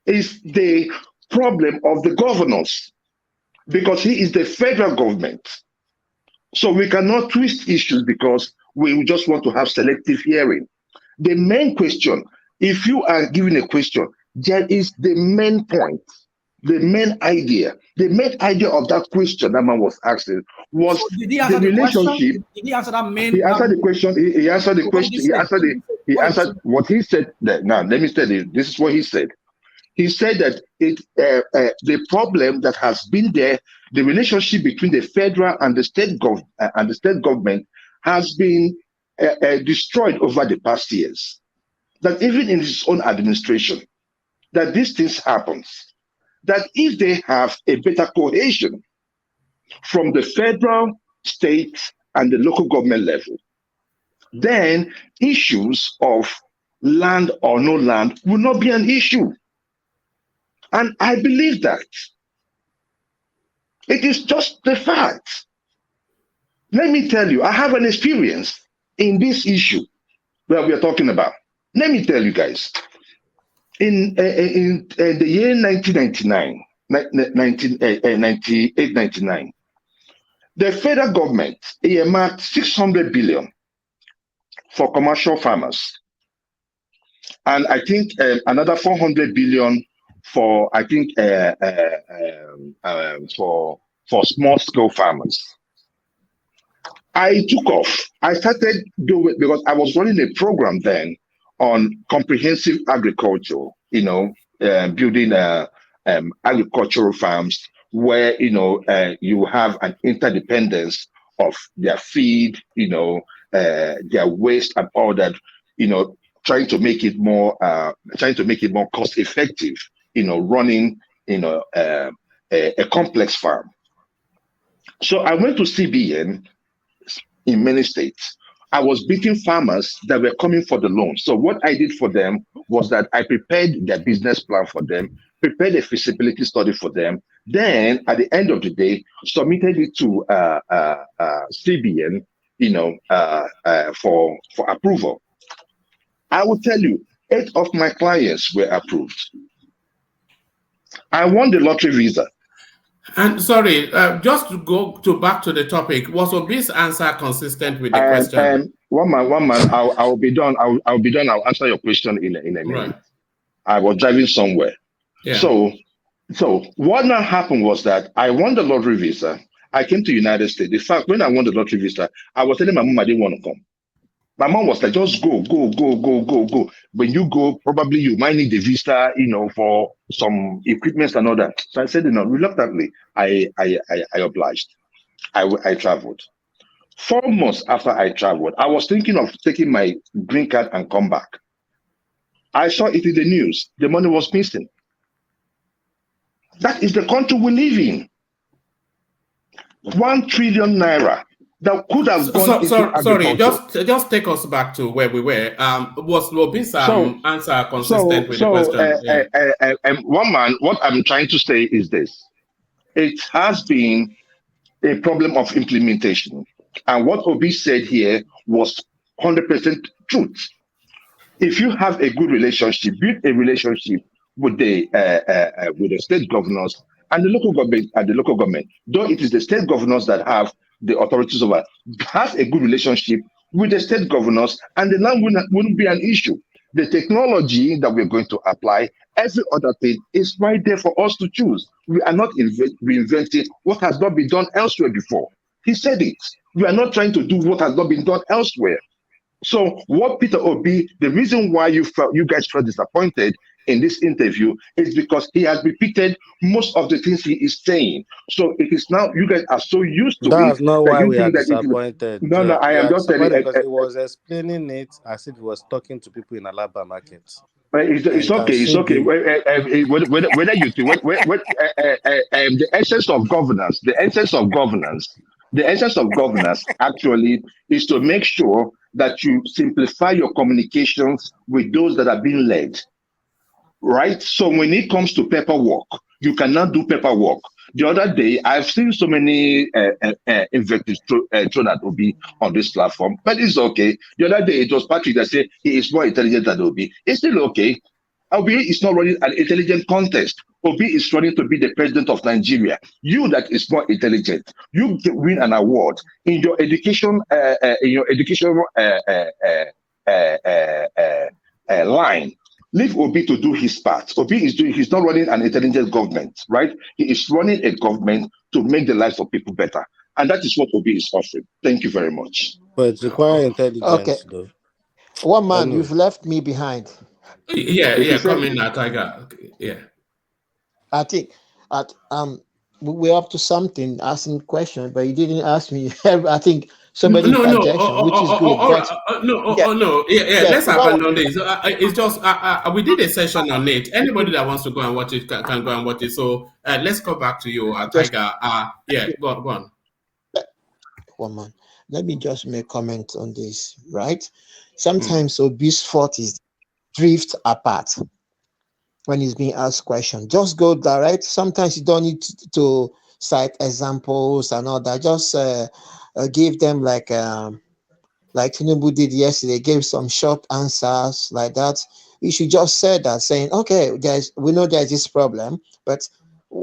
is the problem of the governors, because he is the federal government. So we cannot twist issues because we just want to have selective hearing. The main question, if you are given a question, there is the main point, the main idea. The main idea of that question that man was asking was did he answer the relationship. Did he answer that main? He answered the question. He answered the question. He answered what he said. Now let me tell you. This is what he said. He said that the problem that has been there, the relationship between the federal and the state government has been destroyed over the past years. that even in his own administration, that these things happens, that if they have a better cohesion from the federal, state, and the local government level, then issues of land or no land will not be an issue. And I believe that. It is just the fact. Let me tell you, I have an experience in this issue that we are talking about. Let me tell you guys, in the year 1999, 1998, 99, the federal government earmarked 600 billion for commercial farmers. And I think another 400 billion for, I think, for small scale farmers. I took off. I started doing, because I was running a program then on comprehensive agriculture, building agricultural farms where, you have an interdependence of their feed, their waste and all that, trying to make it more cost effective, running, a complex farm. So I went to CBN in many states. I was meeting farmers that were coming for the loan. So what I did for them was that I prepared their business plan for them, prepared a feasibility study for them. Then at the end of the day, submitted it to CBN, for approval. I will tell you, 8 of my clients were approved. I won the lottery visa. And sorry, just to go back to the topic, was Obi's answer consistent with the question? One man. I'll be done. I'll be done. I'll answer your question in a minute. Right. I was driving somewhere. Yeah. So what now happened was that I won the lottery visa. I came to United States. In fact, when I won the lottery visa, I was telling my mom I didn't want to come. My mom was like, just go. When you go, probably you might need the visa, for some equipment and all that. So I said, reluctantly, I obliged. I traveled. 4 months after I traveled, I was thinking of taking my green card and come back. I saw it in the news. The money was missing. That is the country we live in. 1 trillion naira. That could have gone sorry, just take us back to where we were. Was Obi's answer consistent with the question? One man, what I'm trying to say is this. It has been a problem of implementation. And what Obi said here was 100% truth. If you have a good relationship, build a relationship with the state governors and the local government, though it is the state governors that have the authorities over, have a good relationship with the state governors, and the land wouldn't be an issue. The technology that we're going to apply, every other thing is right there for us to choose. We are not reinventing what has not been done elsewhere before. He said it. We are not trying to do what has not been done elsewhere. So what Peter Obi, the reason why you guys felt disappointed in this interview is because he has repeated most of the things he is saying. So it is now, you guys are so used to That's it. not why we are disappointed. No, I am just telling you. Because he was explaining it as if he was talking to people in Alaba market. It's okay. It's okay. Whether you think the essence of governance, the essence of governance actually is to make sure that you simplify your communications with those that are being led. Right? So when it comes to paperwork, you cannot do paperwork. The other day, I've seen so many invectives thrown at Obi on this platform, but it's okay. The other day, it was Patrick that said he is more intelligent than Obi. It's still okay. Obi is not running an intelligent contest. Obi is running to be the president of Nigeria. You that is more intelligent, you win an award in your education, line. Leave Obi to do his part. He's not running an intelligent government, right? He is running a government to make the lives of people better. And that is what Obi is offering. Thank you very much. But it's requiring intelligence, okay. Though. One man, you've left me behind. Yeah, coming now, Tiger. Yeah. I think we're up to something, asking questions, but you didn't ask me. I think somebody No. interjection, which is good. Yeah. Let's abandon this. It's just we did a session on it. Anybody that wants to go and watch it can go and watch it. So let's go back to you, Tiger. Yeah, go on. One man. Let me just make comment on this, right? Sometimes Obi's fault is drift apart when he's being asked questions. Just go direct. Sometimes you don't need to cite examples and all that. Just give them like Tinubu did yesterday, gave some short answers like that. You should just say that, saying, okay, we know there's this problem, but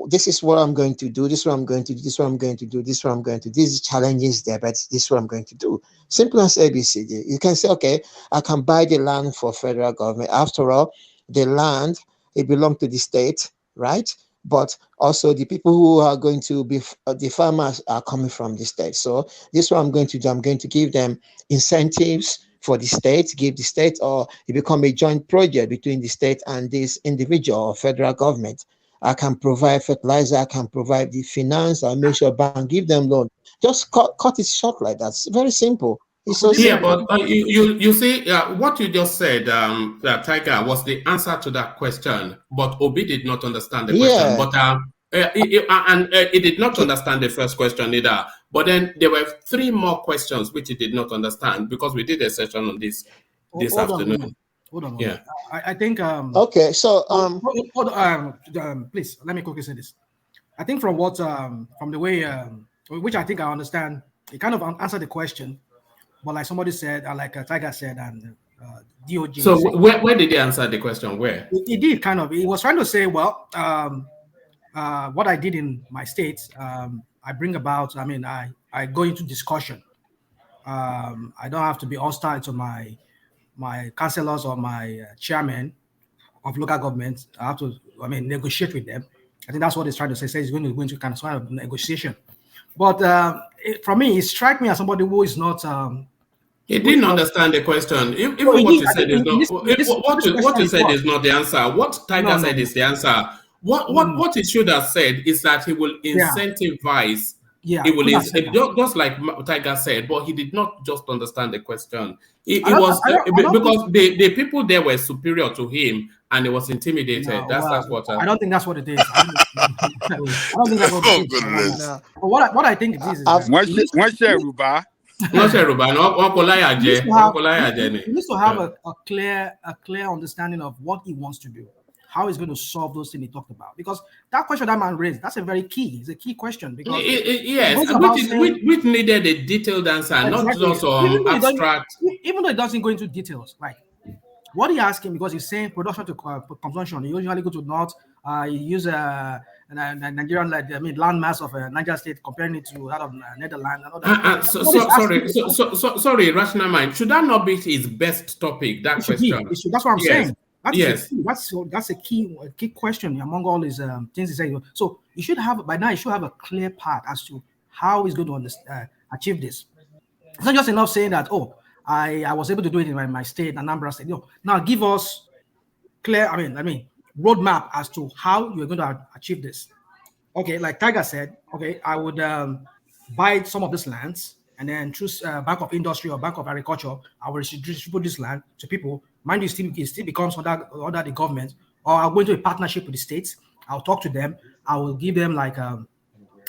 this is what I'm going to do, this is what I'm going to do, this is what I'm going to do, this is what I'm going to do, these challenges there, but this is what I'm going to do. Simple as ABCD. You can say, okay, I can buy the land for federal government. After all, the land, it belongs to the state, right? But also the people who are going to be the farmers are coming from the state. So this is what I'm going to do. I'm going to give them incentives for the state, give the state, or it become a joint project between the state and this individual or federal government. I can provide fertilizer, I can provide the finance, I'll make sure bank give them loan. Just cut it short like that. It's very simple. It's so simple. But you see, what you just said, Tiger, was the answer to that question, but Obi did not understand the question. But it did not understand the first question either. But then there were 3 more questions which he did not understand because we did a session on this afternoon. Hold on. Yeah. I think. Okay, so please let me quickly say this. I think from what from the way which I think I understand, it kind of answered the question, but like somebody said, like Tiger said, and DOJ. So where did he answer the question? Where he did kind of. He was trying to say, well, what I did in my state, I bring about. I mean, I go into discussion. I don't have to be hostile to my councillors or my chairman of local government. I have to, negotiate with them. I think that's what he's trying to say. He's going to go into kind of negotiation. But for me, it strikes me as somebody who is not. He didn't understand the question. Even what you said is not. What you said is not the answer. What Tiger said is the answer. What he should have said is that he will incentivize. Yeah, it will just like Tiger said, but he did not just understand the question. Because the people there were superior to him, and he was intimidated. No, that's what. I don't think that's what it is. I don't think that's what it is. But what I think it is he needs to have a clear understanding of what he wants to do, how he's going to solve those things he talked about. Because that question that man raised, that's a very key. It's a key question. Because which needed a detailed answer, not just abstract. Even though it doesn't go into details, like what he asking, because he's saying production to consumption. You usually go to North, you use Nigerian, land mass of Niger State, comparing it to that of Netherlands. Sorry, rational mind. Should that not be his best topic? That question. That's what I'm saying. That's a key question among all these things he said. So you should have by now. You should have a clear path as to how he's going to achieve this. It's not just enough saying that. Oh, I was able to do it in my state, Anambra State. Now give us clear. Roadmap as to how you're going to achieve this. Okay, like Tiger said. Okay, I would buy some of these lands and then choose Bank of Industry or Bank of Agriculture. I will distribute this land to people. Mind you, it still becomes under the government, or I'll go into a partnership with the states. I'll talk to them. I will give them like a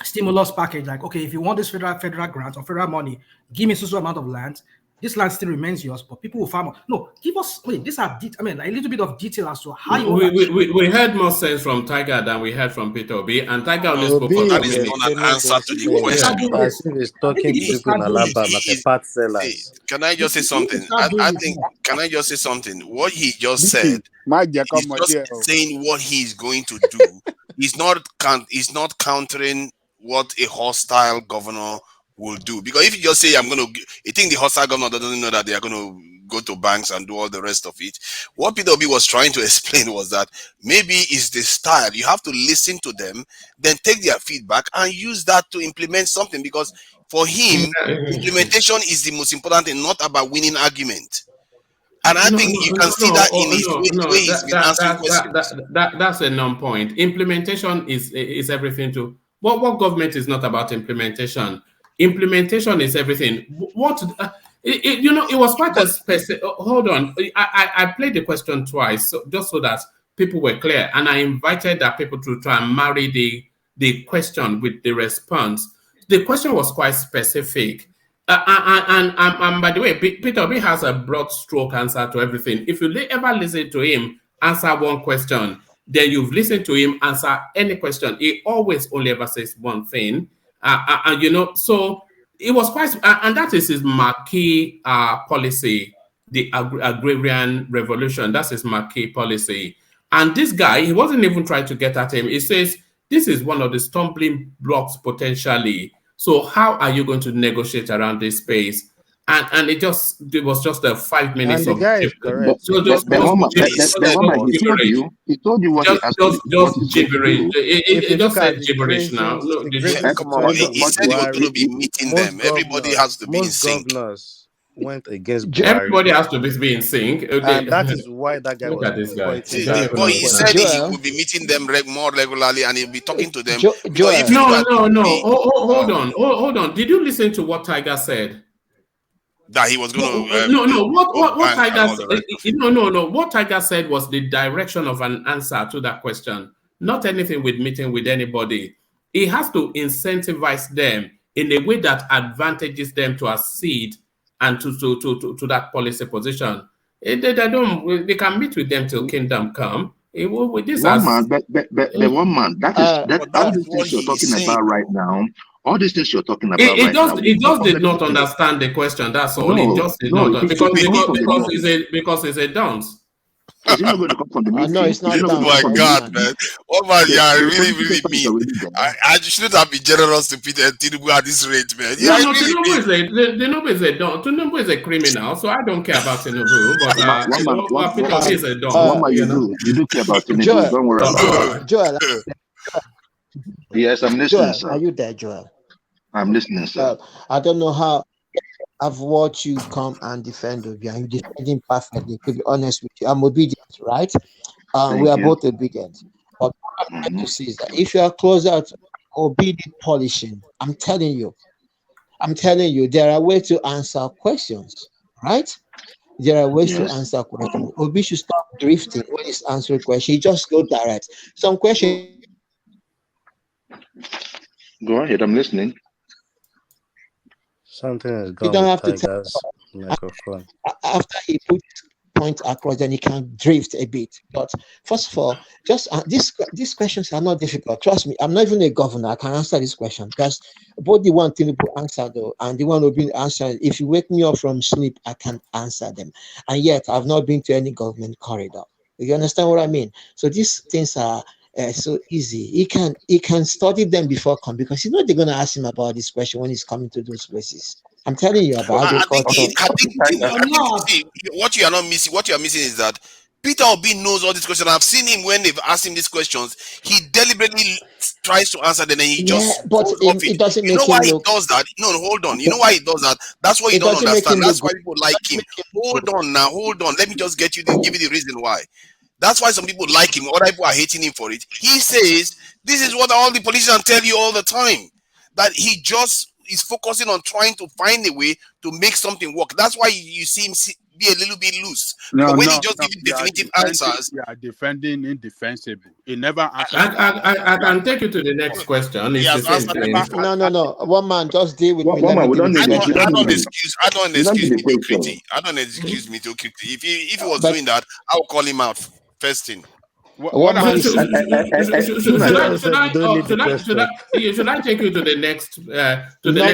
stimulus package. Like, okay, if you want this federal grant or federal money, give me so amount of land. This land still remains yours, but people will farm. No, give us. These are a little bit of detail as to how you. We heard more sense from Tiger than we heard from Peter Obi, and Tiger only spoke on that is not an answer to the question. Can I just say something? I think. Can I just say something? What he just said, he's just saying what he's going to do. He's not countering what a hostile governor will do. Because if you just say you think the hostile governor doesn't know that they are going to go to banks and do all the rest of it. What Peter Obi was trying to explain was that maybe it's the style. You have to listen to them, then take their feedback and use that to implement something. Because for him, implementation is the most important thing, not about winning argument. And I think you can see that in his way he's been answering questions. That's a non-point. Implementation is everything to What government is not about implementation. Implementation is everything. It was quite a specific. Hold on, I played the question twice, just so that people were clear, and I invited that people to try and marry the question with the response. The question was quite specific. And by the way, Peter Obi has a broad stroke answer to everything. If you ever listen to him answer one question, then you've listened to him answer any question. He always only ever says one thing. So it was quite, and that is his marquee policy, the agrarian revolution. That's his marquee policy. And this guy, he wasn't even trying to get at him. He says, this is one of the stumbling blocks potentially. So how are you going to negotiate around this space? And it was just a 5 minutes And the of guy is correct. so just he told you what he asked you. Just gibberish. It just said gibberish now. No, come on. He said he was going to be meeting them. Everybody has to be in sync. Governors went against Buhari. Everybody has to be in sync. And that is why that guy Look at this guy. But he said he will be meeting them more regularly and he'll be talking to them. Hold on. Did you listen to what Tiger said? That he was going to what Tiger said, what Tiger said was the direction of an answer to that question, not anything with meeting with anybody. He has to incentivize them in a way that advantages them to accede and to that policy position. They can meet with them till kingdom come. One man. That all these things you're talking about right now. All these things you're talking about it just did not understand the question. That's all. It just did not because it's a dance. Is it not going to come from the meeting? No, it's not. Oh my God, man! Oh my God, really mean. I shouldn't have been generous to Peter Tinubu at this rate, man. Tinubu is a criminal, so I don't care about Tinubu. But Peter is a don. You do care about Tinubu. Don't worry about it. Joel. Yes, I'm listening, Joel, sir. are you there, Joel? I'm listening, sir. I don't know how I've watched you come and defend Obi, and you defend him perfectly. To be honest with you, I'm obedient, right? We are both obedient. But what I'm trying to say is that if you are closer to obedient polishing, I'm telling you, there are ways to answer questions, right? There are ways to answer questions. Obi should stop drifting when he's answering questions. He just go direct. Some questions. Go ahead, I'm listening. Something is You gone don't with have to tell Tiger's microphone. after he puts point across, then he can drift a bit. But first of all, just these questions are not difficult. Trust me, I'm not even a governor. I can answer this question because both the one Tinubu answered though and the one who been answered. If you wake me up from sleep, I can answer them. And yet, I've not been to any government corridor. You understand what I mean? So these things are so easy. He can study them before come because they're going to ask him about this question when he's coming to those places. I'm telling you about agriculture. I think what you are missing is that Peter Obi knows all these questions. I've seen him when they've asked him these questions. He deliberately tries to answer them and he just but it doesn't make why him he does that? No, hold on. You know why he does that? That's what you don't understand. That's why people like him. Hold on. Let me just give you the reason why. That's why some people like him. Other people are hating him for it. He says this is what all the politicians tell you all the time. That he just is focusing on trying to find a way to make something work. That's why you see him be a little bit loose. But when he just gives definitive answers, you are defending indefensible. He never asked. I can take you to the next question. It's the same thing. No. One man, just deal with me. I don't excuse mediocrity. If he was doing that, I would call him out first thing. Should I take you to the next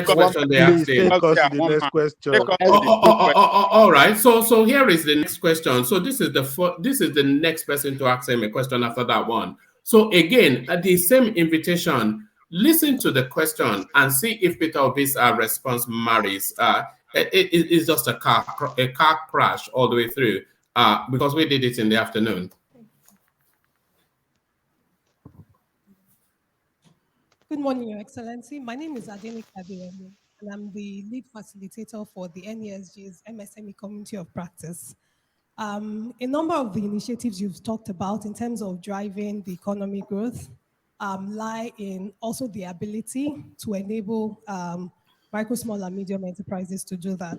question they asked him? All right. So here is the next question. So this is the next person to ask him a question after that one. So again, at the same invitation, listen to the question and see if Peter Obi's response marries. It's just a car crash all the way through because we did it in the afternoon. Good morning, Your Excellency. My name is Adeni Kabiremi, and I'm the lead facilitator for the NESG's MSME Community of Practice. A number of the initiatives you've talked about in terms of driving the economic growth lie in also the ability to enable micro, small, and medium enterprises to do that.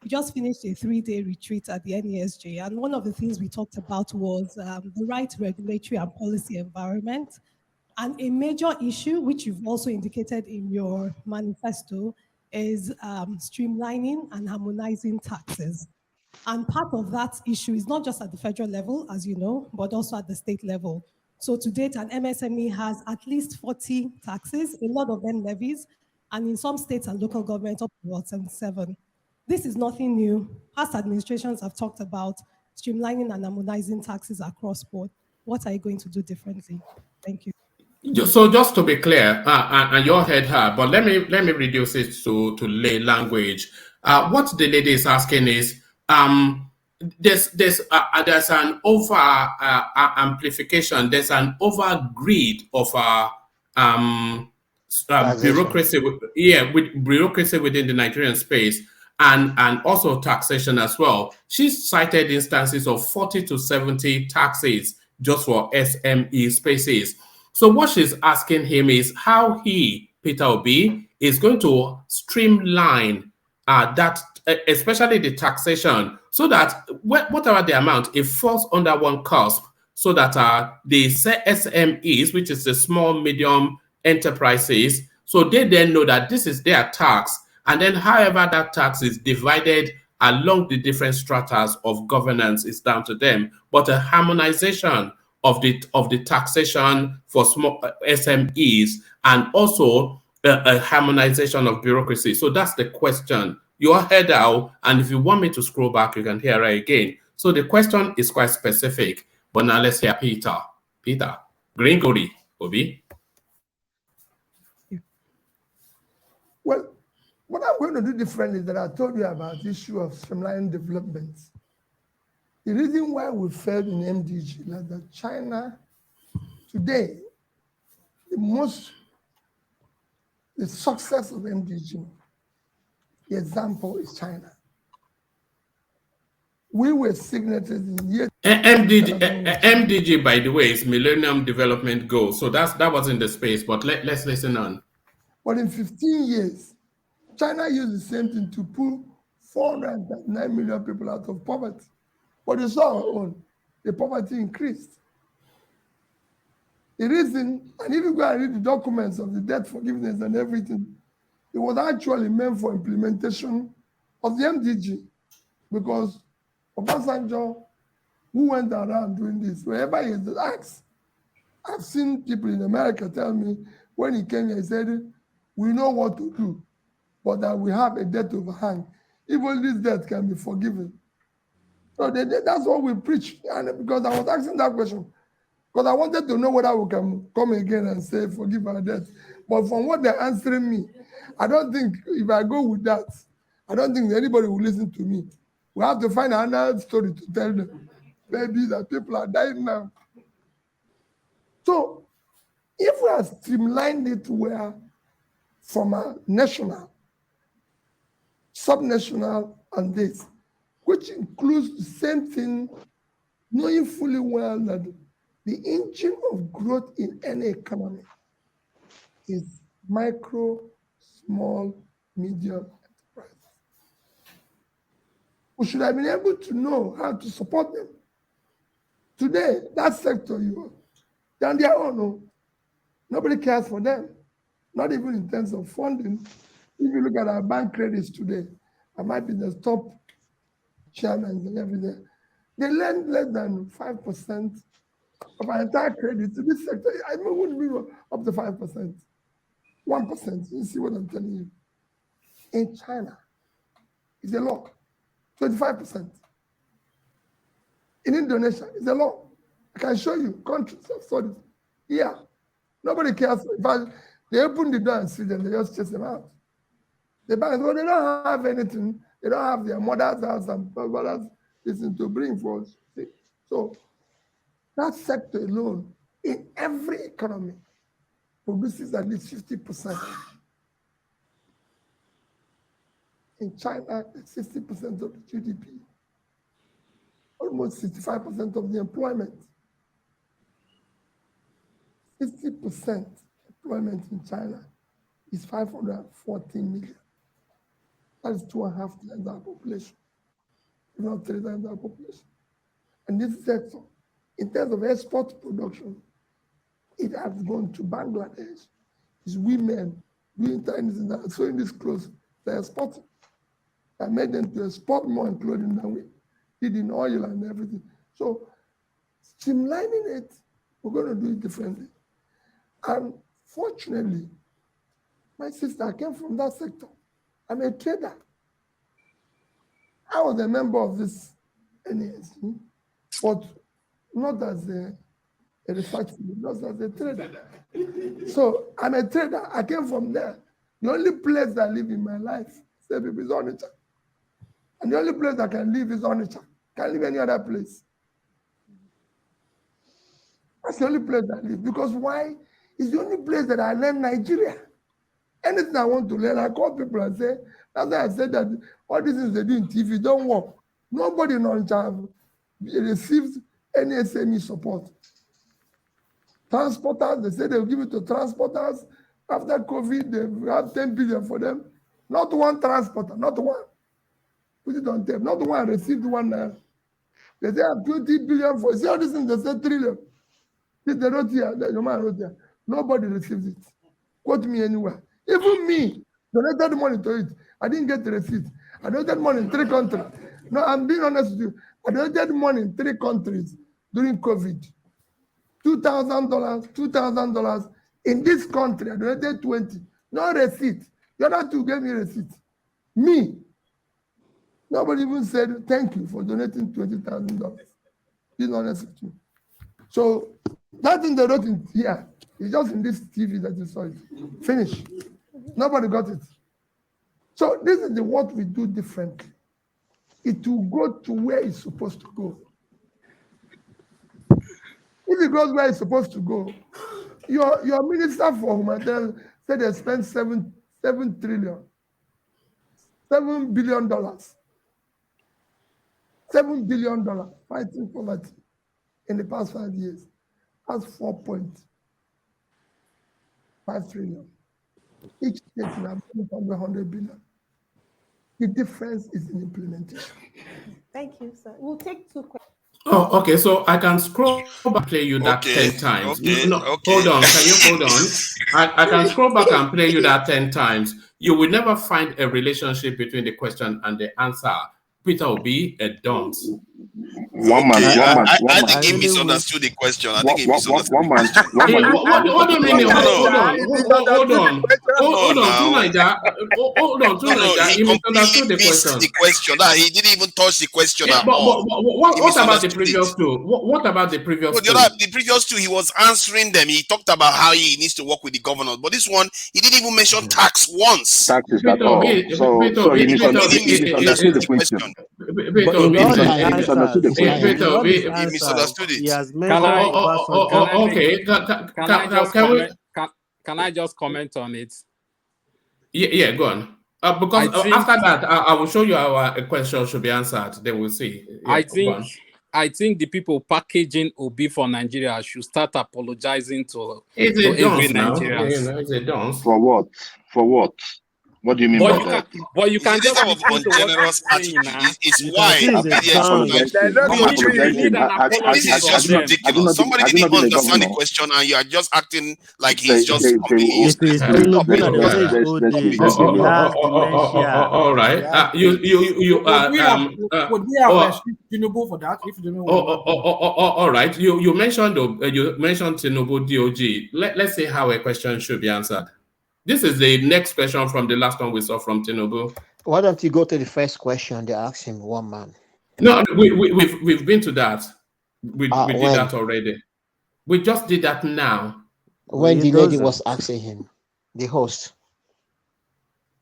We just finished a 3-day retreat at the NESJ, and one of the things we talked about was the right regulatory and policy environment. And a major issue, which you've also indicated in your manifesto, is streamlining and harmonizing taxes. And part of that issue is not just at the federal level, as you know, but also at the state level. So to date, an MSME has at least 40 taxes, a lot of them levies, and in some states and local governments up to about 77. This is nothing new. Past administrations have talked about streamlining and harmonizing taxes across board. What are you going to do differently? Thank you. So just to be clear, and you all heard her, but let me reduce it to lay language. What the lady is asking is, there's an over amplification, there's an over greed of bureaucracy, with bureaucracy within the Nigerian space, and also taxation as well. She cited instances of 40 to 70 taxes just for SME spaces. So what she's asking him is how he, Peter Obi, is going to streamline that, especially the taxation, so that whatever the amount, it falls under one cusp, so that the SMEs, which is the small, medium enterprises, so they then know that this is their tax, and then however that tax is divided along the different stratas of governance is down to them. But a harmonization of the taxation for small SMEs, and also a harmonization of bureaucracy. So that's the question. Your head out, and if you want me to scroll back, you can hear it again. So the question is quite specific, but now let's hear Peter. Peter, Gringori, Obi. Well, what I'm going to do differently that I told you about the issue of streamlining development. The reason why we failed in MDG is that China today, the success of MDG, the example is China. We were signatories in year. MDG, by the way, is Millennium Development Goals. So that was in the space, but let's listen on. But in 15 years, China used the same thing to pull 409 million people out of poverty. But you saw our own, the poverty increased. The reason, and if you go and read the documents of the debt forgiveness and everything, it was actually meant for implementation of the MDG, because Obasanjo, who went around doing this, wherever he is asked, I've seen people in America tell me when he came here, he said, we know what to do, but that we have a debt overhang. Even this debt can be forgiven. So that's what we preach. And because I was asking that question, because I wanted to know whether we can come again and say, forgive our debt. But from what they're answering me, I don't think if I go with that, I don't think anybody will listen to me. We have to find another story to tell them. Maybe that people are dying now. So if we have streamlined it where from a national, subnational, and this, which includes the same thing, knowing fully well that the engine of growth in any economy is micro, small, medium enterprise. We should have been able to know how to support them. Today, that sector, they're on their own. No? Nobody cares for them, not even in terms of funding. If you look at our bank credits today, I might be the top chairman and everything. They lend less than 5% of our entire credit to this sector. I wouldn't be up to 5%. 1%. You see what I'm telling you? In China, it's a law. 25%. In Indonesia, it's a law. I can show you countries of studies. Yeah. Nobody cares. In fact, they open the door and see them, they just chase them out. The banks, well, they don't have anything. They don't have their mother's house and brothers listen to bring for us. See? So that sector alone, in every economy, produces at least 50%. In China, it's 60% of the GDP, almost 65% of the employment. 60% employment in China is 514 million. That is 2.5 times our population, if not 3 times our population. And this sector, in terms of export production, it has gone to Bangladesh. It's women doing Chinese and sewing this clothes. They're exporting. I made them to export more in clothing than we did in oil and everything. So streamlining it, we're going to do it differently. And fortunately, my sister came from that sector. I'm a trader. I was a member of this NASC, but not as a research, just as a trader. So I'm a trader. I came from there. The only place I live in my life is Onitsha. And the only place I can live is Onitsha. Can't live any other place. That's the only place I live. Because why? It's the only place that I learn Nigeria. Anything I want to learn, I call people and say, that's why I said that all these things they do in TV don't work. Nobody in Onitsha receives any SME support. Transporters, they say they'll give it to transporters. After COVID, they have 10 billion for them. Not one transporter, not one. Put it on tape. Not one received one. They say 20 billion for. See all these things, they say trillion. This they wrote here, the man wrote here. Nobody receives it. Quote me anywhere. Even me, donated money to it. I didn't get the receipt. I donated money in 3 countries. No, I'm being honest with you. I donated money in 3 countries during COVID. $2,000, $2,000. In this country, I donated 20. No receipt. The other 2 gave me receipt. Me. Nobody even said thank you for donating $20,000. Being honest with you. So that thing they wrote in here is just in this TV that you saw it. Finish. Nobody got it. So this is what we do differently. It will go to where it's supposed to go. If it goes where it's supposed to go, your minister for humanitarian said they spent $7 billion. $7 billion fighting poverty in the past 5 years. That's 4.5 trillion. Each state will have 100 billion. The difference is in implementation. Thank you, sir. We'll take 2 questions. Oh, okay. So I can scroll back and play you that 10 times. No, hold on. Can you hold on? I can scroll back and play you that 10 times. You will never find a relationship between the question and the answer. Peter will be a dunce. I think he misunderstood the question. I think he misunderstood the question. What do you mean? Hold on. He misunderstood the question. He didn't even touch the question at all. What about the previous 2? What about the previous 2? The previous 2, he was answering them. He talked about how he needs to work with the governor. But this one, he didn't even mention tax once. Taxes at all. So he misunderstood the question. He misunderstood it. He has Can I just comment on it? Yeah, go on. Because after that, I will show you how a question should be answered. Then we'll see. Yeah, I think the people packaging Obi for Nigeria should start apologizing to every Nigerian. For what? For what? What do you mean by that? But you can just have ungenerous attitude. It's why this is just ridiculous. Somebody didn't even understand the question, and you are just acting like he's just all right. Would we have Tinubu for that? If you don't know. All right. You mentioned Tinubu DOG. Let's see how a question should be answered. This is the next question from the last one we saw from Tinubu. Why don't you go to the first question? They asked him one man. No, we've been to that. We did that already. We just did that now. When the lady was asking him, the host.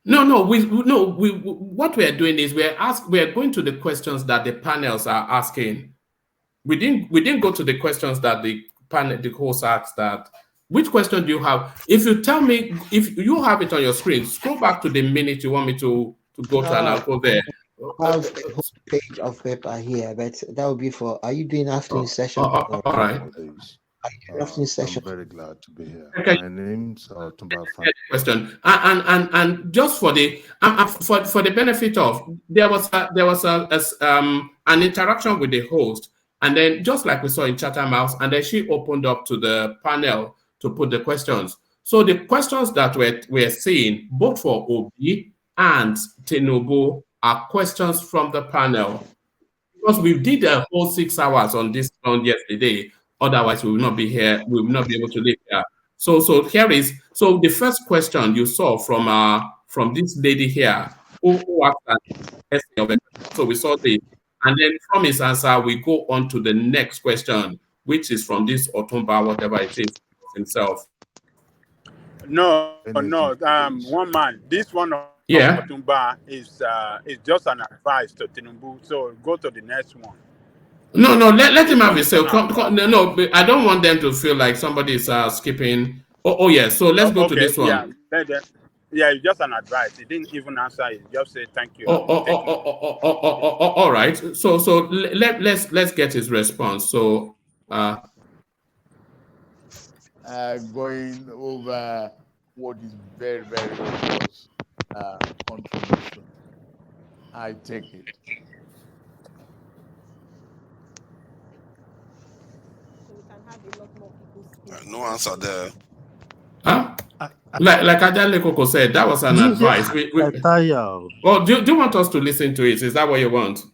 No. What we are doing is we are going to the questions that the panels are asking. We didn't go to the questions that the host asked. That. Which question do you have? If you tell me, if you have it on your screen, scroll back to the minute you want me to go to, and I'll go there. I have a whole page of paper here, but that would be for. Are you doing afternoon session? All right. Afternoon session. I'm very glad to be here. Okay. My name's Tumba Frank. Question and just for the for the benefit of there was an interaction with the host, and then just like we saw in Chatham House, and then she opened up to the panel to put the questions. So the questions that we're seeing both for Obi and Tinubu are questions from the panel, because we did a whole 6 hours on this on yesterday. Otherwise, we will not be here. We will not be able to live here. So here is the first question you saw from this lady here who asked that. So we saw this, and then from his answer we go on to the next question, which is from this Otumba, whatever it is himself. No. One man. This one of Otumba is just an advice to Tinubu. So go to the next one. No, let him have his say. No, I don't want them to feel like somebody is skipping. Oh, yeah. So let's go to this one. Yeah, it's just an advice. He didn't even answer. He just said thank you. All right. So let's get his response. So going over what is very, very obvious contribution. I take it. No answer there. Huh? Like Ajale Koko said, that was an advice. Well, do you want us to listen to it? Is that what you want?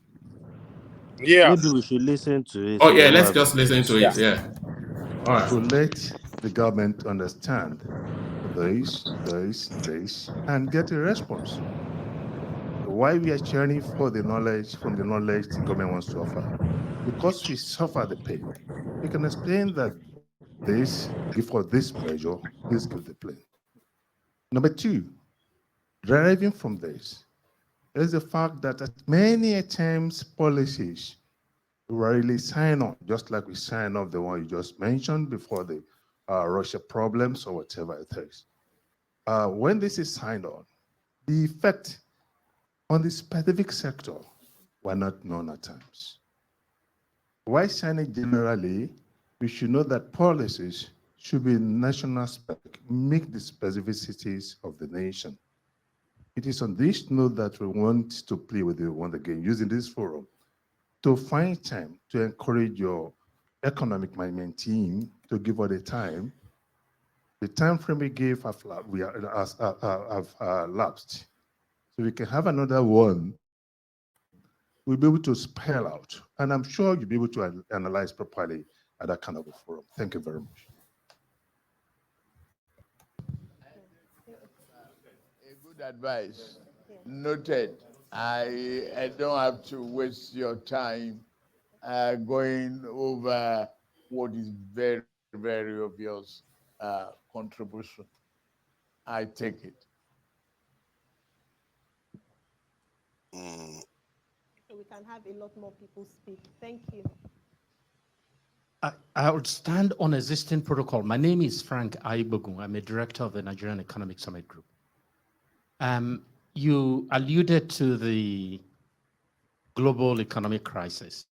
Yeah. Maybe we should listen to it. Oh, yeah, let's just listen to it. Yeah. All right. To let the government understand this, and get a response. Why we are churning for the knowledge from the knowledge the government wants to offer? Because we suffer the pain. We can explain that this, before this pressure, this give the plane. Number two, deriving from this, is the fact that at many attempts policies rarely sign on, just like we sign off the one you just mentioned before the Russia problems or whatever it is. When this is signed on, the effect on the specific sector were not known at times. Why signing generally? We should know that policies should be national spec, meet the specificities of the nation. It is on this note that we want to play with you once again, using this forum, to find time to encourage your economic management team to give all the time. The time frame we gave have lapsed. So we can have another one. We'll be able to spell out, and I'm sure you'll be able to analyze properly at that kind of a forum. Thank you very much. A good advice. Noted. I don't have to waste your time going over what is very, very obvious contribution. I take it. So we can have a lot more people speak. Thank you. I would stand on existing protocol. My name is Frank Aibogun. I'm a director of the Nigerian Economic Summit Group. You alluded to the global economic crisis,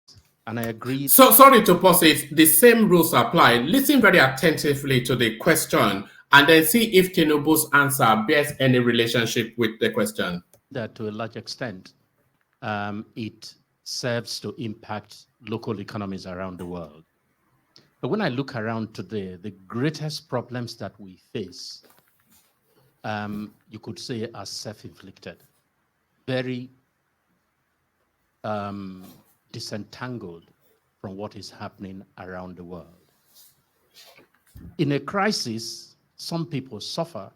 and I agree. So sorry to pause it. The same rules apply. Listen very attentively to the question, and then see if Tinubu's answer bears any relationship with the question. That to a large extent, it serves to impact local economies around the world. But when I look around today, the greatest problems that we face, you could say, are self-inflicted, very disentangled from what is happening around the world. In a crisis, some people suffer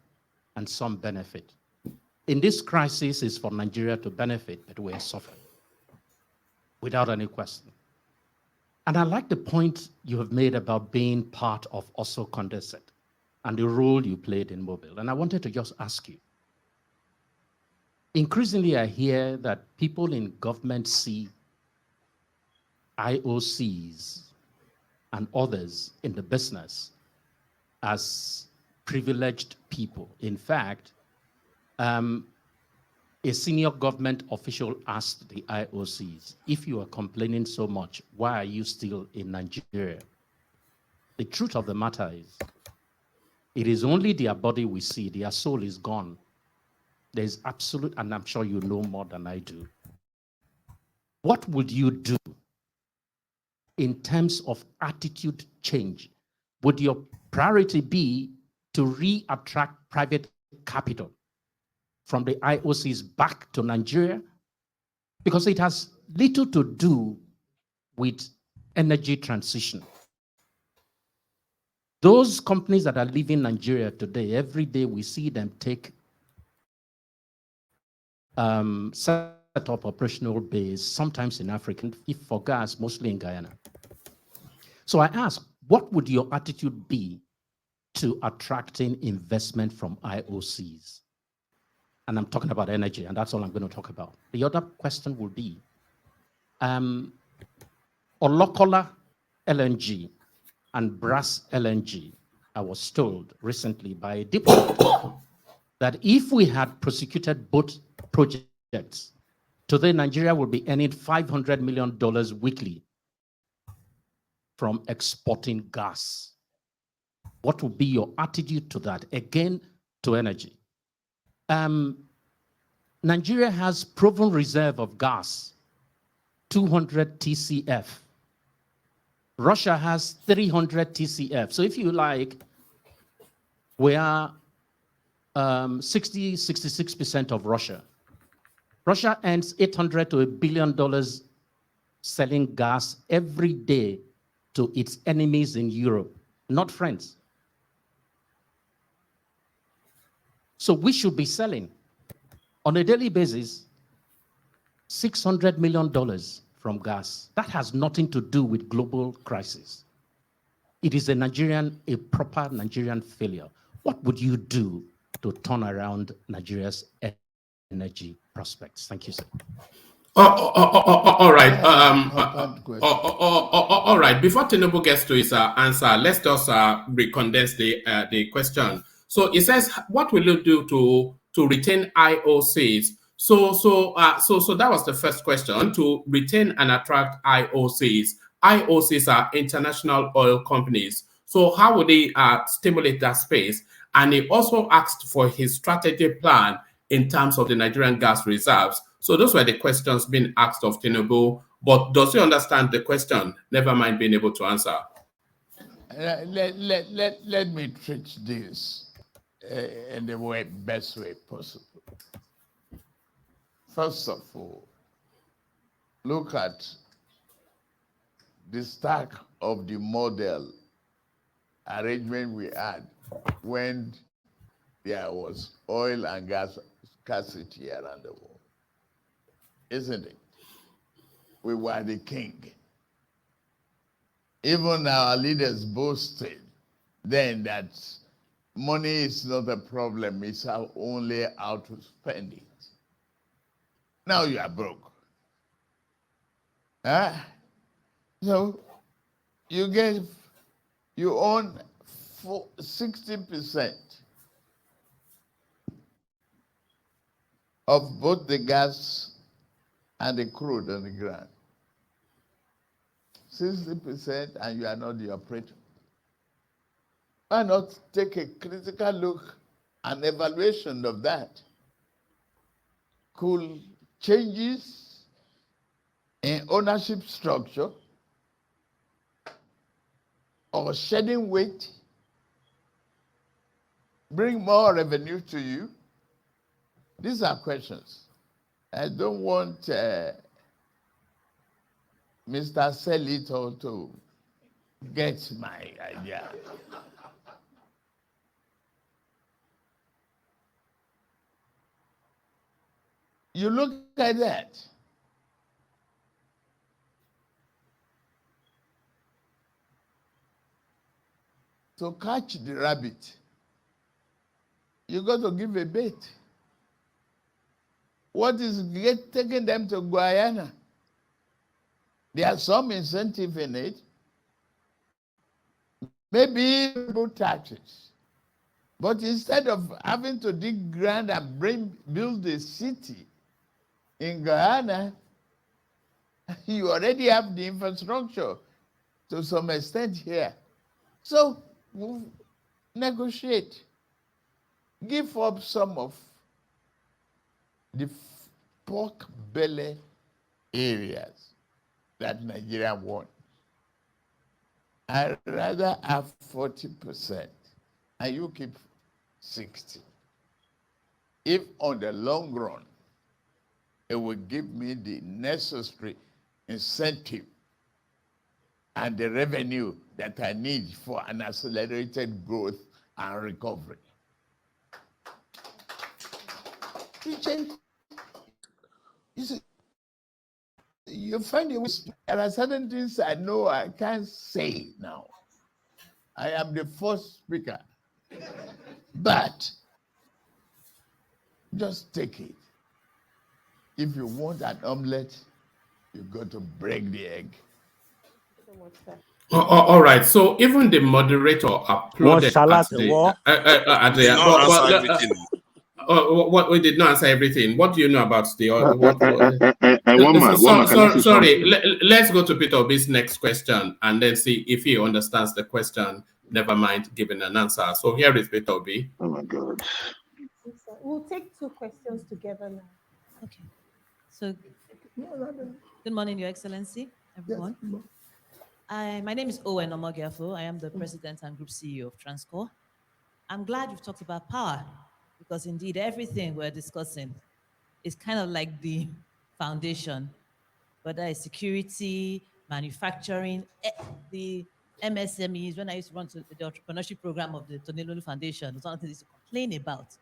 and some benefit. In this crisis, it's for Nigeria to benefit, but we're suffering, without any question. And I like the point you have made about being part of also Condescent and the role you played in Mobile. And I wanted to just ask you, increasingly I hear that people in government see IOCs and others in the business as privileged people. In fact, a senior government official asked the IOCs, if you are complaining so much, why are you still in Nigeria? The truth of the matter is, it is only their body we see, their soul is gone. There's absolute, and I'm sure you know more than I do. What would you do in terms of attitude change? Would your priority be to re-attract private capital from the IOCs back to Nigeria? Because it has little to do with energy transition. Those companies that are leaving Nigeria today, every day we see them take set up operational base, sometimes in Africa, if for gas, mostly in Guyana. So I ask, what would your attitude be to attracting investment from IOCs? And I'm talking about energy, and that's all I'm going to talk about. The other question would be, Olokola LNG and Brass LNG, I was told recently by a diplomat that if we had prosecuted both projects, today Nigeria will be earning $500 million weekly from exporting gas. What would be your attitude to that? Again, to energy. Nigeria has proven reserve of gas, 200 TCF. Russia has 300 TCF. So if you like, we are 66% of Russia. Russia earns $800 to $1 billion selling gas every day to its enemies in Europe, not friends. So we should be selling on a daily basis $600 million from gas. That has nothing to do with global crisis. It is a proper Nigerian failure. What would you do to turn around Nigeria's energy prospects? Thank you, sir. All right. All right. Before Tinubu gets to his answer, let's just recondense the question. So it says, what will you do to retain IOCs? So that was the first question, to retain and attract IOCs. IOCs are international oil companies. So how would they stimulate that space? And he also asked for his strategy plan in terms of the Nigerian gas reserves. So those were the questions being asked of Tinubu. But does he understand the question? Never mind being able to answer. Let me treat this in the best way possible. First of all, look at the stack of the model arrangement we had when there was oil and gas scarcity around the world. Isn't it? We were the king. Even our leaders boasted then that money is not a problem, it's only how to spend it. Now you are broke. So you own 60% of both the gas and the crude on the ground. 60%, and you are not the operator. Why not take a critical look and evaluation of that? Could changes in ownership structure or shedding weight bring more revenue to you? These are questions. I don't want Mr. Selito to get my idea. You look at that. To catch the rabbit, you got to give a bait. What is taking them to Guyana? There's some incentive in it. Maybe taxes. But instead of having to dig ground and build a city in Guyana, you already have the infrastructure to some extent here. So we'll negotiate. Give up some of the pork belly areas that Nigeria wants. I'd rather have 40% and you keep 60. If on the long run, it will give me the necessary incentive and the revenue that I need for an accelerated growth and recovery. You find it, there are certain things I know I can't say now. I am the first speaker. But just take it. If you want an omelette, you got to break the egg. All right. So even the moderator applauded at the what we did not answer everything. What do you know about the sorry. Let's go to Peter Obi's next question and then see if he understands the question. Never mind giving an answer. So here is Peter Obi. Oh my God. We'll take two questions together now. Okay. So, good morning, Your Excellency, everyone. My name is Owen Omogiafo. I am the President and Group CEO of Transcorp. I'm glad you've talked about power, because indeed everything we're discussing is kind of like the foundation, whether it's security, manufacturing, the MSMEs. When I used to run the entrepreneurship program of the Tony Lulu Foundation, it's one of the things to complain about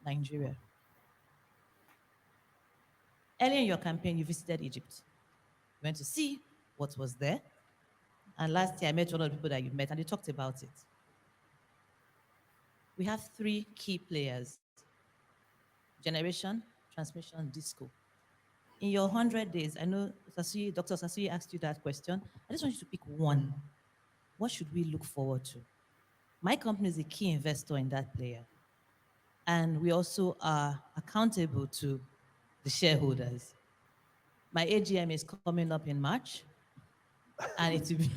Nigeria. Earlier in your campaign, you visited Egypt. You went to see what was there. And last year, I met one of the people that you met, and they talked about it. We have three key players: generation, transmission, disco. In your 100 days, I know Dr. Sasuyi asked you that question. I just want you to pick one. What should we look forward to? My company is a key investor in that player. And we also are accountable to the shareholders. My AGM is coming up in March. And it will be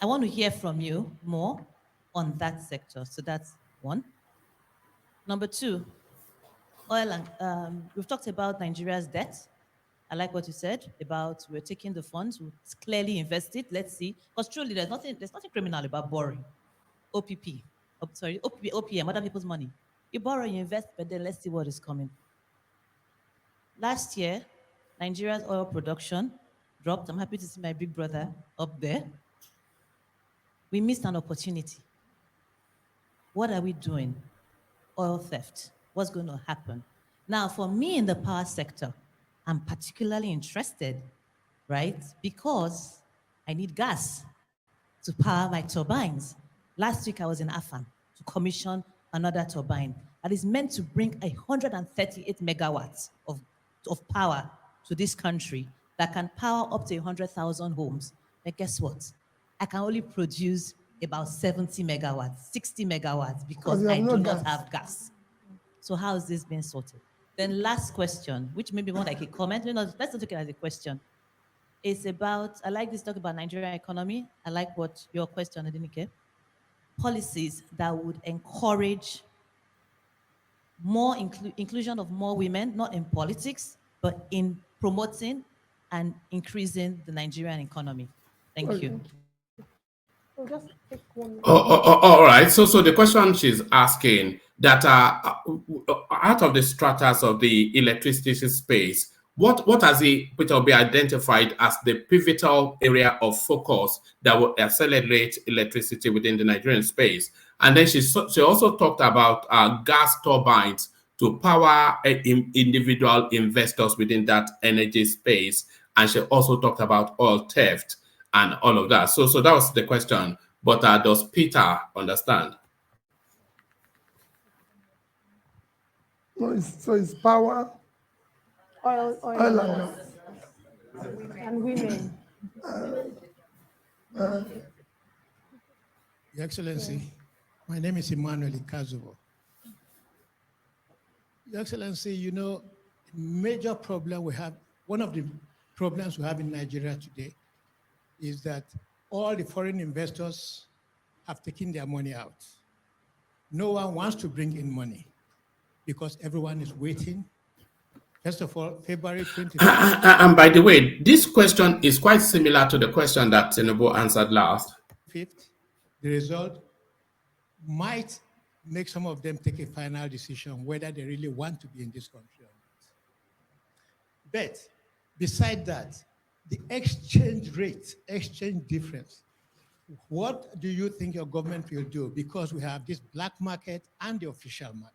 I want to hear from you more on that sector. So that's one. Number two, oil and we've talked about Nigeria's debt. I like what you said about we're taking the funds, we'll clearly invest it. Let's see. Because truly there's nothing criminal about borrowing. OPM, other people's money. You borrow, you invest, but then let's see what is coming. Last year, Nigeria's oil production dropped. I'm happy to see my big brother up there. We missed an opportunity. What are we doing? Oil theft. What's going to happen? Now, for me in the power sector, I'm particularly interested, right? Because I need gas to power my turbines. Last week, I was in Afan to commission another turbine that is meant to bring 138 megawatts of power to this country that can power up to 100,000 homes. But guess what? I can only produce about 70 megawatts, 60 megawatts, because I do not have gas. So how is this being sorted? Then last question, which may be more like a comment. Let's not take it as a question. It's about, I like this talk about Nigerian economy. I like what your question, Adenike. Policies that would encourage more inclusion of more women, not in politics, but in promoting and increasing the Nigerian economy. Thank you. We'll just take one. All right. So the question she's asking that out of the stratas of the electricity space, what has Peter Obi identified as the pivotal area of focus that will accelerate electricity within the Nigerian space? And then she also talked about gas turbines to power individual investors within that energy space. And she also talked about oil theft and all of that. So that was the question. But does Peter understand? No, so it's power, Oil and gas. And women. Your Excellency, my name is Emmanuel Ikazubo. Your Excellency, you know, major problem we have, one of the problems we have in Nigeria today is that all the foreign investors have taken their money out. No one wants to bring in money because everyone is waiting. First of all, February 23rd. And by the way, this question is quite similar to the question that TINUBU answered last. 5th, the result might make some of them take a final decision whether they really want to be in this country or not. But beside that, the exchange rate, exchange difference, what do you think your government will do? Because we have this black market and the official market.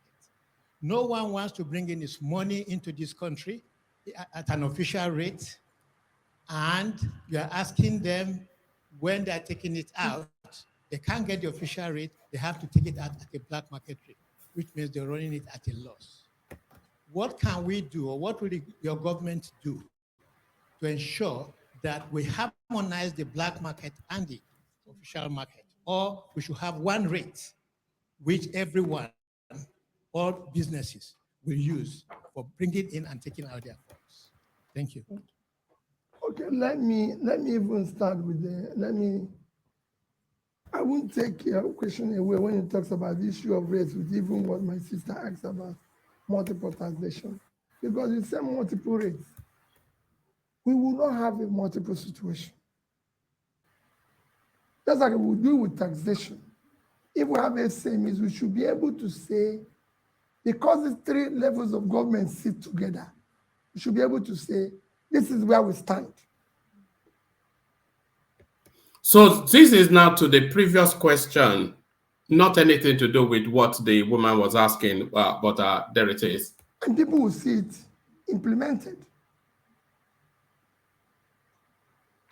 No one wants to bring in his money into this country at an official rate, and you are asking them when they're taking it out, they can't get the official rate, they have to take it out at a black market rate, which means they're running it at a loss. What can we do, or what will your government do to ensure that we harmonize the black market and the official market? Or we should have one rate which everyone, all businesses will use for bringing in and taking out their funds. Thank you. Okay, let me even start with I won't take your question away when it talks about the issue of race with even what my sister asked about multiple taxation. Because you say multiple rates, we will not have a multiple situation. Just like we do with taxation. If we have SMEs, we should be able to say, because these three levels of government sit together, we should be able to say, this is where we stand. So this is now to the previous question, not anything to do with what the woman was asking, but there it is. And people will see it implemented.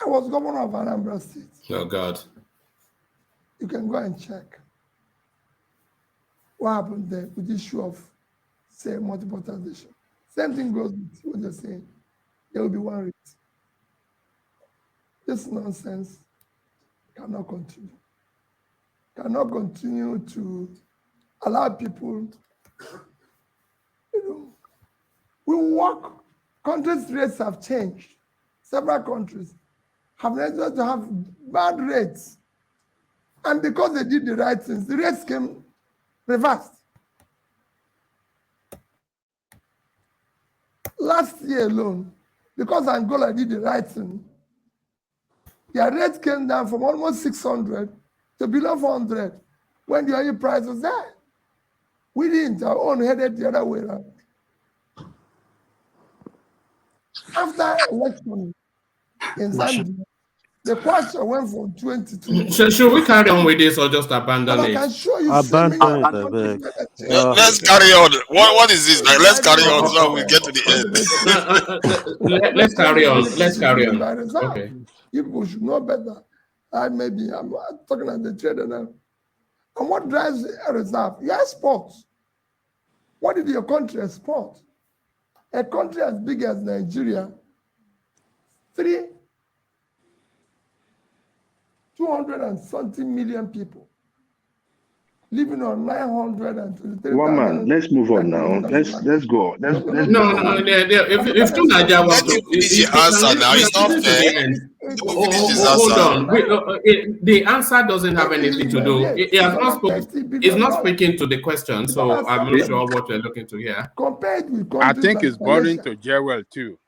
I was governor of Anambra State. Oh, God. You can go and check what happened there with the issue of, say, multiple taxation. Same thing goes with what you're saying. There will be one rate. This nonsense cannot continue. Cannot continue to allow people, we work, countries' rates have changed. Several countries have needed to have bad rates. And because they did the right things, the rates came reversed. Last year alone, because Angola did the right thing, their rate came down from almost 600 to below 400 when the oil price was there. We didn't, our own headed the other way around. After election in Zambia, the question went from 20 to... Should we carry on with this or just abandon it? I can show you Abandon it, Let's carry on. What is this? Like, let's carry on so we get to the end. Let's carry on. Let's carry on. Okay. People should know better. Maybe I'm talking at the trader now. And what drives a reserve? You export. What did your country export? A country as big as Nigeria, 2something million people living on 923,000. One man, let's move on now. Let's go. Let's no. If two Nigeria want to, answer now. It's not fair. Hold on. The answer doesn't have anything to do. It has not spoken. It's not speaking to the question, so I'm not sure what we're looking to hear. Compared with I think it's boring to Jewel too.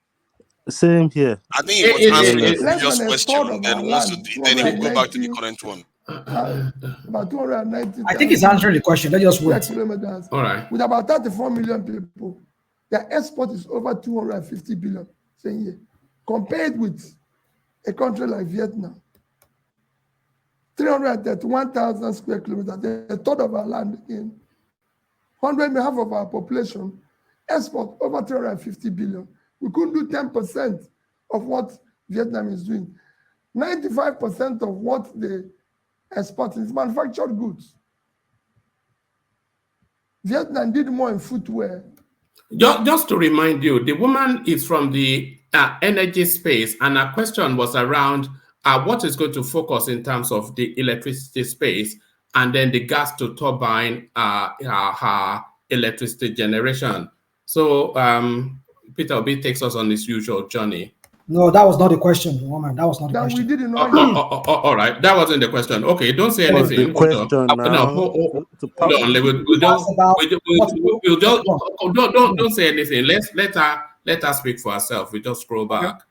Same here. I think he was answering the previous question, then wants to then he will go back to the current one. About 290. I think he's answering the question. Let's just wait. Kilometers. All right. With about 34 million people, their export is over 250 billion same year. Compared with a country like Vietnam, 331,000 square kilometers, a third of our land in half of our population, export over 350 billion. We couldn't do 10% of what Vietnam is doing. 95% of what they export is manufactured goods. Vietnam did more in footwear. Just to remind you, the woman is from the energy space, and her question was around what is going to focus in terms of the electricity space, and then the gas to turbine her electricity generation. So Peter Obi takes us on his usual journey. No, that was not the question, woman. That was not the That we question. did not hear. All right, that wasn't the question. Okay, don't say That was the anything. question No, now. hold on. Don't say anything. Let her speak for herself. We just scroll back.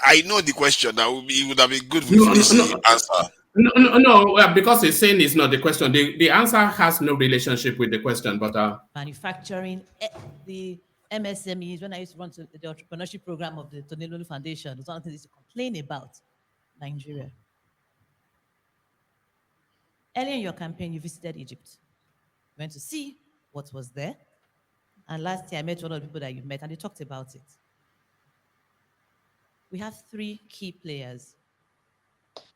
I know the question. It would have been good if Lizzie answer. No, because he's saying it's not the question. The answer has no relationship with the question, but manufacturing, the MSMEs, when I used to run the entrepreneurship program of the Tonelulu Foundation, it's one of the things to complain about Nigeria. Earlier in your campaign, you visited Egypt. You went to see what was there. And last year, I met one of the people that you met, and they talked about it. We have 3 key players: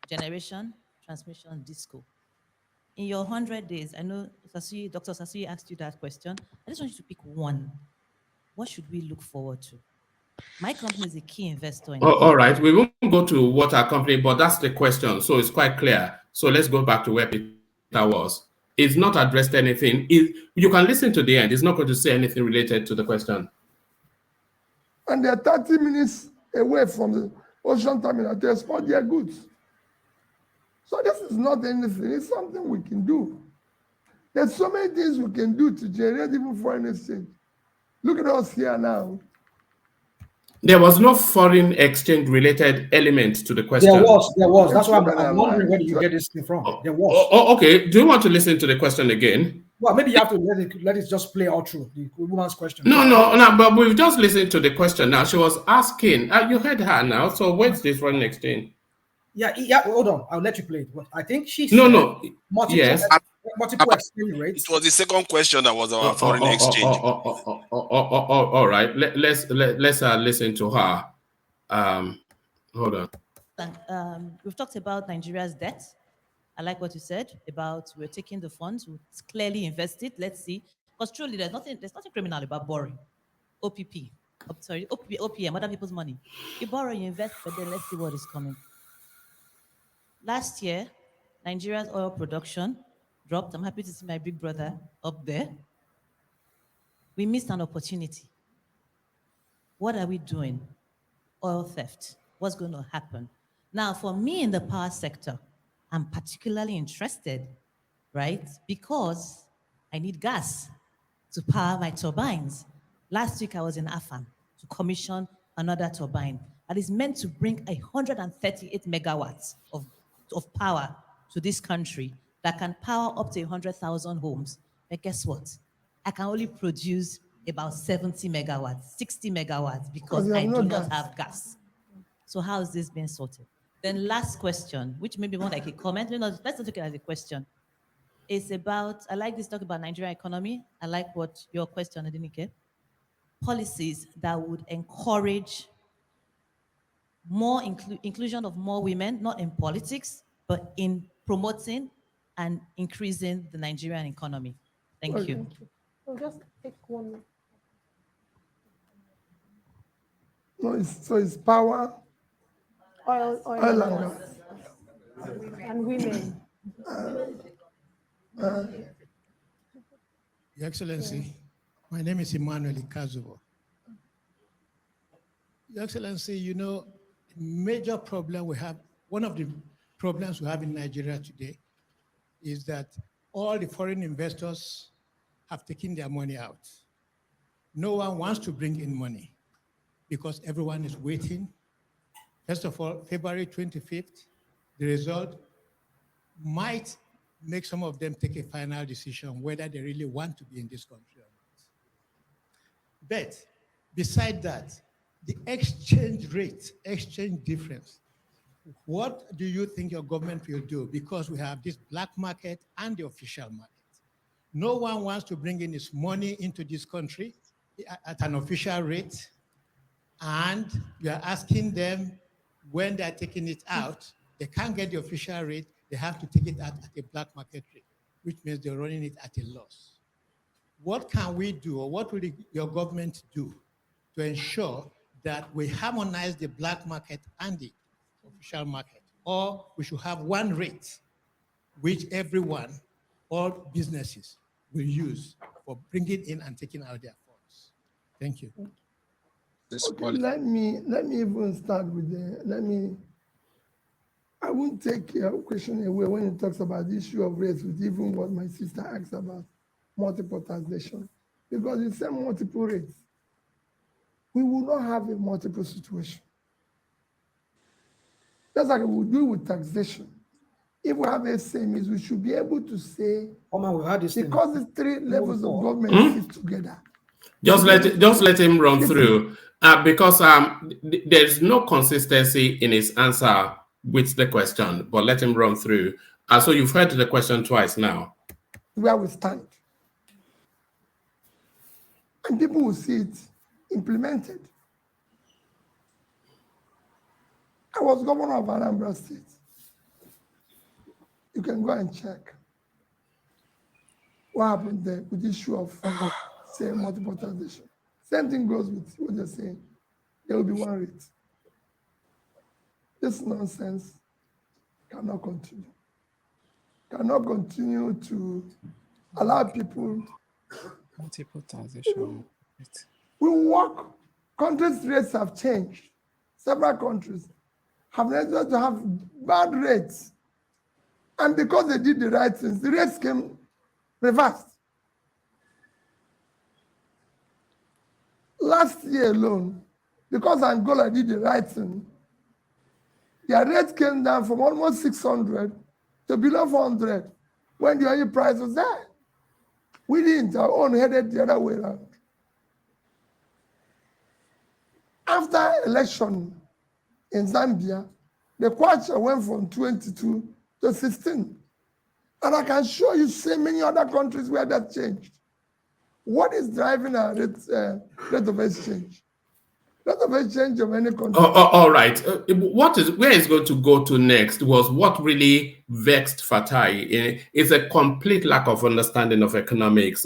generation, transmission, disco. In your 100 days, I know Dr. Sasuyi asked you that question. I just want you to pick one. What should we look forward to? My company is a key investor in all right. We won't go to what our company, but that's the question. So it's quite clear. So let's go back to where Peter was. It's not addressed anything. You can listen to the end. It's not going to say anything related to the question. And they're 30 minutes away from the ocean terminal to export their goods. So this is not anything. It's something we can do. There's so many things we can do to generate even foreign exchange. Look at us here now. There was no foreign exchange related element to the question. There was. That's why I'm wondering where did you get this thing from? There was. Okay. Do you want to listen to the question again? Well, maybe you have to let it just play out through the woman's question. No, but we've just listened to the question now. She was asking, you heard her now, so where's this foreign exchange? Yeah, hold on. I'll let you play it. But I think she said multiple exchange rates. It was the second question that was our foreign exchange. All right. Let's listen to her. Hold on. We've talked about Nigeria's debt. I like what you said about we're taking the funds, we clearly invest it. Let's see, because truly there's nothing criminal about borrowing. OPM, other people's money. You borrow, you invest, but then let's see what is coming. Last year, Nigeria's oil production dropped. I'm happy to see my big brother up there. We missed an opportunity. What are we doing? Oil theft. What's going to happen? Now, for me in the power sector, I'm particularly interested, right? Because I need gas to power my turbines. Last week, I was in Afan to commission another turbine that is meant to bring 138 megawatts of power to this country that can power up to 100,000 homes. But guess what? I can only produce about 70 megawatts, 60 megawatts because I do not have gas. So how is this being sorted? Then last question, which maybe more like a comment. Let's not take it as a question. It's about, I like this talk about Nigerian economy. I like what your question, Adenike. Policies that would encourage more inclusion of more women, not in politics, but in promoting and increasing the Nigerian economy. Thank you. So just take one. No, so it's power, Oil and gas. And women. Your Excellency, my name is Emmanuel Ikazubo. Your Excellency, you know, major problem we have, one of the problems we have in Nigeria today is that all the foreign investors have taken their money out. No one wants to bring in money because everyone is waiting. First of all, February 25th, the result might make some of them take a final decision whether they really want to be in this country or not. But beside that, the exchange rate, exchange difference, what do you think your government will do? Because we have this black market and the official market. No one wants to bring in his money into this country at an official rate, and you are asking them when they're taking it out, they can't get the official rate, they have to take it out at a black market rate, which means they're running it at a loss. What can we do, or what will your government do to ensure that we harmonize the black market and the official market? Or we should have one rate which everyone, all businesses, will use for bringing in and taking out their funds. Thank you. Okay, let me even start with I won't take your question away when it talks about the issue of race with even what my sister asked about multiple taxation. Because you say multiple rates, we will not have a multiple situation. Just like we do with taxation. If we have SMEs, we should be able to say, because the three levels of government sit together. Just let him run through, because there's no consistency in his answer with the question. But let him run through. So you've heard the question twice now. Where we stand, and people will see it implemented. I was governor of Anambra State. You can go and check what happened there with the issue of, say, multiple taxation. Same thing goes with what they're saying. There will be one rate. This nonsense cannot continue. Cannot continue to allow people. Multiple taxation. We work. Countries' rates have changed. Several countries have decided to have bad rates. And because they did the right things, the rates came reversed. Last year alone, because Angola did the right thing, their rate came down from almost 600 to below 400 when the oil price was there. We didn't. Our own headed the other way around. After election in Zambia, the kwacha went from 22 to 16. And I can show you so many other countries where that changed. What is driving our rate of exchange? Rate of exchange of any country. All right. Where it's going to go to next was what really vexed Fatai. It's a complete lack of understanding of economics.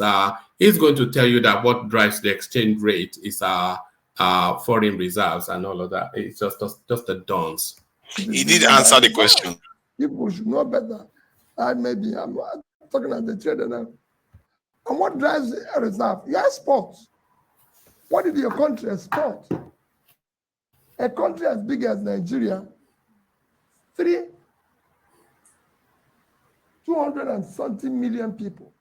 He's going to tell you that what drives the exchange rate is foreign reserves and all of that. It's just the dawns. He did answer the question. People should know better. Maybe I'm talking about the trader now. And what drives the reserve? Your export. What did your country export? A country as big as Nigeria, 2something million people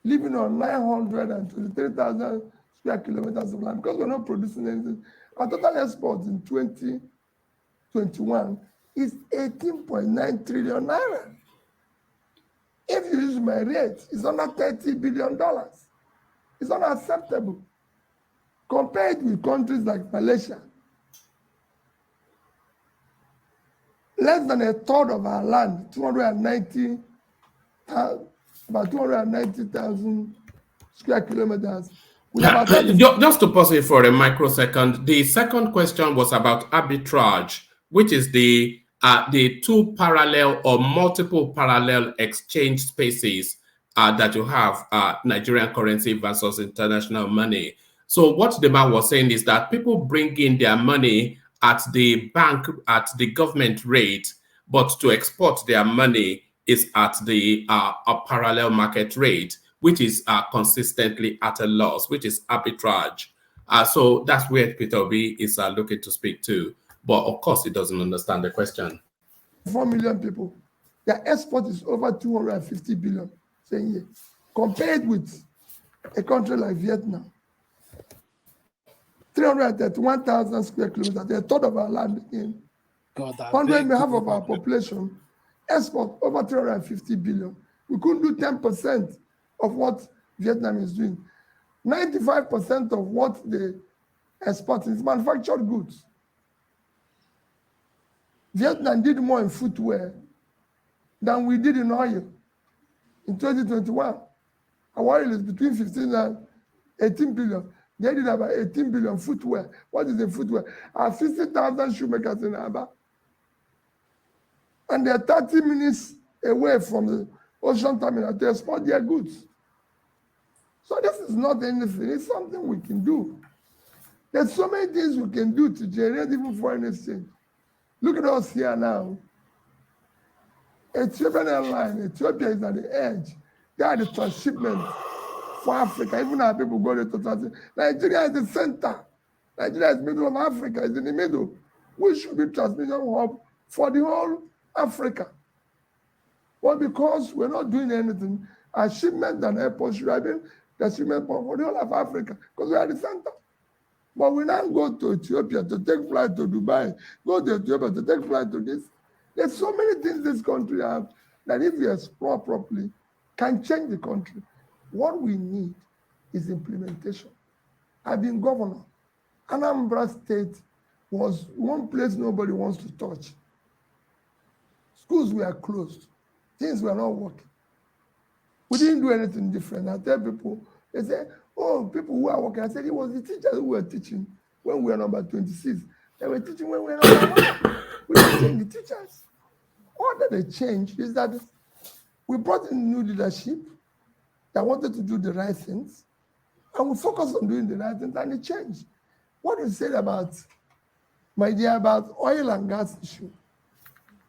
living on 923,000 square kilometers of land because we're not producing anything. Our total export in 2021 is 18.9 trillion naira. If you use my rate, it's under $30 billion. It's unacceptable. Compared with countries like Malaysia, less than a third of our land, about 290,000 square kilometers. Just to pause it for a microsecond, the second question was about arbitrage, which is the two parallel or multiple parallel exchange spaces that you have, Nigerian currency versus international money. So what the man was saying is that people bring in their money at the bank at the government rate, but to export their money is at the a parallel market rate, which is consistently at a loss, which is arbitrage. So that's where Peter Obi is looking to speak to. But of course, he doesn't understand the question. 4 million people, their export is over 250 billion same year, compared with a country like Vietnam. 331,000 square kilometers, a third of our land in 100.5 of our population, export over 350 billion. We couldn't do 10% of what Vietnam is doing. 95% of what they export is manufactured goods. Vietnam did more in footwear than we did in oil in 2021. Our oil is between 15 and 18 billion. They did about 18 billion footwear. What is the footwear? 50,000 shoemakers in Aba. And they're 30 minutes away from the ocean terminal to export their goods. So this is not anything. It's something we can do. There's so many things we can do to generate even foreign exchange. Look at us here now. Ethiopian airline, Ethiopia is at the edge. They are the transshipment for Africa. Even our people go to transit. Nigeria is the center. Nigeria is middle of Africa, is in the middle. We should be transmission hub for the whole Africa. But because we're not doing anything, our shipment and airport should have been the shipment for the whole of Africa, because we are the center. But we now go to Ethiopia to take flight to Dubai, go to Ethiopia to take flight to this. There's so many things this country have that if we explore properly, can change the country. What we need is implementation. I've been governor. Anambra State was one place nobody wants to touch. Schools were closed. Things were not working. We didn't do anything different. I tell people, they say, oh, people who are working. I said, it was the teachers who were teaching when we were number 26. They were teaching when we were number 1. We didn't change the teachers. All that they changed is that we brought in new leadership that wanted to do the right things, and we focused on doing the right things, and it changed. What you said about, my dear, about oil and gas issue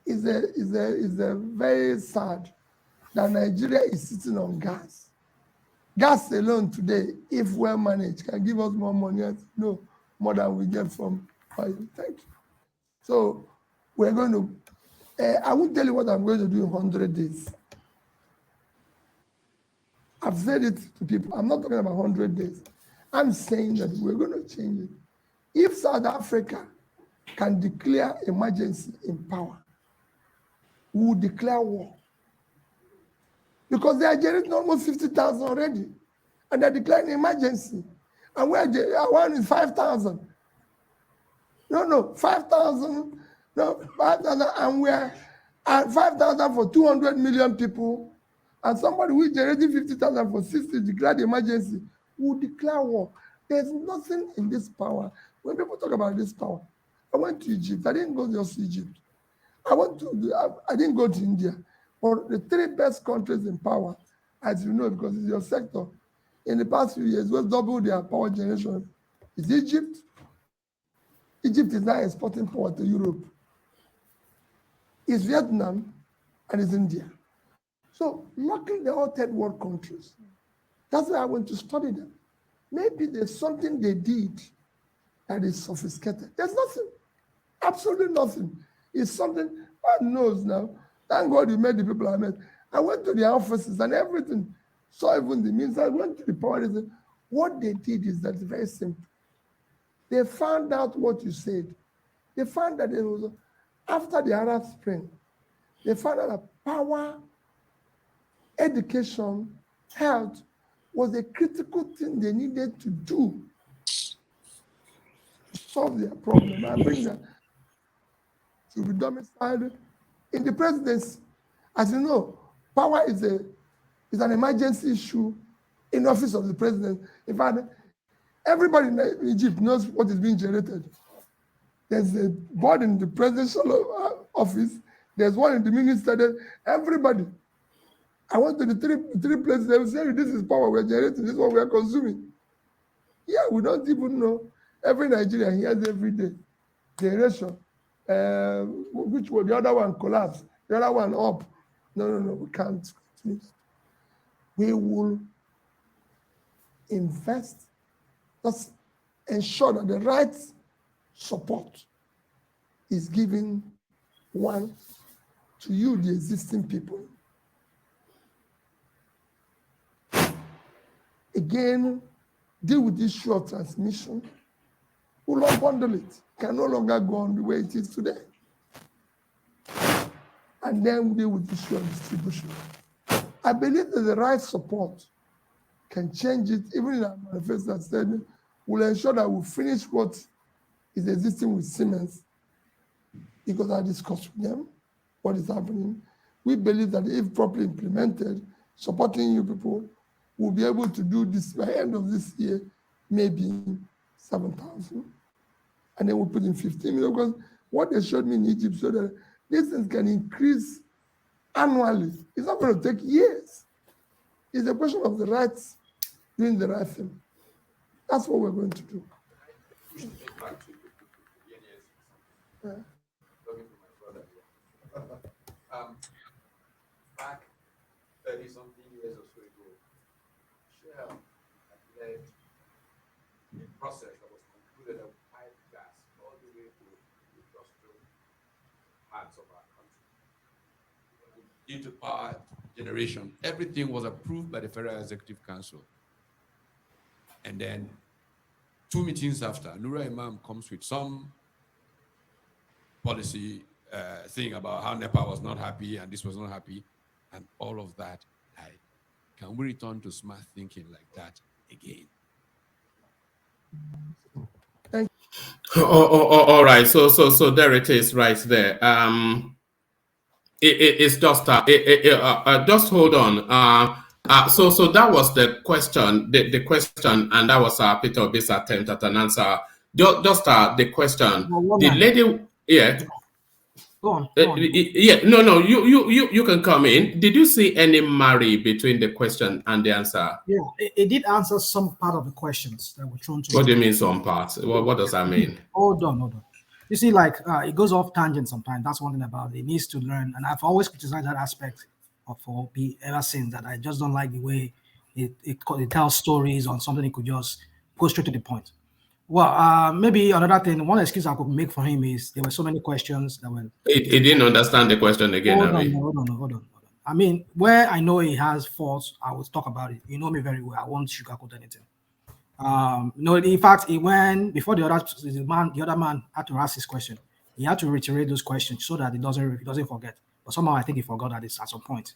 is a very sad that Nigeria is sitting on gas. Gas alone today, if well managed, can give us more money, no, more than we get from oil. Thank you. So we're going to, I won't tell you what I'm going to do in 100 days. I've said it to people. I'm not talking about 100 days. I'm saying that we're going to change it. If South Africa can declare emergency in power, we will declare war. Because they are generating almost 50,000 already. And they're declaring emergency. And one is 5,000. No, 5,000. No, 5,000. And we're at 5,000 for 200 million people. And somebody who is generating 50,000 for 60 declared emergency will declare war. There's nothing in this power. When people talk about this power, I went to Egypt. I didn't go just to Egypt. I didn't go to India. But the 3 best countries in power, as you know, because it's your sector, in the past few years, we've doubled their power generation. Is Egypt. Egypt is now exporting power to Europe. It's Vietnam and it's India. So luckily they're all third world countries. That's why I went to study them. Maybe there's something they did that is sophisticated. There's nothing, absolutely nothing. It's something one knows now. Thank God you met the people I met. I went to the offices and everything. Saw even the means. I went to the power. What they did is that it's very simple. They found out what you said. They found that it was after the Arab Spring. They found out that power, education, health was a critical thing they needed to do to solve their problem and bring them to be domiciled in the presidency. As you know, power is an emergency issue in the office of the president. In fact, everybody in Egypt knows what is being generated. There's a board in the presidential office. There's one in the minister. Everybody. I went to the three places. They will say, this is power we're generating. This is what we are consuming. Yeah, we don't even know. Every Nigerian hears every day. Generation. Which one? The other one collapsed. The other one up. No, we can't. We will invest. Just ensure that the right support is given one to you, the existing people. Again, deal with the issue of transmission. We'll not bundle it. Can no longer go on the way it is today. And then deal with the issue of distribution. I believe that the right support can change it. Even in our manifesto that said, we'll ensure that we finish what is existing with Siemens, because I discussed with them what is happening. We believe that if properly implemented, supporting you people, we'll be able to do this by the end of this year, maybe 7,000. And then we'll put in 15 million, because what they showed me in Egypt so that these things can increase annually. It's not going to take years. It's a question of the rights, doing the right thing. That's what we're going to do. Yeah. Back 30-something years or so ago, Shell had led a process that was concluded that hands of our country. Into power generation, everything was approved by the Federal Executive Council. And then 2 meetings after, Nura Imam comes with some policy thing about how NEPA was not happy and this was not happy, and all of that died. Can we return to smart thinking like that again? All right. So there it is, right there. It's just just hold on. So that was the question, the question, and that was Peter Obi's attempt at an answer. Just the question. The lady, yeah. Go on. Yeah, no, you can come in. Did you see any marry between the question and the answer? Yeah, it did answer some part of the questions that were thrown to What do you mean some parts? What does that mean? Hold on. You see, like it goes off tangent sometimes. That's one thing about it. It needs to learn, and I've always criticized that aspect of OP ever since. That I just don't like the way it tells stories on something. It could just go straight to the point. Well, maybe another thing, one excuse I could make for him is there were so many questions that were. He didn't understand the question again. Hold on. I mean, where I know he has faults, I will talk about it. You know me very well. I won't sugarcoat anything. No, in fact, he went before the other man had to ask his question. He had to reiterate those questions so that he doesn't forget. But somehow I think he forgot that it's at some point.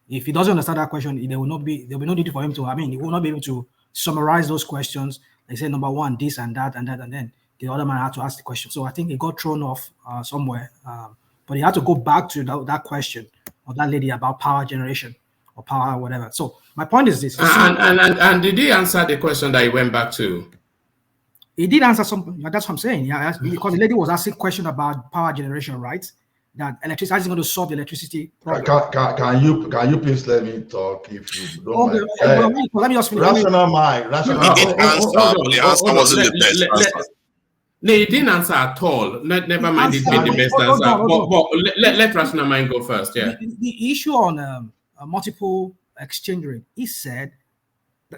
If he doesn't understand that question, there will be no need for him to. I mean, he will not be able to summarize those questions. They say number one, this and that, and then the other man had to ask the question. So I think he got thrown off somewhere. But he had to go back to that question of that lady about power generation or power, whatever. So my point is this. And did he answer the question that he went back to? He did answer something. That's what I'm saying. Yeah, because the lady was asking a question about power generation, right? That electricity is going to solve the electricity problem. Can you please let me talk if you don't mind? Let me just finish. Rational mind. The answer wasn't the best answer. No, he didn't answer at all. Never mind, he did the best answer. But let rational mind go first. Yeah. The issue on multiple exchange rate, he said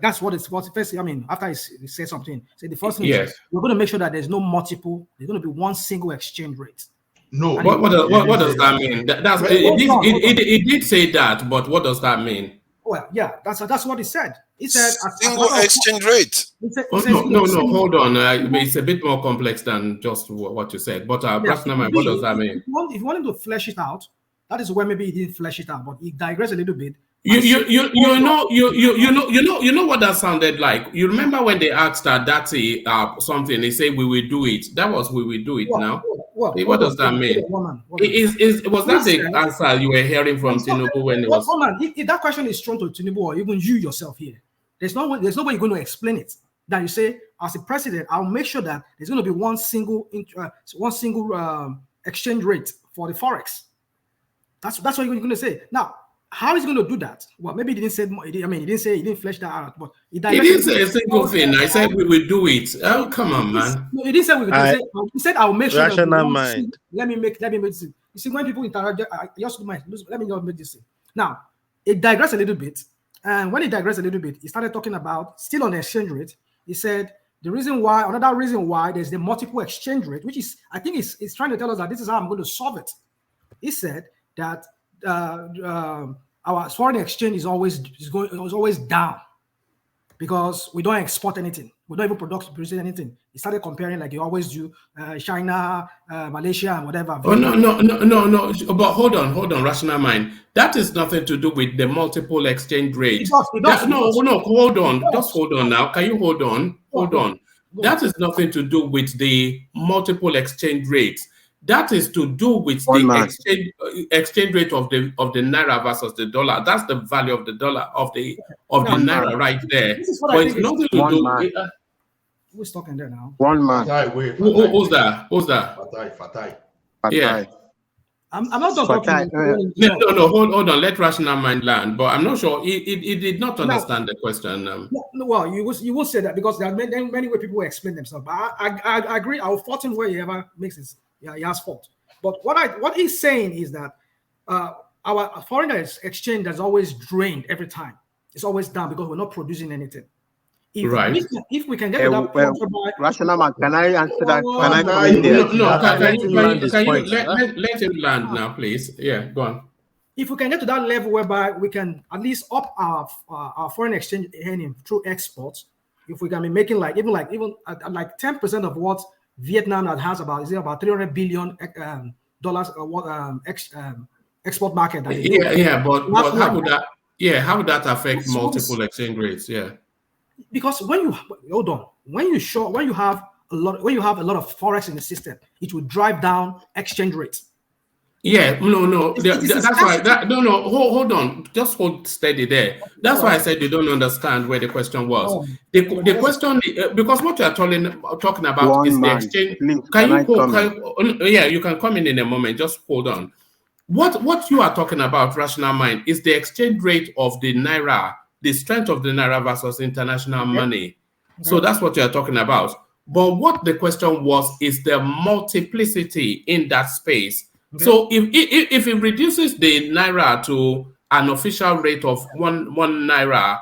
that's what it's first. I mean, after he said something, the first thing is we're going to make sure that there's no multiple. There's going to be one single exchange rate. No. What does that mean? It did say that, but what does that mean? Well, yeah, that's what he said. He said single exchange rate. No, hold on. It's a bit more complex than just what you said. But rational mind, what does that mean? If you want him to flesh it out, that is where maybe he didn't flesh it out, but he digressed a little bit. You know what that sounded like. You remember when they asked Dati something? They say we will do it. That was we will do it. Now, what does that mean? Was that the answer you were hearing from Tinubu when it was? If that question is thrown to Tinubu or even you yourself here, there's no way you're going to explain it. That you say, as a president, I'll make sure that there's going to be one single exchange rate for the forex. That's what you're going to say. Now, how is he going to do that? Well, maybe he didn't say. He didn't flesh that out. But he didn't say a single thing. I said we will do it. Oh, come on, man. No, he didn't say we will do it. He said I'll make sure. Rational mind. Let me make this. You see, when people interact, let me just make this thing. Now, it digressed a little bit, and when it digressed a little bit, he started talking about still on the exchange rate. He said another reason why there's the multiple exchange rate, which is I think it's trying to tell us that this is how I'm going to solve it. He said that our foreign exchange is always down because we don't export anything. We don't even produce anything. He started comparing like you always do, China, Malaysia, and whatever. Oh no. But hold on, rational mind. That is nothing to do with the multiple exchange rate. No, hold on. Just hold on now. Can you hold on? Hold on. That is nothing to do with the multiple exchange rates. That is to do with the exchange rate of the naira versus the dollar. That's the value of the dollar of the naira right there. But it's nothing to do. Who's talking there now? One man. Who's that? Fatai. Yeah. I'm not talking. No. Hold on. Let rational mind land. But I'm not sure he did not understand the question. No, well, you will say that because there are many ways people explain themselves. But I agree. I will fault him where he ever makes his. Yeah, he has fault. But what he's saying is that our foreign exchange has always drained every time. It's always down because we're not producing anything. If we can get to that point whereby Rational man, can I answer that? Can I No, come in there? can you let him land now, please? Yeah, go on. If we can get to that level whereby we can at least up our foreign exchange earning through exports, if we can be making like 10% of what Vietnam has about, is it about $300 billion dollars export market that they do. But how would that affect multiple exchange rates? Yeah, because when you have a lot of forex in the system, it will drive down exchange rates. Yeah, no. That's why. Hold on. Just hold steady there. That's why I said you don't understand where the question was. The question, because what you are talking about is the exchange. You can come in a moment. Just hold on. What you are talking about, rational mind, is the exchange rate of the naira, the strength of the naira versus international money. So that's what you are talking about. But what the question was is the multiplicity in that space. Okay. So if it reduces the naira to an official rate of one naira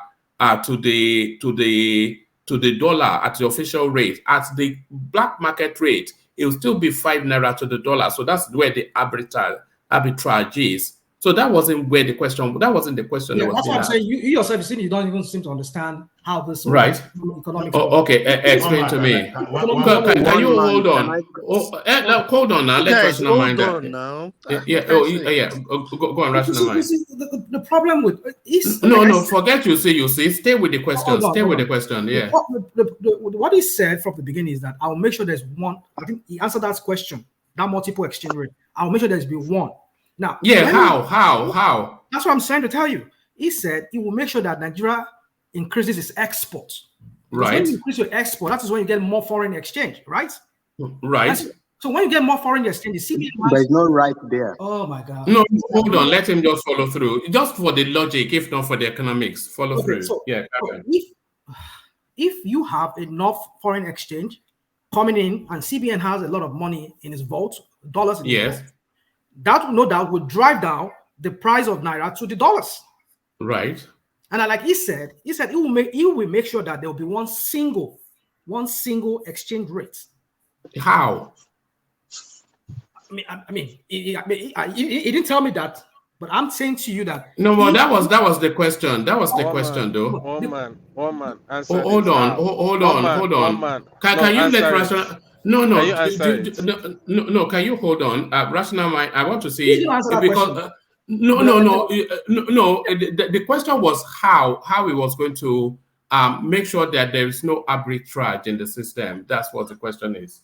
to the dollar at the official rate, at the black market rate, it will still be 5 naira to the dollar. So that's where the arbitrage is. So that wasn't where the question. That wasn't the question. Yeah, that's what I'm saying. You yourself, you don't even seem to understand how this right. Economics. Okay, explain to me. Can you hold on? Hold on now. Let rational mind. Hold on now. Go on, rational mind. The problem with is no. Forget you say. Stay with the question. Stay with the question. Yeah. What he said from the beginning is that I'll make sure there's one. I think he answered that question. That multiple exchange rate. I'll make sure there's be one. Now, how? That's what I'm trying to tell you. He said he will make sure that Nigeria increases its export. Right. When you increase your export, that is when you get more foreign exchange, right? Right. So when you get more foreign exchange, the CBN there's no right there. Oh my God. No, hold on. Let him just follow through. Just for the logic, if not for the economics, follow through. So, if you have enough foreign exchange coming in, and CBN has a lot of money in its vault, dollars in its vault, that no doubt would drive down the price of naira to the dollars. Right. And like he said he will make sure that there will be one single exchange rate. How? I mean, he didn't tell me that, but I'm saying to you that no, well, that was the question. That was the question, though. One man. Hold on. Can you let rational? No. Can you hold on? Rational mind. I want to see because no. The question was how he was going to make sure that there is no arbitrage in the system. That's what the question is.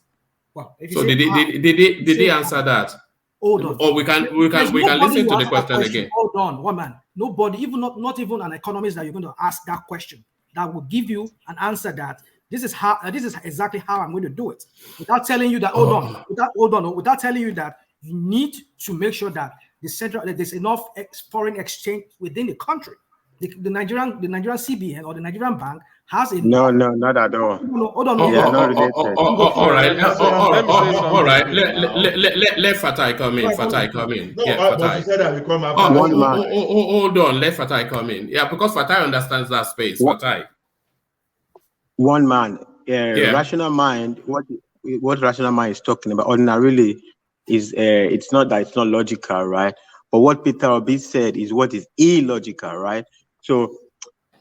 Well, so did he answer that? Hold on. Or we can listen to the question again. Hold on, one man. Nobody, even not even an economist that you're going to ask that question that will give you an answer that this is exactly how I'm going to do it, without telling you that without telling you that you need to make sure that there's enough foreign exchange within the country. The Nigerian CBN or the Nigerian bank has a no, not at all. Hold on. All right. Let Fatai come in. Hold on. Let Fatai come in. Yeah, because Fatai understands that space. Fatai. One man. Rational mind. What rational mind is talking about ordinarily is it's not that it's not logical, right? But what Peter Obi said is what is illogical, right? So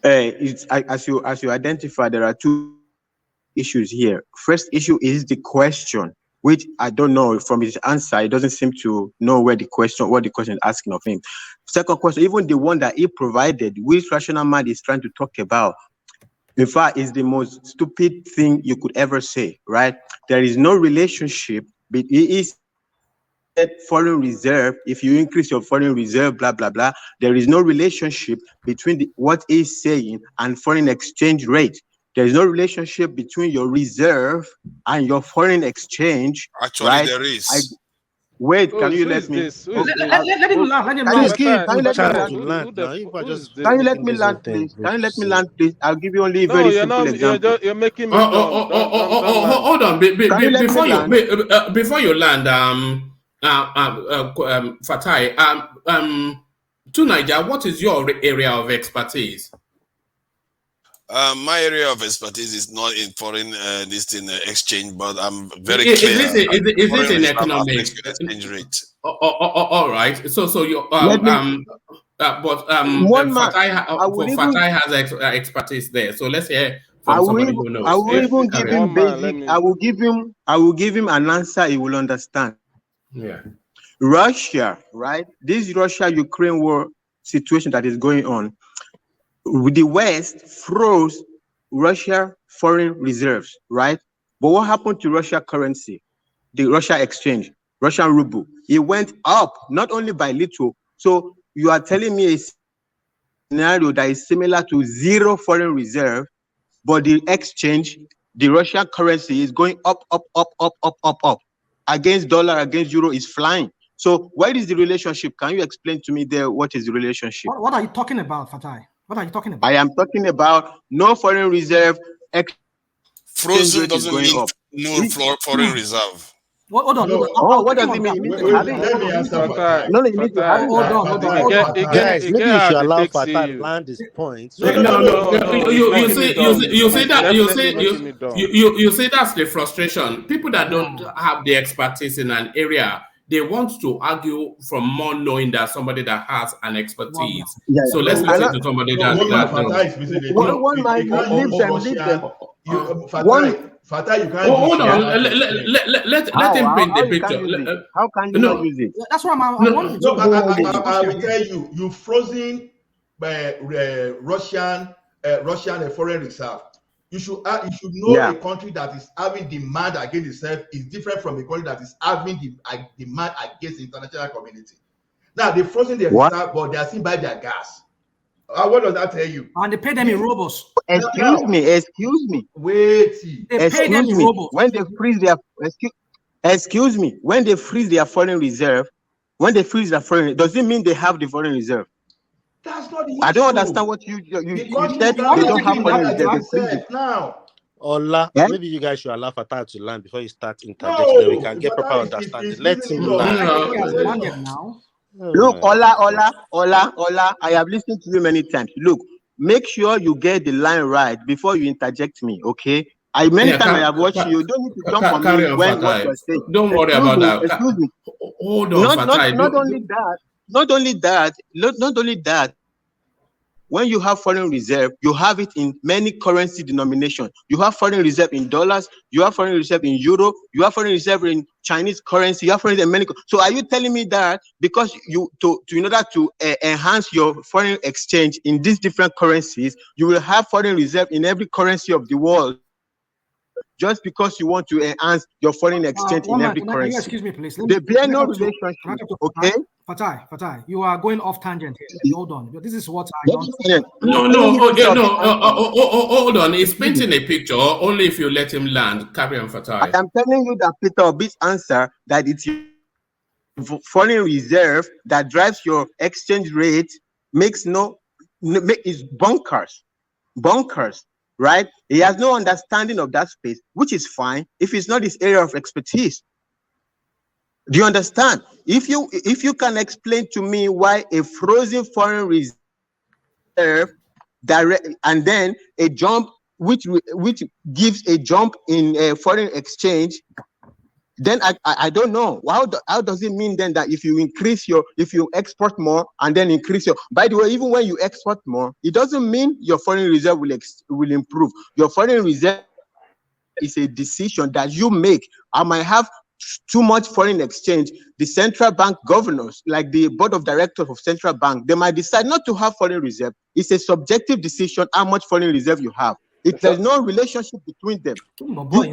it's as you identify, there are two issues here. First issue is the question, which I don't know from his answer. He doesn't seem to know what the question is asking of him. Second question, even the one that he provided, which rational mind is trying to talk about, in fact, is the most stupid thing you could ever say, right? There is no relationship between foreign reserve. If you increase your foreign reserve, blah blah blah, there is no relationship between what he's saying and foreign exchange rate. There is no relationship between your reserve and your foreign exchange. Actually, right? there is. Can you let me? Let him land. Can you let me land, please? Can you let me land, please? I'll give you only a very simple example. You're making me. Hold on. Before you land, Fatai, to Niger, what is your area of expertise? My area of expertise is not in foreign exchange, but I'm very Is clear. this Foreign in reserve have economics? fixed exchange rate. All right. So you Let me, one man, I would even, Fatai has expertise there. So let's hear I from will somebody even, who I knows. will Yeah, even give carry on. him basic. I will give him an answer he will understand. Yeah. Russia, right? This Russia-Ukraine war situation that is going on, the West froze Russia foreign reserves, right? But what happened to Russia currency, the Russia exchange, Russian ruble? It went up, not only by little. So you are telling me a scenario that is similar to zero foreign reserve, but the exchange, the Russian currency is going up, against dollar, against euro is flying. So what is the relationship? Can you explain to me there what is the relationship? What are you talking about, Fatai? What are you talking about? I am talking about no foreign reserve. Frozen doesn't mean up. no foreign reserve. Hold on. Oh, what does it mean? It means to have it. Let me answer Fatai. No, it means to have it. Hold on. Guys, maybe you should allow Fatah to land his point. No. You see that's the frustration. People that don't have the expertise in an area, they want to argue from more knowing that somebody that has an expertise. Yeah. So let's listen to somebody that Fatai, you can't hold on. Let him paint the picture. How can you not use it? That's what I'm wondering. No, I will tell you, you've frozen Russian foreign reserve. You should know a country that is having demand against itself is different from a country that is having demand against the international community. Now they've frozen their reserve, but they are still buying their gas. What does that tell you? And they pay them in rubles. Excuse me. Wait. They pay them in rubles. When they freeze their excuse me, when they freeze their foreign reserve, does it mean they have the foreign reserve? That's not the issue. I don't understand what you said. They don't have foreign reserve. Now. Ola, maybe you guys should allow Fatah to land before you start interjecting. Then we can get proper understanding. Let him land. Look, Ola, I have listened to you many times. Look, make sure you get the line right before you interject me, okay? Many times I have watched you. You don't need to jump on me when what you're saying. Don't worry about that. Excuse me. Hold on, Fatai. Not only that, when you have foreign reserve, you have it in many currency denominations. You have foreign reserve in dollars, you have foreign reserve in euro, you have foreign reserve in Chinese currency, you have foreign reserve in many. So are you telling me that because in order to enhance your foreign exchange in these different currencies, you will have foreign reserve in every currency of the world? Just because you want to enhance your foreign exchange in every currency. Excuse me, please. They bear no relationship. Okay. Fatai, you are going off tangent here. Hold on. This is what I don't. Hold on. He's painting a picture only if you let him land. Carry on, Fatai. I'm telling you that Peter Obi's answer that it's your foreign reserve that drives your exchange rate is bonkers. Right? He has no understanding of that space, which is fine if it's not his area of expertise. Do you understand? If you can explain to me why a frozen foreign reserve and then a jump which gives a jump in foreign exchange, then I don't know. How does it mean then that if you export more and then increase your, by the way, even when you export more, it doesn't mean your foreign reserve will improve. Your foreign reserve is a decision that you make. I might have too much foreign exchange. The central bank governors, like the board of directors of central bank, they might decide not to have foreign reserve. It's a subjective decision how much foreign reserve you have. There's no relationship between them.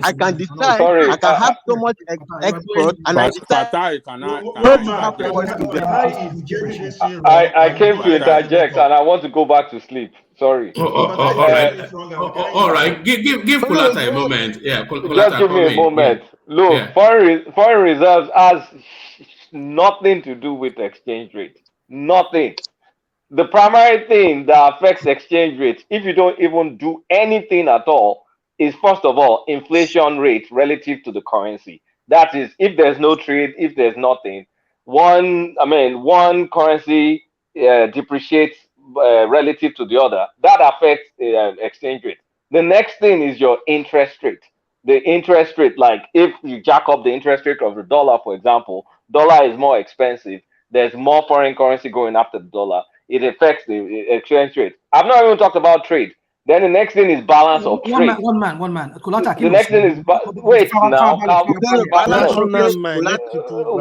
I can decide. I can have so much export, and I decide. I came to interject, and I want to go back to sleep. Sorry. All right. Give Kulata a moment. Yeah, just give me a moment. Look, yeah. Foreign reserves has nothing to do with exchange rate. Nothing. The primary thing that affects exchange rate, if you don't even do anything at all, is first of all inflation rate relative to the currency. That is, if there's no trade, if there's nothing, one currency depreciates relative to the other, that affects exchange rate. The next thing is your interest rate. The interest rate, like if you jack up the interest rate of the dollar, for example, dollar is more expensive. There's more foreign currency going after the dollar. It affects the exchange rate. I've not even talked about trade. Then the next thing is balance of trade. One man. The next thing is wait now. Balance of trade.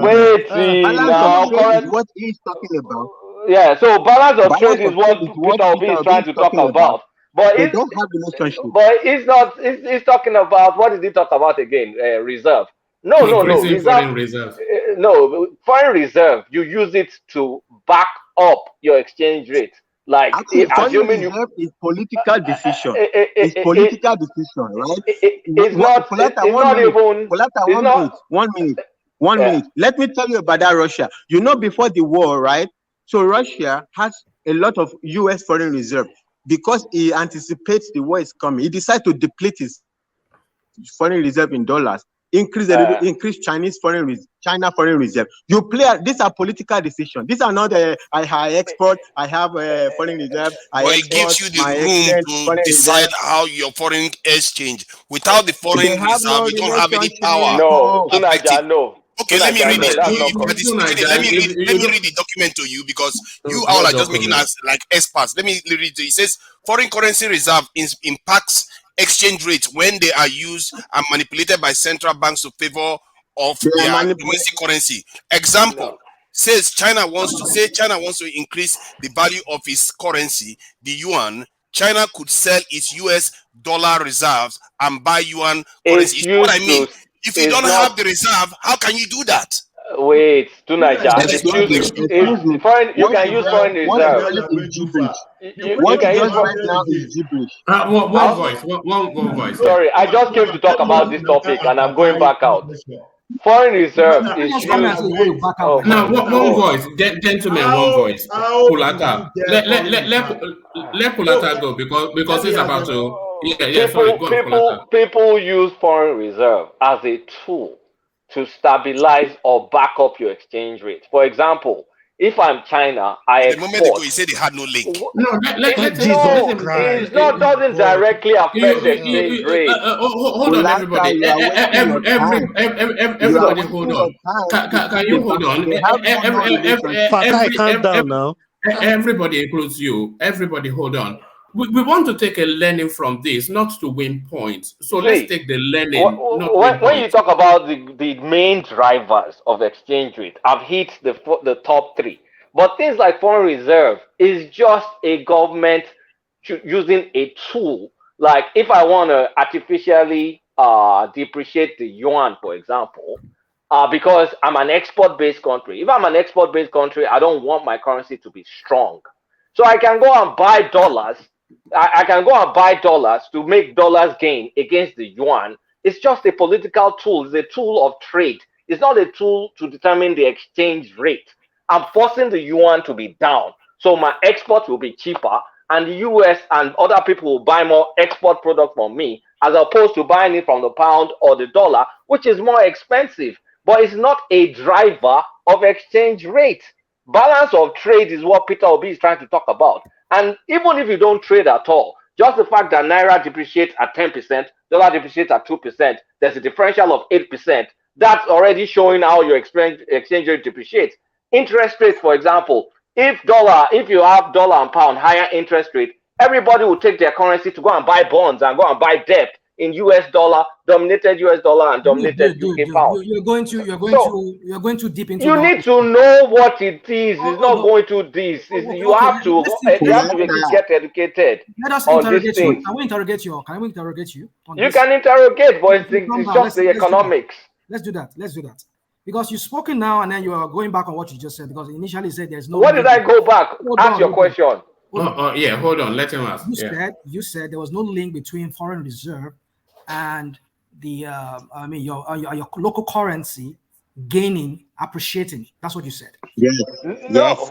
Wait, see now. What he's talking about. Yeah, so balance of trade is what Peter Obi is trying to talk about. But they it's, don't have relationship. But it's not. It's talking about, what did he talk about again? Reserve. No. Foreign reserve. No, foreign reserve. You use it to back up your exchange rate. Like assuming you is political decision. It's political decision, right? It's not. One minute. Let me tell you about that Russia. You know, before the war, right? So Russia has a lot of U.S. foreign reserve. Because he anticipates the war is coming, he decides to deplete his foreign reserve in dollars, increase China foreign reserve. You play. These are political decisions. These are not I export. I have a foreign reserve. It gives you the room to decide how your foreign exchange. Without the foreign reserve, you don't have any power. No, Tunaja, no. Okay, let me read it. Let me read the document to you, because you all are just making us like experts. Let me read it. It says foreign currency reserve impacts exchange rates when they are used and manipulated by central banks to favor of their domestic currency. Example, says China wants to increase the value of its currency, the yuan. China could sell its US dollar reserves and buy yuan currency. It's what I mean. If you don't have the reserve, how can you do that? Wait, Tunaja. You can use foreign reserve. What you just right now is gibberish. One voice. Sorry, I just came to talk about this topic and I'm going back out. Foreign reserve is used. Now, one voice, gentlemen, one voice. Pulata. Let Pulata go because he's about to. People use foreign reserve as a tool to stabilize or back up your exchange rate. For example, if I'm China, I export. The moment ago, you said they had no link. It doesn't directly affect the exchange rate. Hold on, everybody. Everybody, hold on. Can you hold on? Calm down now. Everybody includes you. Everybody, hold on. We want to take a learning from this, not to win points. So let's take the learning. When you talk about the main drivers of exchange rate, I've hit the top three. But things like foreign reserve is just a government using a tool. Like if I want to artificially depreciate the yuan, for example, because I'm an export-based country. If I'm an export-based country, I don't want my currency to be strong. So I can go and buy dollars. I can go and buy dollars to make dollars gain against the yuan. It's just a political tool. It's a tool of trade. It's not a tool to determine the exchange rate. I'm forcing the yuan to be down. So my export will be cheaper, and the US and other people will buy more export product from me, as opposed to buying it from the pound or the dollar, which is more expensive. But it's not a driver of exchange rate. Balance of trade is what Peter Obi is trying to talk about. And even if you don't trade at all, just the fact that Naira depreciates at 10%, dollar depreciates at 2%, there's a differential of 8%. That's already showing how your exchange rate depreciates. Interest rates, for example, if you have dollar and pound higher interest rate, everybody will take their currency to go and buy bonds and go and buy debt in US dollar, dominated US dollar and dominated UK pound. You're going too deep into. You need to know what it is. It's not going to this. You have to get educated. Let us interrogate you. Can we interrogate you? Can we interrogate you? You can interrogate, but it's just the economics. Let's do that. Because you've spoken now and then you are going back on what you just said, because initially you said there's no. What did I go back? Ask your question. Yeah, hold on. Let him ask. You said there was no link between foreign reserve and the your local currency gaining, appreciating. That's what you said. Yes,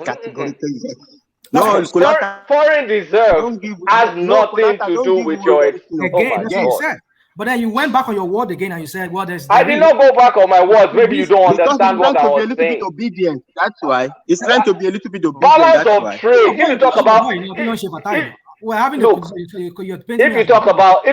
categorically. No, foreign reserve has nothing to do with your again. That's what you said. But then you went back on your word again and you said, well, I did not go back on my words. Maybe you don't understand what I was saying. Obedient. That's why. It's trying to be a little bit obedient. Balance That's of why. trade. If you talk about we're having look, if you talk about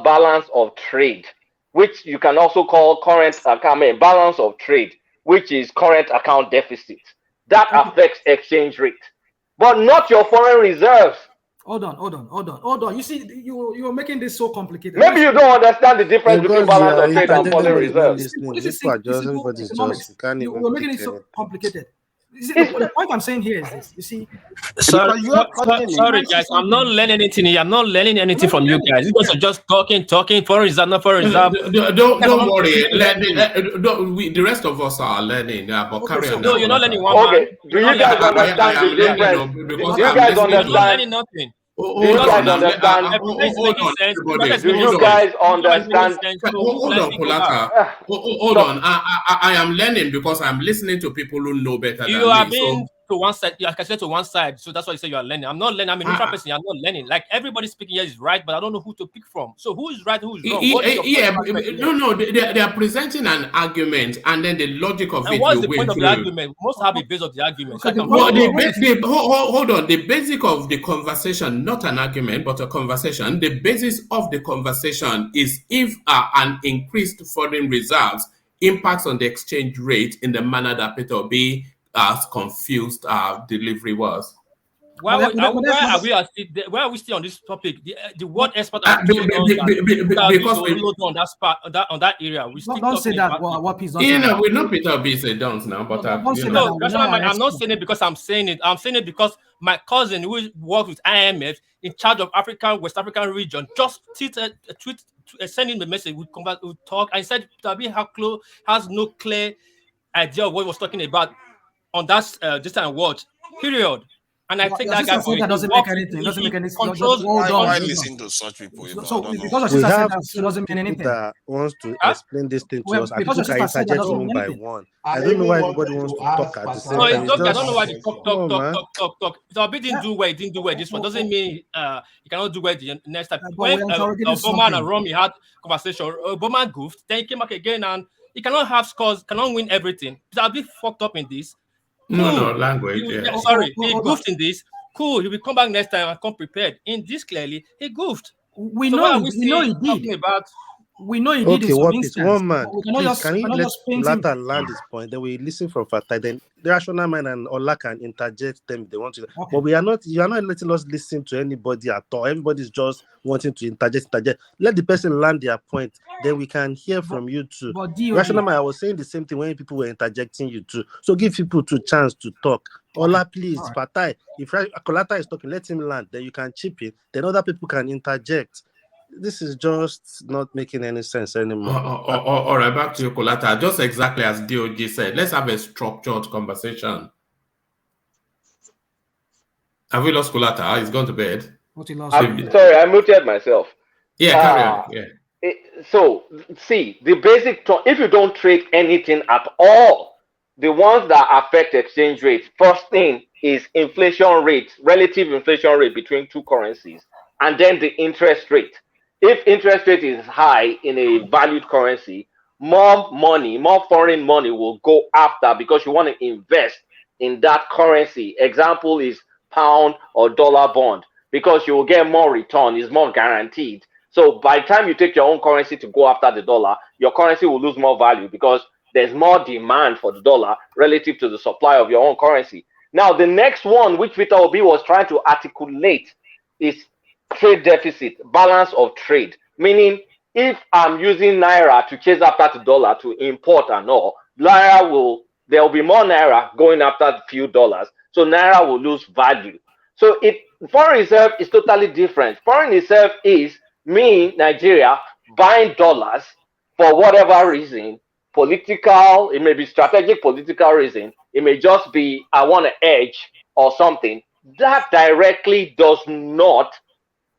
balance of trade, which you can also call balance of trade, which is current account deficit, that affects exchange rate, but not your foreign reserves. Hold on. You see, you're making this so complicated. Maybe you don't understand the difference between balance of trade and foreign reserves. You're making it so complicated. The point I'm saying here is this. You see, sorry guys, I'm not learning anything here. I'm not learning anything from you guys. You guys are just talking. Foreign reserve, not foreign reserve. Don't worry. The rest of us are learning. But carry on. No, you're not learning one man. Do you guys understand the difference? Do you guys understand? You're not learning nothing. Do you guys understand? Do you guys understand? Hold on, Kolata. Hold on. I am learning because I'm listening to people who know better than me. You are being to one side. Like I said, to one side. So that's why you say you are learning. I'm not learning. I'm a neutral person. I'm not learning. Like everybody speaking here is right, but I don't know who to pick from. So who is right? Who is wrong? No. They are presenting an argument, and then the logic of it. What's the point of the argument? We must have a base of the argument. Hold on. The basic of the conversation, not an argument, but a conversation. The basis of the conversation is if an increased foreign reserves impacts on the exchange rate in the manner that Peter Obi confused delivery was. Why are we still on this topic? The word expert on that area. We still don't say that. What is not? We know Peter Obi say don't now, but I'm not saying it because I'm saying it. I'm saying it because my cousin who works with IMF in charge of West African region just sending the message. We talk and said Peter Obi has no clear idea of what he was talking about on that this time watch period. And I think that guy doesn't make anything. Doesn't make any sense. Why listen to such people? So because we have that doesn't mean anything. That wants to explain this thing to us. And people can interject one by one. I don't know why everybody wants to talk at the same time. I don't know why they talk. If Obi didn't do well, he didn't do well. This one doesn't mean he cannot do well the next time. When Obama and Romy had conversation, Obama goofed. Then he came back again and he cannot have scores, cannot win everything. I'll be fucked up in this. No, language. Sorry, he goofed in this. Cool, he will come back next time and come prepared. In this, clearly, he goofed. We know he did. We know he did. Okay, what is one man? Please, can you let Lata land his point? Then we listen from Fatai. Then the rational mind and Ola can interject them if they want to. Okay. But you are not letting us listen to anybody at all. Everybody's just wanting to interject. Let the person land their point. Then we can hear from you too. Rational mind, I was saying the same thing when people were interjecting you too. So give people a chance to talk. Ola, please, Fatai. If Kolata is talking, let him land. Then you can chip in. Then other people can interject. This is just not making any sense anymore. All right, back to you, Kolata. Just exactly as DOG said, let's have a structured conversation. Have we lost Kolata? He's gone to bed. I'm sorry, I muted myself. Yeah, carry on. Yeah. So, see, the basic, if you don't trade anything at all, the ones that affect exchange rate, first thing is inflation rate, relative inflation rate between two currencies, and then the interest rate. If interest rate is high in a valued currency, more foreign money will go after because you want to invest in that currency. Example is pound or dollar bond because you will get more return, is more guaranteed. So by the time you take your own currency to go after the dollar, your currency will lose more value because there's more demand for the dollar relative to the supply of your own currency. Now, the next one, which Peter Obi was trying to articulate, is trade deficit, balance of trade. Meaning, if I'm using Naira to chase after the dollar to import and all, there will be more Naira going after a few dollars. So Naira will lose value. So foreign reserve is totally different. Foreign reserve is me, Nigeria, buying dollars for whatever reason, political, it may be strategic political reason, it may just be I want to edge or something. That directly does not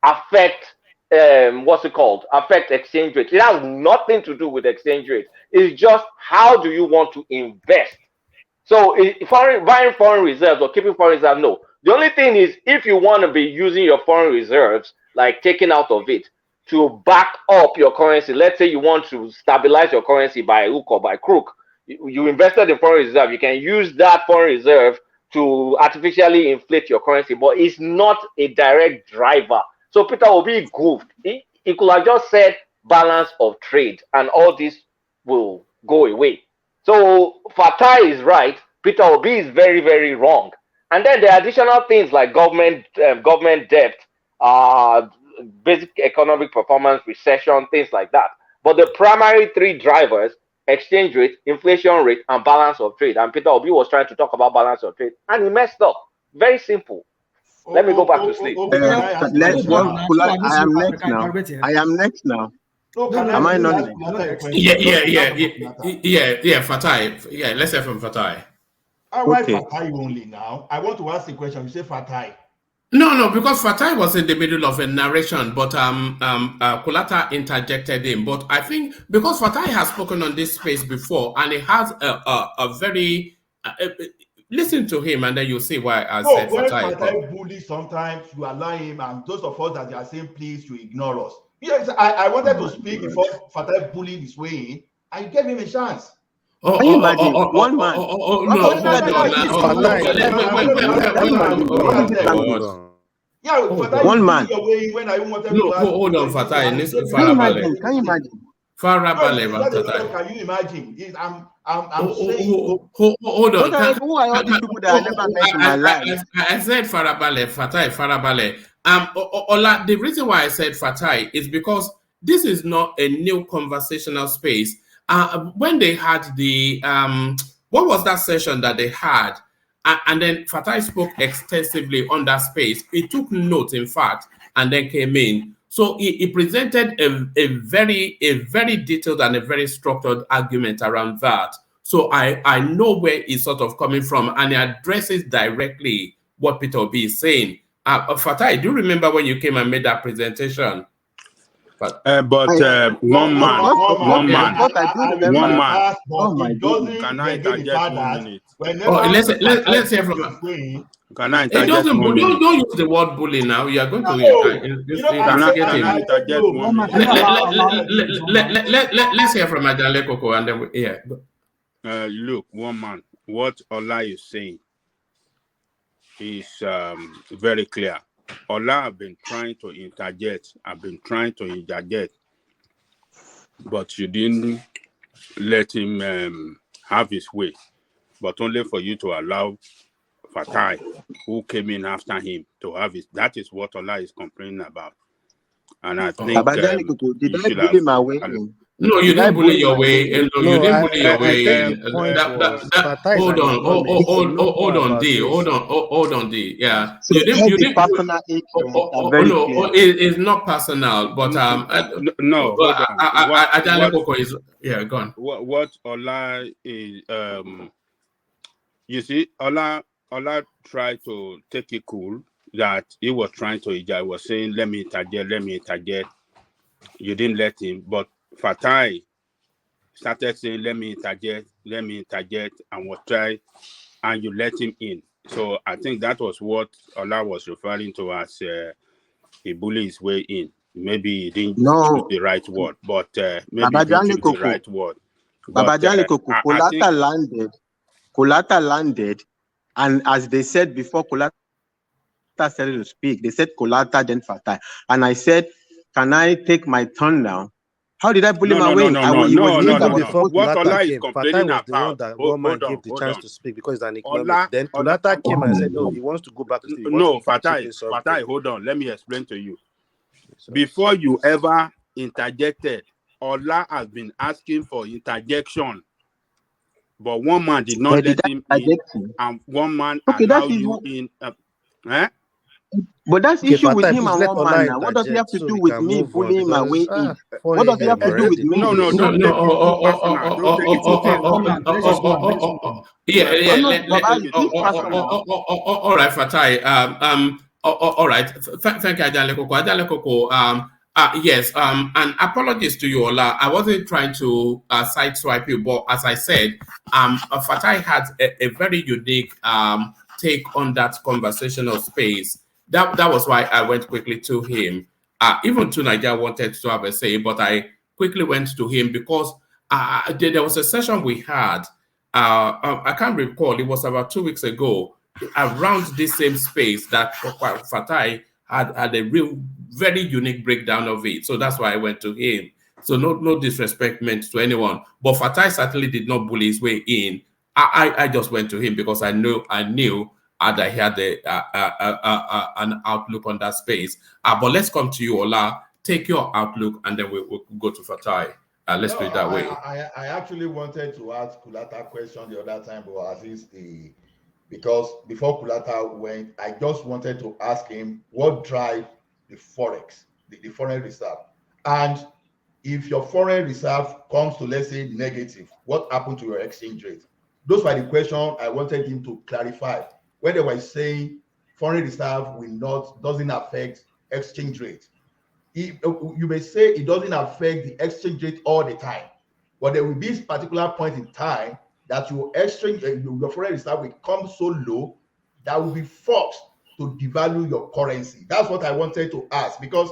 affect affect exchange rate. It has nothing to do with exchange rate. It's just how do you want to invest. So buying foreign reserves or keeping foreign reserves, no. The only thing is if you want to be using your foreign reserves, like taking out of it to back up your currency. Let's say you want to stabilize your currency by hook or by crook. You invested in foreign reserve. You can use that foreign reserve to artificially inflate your currency, but it's not a direct driver. So Peter Obi goofed. He could have just said balance of trade, and all this will go away. So Fatai is right. Peter Obi is very, very wrong. And then the additional things like government debt, basic economic performance, recession, things like that. But the primary three drivers: exchange rate, inflation rate, and balance of trade. And Peter Obi was trying to talk about balance of trade, and he messed up. Very simple. Let me go back to sleep. I am next now. I am next now. Am I not? Yeah, Fatai. Yeah, let's hear from Fatai. Why Fatai only now? I want to ask the question. You say Fatai. No, because Fatai was in the middle of a narration, but Kulata interjected him. But I think because Fatai has spoken on this space before, and he has a very listen to him, and then you'll see why I said when Fatai bullies, sometimes you allow him, and those of us that are saying please, you ignore us. Yes, I wanted to speak before Fatai bullied his way in. I gave him a chance. Can you imagine one man? One man. Hold on, Fatai. Can you imagine? Can you imagine? I'm saying. Hold on. Who are all these people that I never met in my life? I said Fatai. Ola, the reason why I said Fatai is because this is not a new conversational space. When they had the what was that session that they had, and then Fatai spoke extensively on that space. He took notes, in fact, and then came in. So he presented a very detailed and a very structured argument around that. So I know where he's sort of coming from, and he addresses directly what Peter Obi is saying. Fatai, do you remember when you came and made that presentation? One man. Can I interject 1 minute? Let's hear from. Can I interject 1 minute? Don't use the word bully now. You are going to interject 1 minute? Let's hear from Ajale Koko, and then look, one man. What Ola is saying is very clear. Ola have been trying to interject. But you didn't let him have his way, but only for you to allow Fatai, who came in after him, to have his. That is what Ola is complaining about. And I think did I bully my way? No, you didn't bully your way. You didn't bully your way. Hold on, D. Yeah, so you didn't. Personal it's not personal, but no. Ajale is gone. What Ola is you see, Ola tried to take it cool that he was trying to. I was saying, let me interject. You didn't let him, but Fatai started saying, let me interject, and was try, and you let him in. So I think that was what Ola was referring to as he bullied his way in. Maybe he didn't use the right word, but maybe he didn't use the right word. Kolata landed, and as they said before, Kolata started to speak. They said Kolata, then Fatai. And I said, can I take my turn now? How did I bully my way? What Ola is complaining about. One man gave the chance to speak because it's an economic. Then Kulata came and said, no, he wants to go back to speak. No, Fatai, hold on. Let me explain to you. Before you ever interjected, Ola has been asking for interjection. But one man did not let him in, and one man allowed you in. But that's the issue with him and one man now. What does he have to do with me bullying my way in? What does he have to do with me? No. All right, Fatai. All right. Thank you, Ajale Koko. Yes, and apologies to you, Ola. I wasn't trying to sideswipe you, but as I said, Fatai had a very unique take on that conversational space. That was why I went quickly to him. Even to Nigeria wanted to have a say, but I quickly went to him because there was a session we had. I can't recall. It was about 2 weeks ago, around this same space that Fatai had a real, very unique breakdown of it. So that's why I went to him. So no disrespect meant to anyone, but Fatai certainly did not bully his way in. I just went to him because I knew and I had an outlook on that space. But let's come to you, Ola. Take your outlook, and then we'll go to Fatai. Let's do it that way. I actually wanted to ask Kulata a question the other time, but at least because before Kulata went, I just wanted to ask him what drives the forex, the foreign reserve, and if your foreign reserve comes to, let's say, negative, what happened to your exchange rate? Those were the questions I wanted him to clarify. When they were saying foreign reserve doesn't affect exchange rate. You may say it doesn't affect the exchange rate all the time, but there will be a particular point in time that your exchange, your foreign reserve will come so low that will be forced to devalue your currency. That's what I wanted to ask, because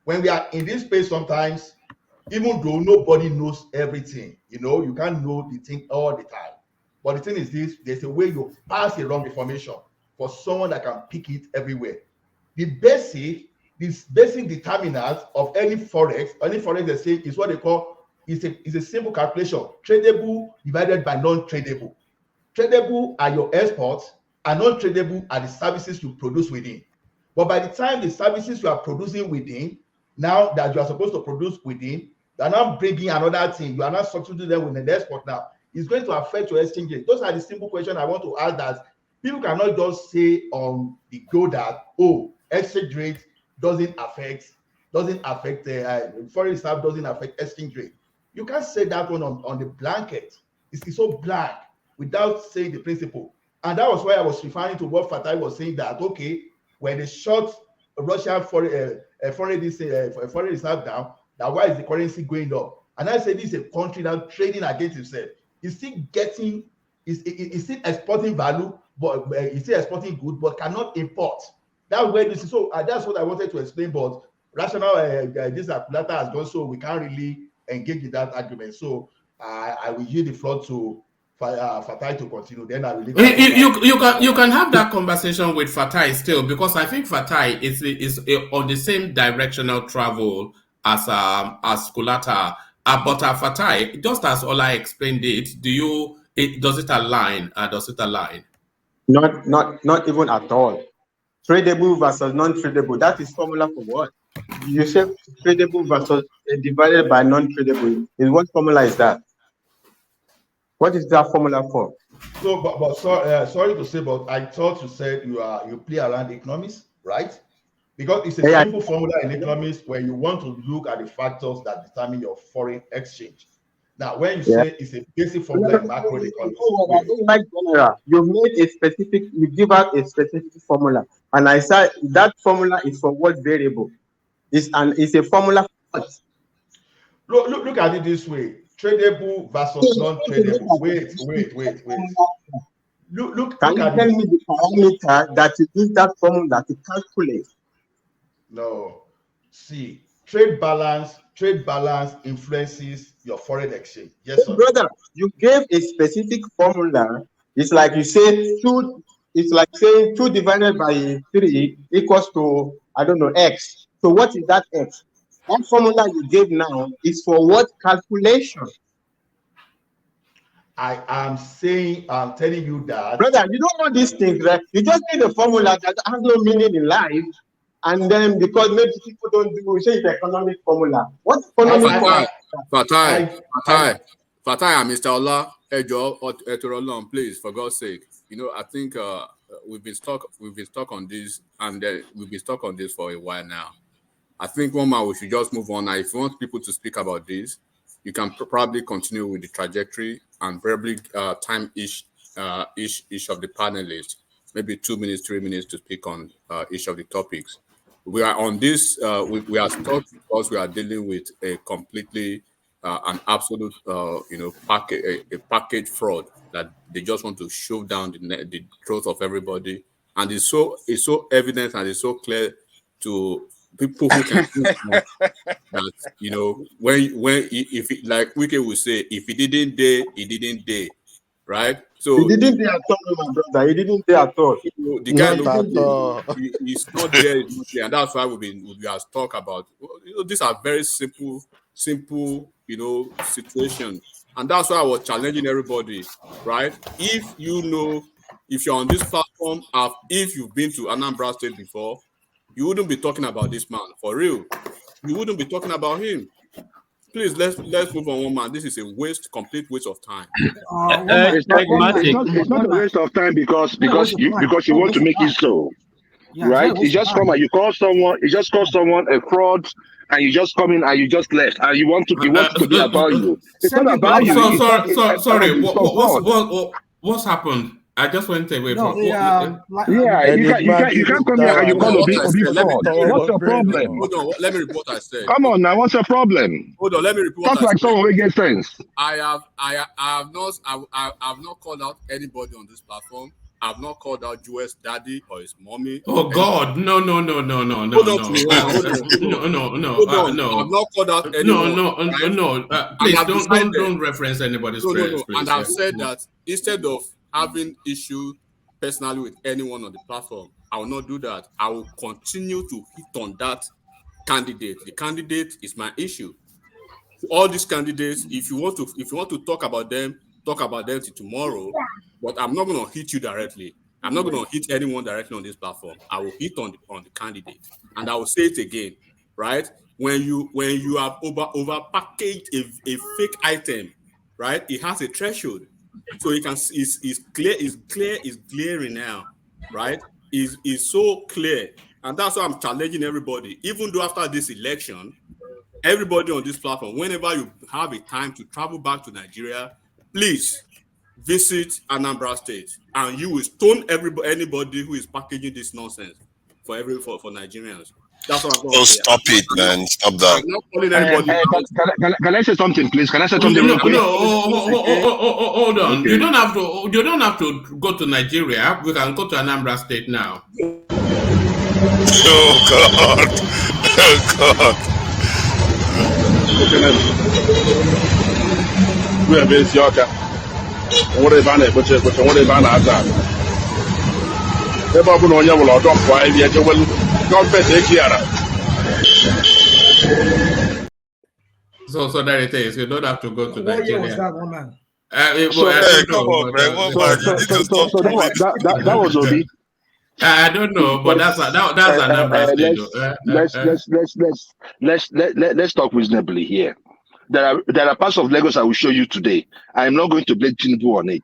when we are in this space, sometimes, even though nobody knows everything, you can't know the thing all the time. But the thing is this: there's a way you pass the wrong information for someone that can pick it everywhere. The basic determinant of any forex they say is what they call is a simple calculation: tradable divided by non-tradable. Tradable are your exports, and non-tradable are the services you produce within. But by the time the services you are producing within, now that you are supposed to produce within, you are now bringing another thing. You are now substituting them with the export now. It's going to affect your exchange rate. Those are the simple questions I want to ask, that people cannot just say on the go that, exchange rate doesn't affect the foreign reserve doesn't affect exchange rate. You can't say that one on the blanket. It's so blank without saying the principle. And that was why I was referring to what Fatai was saying, that when they shut Russian foreign reserve down, that why is the currency going up? And I said this is a country that trading against itself. It's still exporting value, but it's still exporting good, but cannot import. That's where this is. So that's what I wanted to explain. But rational, this Kulata has gone, so we can't really engage in that argument. So I will yield the floor to Fatai to continue. Then I will. You can have that conversation with Fatai still, because I think Fatai is on the same directional travel as Kulata. But Fatai, just as Ola explained it, does it align? Not even at all. Tradable versus non-tradable. That is formula for what? You say tradable versus divided by non-tradable. What formula is that? What is that formula for? So, but sorry to say, but I thought you said you play around economics, right? Because it's a simple formula in economics where you want to look at the factors that determine your foreign exchange. Now, when you say it's a basic formula in macroeconomics, you give out a specific formula, and I said that formula is for what variable? It's a formula for what? Look at it this way: tradable versus non-tradable. Wait. Can you tell me the parameter that you use that formula to calculate? No. See, trade balance influences your foreign exchange. Yes, sir. Brother, you gave a specific formula. It's like you say it's like saying 2 divided by 3 equals to, I don't know, X. So what is that X? That formula you gave now is for what calculation? I'm telling you that. Brother, you don't know these things, right? You just need a formula that has no meaning in life. And then because maybe people don't do, say it's economic formula. What economic formula? Fatai, and Mr. Ola, Ejo, please, for God's sake. I think we've been stuck on this, and we've been stuck on this for a while now. I think we should just move on now. If you want people to speak about this, you can probably continue with the trajectory and probably time each of the panelists, maybe 2 minutes, 3 minutes to speak on each of the topics. We are on this. We are stuck because we are dealing with a completely an absolute package fraud that they just want to shove down the throat of everybody, and it's so evident and it's so clear to people who can think that, you know, if it, like Wike would say, if he didn't dare, he didn't dare, right? So He didn't dare at all, my brother. He didn't dare at all. the guy Not at all. he's not there, and that's why we have talk about. You know, these are very simple, you know, situations, and that's why I was challenging everybody, right? If you know, if you're on this platform, if you've been to Anambra State before, you wouldn't be talking about this man for real. You wouldn't be talking about him. Please let's move on, one man. This is a complete waste of time. It's not a waste of time because you want to make it so. Right? You just come and you call someone, a fraud, and you just come in and you just left, and you want to be about you. It's not about you. Sorry. What's happened? I just went away from. You can't come here and you call Obi fraud. What's your problem? Hold on, let me repeat what I said. Come on now, what's your problem? Hold on, let me repeat. Talk like someone who gets sense. I have not called out anybody on this platform. I've not called out US daddy or his mommy. Oh God, no. Hold on. I've not called out anyone. No. Please don't reference anybody's friends. Please, and I've said that instead of having issue personally with anyone on the platform, I will not do that. I will continue to hit on that candidate. The candidate is my issue. All these candidates, if you want to talk about them till tomorrow. But I'm not going to hit you directly. I'm not going to hit anyone directly on this platform. I will hit on the candidate, and I will say it again, right? When you have over packaged a fake item, right? It has a threshold, so you can it's glaring now, right? Is so clear, and that's why I'm challenging everybody. Even though after this election, everybody on this platform, whenever you have a time to travel back to Nigeria, please visit Anambra State, and you will stone anybody who is packaging this nonsense for Nigerians. That's what I'm going to say. Stop it, man. Stop that. I'm not calling anybody. Can I say something, please? Can I say something real quick? Hold on. Okay. You don't have to go to Nigeria. We can go to Anambra State now. Oh God. We have been whatever I na-aza ebe ọ bụla onye nwere ọdọ mpụ anyị bịa jewelu gọọmenti echiara. So there it is. You don't have to go to Nigeria. What year was that, one man? That was Obi. I don't know, but that's Anambra State. Let's talk reasonably here. There are parts of Lagos I will show you today. I'm not going to blame Tinubu on it.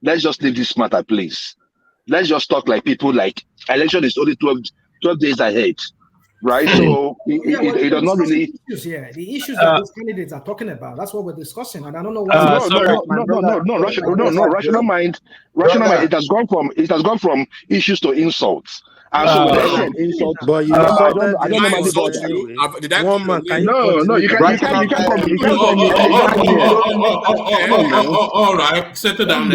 Let's just leave this matter, please. Let's just talk like people. Like election is only 12 days ahead, right? So it does not really. The issues that those candidates are talking about. That's what we're discussing, and I don't know why. No. Rational mind. It has gone from issues to insults. And so insult, but you I don't know anybody. No, you can't come. All right, settle down,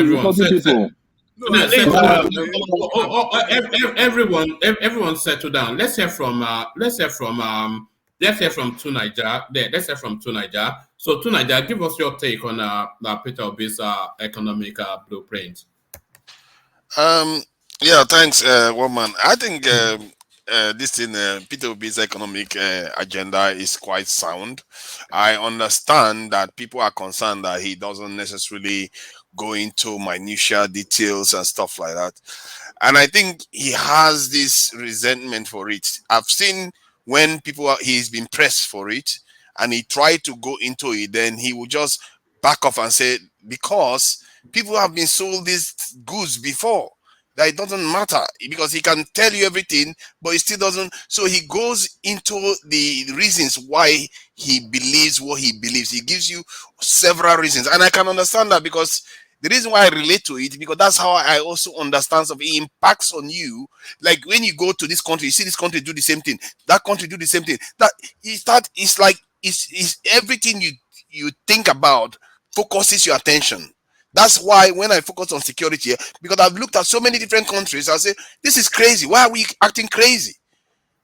everyone. Everyone settle down. Let's hear from Tunaija. Let's hear from Tunaija. So Tunaija, give us your take on Peter Obi's economic blueprint. Yeah, thanks, Woman. I think this thing, Peter Obi's economic agenda is quite sound. I understand that people are concerned that he doesn't necessarily go into minutiae details and stuff like that. And I think he has this resentment for it. I've seen when he's been pressed for it and he tried to go into it, then he would just back off and say, because people have been sold these goods before, that it doesn't matter, because he can tell you everything, but he still doesn't. So he goes into the reasons why he believes what he believes. He gives you several reasons. And I can understand that, because the reason why I relate to it, because that's how I also understand something. It impacts on you. Like when you go to this country, you see this country do the same thing, that country do the same thing. It's everything you think about focuses your attention. That's why when I focus on security, because I've looked at so many different countries, I say, this is crazy. Why are we acting crazy?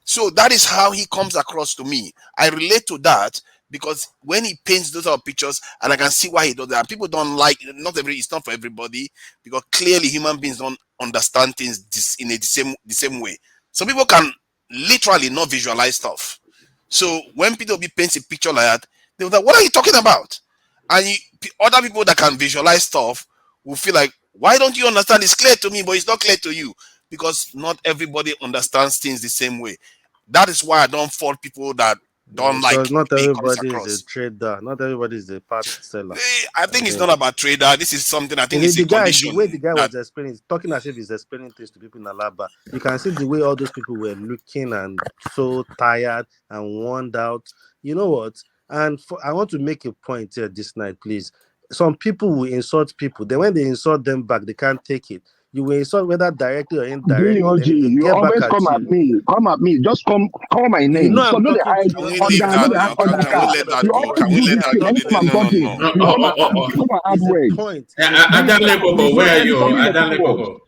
So that is how he comes across to me. I relate to that because when he paints those other pictures, and I can see why he does that. People don't like it's not for everybody, because clearly human beings don't understand things in the same way. Some people can literally not visualize stuff. So when Peter Obi paints a picture like that, they'll be like, what are you talking about? And other people that can visualize stuff will feel like, why don't you understand? It's clear to me, but it's not clear to you, because not everybody understands things the same way. That is why I don't fault people that don't like Because not me comes everybody is across. a trader. Not everybody is a part seller. I think it's not about trader. This is something I think The, it's the a guy, condition. the way the guy was explaining, talking as if he's explaining things to people in Alaba. You can see the way all those people were looking and so tired and worn out. You know what? And I want to make a point here this night, please. Some people will insult people. Then when they insult them back, they can't take it. You will insult whether directly or indirectly. DOG, Then they you get back always at come you. at me. Come at me. Just call my You name. know So I'm no, they talking hide to you. Can we leave that? Can we let that You go? always Can we do let this that thing go? anytime I'm talking. You come and add words. Adale Koko, where are you? Adale Koko.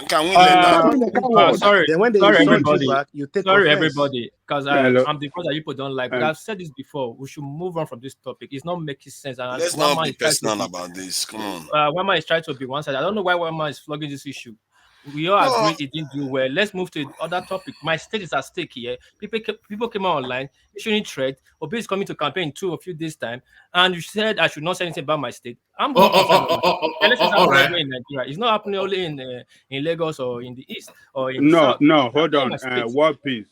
Can we let that? Sorry, Then when they sorry, insult everybody. you back, you take Sorry, offense. everybody, because Hello. I'm the one that people don't like. But I've said this before. We should move on from this topic. It's not making sense. And Let's not be personal about this. Come on. Wema is trying to be one side. I don't know why Wema is flogging this issue. We all agree it didn't do well. Let's move to other topic. My state is at stake here. People came out online, issuing threat. Obi is coming to campaign a few days time, and you said I should not say anything about my state. I'm not concerned. Elections happen everywhere in Nigeria. It's not happening only in Lagos or in the east or in the south. No, hold on. War peace.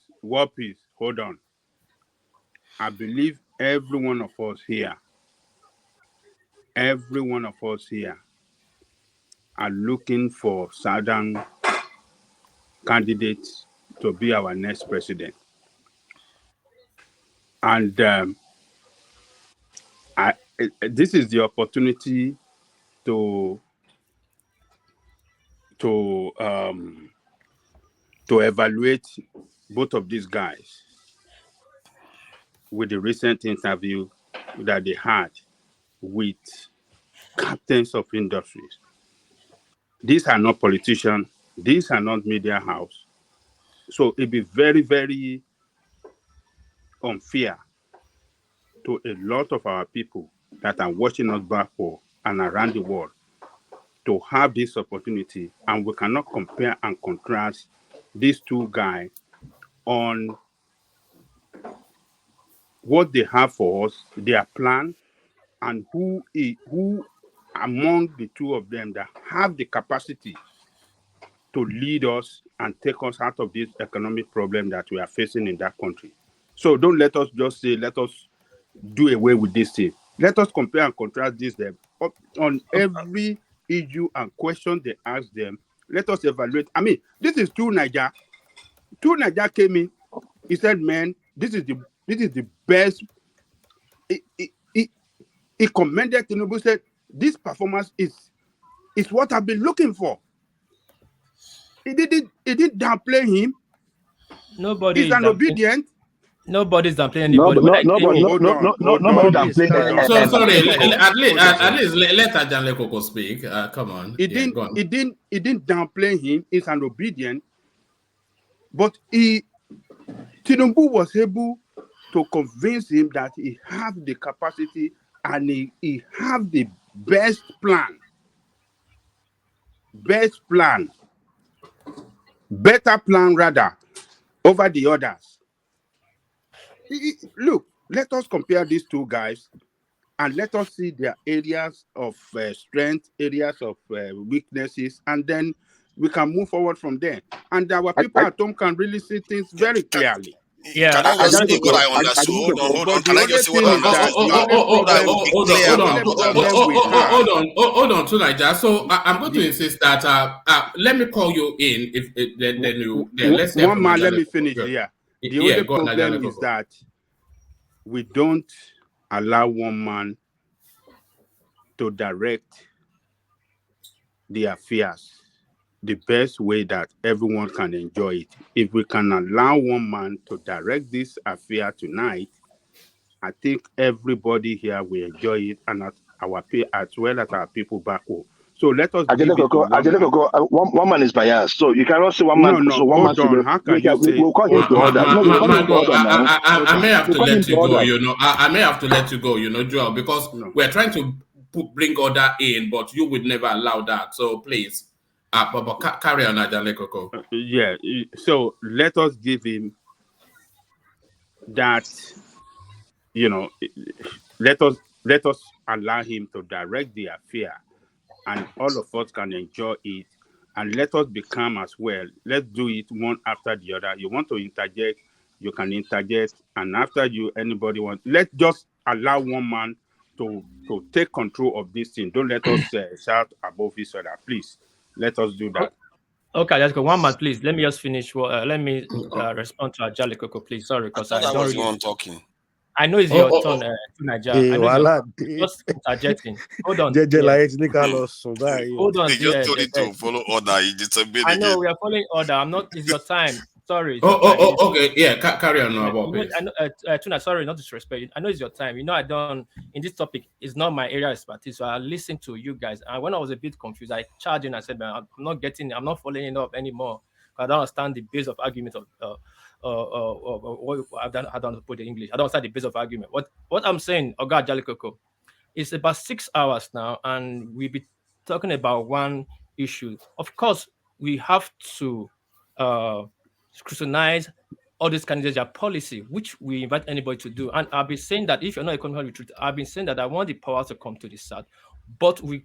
Hold on. I believe every one of us here are looking for Southern candidates to be our next president. And this is the opportunity to evaluate both of these guys with the recent interview that they had with captains of industries. These are not politicians. These are not media house. So it'd be very, very unfair to a lot of our people that are watching us back home and around the world to have this opportunity. And we cannot compare and contrast these two guys on what they have for us, their plan, and who among the two of them that have the capacity to lead us and take us out of this economic problem that we are facing in that country. So don't let us just say, let us do away with this thing. Let us compare and contrast this them on every issue and question they ask them. Let us evaluate. I mean, this is two Niger. Two Niger came in. He said, "Man, this is the best." He commended Tinubu. Said, "This performance is what I've been looking for." He didn't downplay him. Nobody is an obedient. Nobody's downplaying anybody. Nobody downplaying. So sorry, at least let Adale Koko speak. Come on. He didn't downplay him. He's an obedient, but Tinubu was able to convince him that he have the capacity and he have the best plan, better plan rather over the others. Look, let us compare these two guys and let us see their areas of strength, areas of weaknesses, and then we can move forward from there. And our people at home can really see things very clearly. Yeah, can I just say what I understood? Hold on. Can I just say what I understood? Hold on, Tunaja. So I'm going to insist that let me call you in. If then you let's say one man. Let me finish here. The only problem is that we don't allow one man to direct the affairs the best way that everyone can enjoy it. If we can allow one man to direct this affair tonight, I think everybody here will enjoy it, and as well as our people back home. So let us give it to one man is biased. So you cannot say one man. No, So one man hold on. How can you say? We'll call him to order. No, we'll call him to order now. I may have to let you go. I may have to let you go. Joel, because we're trying to bring order in, but you would never allow that. So please, but carry on, Ajale Koko. Yeah. So let us give him that. Let us allow him to direct the affair, and all of us can enjoy it. And let us be calm as well. Let's do it one after the other. You want to interject, you can interject, and after you, anybody wants. Let's just allow one man to take control of this thing. Don't let us shout above each other, please. Let us do that. Okay, let's go. One man, please. Let me just finish. Let me respond to Ajale Koko, please. Sorry, because I don't was really. the one talking. I know it's your turn, Niger. I know just interjecting. Hold on. Hold on. They just told it to follow order. He disobeyed I know again. we are following order. I'm not. It's your time. Sorry. Okay. Yeah, carry on now, Bob. I know, Tuna, sorry, not disrespect. I know it's your time. I don't. In this topic, it's not my area of expertise. So I listened to you guys, and when I was a bit confused, I charged in. I said, "Man, I'm not following it up anymore. I don't understand the base of argument of what I don't put in English. I don't understand the base of argument. What I'm saying, Oga Ajale Koko, it's about 6 hours now, and we'll be talking about one issue. Of course, we have to scrutinize all these candidates, their policy, which we invite anybody to do. And I've been saying that if you're not economically retreat, I've been saying that I want the power to come to the South, but we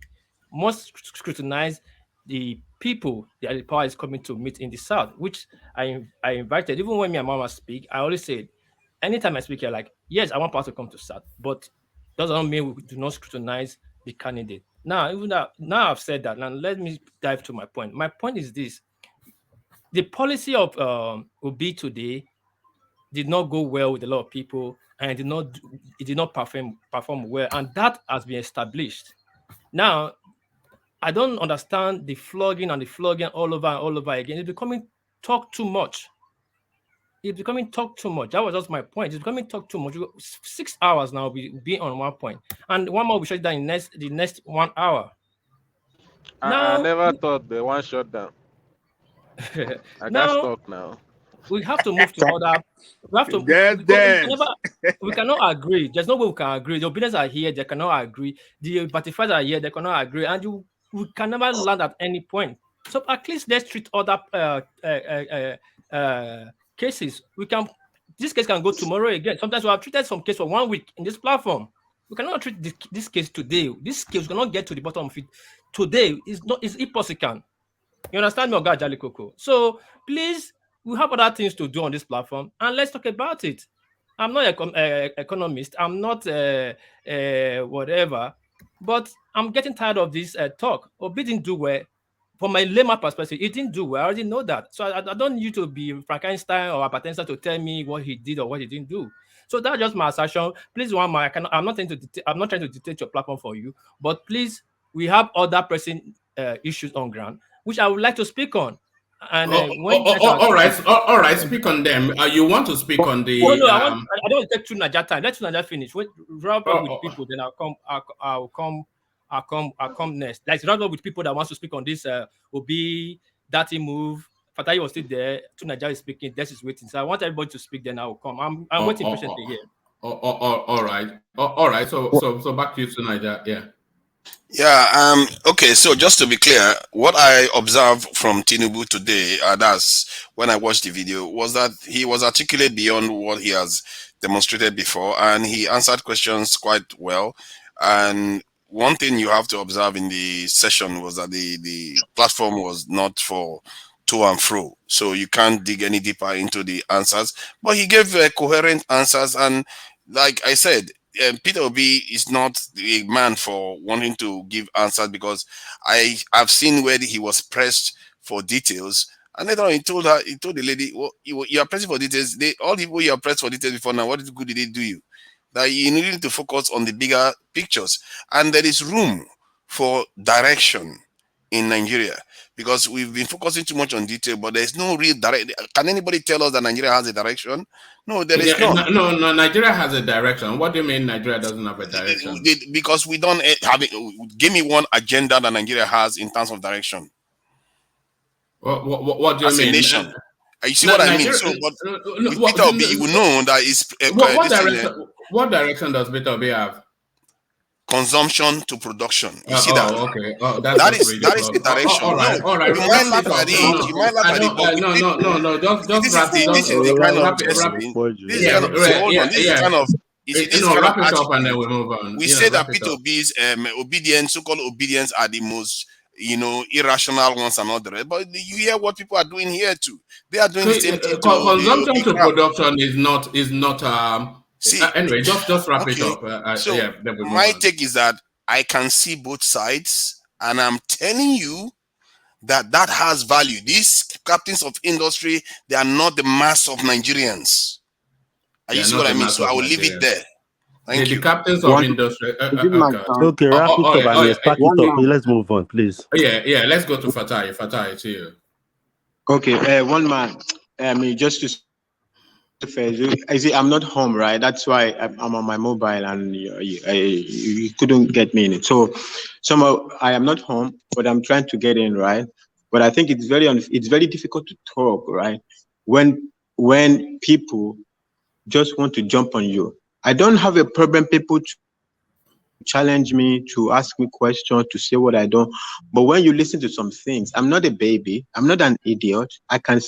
must scrutinize the people that the power is coming to meet in the South, which I invited. Even when me and Mama speak, I always say, anytime I speak here, like, yes, I want power to come to South, but doesn't mean we do not scrutinize the candidate. Now, now I've said that, now let me dive to my point. My point is this: the policy of Obi today did not go well with a lot of people, and it did not perform well, and that has been established. Now, I don't understand the flogging all over and all over again. It's becoming talk too much. It's becoming talk too much. That was just my point. It's becoming talk too much. 6 hours now we'll be on one point, and one more we shut down in the next 1 hour. I never thought they one shut down. I can't talk now. We have to move to other. We have to. We cannot agree. There's no way we can agree. The opinions are here. They cannot agree. The participants are here. They cannot agree. And we can never land at any point. So at least let's treat other cases. This case can go tomorrow again. Sometimes we have treated some case for 1 week in this platform. We cannot treat this case today. This case cannot get to the bottom of it today. It's impossible. You understand me, Oga Ajale Koko? So please, we have other things to do on this platform, and let's talk about it. I'm not an economist. I'm not whatever, but I'm getting tired of this talk. Obi didn't do well. From my layman perspective, he didn't do well. I already know that. So I don't need to be Frankenstein or Apatensa to tell me what he did or what he didn't do. So that's just my assertion. Please, I'm not trying to dictate your platform for you, but please, we have other pressing issues on ground, which I would like to speak on. And all right. Speak on them. You want to speak on the? No, I don't want to take too much time. Let Naja finish. Wrap up with people, then I'll come next. Like wrap up with people that wants to speak on this. Obi, Dirty move. Fatai was still there. Naja is speaking. Des is waiting. So I want everybody to speak. Then I will come. I'm waiting patiently here. All right. So back to you, Naja. Yeah. Yeah. Okay. So just to be clear, what I observed from Tinubu today, that's when I watched the video, was that he was articulate beyond what he has demonstrated before, and he answered questions quite well. And one thing you have to observe in the session was that the platform was not for to and fro, so you can't dig any deeper into the answers. But he gave coherent answers, and like I said, Peter Obi is not a man for wanting to give answers, because I've seen where he was pressed for details, and later on he told the lady, well, you are pressing for details. All the people you are pressed for details before now, what good did they do you? That you need to focus on the bigger pictures, and there is room for direction in Nigeria? Because we've been focusing too much on detail, but there's no real direct. Can anybody tell us that Nigeria has a direction? No, there is none. No, Nigeria has a direction. What do you mean Nigeria doesn't have a direction? Because we don't have it. Give me one agenda that Nigeria has in terms of direction. What do you As mean? A nation. You see what I mean? So, but with Peter Obi, you will know that it's what direction does Peter Obi have? Consumption to production. You see that? that? Okay. That is the direction. All right. You might laugh at it. You might laugh at it. But No. Just wrap it up. This is the kind of wrap it up and then we move on. We say that Peter Obi's obedience, so-called obedience, are the most irrational ones and all the rest. But you hear what people are doing here too. They are doing the same thing. Consumption to production is not. See, anyway, just wrap it up. My take is that I can see both sides, and I'm telling you that has value. These captains of industry, they are not the mass of Nigerians. You see what I mean? So I will leave it there. Thank you. The captains of industry. Okay, wrap it up and let's pack it up. Let's move on, please. Yeah. Let's go to Fatai. Fatai, to you. Okay, one man. Just to I see, I'm not home, right? That's why I'm on my mobile, and you couldn't get me in it. So somehow I am not home, but I'm trying to get in, right? But I think it's very difficult to talk, right? When people just want to jump on you. I don't have a problem people to challenge me, to ask me questions, to say what I don't. But when you listen to some things, I'm not a baby. I'm not an idiot. I can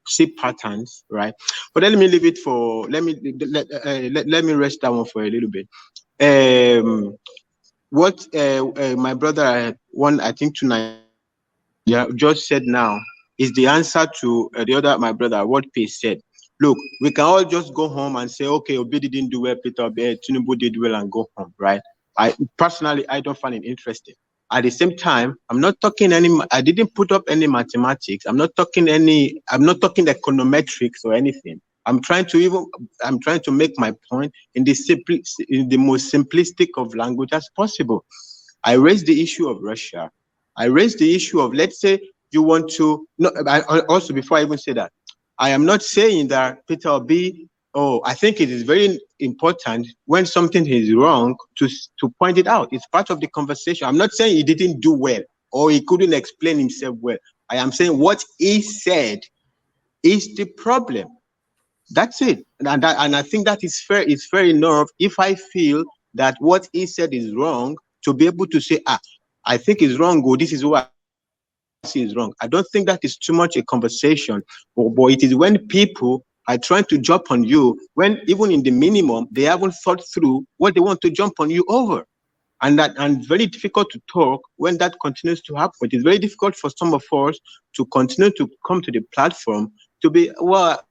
see patterns, right? But let me leave it for. Let me rest that one for a little bit. What my brother I think tonight just said now is the answer to the other my brother what Pace said. Look, we can all just go home and say, okay, Obi didn't do well, Peter Obi, Tinubu did well, and go home, right? I personally don't find it interesting. At the same time, I didn't put up any mathematics. I'm not talking econometrics or anything. I'm trying to make my point in the most simplistic of language as possible. I raised the issue of Russia. I raised the issue of, let's say you want to, also before I even say that, I am not saying that Peter Obi, I think it is very important when something is wrong to point it out. It's part of the conversation. I'm not saying he didn't do well or he couldn't explain himself well. I am saying what he said is the problem. That's it. And I think that is fair. It's fair enough if I feel that what he said is wrong to be able to say, I think it's wrong, or this is what is wrong. I don't think that is too much a conversation, but it is when people are trying to jump on you, when even in the minimum, they haven't thought through what they want to jump on you over. And very difficult to talk when that continues to happen. It is very difficult for some of us to continue to come to the platform to be, what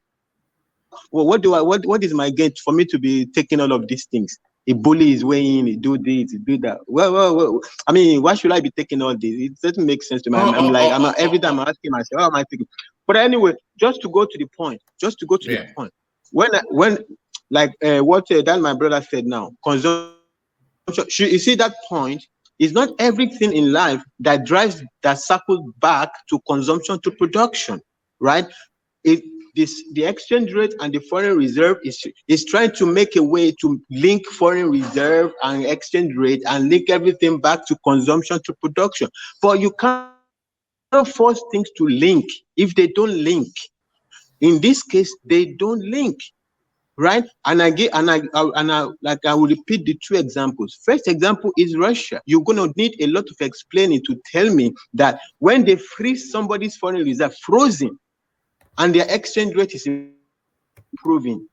is my gain for me to be taking all of these things? A bully is weighing, he do this, he do that. Well, I mean, why should I be taking all this? It doesn't make sense to me. Every time I'm asking myself, how am I taking? But anyway, just to go to the point, the point. What that my brother said now, consumption. You see that point? It's not everything in life that circles back to consumption to production, right? The exchange rate and the foreign reserve is trying to make a way to link foreign reserve and exchange rate and link everything back to consumption to production. But you can't force things to link if they don't link. In this case, they don't link, right? And I will repeat the two examples. First example is Russia. You're gonna need a lot of explaining to tell me that when they freeze somebody's foreign reserve frozen, and their exchange rate is improving,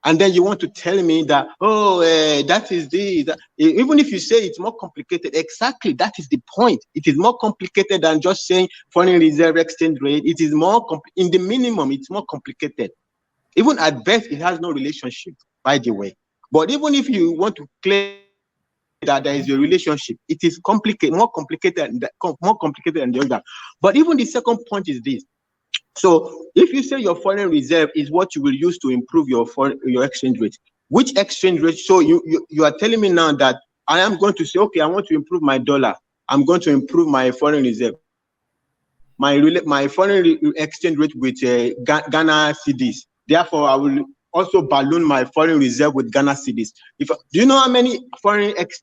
and then you want to tell me that, that is even if you say it's more complicated, exactly, that is the point. It is more complicated than just saying foreign reserve exchange rate. It is more, in the minimum, it's more complicated. Even at best, it has no relationship, by the way. But even if you want to claim that there is a relationship, it is more complicated than the other. But even the second point is this. So if you say your foreign reserve is what you will use to improve your exchange rate, which exchange rate? So you are telling me now that I am going to say, okay, I want to improve my dollar. I'm going to improve my foreign reserve, my foreign exchange rate with Ghana cedis. Therefore, I will also balloon my foreign reserve with Ghana cedis. Do you know how many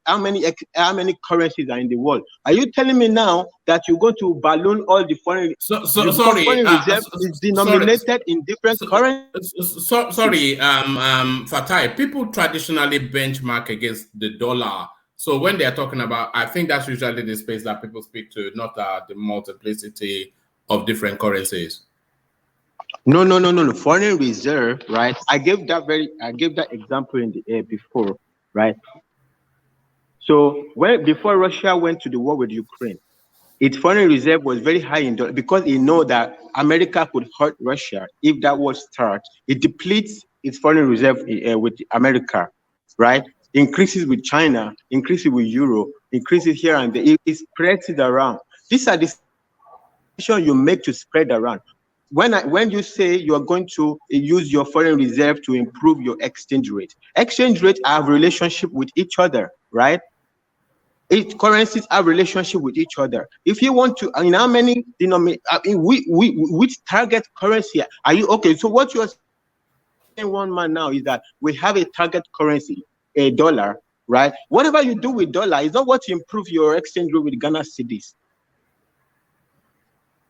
how many currencies are in the world? Are you telling me now that you're going to balloon all the foreign? Sorry, foreign reserve is denominated in different currencies. Sorry, Fatai. People traditionally benchmark against the dollar. So when they are talking about, I think that's usually the space that people speak to, not the multiplicity of different currencies. No. Foreign reserve, right? I gave that example in the air before, right? So before Russia went to the war with Ukraine, its foreign reserve was very high in dollar because it know that America could hurt Russia if that war starts. It depletes its foreign reserve with America, right? Increases with China, increases with Euro, increases here and there. It spreads it around. These are the decisions you make to spread around. When you say you are going to use your foreign reserve to improve your exchange rate have relationship with each other, right? Currencies have relationship with each other. If you want to, in how many which target currency are you? Okay, so what you are saying, one man, now is that we have a target currency, a dollar, right? Whatever you do with dollar is not what to improve your exchange rate with Ghana cedis.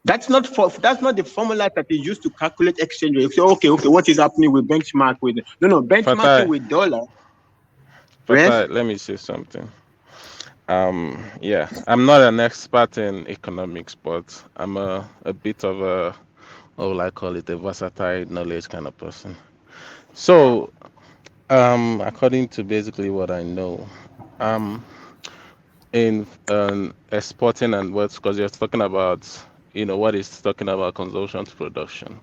That's not the formula that is used to calculate exchange rate. So okay, what is happening with benchmark with benchmarking Fatai, with dollar? Fatai, let me say something. Yeah, I'm not an expert in economics, but I'm a bit of a, what will I call it, a versatile knowledge kind of person. So, according to basically what I know, in exporting and what's, because you're talking about, what is talking about consumption to production.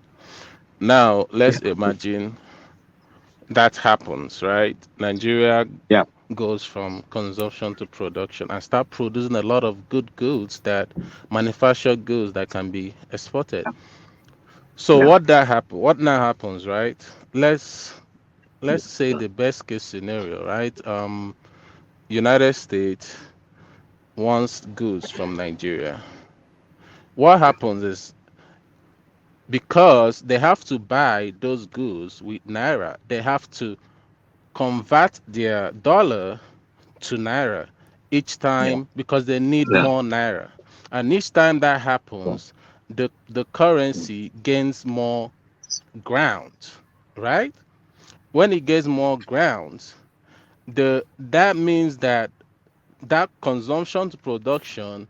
Now, let's imagine that happens, right? Nigeria goes from consumption to production and start producing a lot of good goods, manufactured goods that can be exported. So what now happens, right? Let's say the best case scenario, right? United States wants goods from Nigeria. What happens is, because they have to buy those goods with naira, they have to convert their dollar to naira each time because they need more naira. And each time that happens, the currency gains more ground, right? When it gets more ground, that means that consumption to production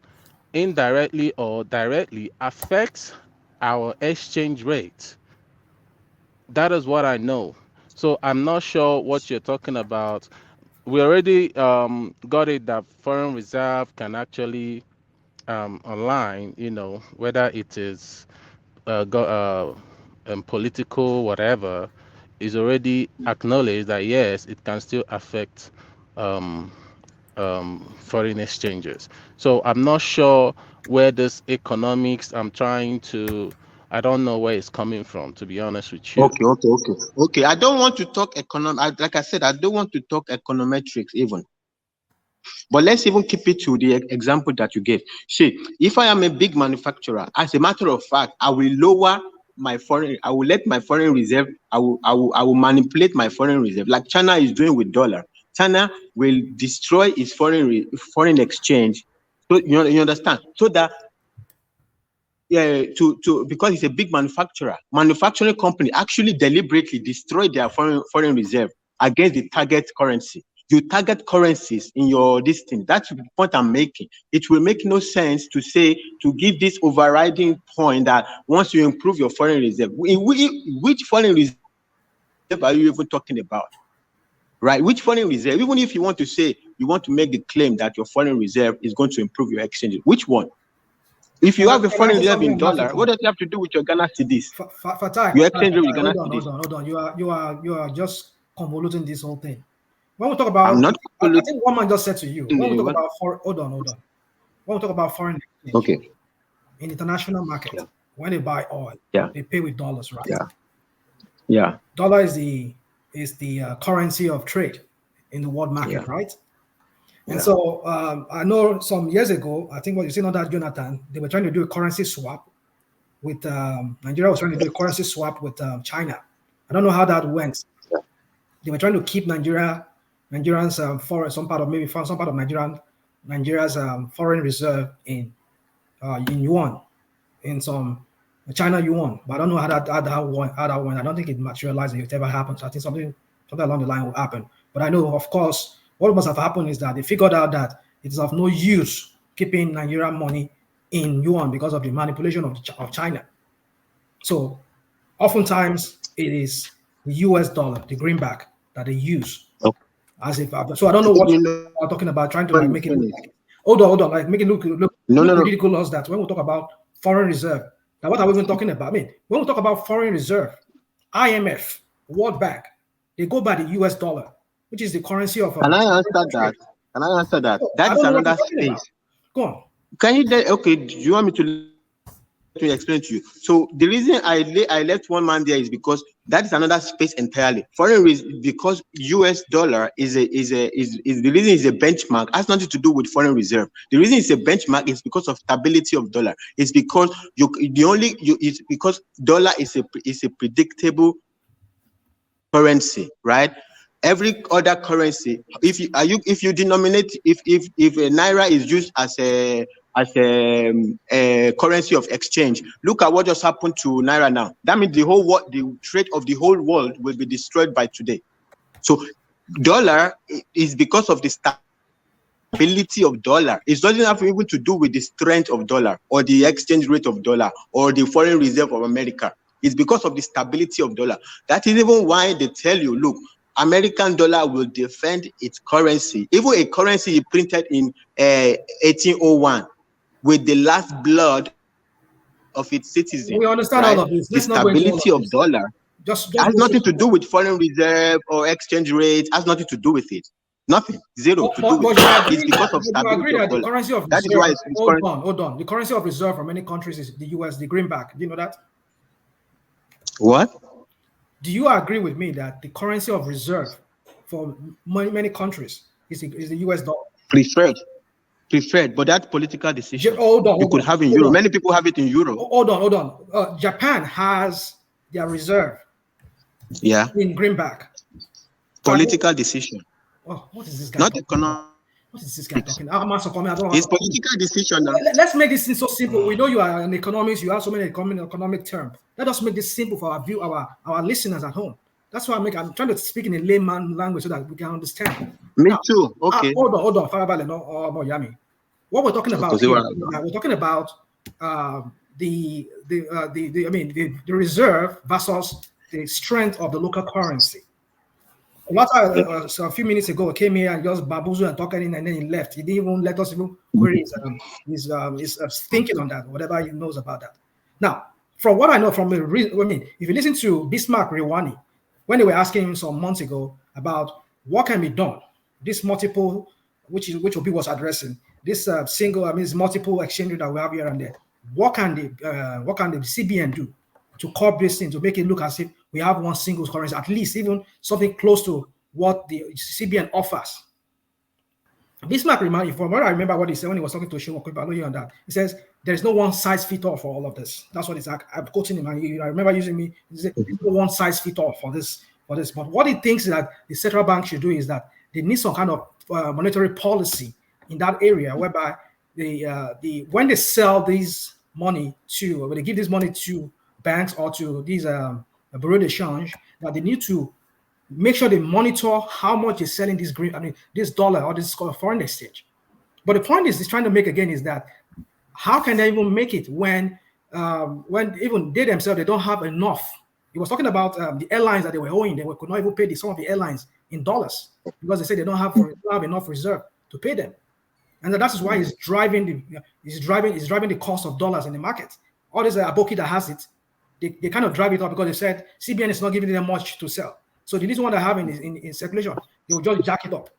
indirectly or directly affects our exchange rate. That is what I know. So I'm not sure what you're talking about. We already got it that foreign reserve can actually align, whether it is political, whatever, is already acknowledged that yes, it can still affect foreign exchanges. So I'm not sure where this economics I don't know where it's coming from, to be honest with you. Okay. I don't want to talk like I said, I don't want to talk econometrics even. But let's even keep it to the example that you gave. See, if I am a big manufacturer, as a matter of fact, I will let my foreign reserve, I will manipulate my foreign reserve, like China is doing with dollar. China will destroy its foreign exchange. So you understand? So that because it's a big manufacturing company actually deliberately destroy their foreign reserve against the target currency. You target currencies in your thing. That's the point I'm making. It will make no sense to give this overriding point that once you improve your foreign reserve, which foreign reserve are you even talking about? Right? Which foreign reserve? Even if you want to say you want to make the claim that your foreign reserve is going to improve your exchange, which one? If you have a foreign reserve in dollar, what does it have to do with your Ghana cedis? Fatai, Your exchange rate with Ghana cedis. Hold on. You are just convoluting this whole thing. When we talk about, I'm not I think one man just said to you, when we talk about hold on. When we talk about foreign exchange, in international market, when they buy oil, they pay with dollars, right? Yeah. Dollar is the currency of trade in the world market, right? And so I know some years ago, I think what you see under Jonathan, they were trying to do a currency swap with Nigeria was trying to do a currency swap with China. I don't know how that went. They were trying to keep Nigerians foreign, some part of Nigeria's foreign reserve in yuan, in some China yuan. But I don't know how that went. I don't think it materialized. If it ever happens, I think something along the line will happen. But I know, of course, what must have happened is that they figured out that it is of no use keeping Nigerian money in yuan because of the manipulation of China. So oftentimes it is the US dollar, the greenback, that they use. As if so I don't know what you're talking about, trying to like make it look like, hold on, like make it look ridiculous that when we talk about foreign reserve, now what are we even talking about? I mean, when we talk about foreign reserve, IMF, World Bank, they go by the US dollar, which is the currency of. Can I answer that? Can I answer that? That is another space. Go on. Can you? Okay. Do you want me to explain to you? So the reason I left one man there is because that is another space entirely. Foreign reason, because US dollar is the reason is a benchmark. It has nothing to do with foreign reserve. The reason it's a benchmark is because of stability of dollar. It's because it's because dollar is a predictable currency, right? Every other currency, if you denominate, if a naira is used as a currency of exchange, look at what just happened to naira now. That means the whole world, the trade of the whole world will be destroyed by today. So dollar is because of the stability of dollar. It doesn't have even to do with the strength of dollar or the exchange rate of dollar or the foreign reserve of America. It's because of the stability of dollar. That is even why they tell you, look, American dollar will defend its currency, even a currency printed in 1801 with the last blood of its citizens. We understand all of this. The stability of dollar just has nothing to do with foreign reserve or exchange rate. Has nothing to do with it. Nothing. Zero to do with it. It's because of stability of dollar. The currency of that reserve, is why it's hold on. The currency of reserve for many countries is the US, the greenback. Do you know that? What? Do you agree with me that the currency of reserve for many countries is the US dollar? Preferred, but that's political decision. You could have in euro. Many people have it in euro. Hold on. Japan has their reserve. Yeah. In greenback. Political decision. Oh, what is this guy? Not economic. What is this guy talking? It's political decision now. Let's make this thing so simple. We know you are an economist. You have so many economic terms. Let us make this simple for our listeners at home. That's why I'm trying to speak in a layman language so that we can understand. Me too. Okay. Hold on. What we're talking about here, we're talking about the reserve versus the strength of the local currency. A few minutes ago, came here and just baboozled and talking, and then he left. He didn't even let us even query his thinking on that, whatever he knows about that. Now, from what I know, if you listen to Bismarck Rewani, when they were asking him some months ago about what can be done, this multiple, which Obi was addressing, this this multiple exchange that we have here and there, what can the CBN do to curb this thing, to make it look as if we have one single currency, at least even something close to what the CBN offers? Bismarck, from what I remember what he said when he was talking to Shimo Kwebaloyi on that, he says there is no one size fit all for all of this. That's what I'm quoting him. I remember using me. He said there's no one size fit all for this. But what he thinks that the central bank should do is that they need some kind of monetary policy in that area, whereby when they sell this money to, when they give this money to banks or to these bureau de change, that they need to make sure they monitor how much is selling this dollar or this foreign exchange. But the point is trying to make again is that how can they even make it when even they themselves, they don't have enough? He was talking about the airlines that they were owing. They could not even pay some of the airlines in dollars because they say they don't have enough reserve to pay them, and that is why it's driving the cost of dollars in the market. All this Aboki that has it, they kind of drive it up because they said CBN is not giving them much to sell. So the least one they have in circulation, they will just jack it up.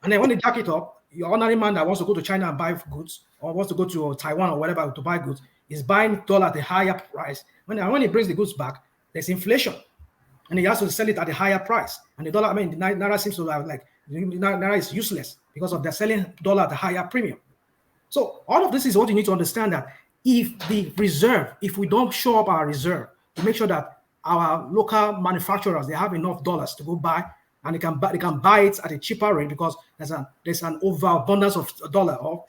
And then when they jack it up, your ordinary man that wants to go to China and buy goods, or wants to go to Taiwan or whatever to buy goods, is buying dollar at a higher price. When he brings the goods back, there's inflation, and he has to sell it at a higher price. And the dollar, the naira seems to have naira is useless because of they're selling dollar at a higher premium. So all of this is what you need to understand, that if the reserve, if we don't show up our reserve to make sure that our local manufacturers, they have enough dollars to go buy, and they can buy it at a cheaper rate because there's an overabundance of dollar or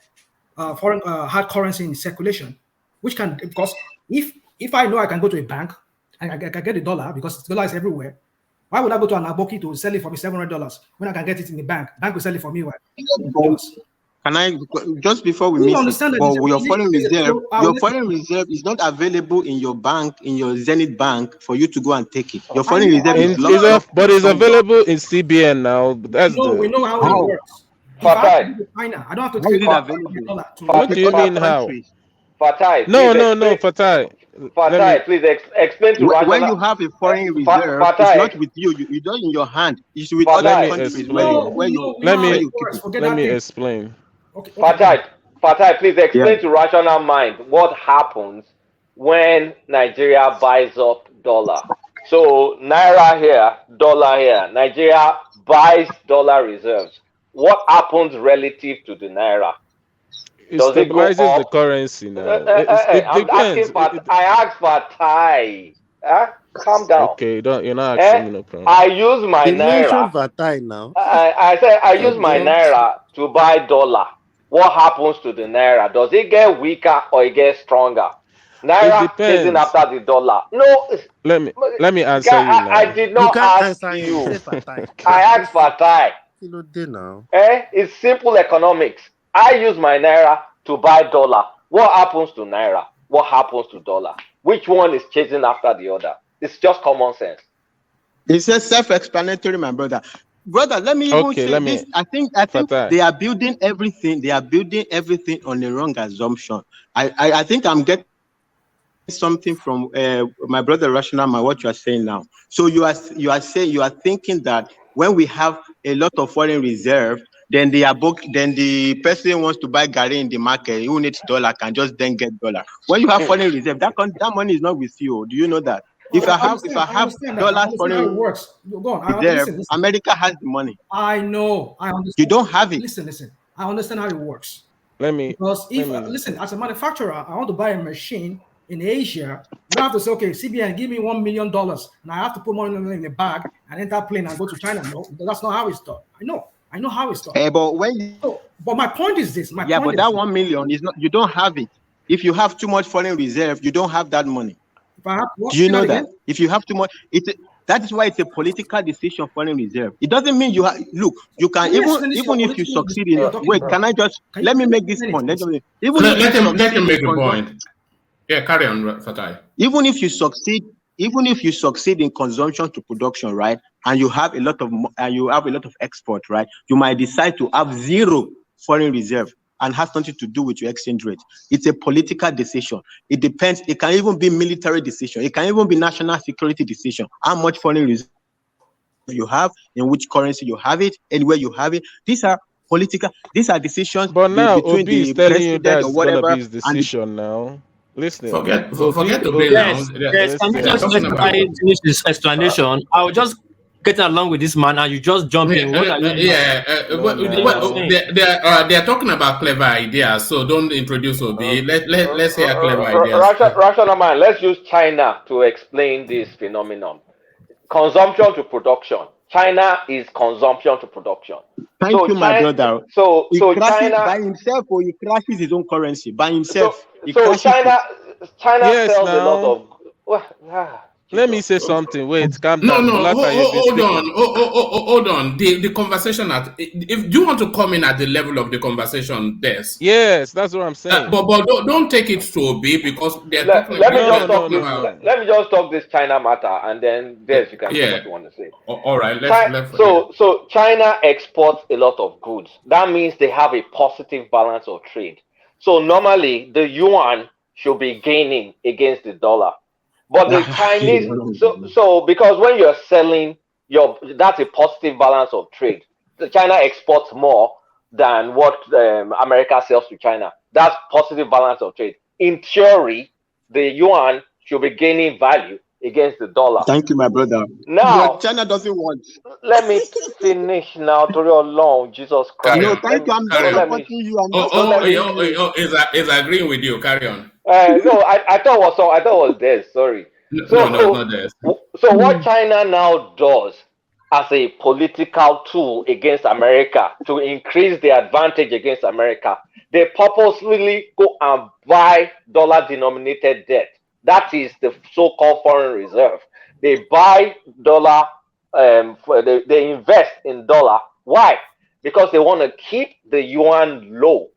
foreign hard currency in circulation, which can, because if I know I can go to a bank and I can get a dollar because dollar is everywhere, why would I go to an Aboki to sell it for me $700 when I can get it in the bank? Bank will sell it for me. Can I, just before we miss it, but your foreign reserve is not available in your bank, in your Zenith bank, for you to go and take it. Your foreign reserve is locked. But it's available in CBN now. That's we know how it works. Fatai. China, I don't have to How is take it available? What do you mean how? Fatai. No, Fatai. Fatai, please explain to Rational. When you have a foreign reserve, it's not with you. You don't in your hand. It's with other countries where you keep it. Let me explain. Fatai, please explain to rational mind what happens when Nigeria buys up dollar. So naira here, dollar here. Nigeria buys dollar reserves. What happens relative to the naira? It stabilizes the currency now. It depends. I asked Fatai. Calm down. Okay, you're not asking me no problem. I use my naira. Vatai now. I said I use my naira to buy dollar. What happens to the naira? Does it get weaker or it gets stronger? Naira chasing after the dollar. No. Let me answer you now. I did not ask you. I asked Fatai. It's simple economics. I use my naira to buy dollar. What happens to naira? What happens to dollar? Which one is chasing after the other? It's just common sense. It's just self-explanatory, my brother. Brother, let me even say this. I think they are building everything. They are building everything on a wrong assumption. I think I'm getting something from my brother Rational, what you are saying now. So you are thinking that when we have a lot of foreign reserve, then the person wants to buy Gary in the market, who needs dollar can just then get dollar. When you have foreign reserve, that money is not with you. Do you know that? If I have dollars foreign works. Go on. reserve, America has the money. I know. I understand. You don't have it. Listen. I understand how it works. Because listen, as a manufacturer, I want to buy a machine in Asia. I don't have to say, okay, CBN, give me $1 million, and I have to put money in the bag and enter a plane and go to China. No, that's not how it's done. I know how it's done. But my point is this. But that 1 million is not. You don't have it. If you have too much foreign reserve, you don't have that money. Do you know that? If you have too much, that is why it's a political decision. Foreign reserve. It doesn't mean you have. Look, you can even if you succeed in. Wait, can I just let me make this point? Let him make a point. Yeah, carry on, Fatai. Even if you succeed in consumption to production, right, and you have a lot of export, right, you might decide to have zero foreign reserve and has nothing to do with your exchange rate. It's a political decision. It depends. It can even be military decision. It can even be national security decision. How much foreign reserve you have, in which currency you have it, anywhere you have it. These are political. These are decisions. But now between Obi the is telling you that's or whatever, gonna be his decision now. Listen. Forget Obi now. Yes. Can you just let me finish this explanation? I was just getting along with this man, and you just jump in. What are you? They're talking about clever ideas, so don't introduce Obi. Let's hear clever ideas. Rational mind. Let's use China to explain this phenomenon. Consumption to production. China is consumption to production. Thank you, my brother. So crashes China by himself, or he crashes his own currency by himself. China Yes, sells now. a lot of. Let me say something. Wait, calm down. Hold on. The conversation if you want to come in at the level of the conversation, yes, that's what I'm saying. But don't take it to Obi because they're talking let me just talk this China matter, and then you can say what you want to say. All right, so China exports a lot of goods. That means they have a positive balance of trade. So normally the yuan should be gaining against the dollar. But the Chinese, so because when you're selling, that's a positive balance of trade. The China exports more than what America sells to China. That's positive balance of trade. In theory, the yuan should be gaining value against the dollar. Thank you, my brother. Now, But China doesn't want. let me finish now. To your long, Jesus Christ. No, thank you. I'm just supporting you. I'm just supporting you. Is agreeing with you. Carry on. No, I thought it was this. Sorry. No, it's not this. So what China now does as a political tool against America to increase the advantage against America, they purposely go and buy dollar-denominated debt. That is the so-called foreign reserve. They buy dollar, they invest in dollar. Why? Because they want to keep the yuan low.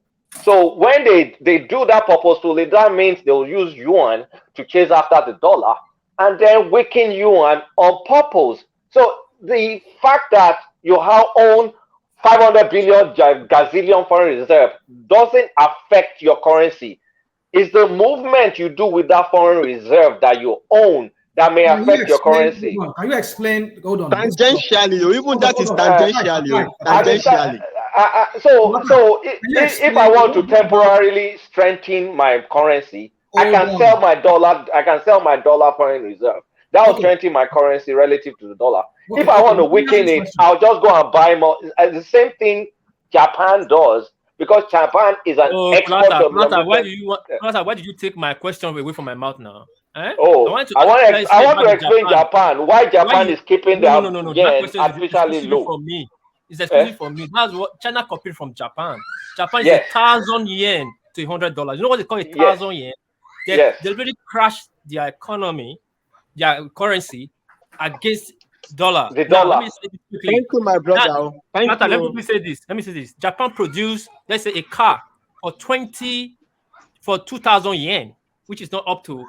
So when they do that purposefully, that means they'll use yuan to chase after the dollar and then weaken yuan on purpose. So the fact that you have own 500 billion gazillion foreign reserve doesn't affect your currency. It's the movement you do with that foreign reserve that you own that may affect your currency. Can you explain? Hold on. Tangentially, even that is tangentially. Tangentially. So if I want to temporarily strengthen my currency, I can sell my dollar. I can sell my dollar foreign reserve. That will strengthen my currency relative to the dollar. If I want to weaken it, I'll just go and buy more. The same thing Japan does, because Japan is an export of. Why did you take my question away from my mouth now? Eh? Oh, I want to explain Japan. Why Japan is keeping their yen artificially low. For me. It's exclusive for me. That's what China copied from Japan. Japan is 1,000 yen to $100. You know what they call 1,000 yen? They really crashed their economy, their currency against dollar. The dollar. Thank you, my brother. Let me say this. Japan produced, let's say, a car for 2,000 yen, which is not up to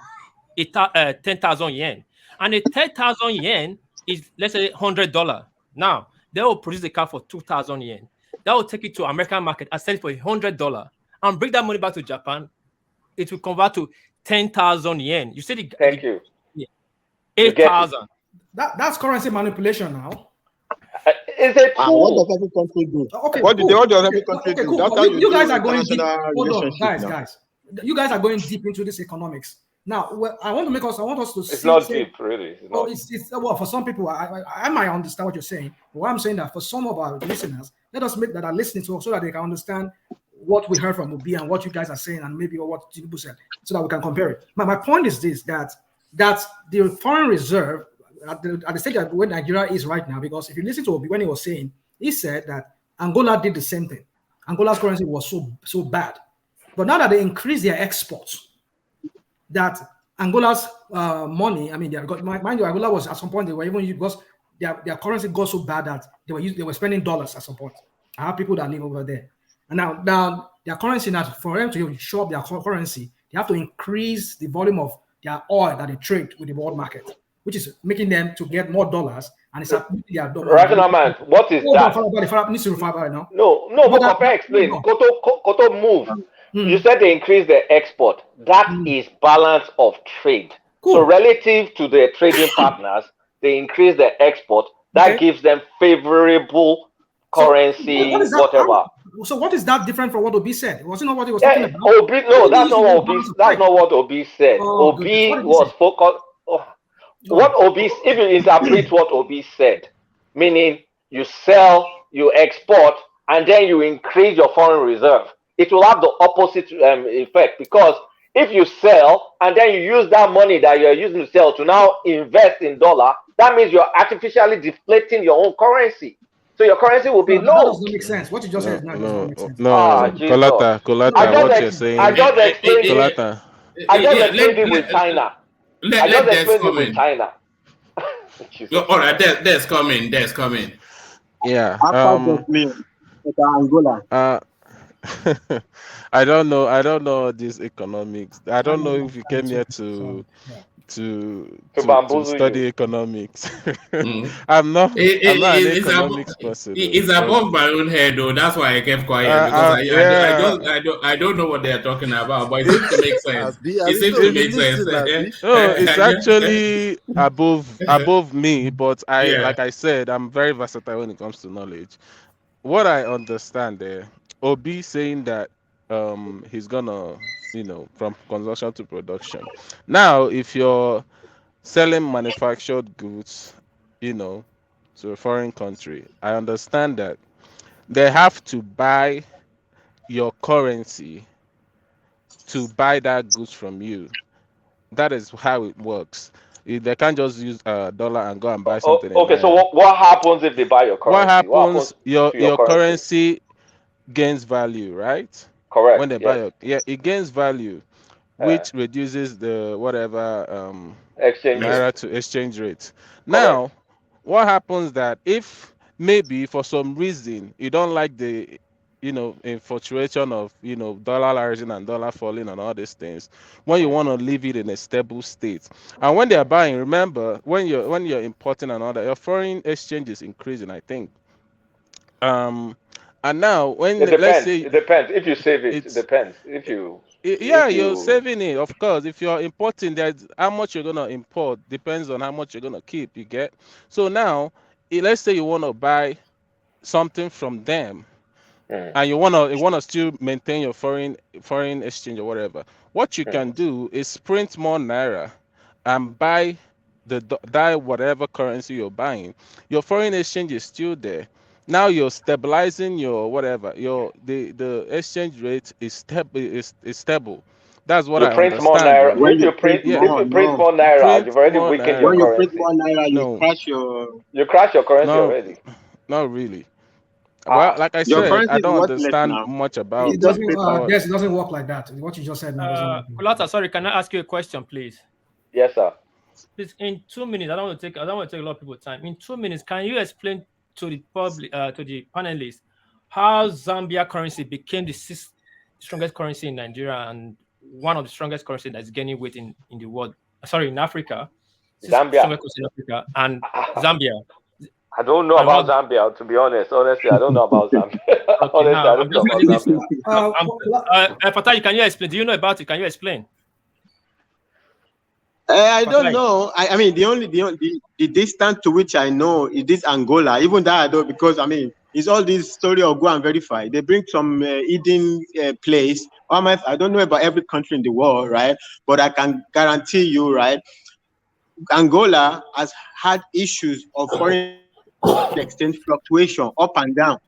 10,000 yen. And a 10,000 yen is, let's say, $100. Now, they will produce a car for 2,000 yen. That will take it to American market and sell it for $100 and bring that money back to Japan. It will convert to 10,000 yen. You said it. Thank you. 8,000. That's currency manipulation now. Is it true? What does every country do? Okay, what does every country do? Cool. That's how you guys are going deep. Hold on, guys. You guys are going deep into this economics. Now, I want us to see. It's not deep, really. Well, for some people, I might understand what you're saying. But what I'm saying that for some of our listeners, let us make that are listening to us so that they can understand what we heard from Obi and what you guys are saying, and maybe what TINUBU said, so that we can compare it. My point is this: that the foreign reserve at the stage where Nigeria is right now, because if you listen to Obi when he was saying, he said that Angola did the same thing. Angola's currency was so bad, but now that they increase their exports, that Angola's money, I mean, mind you, Angola was at some point they were even because their currency got so bad that they were spending dollars at some point. I have people that live over there, and now their currency, now for them to show up their currency, they have to increase the volume of their oil that they trade with the world market, which is making them to get more dollars, and it's rational man. What is that? Needs to refer now. No, but Papa explain. Koto move. You said they increase their export. That is balance of trade. Cool. So relative to their trading partners, they increase their export. That gives them favorable currency, whatever. So what is that different from what Obi said? Was it not what he was talking about? That's not what Obi said. Obi was focused. What Obi, if you interpret what Obi said, meaning you sell, you export, and then you increase your foreign reserve, it will have the opposite effect, because if you sell and then you use that money that you're using to sell to now invest in dollar, that means you're artificially deflating your own currency. So your currency will be low. That doesn't make sense. What you just said does not make sense. Colata, what you're saying. I just explained it with China. Let this come in. China. All right, that's coming. Yeah. Angola. I don't know this economics. I don't know if you came here to study economics. I'm not an economics person. It's above my own head, though. That's why I kept quiet, because I don't know what they're talking about, but it seems to make sense. No, it's actually above me, but like I said, I'm very versatile when it comes to knowledge. What I understand there, Obi saying that he's gonna, from consumption to production. Now, if you're selling manufactured goods, to a foreign country, I understand that they have to buy your currency to buy that goods from you. That is how it works. They can't just use a dollar and go and buy something in Okay, so naira. what happens if they buy your What currency? What happens happens? Your to your your currency? currency gains value, right? When Correct. they buy Yes. your, yeah, it gains value, Uh, which reduces the whatever exchange rate. naira to exchange rate. Correct. Now, what happens that if maybe for some reason you don't like the infatuation of dollar rising and dollar falling and all these things, when you want to leave it in a stable state, and when they are buying, remember when you're importing and all that, your foreign exchange is increasing, I think. um and now when It let's depends. say It depends. If you save it, it it's depends. yeah, If you're you saving it, of course. If you're importing, there's how much you're gonna import depends on how much you're gonna keep. You get. So now, let's say you wanna buy something from them, mm, and you wanna still maintain your foreign exchange or whatever. What you can mm. do is print more naira and buy buy whatever currency you're buying. Your foreign exchange is still there. Now you're stabilizing your whatever. The exchange rate is stable. That's what You I print more understand, naira. right? When you print Yeah. If more, you print no. more naira, Print you've already more weakened your When naira. you print currency. more naira, you No, crash your You crash your currency no, already. not really. Well, Ah. like I your said, I currency is don't worthless understand now. much It's It about just doesn't, paper. what. yes, it doesn't work like that. What you just said now doesn't work. Kulata, sorry, can I ask you a question, please? Yes, sir. Please, in 2 minutes, I don't want to take a lot of people's time. In 2 minutes, can you explain to the public, to the panelists, how Zambia currency became the sixth strongest currency in Nigeria and one of the strongest currency that's gaining weight in the world? Sorry, in Africa, sixth Zambia. strongest currency in Africa, and Zambia. I don't know And about one, Zambia, to be honest. Honestly, I don't know about Zambia. okay, Honestly, now I I'm don't know just about letting this. Zambia. Fatai, can you explain? Do you know about it? Can you explain? I don't Fatai. know. I mean, the distance to which I know is this Angola. Even that I don't, because I mean, it's all this story of go and verify. They bring some hidden place. I don't know about every country in the world, right? But I can guarantee you, right? Angola has had issues of foreign exchange fluctuation up and down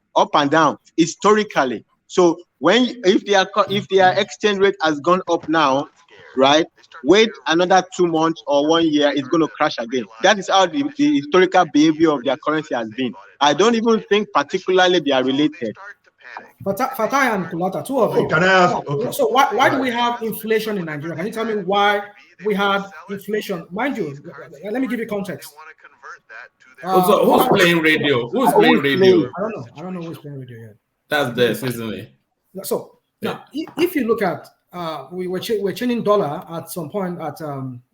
historically. So if their exchange rate has gone up now, right? Wait another 2 months or 1 year, it's going to crash again. That is how the historical behavior of their currency has been. I don't even think particularly they are related. Fatai and Kulata, two of you. Can I ask? Okay. So why do we have inflation in Nigeria? Can you tell me why we had inflation? Mind you, let me give you context. So who's playing radio? Who's playing radio? I don't know who's playing radio yet. That's this, isn't it? So now, if you look at, we're changing dollar at some point at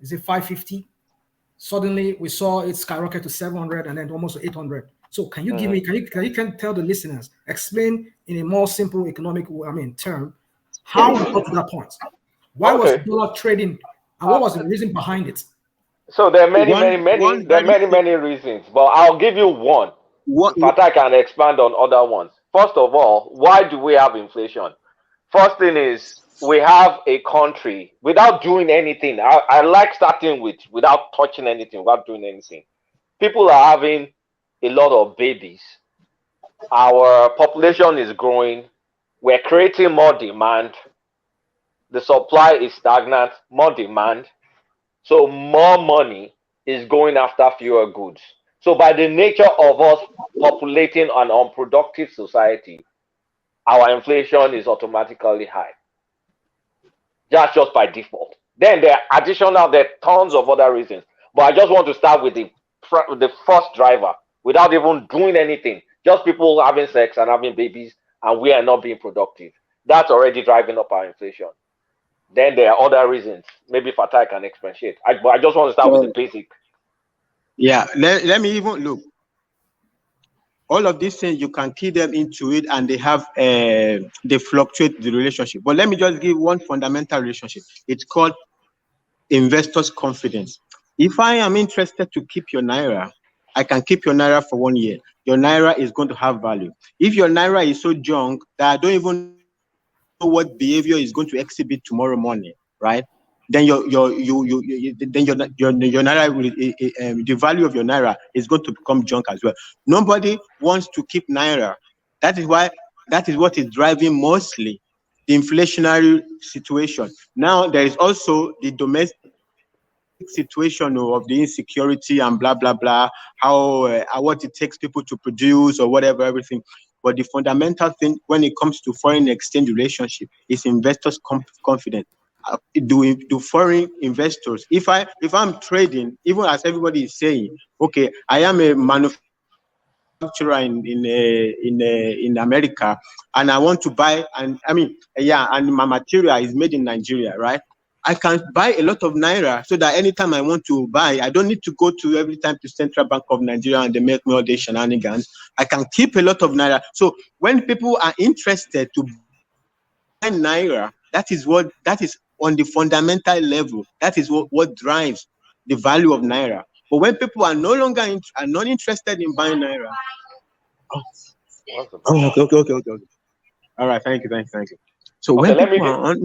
is it 550? Suddenly we saw it skyrocket to 700 and then almost to 800. So can you give me, can you tell the listeners, explain in a more simple economic, term, how we got to that point? Why was dollar trading, and what was the reason behind it? So there are many reasons, but I'll give you one. Fatai can expand on other ones. First of all, why do we have inflation? First thing is we have a country without doing anything. I like starting without touching anything, without doing anything. People are having a lot of babies. Our population is growing. We're creating more demand. The supply is stagnant, more demand. So more money is going after fewer goods. So by the nature of us populating an unproductive society, our inflation is automatically high. That's just by default. Then there are tons of other reasons. But I just want to start with the first driver without even doing anything. Just people having sex and having babies, and we are not being productive. That's already driving up our inflation. Then there are other reasons. Maybe Fatai can expatiate. But I just want to start with the basic. Yeah, let me even look. All of these things, you can key them into it and they fluctuate the relationship. But let me just give one fundamental relationship. It's called investors' confidence. If I am interested to keep your Naira, I can keep your Naira for 1 year. Your Naira is going to have value. If your Naira is so junk that I don't even know what behavior is going to exhibit tomorrow morning, right? then your naira will, the value of your naira is going to become junk as well. Nobody wants to keep naira. That is what is driving mostly the inflationary situation. Now there is also the domestic situation of the insecurity and blah blah blah, how what it takes people to produce or whatever, everything. But the fundamental thing when it comes to foreign exchange relationship is investors' confidence. Do foreign investors, if I'm trading, even as everybody is saying, okay, I am a manufacturer in America, and I want to buy, and and my material is made in Nigeria, right? I can buy a lot of naira so that anytime I want to buy, I don't need to go to every time to Central Bank of Nigeria and they make me all these shenanigans. I can keep a lot of naira. So when people are interested to buy naira, that is on the fundamental level. That is what drives the value of naira. But when people are no longer are not interested in buying naira, okay. All right, thank you. So when people are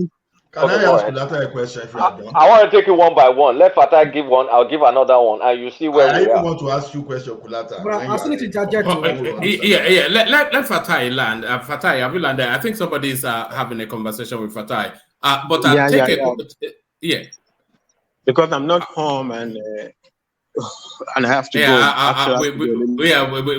Can I ask Kulata a question if you are done? I want to take it one by one. Let Fatah give one. I'll give another one, and you see where I we even are. want to ask you a question, Kulata. But I still need to interject. Let Fatai land. Fatai, have you landed? I think somebody's having a conversation with Fatai. But I'll take it. Because I'm not home and I have to go.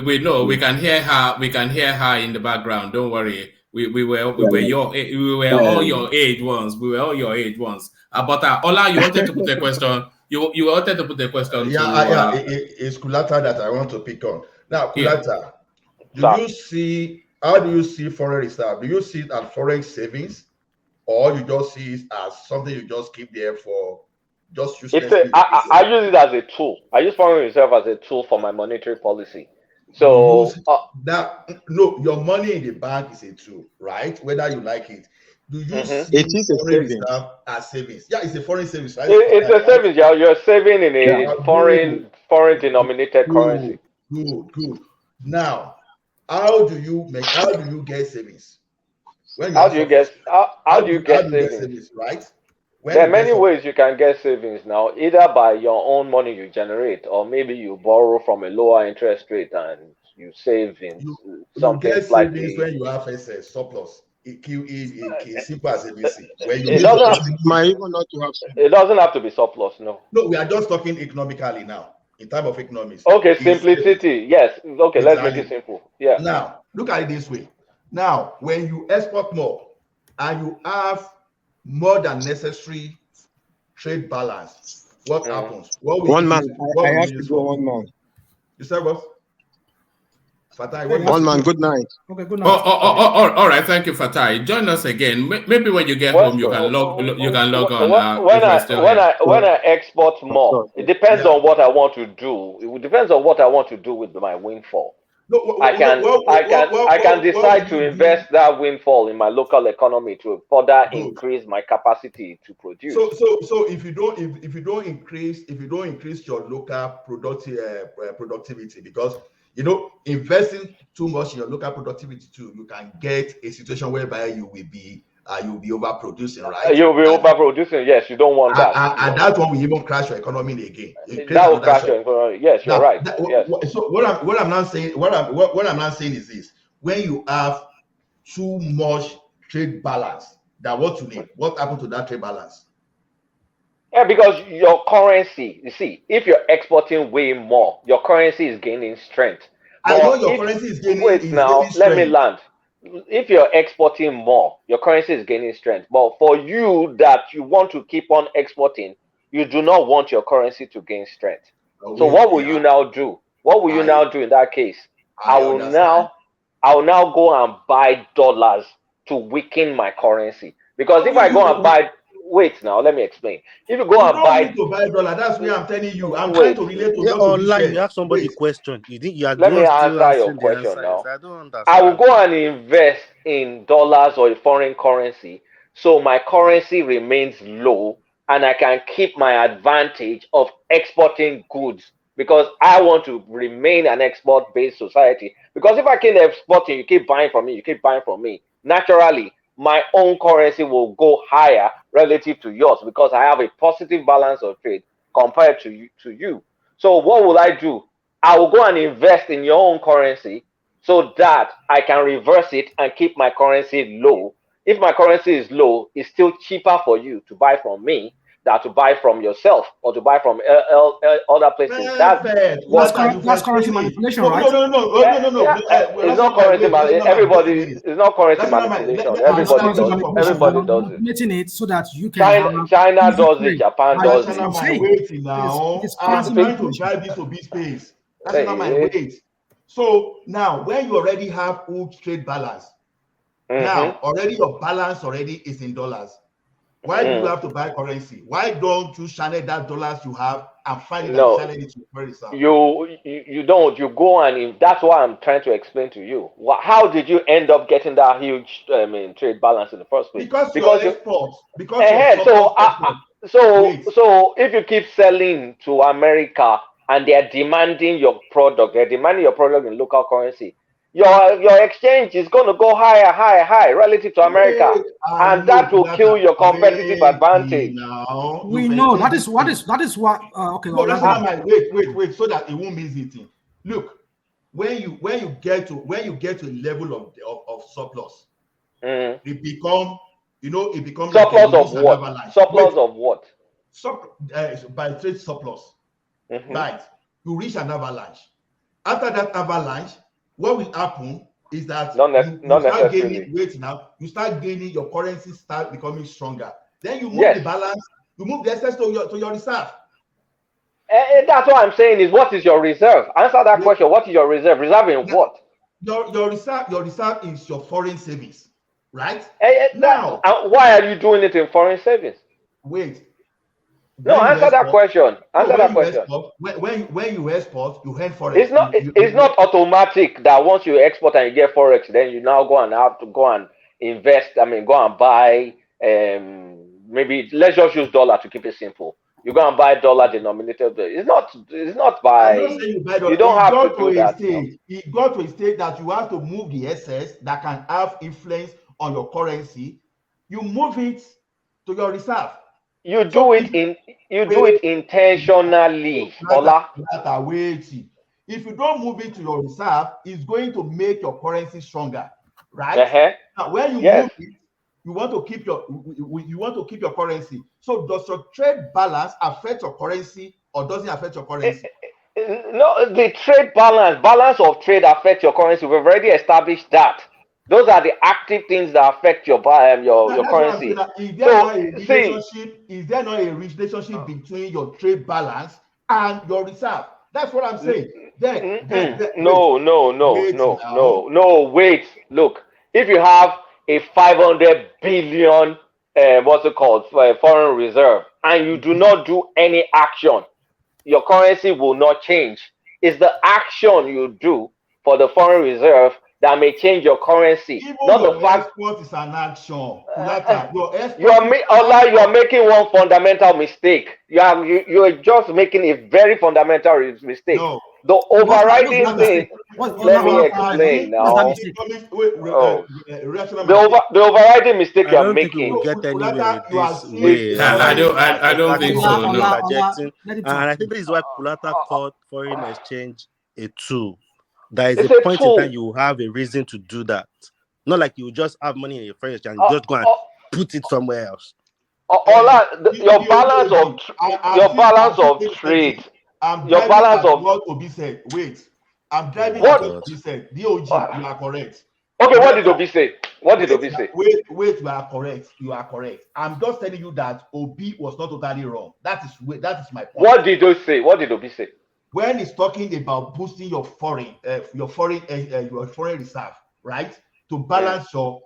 We know. We can hear her. We can hear her in the background. Don't worry. We were all your age once. We were all your age once. But Ola, you wanted to put a question. You wanted to put a question. It's Kulata that I want to pick on. Now, Kulata, how do you see foreign reserve? Do you see it as foreign savings, or you just see it as something you just keep there for just useless? I use it as a tool. I use foreign reserve as a tool for my monetary policy. So your money in the bank is a tool, right? Whether you like it. Do you see foreign reserve as savings? Yeah, it's a foreign savings, right? It's a savings. You're saving in a foreign denominated currency. Good. Now, how do you get savings? How do you get savings? Right? There are many ways you can get savings now, either by your own money you generate, or maybe you borrow from a lower interest rate and you save in something slightly. Savings when you have a surplus. It's simple as ABC. It doesn't have to be surplus, no. No, we are just talking economically now, in terms of economics. Okay, simplicity. Yes. Okay, let's make it simple. Yeah. Now, look at it this way. Now, when you export more and you have more than necessary trade balance, what happens? One man. I have to go. One man. You said what? Fatai, one man. Good night. Okay, good night. All right. Thank you, Fatai. Join us again. Maybe when you get home, you can log on. When I export more, it depends on what I want to do. It depends on what I want to do with my windfall. I can decide to invest that windfall in my local economy to further increase my capacity to produce. So if you don't increase your local productivity, because investing too much in your local productivity too, you can get a situation whereby you will be overproducing, right? You'll be overproducing. Yes, you don't want that. And that one will even crash your economy again. That will crash your economy. Yes, you're right. So what I'm not saying is this: when you have too much trade balance, what happened to that trade balance? Yeah, because your currency, you see, if you're exporting way more, your currency is gaining strength. I know your currency is gaining. Let me land. If you're exporting more, your currency is gaining strength. But for you that you want to keep on exporting, you do not want your currency to gain strength. So what will you now do? What will you now do in that case? I will now go and buy dollars to weaken my currency. Because if I go and buy, wait now, let me explain. If you go and buy dollar, that's why I'm telling you. I'm trying to relate to online. You ask somebody a question. Let me answer your question now. I don't understand. I will go and invest in dollars or foreign currency, so my currency remains low, and I can keep my advantage of exporting goods, because I want to remain an export-based society. Because if I keep exporting, you keep buying from me, naturally, my own currency will go higher relative to yours because I have a positive balance of trade compared to you. So what will I do? I will go and invest in your own currency so that I can reverse it and keep my currency low. If my currency is low, it's still cheaper for you to buy from me than to buy from yourself or to buy from other places. That's currency manipulation, right? It's not currency manipulation. It's not currency manipulation. Everybody does it. Making it so that you can. China does it. Japan does it. Waiting now. I'm trying to drive this to be space. That's not my weight. So now, when you already have full trade balance, now already your balance already is in dollars. Why do you have to buy currency? Why don't you channel that dollars you have and find it and channel it to very sound? You don't. You go and that's what I'm trying to explain to you. How did you end up getting that huge trade balance in the first place? Because you export. So if you keep selling to America and they are demanding your product, in local currency, your exchange is going to go higher relative to America, and that will kill your competitive advantage. We know that is what. Okay. No, that's not my wait, so that it won't miss it. Look, when you get to a level of surplus, it becomes surplus like of what? Surplus of what? By trade surplus, right? You reach an avalanche. After that avalanche, what will happen is that you start gaining weight now. You start gaining, your currency start becoming stronger. Then you move the balance, you move the excess to your reserve. That's what I'm saying is, what is your reserve? Answer that question. What is your reserve? Reserve in what? Your reserve is your foreign savings, right? Now, why are you doing it in foreign savings? Wait. No, answer that question. Answer that question. When you export, you earn forex. It's not automatic that once you export and you get forex, then you now go and have to go and invest. Go and buy. Maybe let's just use dollar to keep it simple. You go and buy dollar denominated. It's not by. You don't have to do that. It got to a state that you have to move the excess that can have influence on your currency. You move it to your reserve. You do it intentionally, Ola. If you don't move it to your reserve, it's going to make your currency stronger, right? Now, when you move it, you want to keep your currency. So does your trade balance affect your currency or doesn't affect your currency? No, the trade balance of trade affects your currency. We've already established that. Those are the active things that affect your currency. Is there not a relationship between your trade balance and your reserve? That's what I'm saying. No. Wait. Look, if you have a 500 billion foreign reserve and you do not do any action, your currency will not change. It's the action you do for the foreign reserve that may change your currency. Even not the fact export is an action. You are making one fundamental mistake. You are just making a very fundamental mistake. No. The overriding thing. Let me explain now. The overriding mistake you are making. I don't think we will get anywhere with this way. I don't think so. No. And I think this is why Kulata called foreign exchange a tool. There is a point in time you will have a reason to do that. Not like you just have money in your foreign exchange and just go and put it somewhere else. Your balance of trade. Your balance of what Obi said. Wait, I'm driving what Obi said. DOG, you are correct. Okay, what did Obi say? What did Obi say? Wait, you are correct. You are correct. I'm just telling you that Obi was not totally wrong. That is my point. What did Obi say? What did Obi say? When he's talking about boosting your foreign reserve, right? To balance your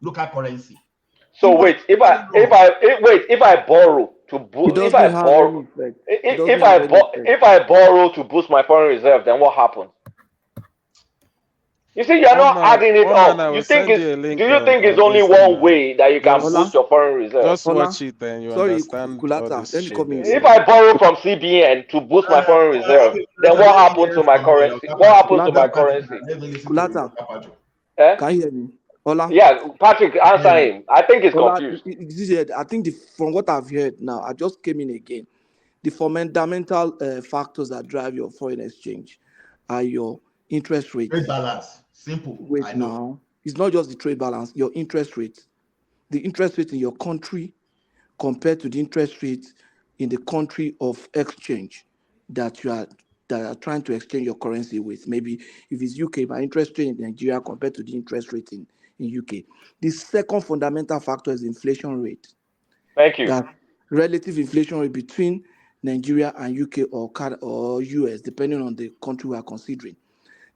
local currency. So wait, if I borrow to boost, if I borrow to boost my foreign reserve, then what happens? You see, you're not adding it up. Do you think it's only one way that you can boost your foreign reserve? Just watch it and you understand. If I borrow from CBN to boost my foreign reserve, then what happens to my currency? What happens to my currency? Kulata, can you hear me? Ola? Yeah, Patrick, answer him. I think he's Ola, confused. I think from what I've heard now, I just came in again. The fundamental factors that drive your foreign exchange are your interest rates. Trade balance. Simple. Wait I know. now. It's not just the trade balance, your interest rate. The interest rate in your country compared to the interest rate in the country of exchange that you are trying to exchange your currency with. Maybe if it's UK, my interest rate in Nigeria compared to the interest rate in UK. The second fundamental factor is inflation rate. Thank you. That relative inflation rate between Nigeria and UK or US, depending on the country we are considering.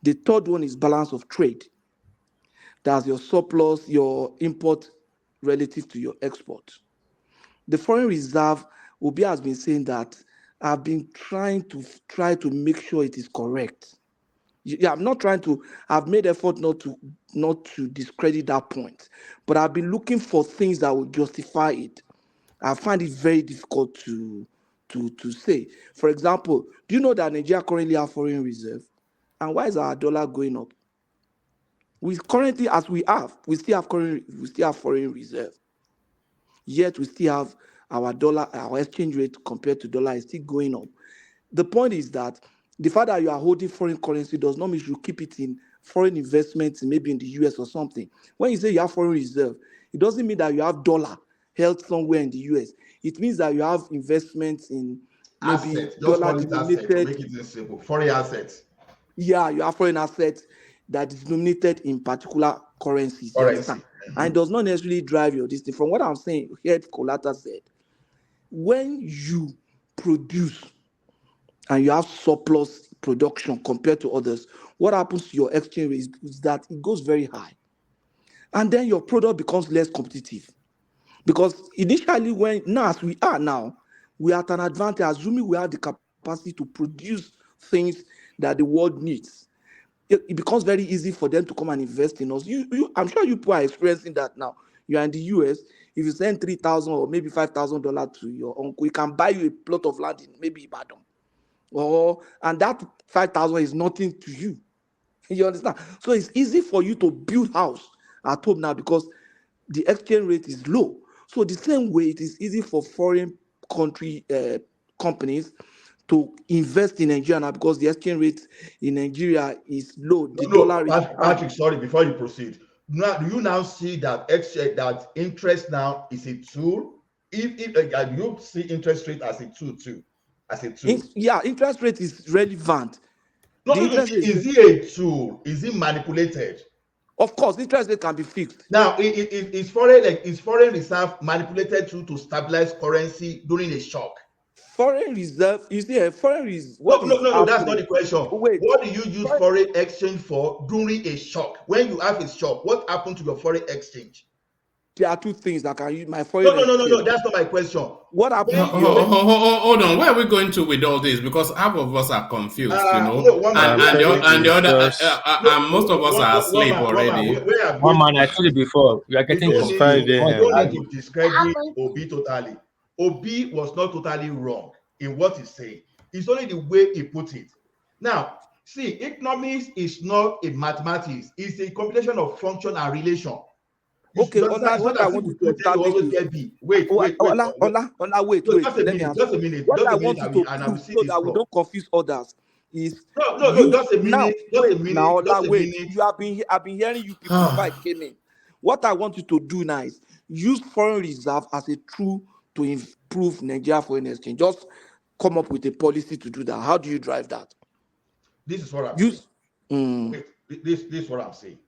The third one is balance of trade. That's your surplus, your import relative to your export. The foreign reserve, Obi has been saying that I've been trying to make sure it is correct. Yeah, I'm not trying to. I've made effort not to discredit that point, but I've been looking for things that would justify it. I find it very difficult to say. For example, do you know that Nigeria currently have foreign reserve, and why is our dollar going up? We currently, we still have foreign reserve. Yet we still have our exchange rate compared to dollar is still going up. The point is that the fact that you are holding foreign currency does not mean you keep it in foreign investments, maybe in the US or something. When you say you have foreign reserve, it doesn't mean that you have dollar held somewhere in the US. It means that you have investments in maybe assets. Just dollar call it assets to denominated. make it simple. Foreign assets. Yeah, you have foreign assets that is denominated in particular currencies. You understand? And it does not necessarily drive your destiny. From what I'm saying, here Kolata said, when you produce and you have surplus production compared to others, what happens to your exchange rate is that it goes very high. And then your product becomes less competitive. Because initially, as we are now, we are at an advantage, assuming we have the capacity to produce things that the world needs. It becomes very easy for them to come and invest in us. I'm sure you people are experiencing that now. You are in the US. If you send $3,000 or maybe $5,000 to your uncle, he can buy you a plot of land in maybe Ibadan. And that 5,000 is nothing to you. You understand? So it's easy for you to build house at home now because the exchange rate is low. So the same way it is easy for foreign country companies to invest in Nigeria now because the exchange rate in Nigeria is low. The dollar is Patrick, sorry, before you proceed. Now, do you now see that that interest now is a tool? If you see interest rate as a tool too, as a tool. Interest rate is relevant. Is it a tool? Is it manipulated? Of course, interest rate can be fixed. Now, is foreign reserve manipulated to stabilize currency during a shock? Foreign reserve, you see, foreign reserve. No, that's not the question. Wait, what do you use foreign exchange for during a shock? When you have a shock, what happened to your foreign exchange? There are two things that can use my foreign exchange. No, that's not my question. What happened? Hold on, where are we going to with all this? Because half of us are confused, and most of us are asleep already. One man, I told you before, you are getting confused. You don't need to discredit Obi totally. Obi was not totally wrong in what he's saying. It's only the way he put it. Now, see, economics is not a mathematics. It's a combination of function and relation. Okay, what I want to establish. Wait. Let me answer. Just a minute. What I want you to prove so that we don't confuse others is just a minute. I've been hearing you people before I came in. What I want you to do now is use foreign reserve as a tool to improve Nigeria foreign exchange. Just come up with a policy to do that. How do you drive that? This is what I'm saying. This is what I'm saying.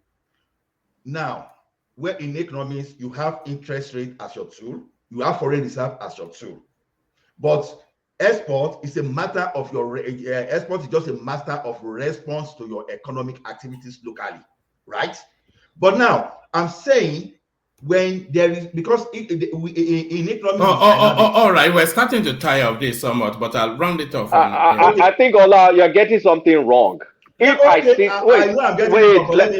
Now, where in economics you have interest rate as your tool, you have foreign reserve as your tool, but export is a matter of export is just a matter of response to your economic activities locally, right? But now I'm saying when there is, because in economics, all right, we're starting to tire of this somewhat, but I'll round it off. I think Ola, you're getting something wrong. If I see, let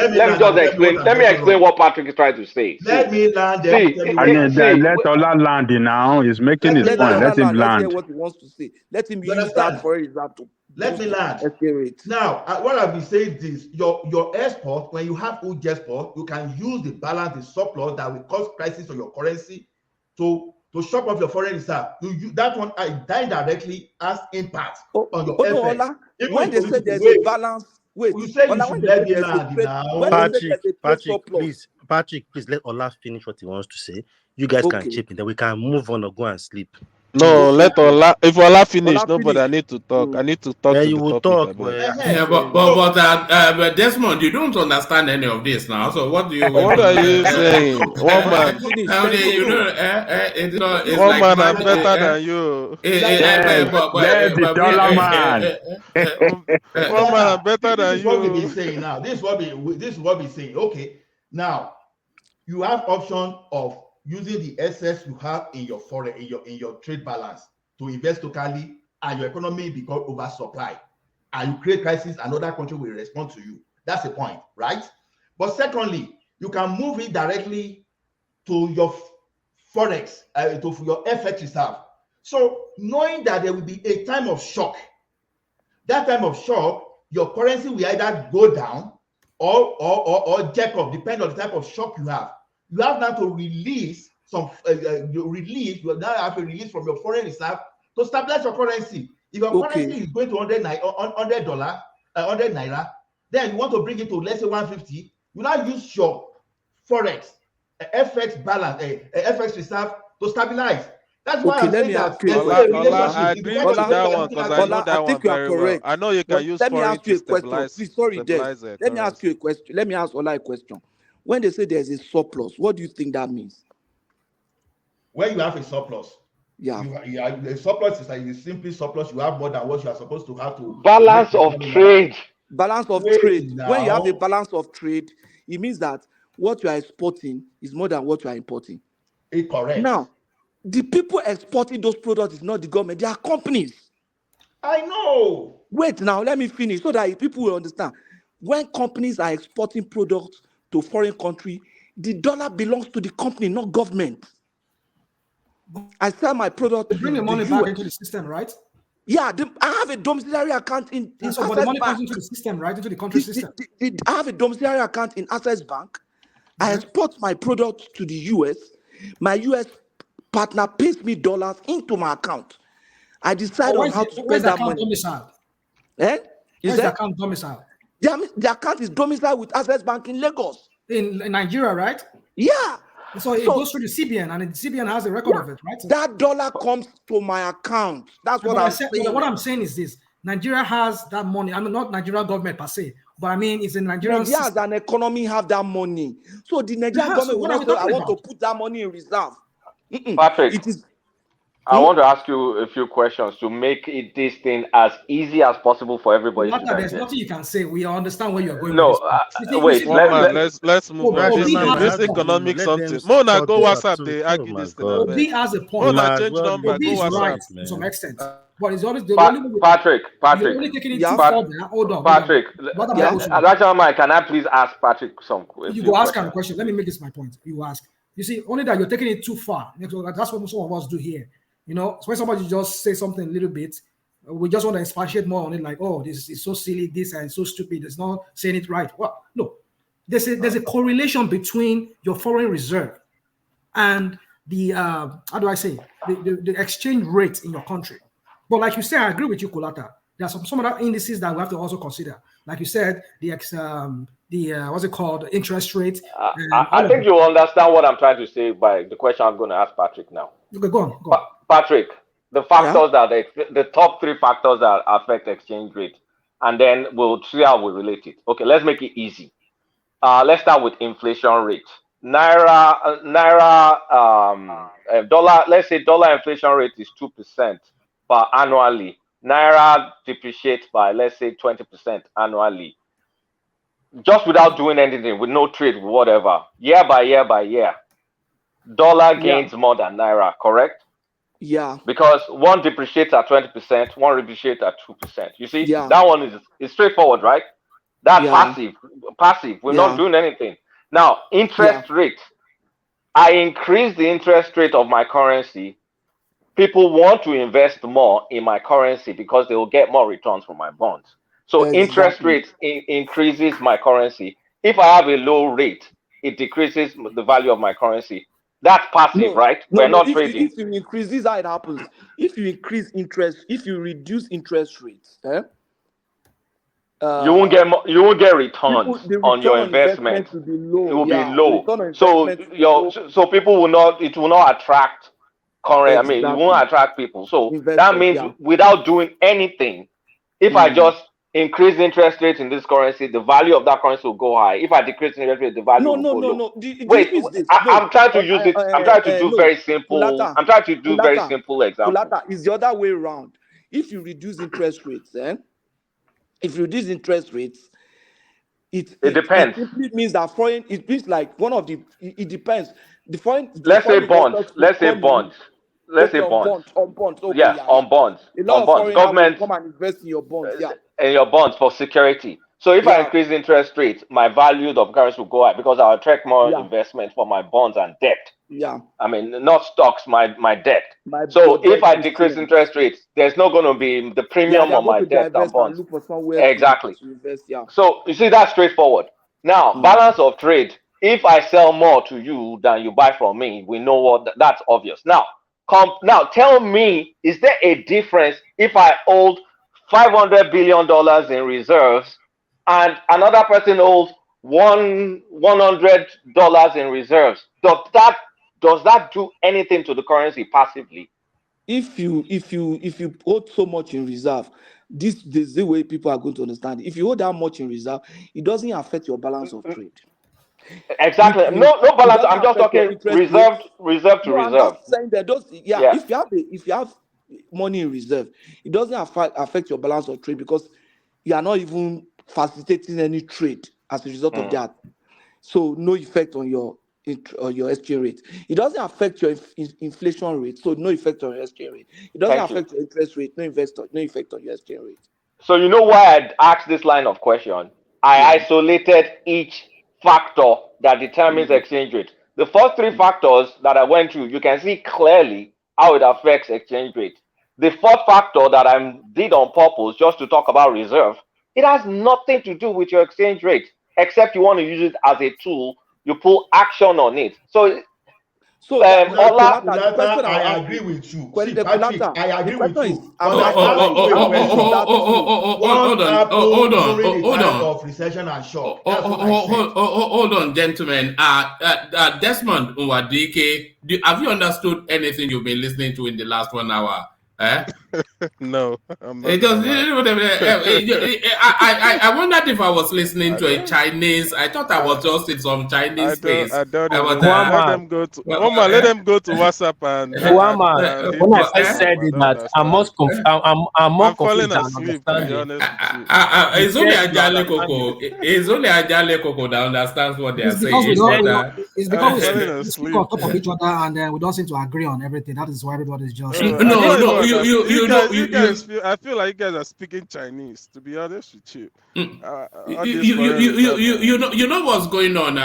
me just explain. Let me explain what Patrick is trying to say. Let me land. Let Ola land now. He's making his point. Let him land. Let's hear what he wants to say. Let him use that foreign reserve to Let me land. Accurate. Now, what I've been saying is your export, when you have huge export, you can use the balance, the surplus that will cause crisis on your currency to shop off your foreign reserve. That one directly has impact on your FX. Ola, when they say there's a balance, wait. You say Ola, you should let me land now. When they say there's a trade surplus. Patrick, please let Ola finish what he wants to say. You guys can chip in, then we can move on or go and sleep. No, let Ola. If Ola finish, nobody. I need to talk. I need to talk to you the will topic. talk, but Desmond, you don't understand any of this now. So what do you? What are you saying? One man. It's one like man are better than you. The dollar man. One man are better than This is what we've you. been saying now. This is what we're saying. Okay, now you have option of using the excess you have in your foreign in your trade balance to invest locally, and your economy become oversupply, and you create crisis, another country will respond to you. That's the point, right? But secondly, you can move it directly to your forex, to your FX reserve. So knowing that there will be a time of shock, that time of shock, your currency will either go down or jack up, depending on the type of shock you have. You have now to release some you now have a release from your foreign reserve to stabilize your currency. If your currency is going to $100, then you want to bring it to, let's say, 150, you now use your forex FX balance, FX reserve to stabilize. That's why I'm saying that I agree to that one because I know that one very well. I know you can use foreign to stabilize. Please, sorry, let me ask you a question. Let me ask Ola a question. When they say there's a surplus, what do you think that means? When you have a surplus, a surplus is like simply surplus. You have more than what you are supposed to have to balance of trade. Balance of trade. When you have a balance of trade, it means that what you are exporting is more than what you are importing. Correct. Now, the people exporting those products is not the government; they are companies. I know. Wait, now let me finish so that people will understand. When companies are exporting products to foreign country, the dollar belongs to the company, not government. I sell my product to bring the money back into the system, right? Yeah, I have a domiciliary account in so Access but the money Bank. comes into the system, right? Into the country system. I have a domiciliary account in Access Bank. I export my product to the US. My US partner pays me dollars into my account. I decide on how to spend that money. Domicile? Eh? Where's the account domicile? The account is domiciled with Access Bank in Lagos. In Nigeria, right? Yeah. So it goes through the CBN, and the CBN has a record of it, right? That dollar comes to my account. That's what I'm saying. What I'm saying is this: Nigeria has that money. I mean, not Nigeria government per se, but I mean, it's in Nigeria. Nigeria as an economy have that money. So the Nigerian government will not say, I want to put that money in reserve. Patrick, I want to ask you a few questions to make this thing as easy as possible for everybody to digest. There's nothing you can say. We understand where you're going. No, wait. Let's move on. This economic something. Mona, go WhatsApp. They argue this thing. Obi has a point. Mona, change number. Obi is right to some extent, but it's always the only. Patrick. You're only taking it too far. Hold on. Patrick, can I please ask Patrick some? You go ask him a question. Let me make this my point. You ask. You see, only that you're taking it too far. That's what some of us do here. You know, when somebody just say something a little bit, we just want to expatiate more on it, like, oh, this is so silly, this and so stupid. It's not saying it right. Well, no, there's a correlation between your foreign reserve and the how do I say the exchange rate in your country. But like you said, I agree with you, Kolata. There are some other indices that we have to also consider. Like you said, what's it called, interest rate. I think you understand what I'm trying to say by the question I'm going to ask Patrick now. Okay, go on. Patrick, the factors the top 3 factors that affect exchange rate, and then we'll see how we relate it. Okay, let's make it easy. Let's start with inflation rate. Dollar. Let's say dollar inflation rate is 2% per annually. Naira depreciates by, let's say, 20% annually, just without doing anything, with no trade, whatever. Year by year, dollar gains more than Naira, correct? Yeah. Because one depreciates at 20%, one depreciates at 2%. You see, that one is straightforward, right? That's passive. We're not doing anything. Now, interest rate. I increase the interest rate of my currency. people want to invest more in my currency because they will get more returns from my bonds. So interest rates increases my currency. If I have a low rate, it decreases the value of my currency. That's passive, right? We're not trading. If you increase, this is how it happens. If you increase interest, if you reduce interest rates, you won't get returns on your investment. Will be low. It will be low. So people will not. It will not attract current. Exactly. I mean, it won't attract people. So investors, that means without doing anything, if I just increase interest rates in this currency, the value of that currency will go high. If I decrease interest rate, the value will go low. No. Wait, I'm trying to use it. I'm trying to do very simple. I'm trying to do very simple example. It's the other way around. If you reduce interest rates, if you reduce interest rates, it depends. It simply means that foreign. It means like one of the. It depends. The foreign. Let's say bonds. Let's say bonds. On bonds. Okay, on bonds. A lot of bonds. Government come and invest in your bonds. In your bonds for security. So if I increase interest rates, my value of currency will go high because I'll attract more investment for my bonds and debt. Yeah. I mean, not stocks, my debt. So if I decrease interest rates, there's not going to be the premium on my debt and bonds. Look for somewhere exactly. To invest, So you see, that's straightforward. Now, balance of trade. If I sell more to you than you buy from me, we know what that's obvious. Now tell me, is there a difference if I hold $500 billion in reserves and another person holds $100 in reserves? Does that do anything to the currency passively? If you hold so much in reserve, this is the way people are going to understand it. If you hold that much in reserve, it doesn't affect your balance of trade. Exactly. No balance. I'm just talking reserve to reserve. I'm not saying that if you have money in reserve, it doesn't affect your balance of trade because you are not even facilitating any trade as a result of that. So no effect on your exchange rate. It doesn't affect your inflation rate, so no effect on your exchange rate. It doesn't affect your interest rate, no effect on your exchange rate. So you know why I asked this line of question? I isolated each factor that determines exchange rate. The first three factors that I went through, you can see clearly how it affects exchange rate. The fourth factor that I did on purpose just to talk about reserve, it has nothing to do with your exchange rate, except you want to use it as a tool. You pull action on it. So I agree with you. See, Patrick, I agree with you. Hold on. Of recession and shock. Hold on, gentlemen. Desmond Nwadike, have you understood anything you've been listening to in the last 1 hour? No. I wondered if I was listening to a Chinese. I thought I was just in some Chinese space. Let them go to WhatsApp and. When I said that, I'm more confused than understanding. It's only Ajale Coco. It's only Ajale Coco that understands what they are saying. It's because we speak on top of each other and we don't seem to agree on everything. That is why everybody's just. No. You guys I feel like you guys are speaking Chinese, to be honest with you. You know what's going on.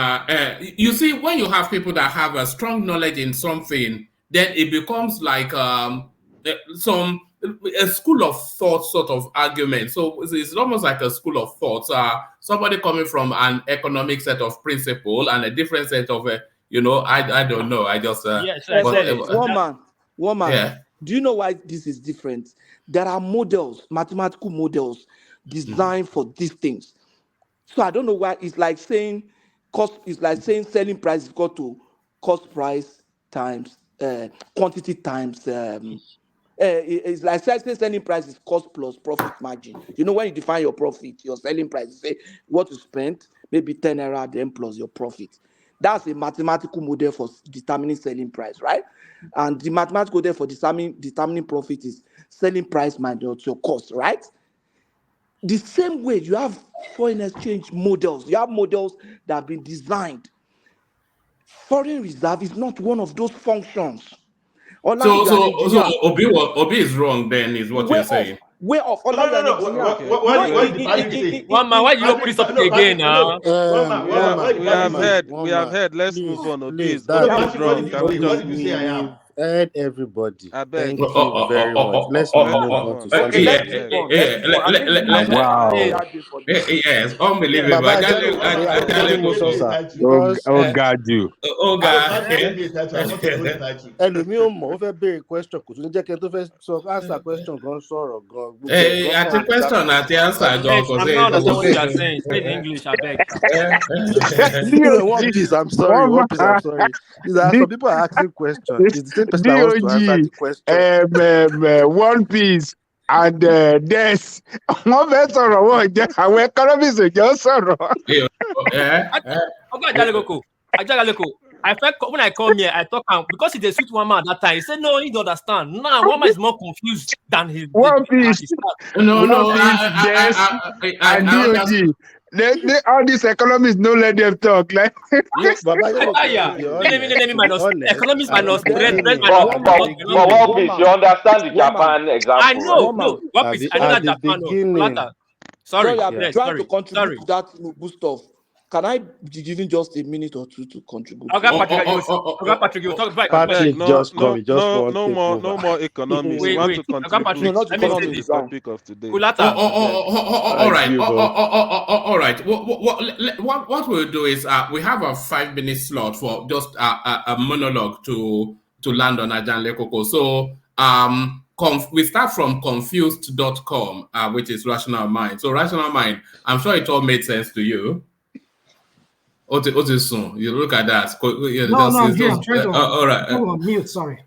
You see, when you have people that have a strong knowledge in something, then it becomes like a school of thought sort of argument. So it's almost like a school of thought. Somebody coming from an economic set of principle and a different set of I don't know. I just one man. Yeah. Do you know why this is different? There are models, mathematical models designed for these things. So I don't know why it's like saying selling price is equal to cost price times quantity times it's like saying selling price is cost plus profit margin. You know, when you define your profit, your selling price, you say what you spent, maybe 10 naira then plus your profit. That's a mathematical model for determining selling price, right? And the mathematical model for determining profit is selling price minus your cost, right? The same way you have foreign exchange models. You have models that have been designed. Foreign reserve is not one of those functions. So Obi is wrong then, is what you're saying. Way off. Why did you put this up again now? We have heard. Let's move on. Obi is wrong. Can we just heard everybody. I beg. Thank you very much. Let's move on to something Let's else. move on. Let's move on. I think the national Wow. that day for this. Yes, unbelievable. Baba, I said I'm taking motion, sir, because God, you. Oh, God. ẹlòmíì ò mọ̀ ó fẹ́ béèrè question kò tún ní jẹ́ kí ẹ tó fẹ́ sọ answer question gan sọ̀rọ̀ gan. At the question at the answer, I'm not understand what you are saying. Speak English, I beg. No, One Piece, I'm sorry. One Piece, I'm sorry. Some people are asking questions. It's the same person that wants to answer the question. One Piece and this. One fẹ́ sọ̀rọ̀ wọ́n jẹ́ àwọn economists ò jẹ́ sọ̀rọ̀. I felt when I come here, I talk because he's a sweet one man at that time. He said, no, he don't understand. Now, one man is more confused than his. One Piece. No, yes. And DOG. All these economists don't let them talk. Like, economists minus bread minus. For One Piece, you understand the Japan example. I know. No, One Piece, I know that Japan. Sorry, I'm trying to contribute to that TINUBU stuff. Can I be given just a minute or two to contribute? Patrick, you talk back. Patrick, just come. No more economics. Wait, want to contribute not to economics. the topic of today. All right. What we'll do is we have a 5-minute slot for just a monologue to land on Ajan Lekoko. So we start from confused.com, which is Rational Mind. So Rational Mind, I'm sure it all made sense to you. You look at that. I'm here. I'm trying to. All right. On mute. Sorry.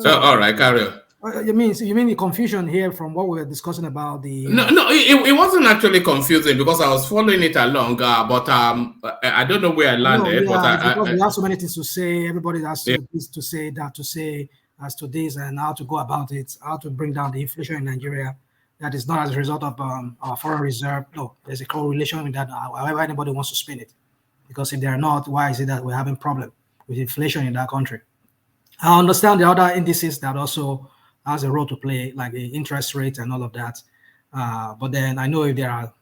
All right, carry on. You mean the confusion here from what we were discussing about the? No, it wasn't actually confusing because I was following it along. But I don't know where I landed. Because we have so many things to say. Everybody has to say that to say as to this and how to go about it, how to bring down the inflation in Nigeria. That is not as a result of our foreign reserve. No, there's a correlation with that. However, anybody wants to spin it. Because if they're not, why is it that we're having problem with inflation in that country? I understand the other indices that also has a role to play, like the interest rate and all of that. But then I know if there are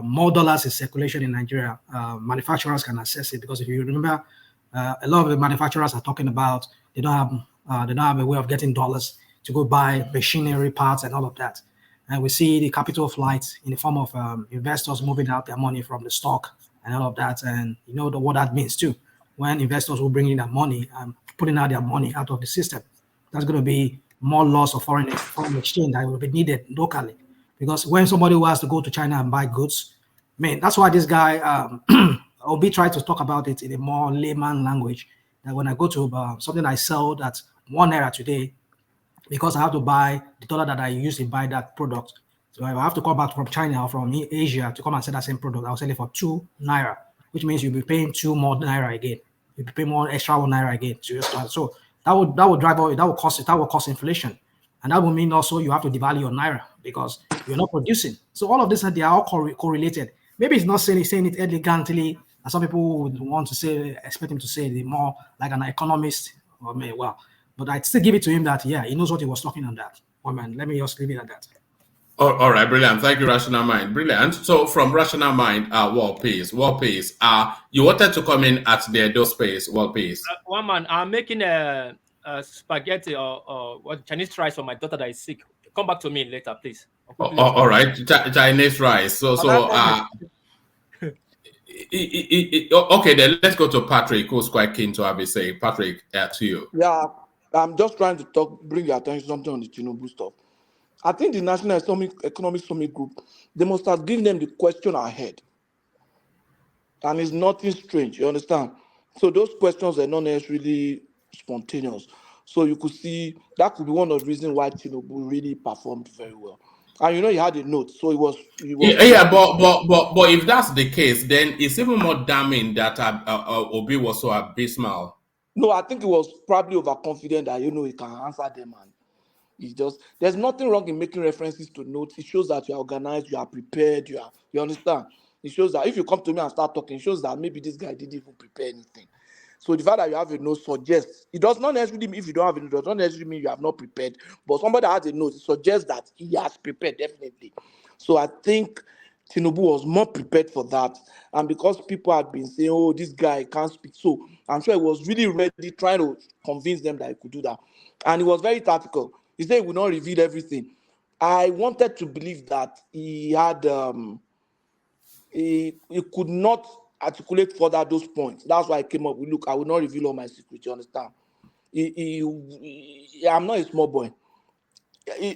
more dollars in circulation in Nigeria, manufacturers can access it. Because if you remember, a lot of the manufacturers are talking about they don't have a way of getting dollars to go buy machinery parts and all of that. And we see the capital flight in the form of investors moving out their money from the stock and all of that, and you know what that means too. When investors will bring in their money and putting out their money out of the system, that's going to be more loss of foreign exchange that will be needed locally. Because when somebody who has to go to China and buy goods, man, that's why this guy Obi tried to talk about it in a more layman language. That when I go to something I sell that's $1 today, because I have to buy the dollar that I use to buy that product. So if I have to come back from China or from Asia to come and sell that same product, I'll sell it for $2, which means you'll be paying 2 more naira again. You'll be paying more extra 1 naira again. So that would drive all, that will cause inflation. And that will mean also you have to devalue your naira because you're not producing. So all of this, they are all correlated. Maybe it's not saying it elegantly, as some people would want to say, expect him to say it more like an economist, but I'd still give it to him that, yeah, he knows what he was talking on that. Let me just leave it at that. All right, brilliant. Thank you, Rational Mind. Brilliant. So from Rational Mind, War Peace. You wanted to come in at the Edo space, War Peace. One man, I'm making a spaghetti or Chinese rice for my daughter that is sick. Come back to me later, please. All right, Chinese rice. Okay, then let's go to Patrick, who's quite keen to have a say. Patrick, to you. Yeah, I'm just trying to bring your attention to something on the TINUBU stuff. I think the National Economic Summit Group, they must have given them the question ahead. And it's nothing strange, you understand? So those questions are not necessarily spontaneous. So you could see that could be one of the reasons why TINUBU really performed very well. And he had a note, so it was but if that's the case, then it's even more damning that Obi was so abysmal. No, I think it was probably overconfident that he can answer them, and there's nothing wrong in making references to notes. It shows that you are organized, you are prepared, you understand. It shows that if you come to me and start talking, it shows that maybe this guy didn't even prepare anything. So the fact that you have a note suggests, it does not necessarily mean if you don't have a note, it does not necessarily mean you have not prepared. But somebody that has a note, it suggests that he has prepared, definitely. So I think Tinubu was more prepared for that. And because people had been saying, oh, this guy can't speak. So I'm sure he was really ready, trying to convince them that he could do that. And he was very tactical. He said he would not reveal everything. I wanted to believe that he had, he could not articulate further those points. That's why I came up with, look, I will not reveal all my secrets, you understand? I'm not a small boy.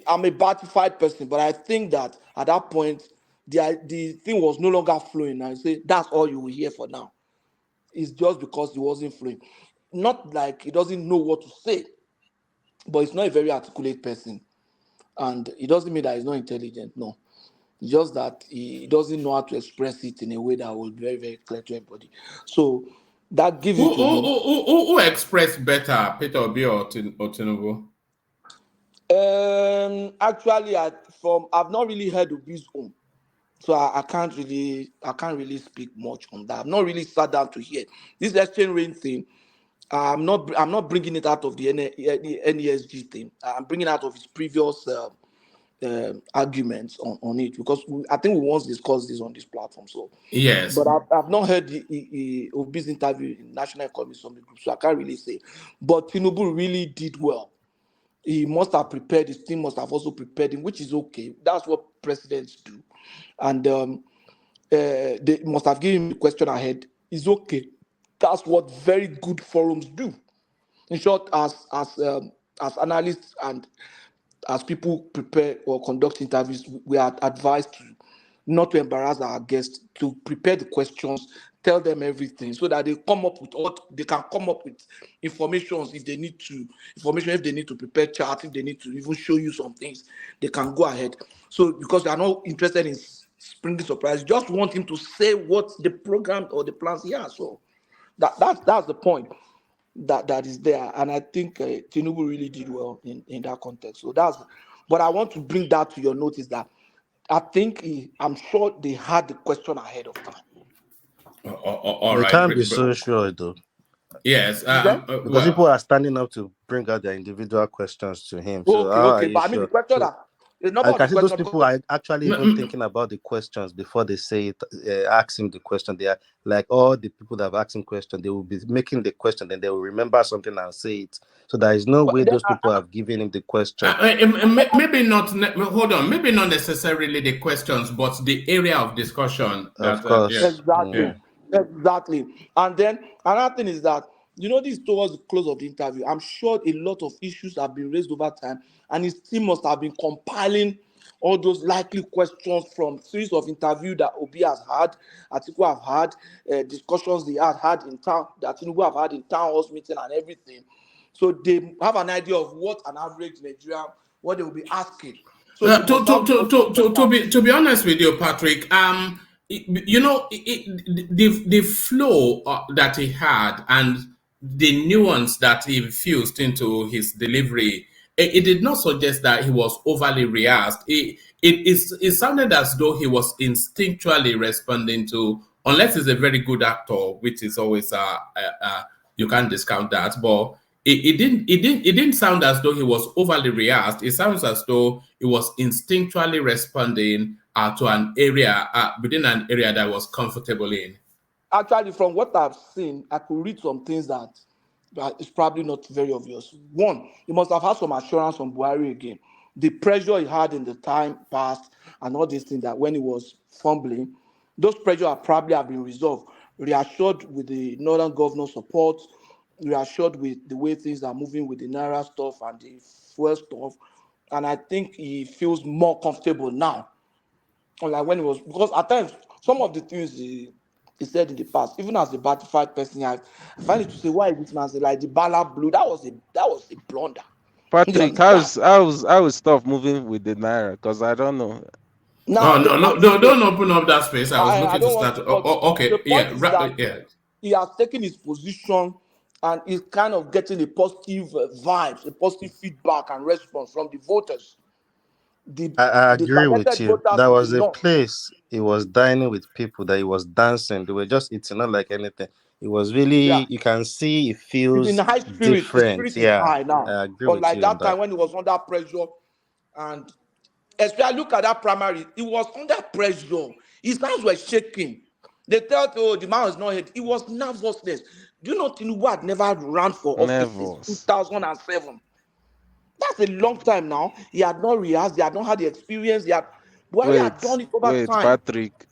I'm a batified person, but I think that at that point, the thing was no longer flowing. And I say that's all you will hear for now. It's just because it wasn't flowing. Not like he doesn't know what to say, but he's not a very articulate person. And it doesn't mean that he's not intelligent, no. It's just that he doesn't know how to express it in a way that will be very, very clear to everybody. So that gives it to him. Who expressed better, Peter Obi or Tinubu? Actually, I've not really heard Obi's own, so I can't really speak much on that. I've not really sat down to hear this exchange rate thing. I'm not bringing it out of the NESG thing. I'm bringing it out of his previous arguments on it, because I think we once discussed this on this platform. So yes, but I've not heard Obi's interview in National Economic Summit Group, so I can't really say. But Tinubu really did well. He must have prepared, his team must have also prepared him, which is okay. That's what presidents do. And they must have given him the question ahead. It's okay. That's what very good forums do. In short, as analysts and as people prepare or conduct interviews, we are advised to not to embarrass our guests, to prepare the questions, tell them everything, so that they come up with information if they need to prepare charts, if they need to even show you some things, they can go ahead. So because they are not interested in springing surprise, you just want him to say what the program or the plans he has. So that's the point that is there, and I think Tinubu really did well in that context. So but I want to bring that to your notice that I think I'm sure they had the question ahead of time. All They right. can't be so sure though. Yes, because people are standing up to bring out their individual questions to him. So Okay, but I mean the question that the number I can of the see those question, people are actually even thinking about the questions before they say it, ask him the question. They are like all the people that have asked him question, they will be making the question, then they will remember something and say it. So there is no way those people have given him the question. Maybe not. Hold on. Maybe not necessarily the questions, but the area of discussion. Of course, yes. Exactly. And then another thing is that this towards the close of the interview, I'm sure a lot of issues have been raised over time, and his team must have been compiling all those likely questions from series of interviews that Obi has had, Atiku have had, discussions they had in town, that Tinubu have had in town halls meeting and everything. So they have an idea of what an average Nigerian, what they will be asking. So to be honest with you, Patrick, the flow that he had and the nuance that he infused into his delivery, it did not suggest that he was overly rehearsed. It sounded as though he was instinctually responding to, unless he's a very good actor, which is always you can't discount that, but it didn't sound as though he was overly rehearsed. It sounds as though he was instinctually responding to an area within an area that was comfortable in. Actually, from what I've seen, I could read some things that is probably not very obvious. One, he must have had some assurance from Buhari again. The pressure he had in the time past and all these things, that when he was fumbling, those pressures probably have been resolved. Reassured with the northern governor support, reassured with the way things are moving with the Naira stuff and the fuel stuff. And I think he feels more comfortable now. Like when he was, because at times, some of the things he said in the past, even as a batified person, I find it to say, why is this man say like the Bala Blue? That was a blunder. Patrick, how's stuff moving with the Naira? Because I don't know. No, don't open up that space. I was looking to start. Okay, the point is that he has taken his position and is kind of getting a positive vibes, a positive feedback and response from the voters. I agree with you. There was a place he was dining with people that he was dancing. They were just eating, not like anything. It was really, you can see it feels in high spirit. different. The spirit is high now. I agree with like you that on time that. when he was under pressure and especially look at that primary, he was under pressure. His hands were shaking. They thought, oh, the man was not hit. It was nervousness. Do you know Tinubu had never ran for office since Nervous. 2007? That's a long time now. He had not rehearsed, he had not had the experience, Buhari had done it over Wait, time.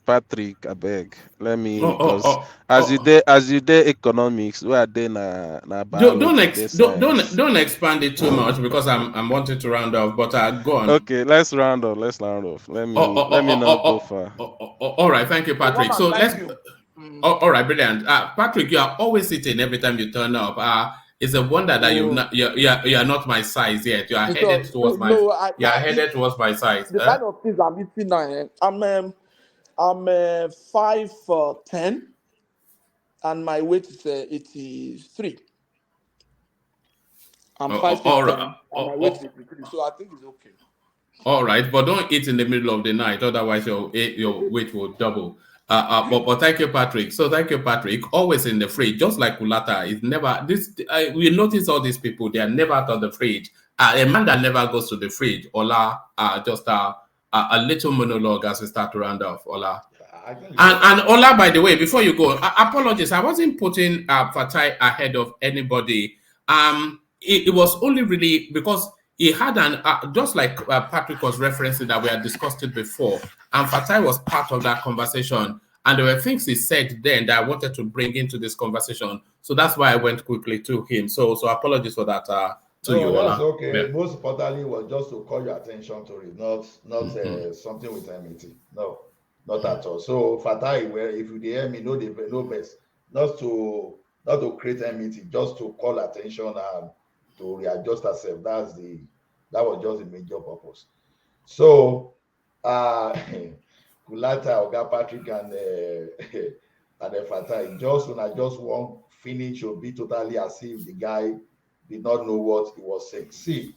Patrick, I beg. Let me, Oh, oh, because oh, as you oh. did, economics, where they na biology, they science. Don't expand it too much because I'm wanting to round off. But go on. Okay, let's round off. Let me not go far. All right, thank you, Patrick. So let's. All right, brilliant. Patrick, you are always sitting every time you turn up. It's a wonder that you are not my size yet. You are headed towards my. You are headed towards my size. The kind of things I'm eating now. I'm 5'10", and my weight is 83. I'm 5'10", and my weight is 83, so I think it's okay. All right, but don't eat in the middle of the night, otherwise your weight will double. But thank you, Patrick. So thank you, Patrick. Always in the fridge, just like Kulata is never. We notice all these people; they are never out of the fridge. A man that never goes to the fridge. Ola, just a little monologue as we start to round off. Ola, and Ola. By the way, before you go, apologies. I wasn't putting Fatai ahead of anybody. It was only really because he had just like Patrick was referencing that we had discussed it before, and Fatai was part of that conversation, and there were things he said then that I wanted to bring into this conversation, so that's why I went quickly to him. So apologies for that to you, That's Ola. okay. Yeah. Most importantly was just to call your attention to it, not something with enmity. No, not at all. So Fatai, where if you hear me, no best, not to create enmity, just to call attention and to readjust ourselves. That was just the major purpose. So Kulata, Oga Patrick, and Fatai, just when I just want finish or be totally as if the guy did not know what he was saying. See,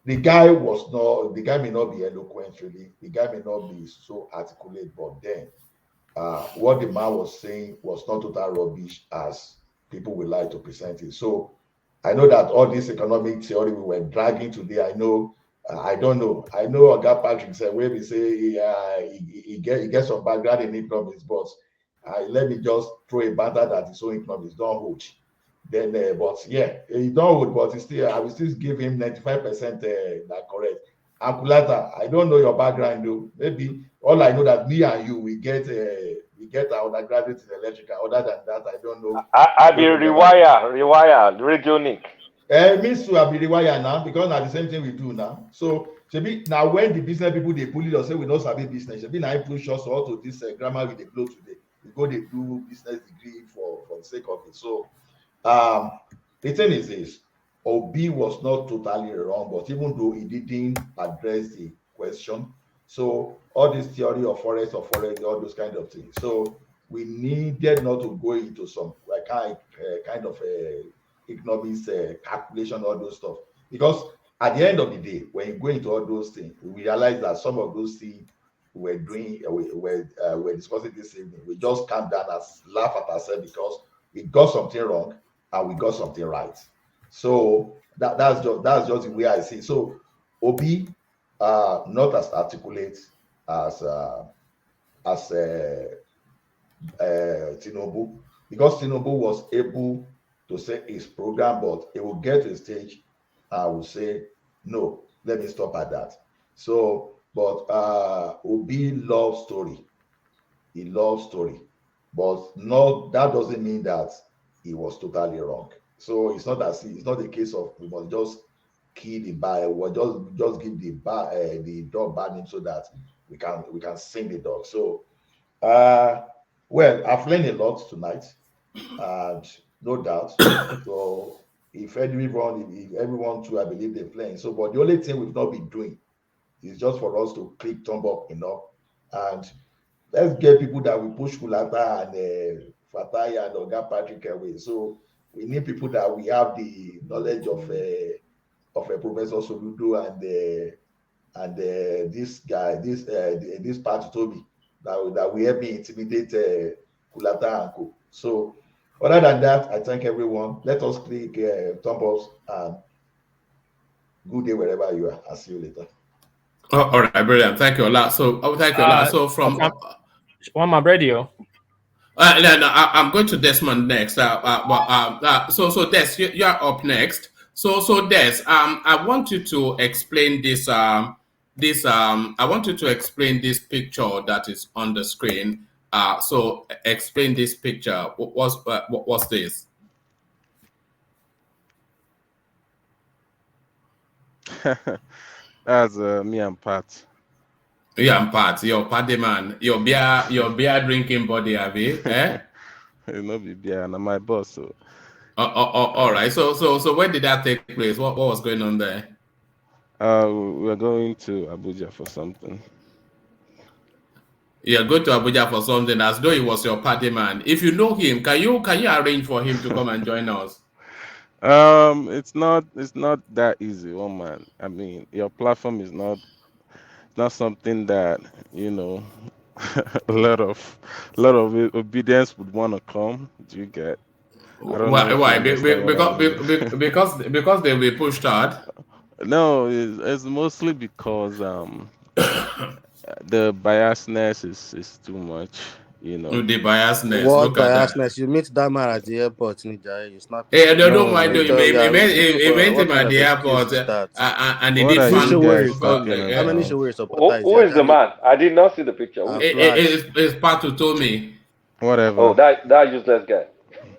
the guy may not be eloquent, really. The guy may not be so articulate, but then what the man was saying was not total rubbish as people would like to present it. So I know that all this economic theory we were dragging today, I know, I don't know. I know Oga Patrick said, where we say he gets some background in economics, but let me just throw a banter that his own economics don't hold. Then, but yeah, he don't hold, but I will still give him 95% that correct. Akulata, I don't know your background though. Maybe all I know that me and you we get our undergraduate in electrical. Other than that, I don't know. I be rewire, radionic. Me too, I be rewire now because now the same thing we do now. So now when the business people they bully us say we don't sabi business, now I push us all to this grammar with the blow today. We go they do business degree for the sake of it. So the thing is this, Obi was not totally wrong, but even though he didn't address the question, so all this theory of forest, all those kind of things. So we needed not to go into some kind of economics calculation, all those stuff, because at the end of the day, when you go into all those things, we realize that some of those things we're doing, we're discussing this evening, we just calm down and laugh at ourselves because we got something wrong and we got something right. So that's just the way I see it. So Obi, not as articulate as Tinubu, because Tinubu was able to say his program, but it will get to a stage I will say no, let me stop at that. So, but Obi loves story. He loves story, but that doesn't mean that he was totally wrong. So it's not the case of we must just kill the bar or just give the dog bad name so that we can sing the dog. So well, I've learned a lot tonight, and no doubt. So if everyone too, I believe they're playing. So, but the only thing we've not been doing is just for us to click thumb up enough, and let's get people that we push Kulata and Fatai and Oga Patrick away. So we need people that we have the knowledge of Professor Soludo and this guy, this part Toby that will help me intimidate Kulata and Co. So other than that, I thank everyone. Let us click thumb ups and good day wherever you are. I'll see you later. Oh, all right, brilliant. Thank you, Ola. So, thank you, Ola. So, from Okay, one my radio. no, I'm going to Desmond next. So Des, you are up next. So Des, I want you to explain I want you to explain this picture that is on the screen. So explain this picture. What's this? That's me and Pat. Yeah, and Pat, your party man, your beer drinking body, have you? Eh? It no be beer, and my boss. So. All right. So when did that take place? What was going on there? We're going to Abuja for something. Yeah, go to Abuja for something as though he was your party man. If you know him, can you arrange for him to come and join us? It's not that easy, one man. I mean, your platform is not something that you know a lot of obedience would want to come. Do you get? I don't know if you Why? understand what I mean. Because they'll be pushed hard. No, it's mostly because the biasness is too much, you know. The biasness. What Look at that. biasness? You meet that man at the airport, Nija. You snap his Hey, I picture. don't mind No, doing. He met him What kind at of the excuse airport, is that? and they what did are Which you fan. show where guys you come? talking How many about? show where supporter is Who is the there? man? I did not see the picture. Who is the man? Flash. It's Pat who told me. Oh, Whatever. that useless guy.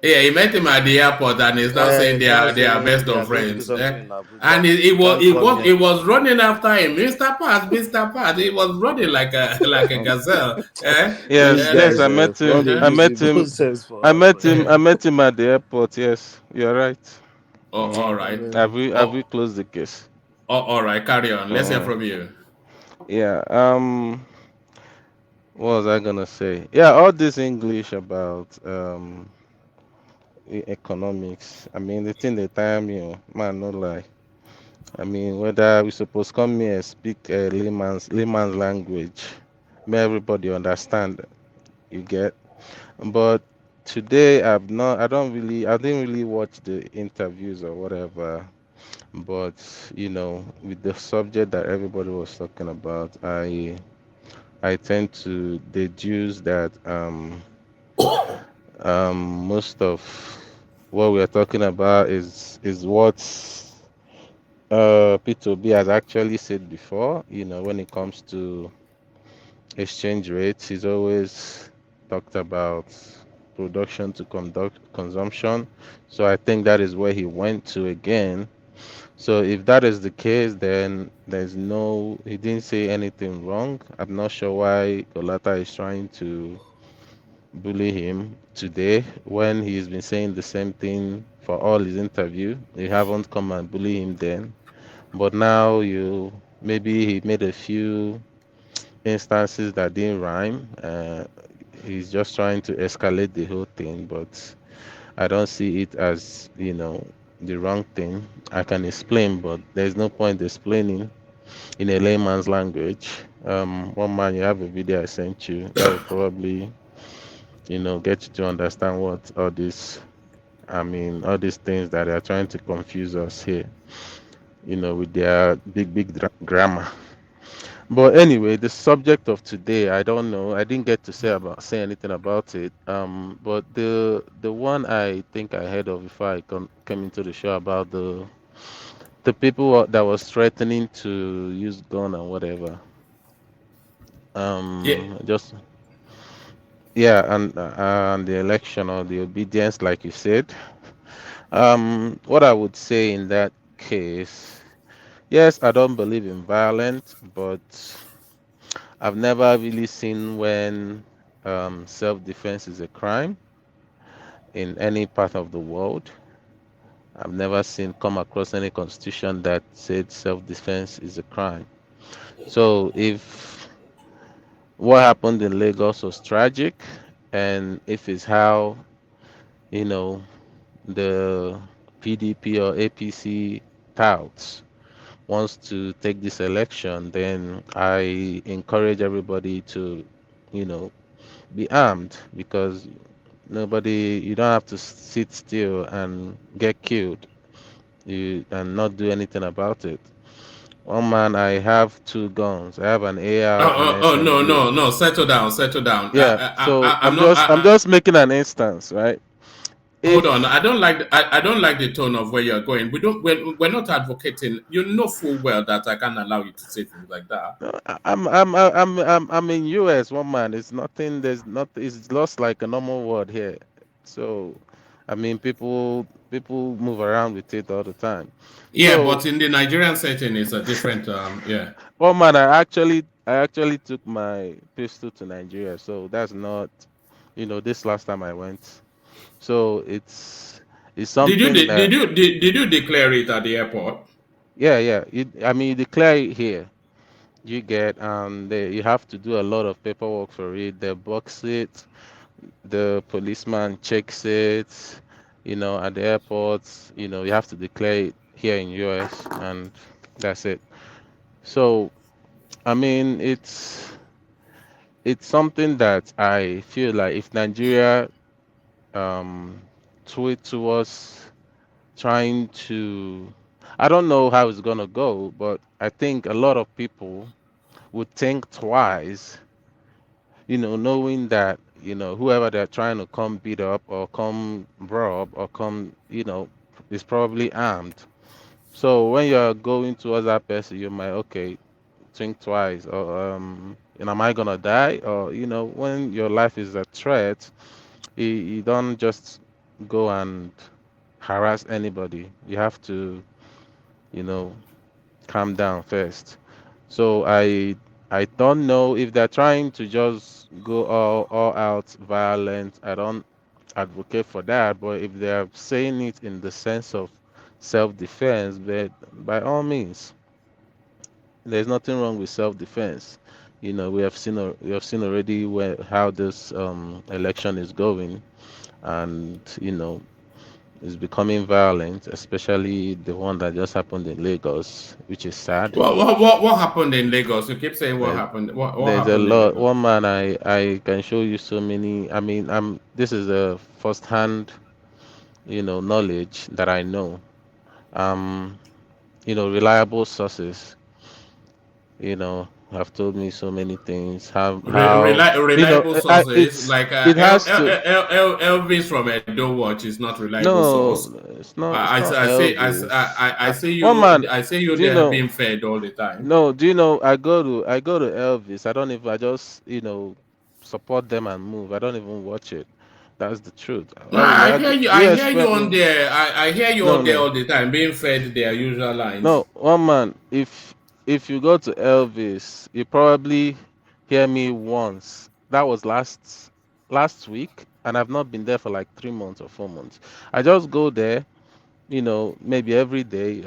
Yeah, he met him at the airport, and he's now saying It's now they are saying best they are of going to do friends. something in And Abuja. You can't come he here. was running after him, Mr. Pat, Mr. Pat. He was running like a gazelle. Yes, These yes, guys, don't they use Igbo sense for I us, met man. him. I met him at the airport. Yes, you're right. Oh, all right. Have we closed the case? All right. Carry on. Let's hear Uh, from you. yeah. What was I gonna say? Yeah, all this English about economics. I mean, the thing they time man, no lie. I mean, whether we supposed come here speak layman's language, may everybody understand. You get. But today I didn't really watch the interviews or whatever. But with the subject that everybody was talking about, I tend to deduce that most of what we are talking about is what P2B has actually said before. When it comes to exchange rates, he's always talked about production to conduct consumption. So I think that is where he went to again. So if that is the case, then he didn't say anything wrong. I'm not sure why Golata is trying to bully him today when he's been saying the same thing for all his interview. You haven't come and bully him then. But now maybe he made a few instances that didn't rhyme. He's just trying to escalate the whole thing, but I don't see it as the wrong thing. I can explain, but there's no point explaining in a layman's language. One man, you have a video I sent you that will probably get you to understand what all these things that they are trying to confuse us here. With their big grammar. But anyway, the subject of today, I don't know. I didn't get to say anything about it. But the one I think I heard of before I came into the show about the people that was threatening to use gun and whatever. Yeah. Just yeah, and the election or the obedience, like you said. What I would say in that case, yes, I don't believe in violence, but I've never really seen when self-defense is a crime in any part of the world. I've never come across any constitution that said self-defense is a crime. So if what happened in Lagos was tragic, and if it's how you know the PDP or APC touts wants to take this election, then I encourage everybody to, you know, be armed because you don't have to sit still and get killed and not do anything about it. One man, I have 2 guns. I have an AR and No, SMG. no, settle down, settle down. Yeah, so I'm I'm not. just making an instance, right? Hold on, I don't like I don't like the tone of where you're going. We're not advocating. You know full well that I can't allow you to say things like that. I'm in US, one man. It's nothing. There's not. It's lost like a normal word here. So, I mean, people move around with it all the time. Yeah, So, but in the Nigerian setting, it's a different. Yeah. one man, I actually took my pistol to Nigeria. So that's not, this last time I went. So it's something that. Did you declare it at the airport? Yeah. I mean, you declare it here. You get you have to do a lot of paperwork for it. They box it, the policeman checks it, at the airports, you have to declare it here in US, and that's it. So I mean, it's something that I feel like if Nigeria um tweet to us trying to, I don't know how it's gonna go, but I think a lot of people would think twice, knowing that, whoever they're trying to come beat up or come rob or come, is probably armed. So when you're going towards that person, you might, okay, think twice, or am I gonna die? Or, when your life is a threat, you don't just go and harass anybody. You have to, you know, calm down first. So I don't know if they're trying to just go all out violent. I don't advocate for that, but if they're saying it in the sense of self-defense, but by all means, there's nothing wrong with self-defense. We have seen already how this election is going, and it's becoming violent, especially the one that just happened in Lagos, which is sad. What happened in Lagos? You keep saying what There- happened. What There's a happened in lot. Lagos? One man, I can show you so many. I mean, this is a first-hand, knowledge that I know. Um, reliable sources, have told me so many things. How Reliable sources it's like it has to. Elvis from Edo Watch is not reliable source. No, it's not. It's not I Elvis. see One you. man, I see you do you there know? being fed all the time. No, do you know? I go to Elvis. I don't even. I just support them and move. I don't even watch it. That's the truth. No, Why would I I hear go? you. Do you I hear you expect on me? there. I hear you No, on there no, all the time, being fed their usual lines. no. One man. If you go to Elvis, you probably hear me once. That was last week, and I've not been there for like 3 months or 4 months. I just go there, maybe every day,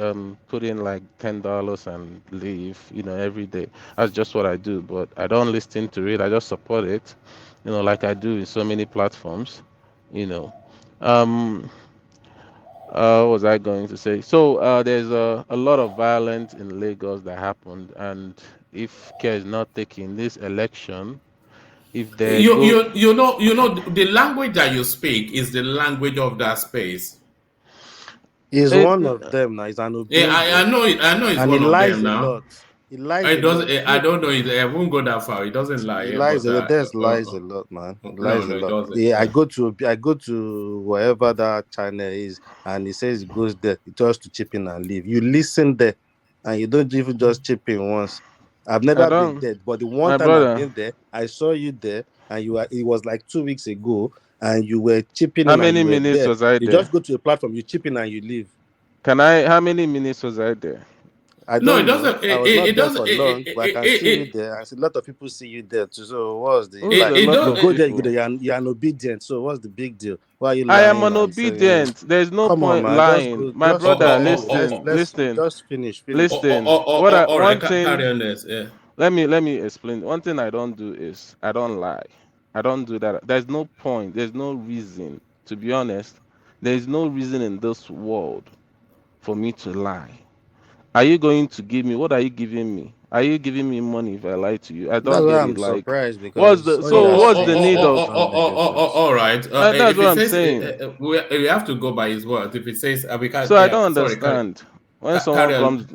put in like $10 and leave, every day. That's just what I do. But I don't listen to it. I just support it, like I do in so many platforms, you know. Um, what was I going to say? So there's a lot of violence in Lagos that happened, and if care is not taken this election, if they go, The language that you speak is the language of that space. He's it, one of them now. He's an Yeah, Obimbo. I know it. I know it's And he one of lies them a now. lot. He lies It a does. lot. I don't know. I won't go that far. It doesn't He lie, lies but a lot. There's lies a lot, man. He no, lies a no, it lot. doesn't. Yeah, I go to wherever that channel is, and he says he goes there. He tries to chip in and leave. You listen there, and you don't even just chip in once. I've I never been don't, there, but the one my time I've brother. been there, I saw you there, and you were. It was like 2 weeks ago, and you were chipping How in, and many you were minutes there. was I You there? just go to a platform, you chip in, and you leave. How many minutes was I there? I No, it don't know. doesn't. I was It not there doesn't. for long, but I can see you there. I see a lot of people see you there too. So what's the Who's like? a lot You of go there, you go people? there. You're an obedient. So what's the big deal? Why are you I am lying an and saying? obedient. There's no Come on, point man. Just lying. go. My Just brother, go. listen, Let's listen, just finish. listen. All right, One thing, carry on this. Yeah. let me explain. One thing I don't do is I don't lie. I don't do that. There's no point. There's no reason. To be honest, there's no reason in this world for me to lie. Are you going to give me? What are you giving me? Are you giving me money if I lie to you? I That's don't why get it. I'm Like, surprised because all you are what's the saying need of? don't make difference. All right. That's If what it I'm says saying. we have to go by his word. If it says we can't, So I yeah. don't Sorry, carry. understand. When Carry someone on. comes,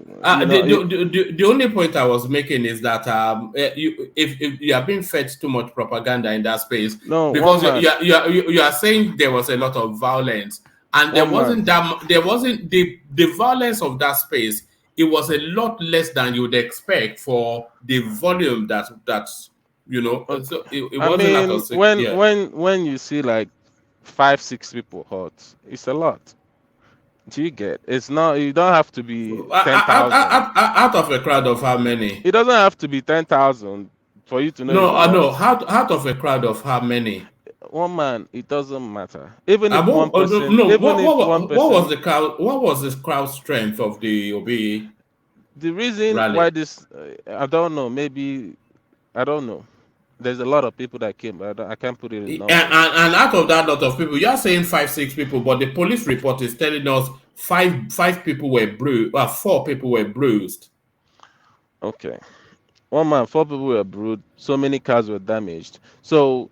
you know, The only point I was making is that if you are being fed too much propaganda in that space, no, because one man, you are saying there was a lot of violence, and there one man. wasn't the violence of that space. It was a lot less than you'd expect for the volume that's Okay. So it I wasn't that mean, of when yeah. when you see like 5, 6 people hurt, it's a lot. Do you get? It's not. You don't have to be 10,000. Out of a crowd of how many? It doesn't have to be 10,000 for you to know it's No, a I lot. know. Out of a crowd of how many? One man, it doesn't matter. Even if one What, person, no, even if one what was person, the crowd? What was the crowd strength of the OB the reason rally? why this, I don't know. Maybe I don't know. There's a lot of people that came, but I can't put it in numbers. And out of that lot of people, you are saying 5, 6 people, but the police report is telling us five people were bruised. 4 people were bruised. Okay. One man, 4 people were bruised. So many cars were damaged. So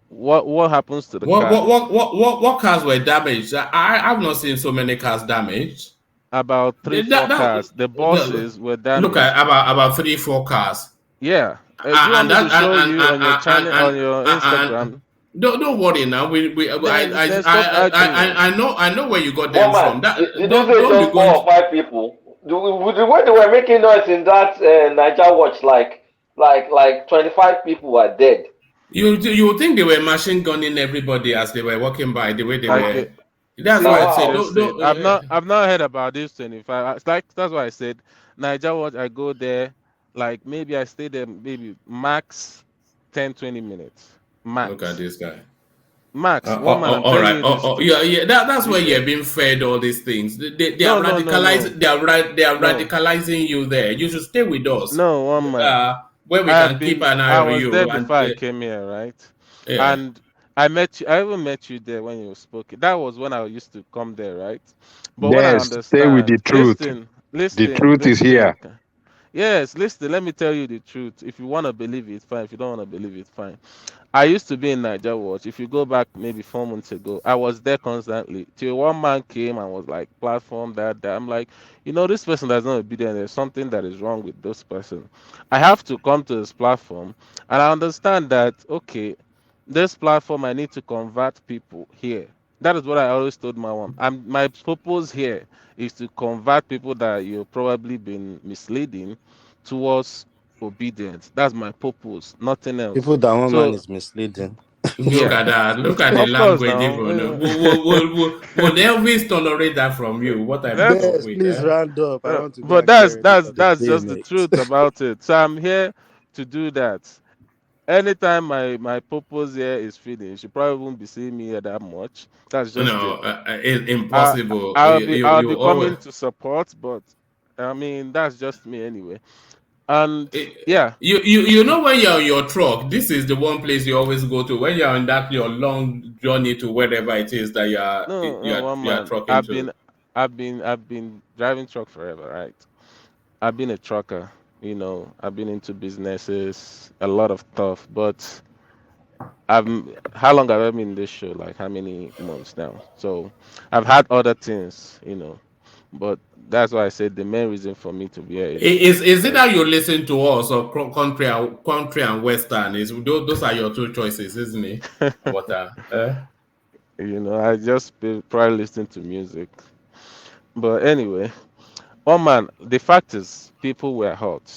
what happens to the car? What cars were damaged? I've not seen so many cars damaged. About 3, 4 cars. The buses were damaged. Look at about 3, 4 cars. Yeah. Do you want me to show you on your channel, on your Instagram? Don't worry now. Then stop arguing. I know where you got them from. Did you say just 4 or 5 people? The way they were making noise in that Niger watch, like 25 people were dead. You would think they were machine gunning everybody as they were walking by the way they were. That's why I said I've not heard about this 25. It's like that's why I said Niger watch. I go there, like maybe I stay there maybe max 10-20 minutes. Max. Look at this guy. Max, one man. I'm all telling right. you this. Yeah. That's where you're being fed all these things. They are radicalizing. No. They are radicalizing you there. You should stay with us. No, one man. Where we can keep an eye on you. I was there before I came here, right? Yeah. And I met you. I even met you there when you spoke. That was when I used to come there, right? But when I understand, stay with the truth. Listen, the truth is here. Yes, listen. Let me tell you the truth. If you want to believe it, fine. If you don't want to believe it, fine. I used to be in Niger Watch. If you go back maybe 4 months ago, I was there constantly. Till one man came and was like, platform that. I'm like, this person does not be there. There's something that is wrong with this person. I have to come to this platform, and I understand that, okay, this platform, I need to convert people here. That is what I always told my mom. My purpose here is to convert people that you've probably been misleading towards obedience. That's my purpose, nothing else. People that one man is misleading. Look at that. Look at the language. Will Elvis tolerate that from you? What I Yes, please round up. I want to. But that's just the truth about it. So I'm here to do that. Anytime my purpose here is finished, you probably won't be seeing me here that much. That's just it's impossible. I'll be coming to support, but I mean that's just me anyway. And yeah, you know when you're on your truck, this is the one place you always go to when you're on your long journey to wherever it is that you're trucking to. I've been driving truck forever, right? I've been a trucker. I've been into businesses, a lot of stuff, but how long have I been in this show? Like how many months now? So I've had other things, but that's why I said the main reason for me to be here is it that you listen to us or country and western? Those are your 2 choices, isn't it? What I just probably listen to music. But anyway, man, the fact is people were hurt.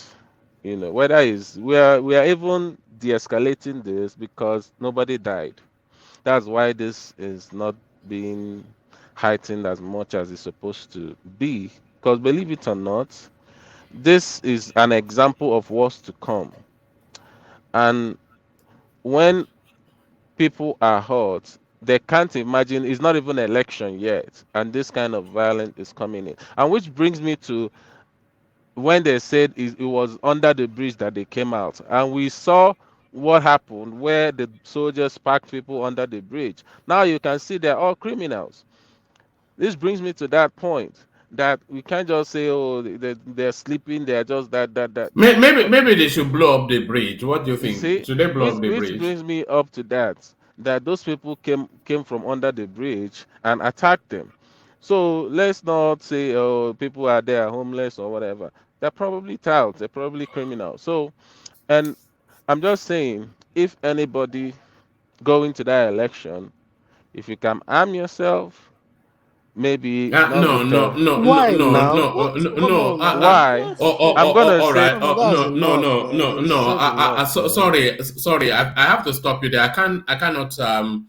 Whether we are even de-escalating this because nobody died. That's why this is not being heightened as much as it's supposed to be. Because believe it or not, this is an example of what's to come. And when people are hurt, they can't imagine, it's not even an election yet, and this kind of violence is coming in. And which brings me to when they said it was under the bridge that they came out, and we saw what happened where the soldiers packed people under the bridge. Now you can see they're all criminals. This brings me to that point that we can't just say, oh, they're sleeping, they're just that. Maybe they should blow up the bridge. What do you think? See, should they blow up the which bridge? brings me up to that those people came from under the bridge and attacked them. So let's not say, oh, people are there homeless or whatever. They're probably touts, they're probably criminals. So, and I'm just saying, if anybody going to that election, if you can arm yourself, maybe not No, with no, no, no, Why no, now? no, What? no, Come no. on now. why? What? I'm gonna All say right. Come on, that's No, no, enough, no, man. no, It's no. just enough, man. Sorry. I have to stop you there. I cannot. Uh,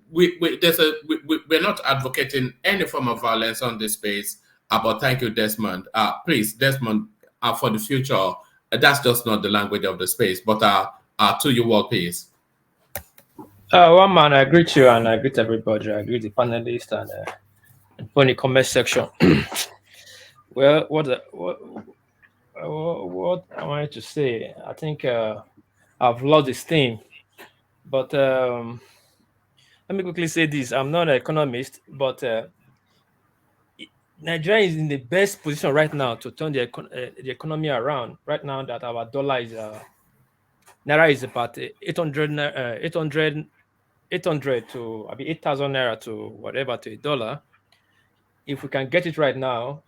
we're not advocating any form of violence on this space. But thank you, Desmond. Please, Desmond, for the future, that's just not the language of the space. But to your work, please. One man, I greet you and I greet everybody. I greet the panelists and on the comment section. Well, what I wanted to say, I think I've lost the steam, but let me quickly say this: I'm not an economist, but Nigeria is in the best position right now to turn the economy around. Right now, that our dollar is naira is about 800 to 8,000 naira to whatever to a dollar. If we can get it right now,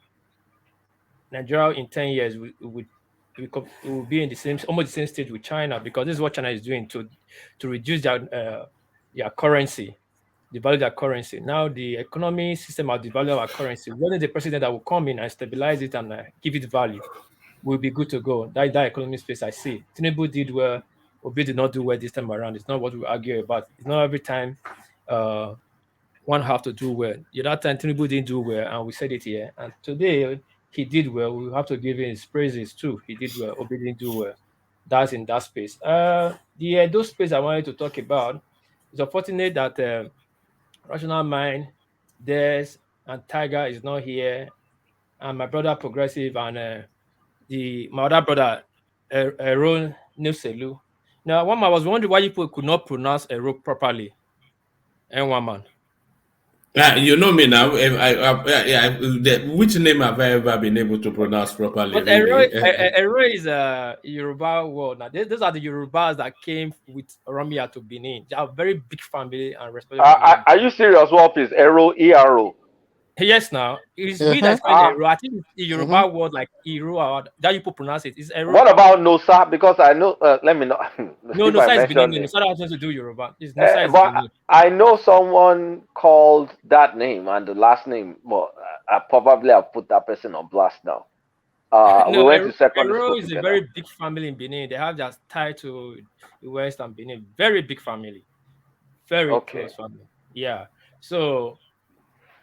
Nigeria in 10 years will be in the same, almost the same state with China, because this is what China is doing to reduce their currency, the value of their currency. Now the economy system of the value of our currency, whether the president that will come in and stabilize it and give it value, will be good to go. That economy space I see. Tinubu did well, Obi did not do well this time around. It's not what we argue about. It's not every time one have to do well. The other time Tinubu didn't do well, and we said it here. And today he did well. We have to give him his praises too. He did well. Obi didn't do well. That's in that space. Those space I wanted to talk about. It's unfortunate that Rational Mind, Des, and Tiger is not here, and my brother Progressive and my other brother Aaron Nuselu. Now, one man was wondering why people could not pronounce Ero properly. And one man. You know me now. Which name have I ever been able to pronounce properly? But Really? Ero is a Yoruba word. Now, those are the Yorubas that came with Oromia to Benin. They are very big family and respected family. Are you serious, Wolf? Ero, E-R-O? Yes, now it's we that spell Ero. I think it's a Yoruba Mm-hmm. word like Ero or that you people pronounce it. It's Ero. What about Nosa? Because I know, let me know. No, if I Nosa is Benin. mentioned it. Nosa has nothing to do Yoruba. It's Nosa is But Benin. I know someone called that name and the last name. Well, I probably have put that person on blast now. We No, went to secondary Ero school is a together. very big family in Benin. They have just tied to the West and Benin. Very big family. Very close family. Yeah. So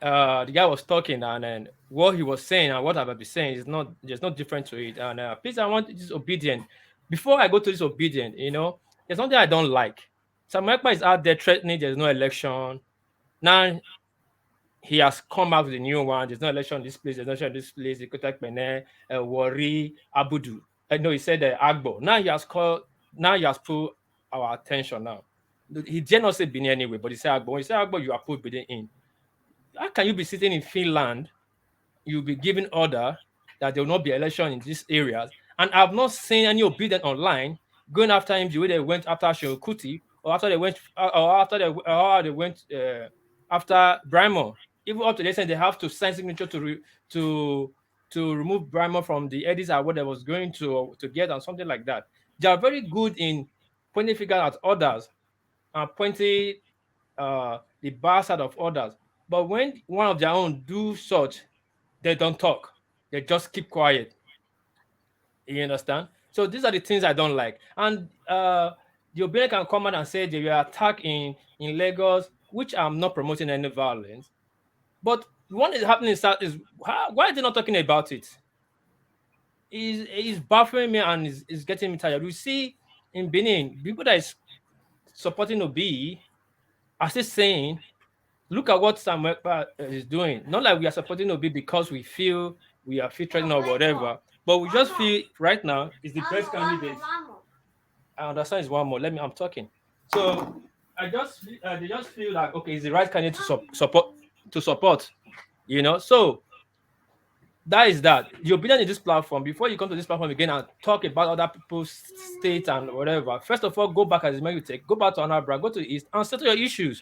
the guy was talking, and then what he was saying and what I've been saying is not there's no different to it. And please, I want this obedient. Before I go to this obedient, there's something I don't like. Samuel Ekpa is out there threatening there's no election. Now he has come out with a new one. There's no election in this place, there's no election in this place. Ikotek Bene, Wari, Abudu. No, he said Agbo. Now he has put our attention now. He did not say Benin anyway, but he said Agbo. When he said Agbo, you are put Benin in. How can you be sitting in Finland? You'll be giving order that there will not be election in these areas. And I've not seen any obedient online going after him the way they went after Shokuti or after they went after Brimo. Even up to this end, they have to sign signature to remove Brimo from the edits or what they was going to get and something like that. They are very good in pointing fingers at others and pointing the bad side of others. But when one of their own do such, they don't talk. They just keep quiet. You understand? So these are the things I don't like. And the Obìnrin can come out and say they were attacked in Lagos, which I'm not promoting any violence. But what is happening is why are they not talking about it? It's baffling me and is getting me tired. You see, in Benin, people that is supporting Obi are still saying, look at what Samuel Ekpa is doing. Not like we are supporting Obi because we feel we are featuring or whatever, but we just feel right now is the best candidate. I understand it's one more. I'm talking. So they just feel like okay, it's the right candidate to support. So that is that. The opinion in this platform, before you come to this platform again and talk about other people's state and whatever, first of all, go back as you take, go back to Anambra, go to the East and settle your issues.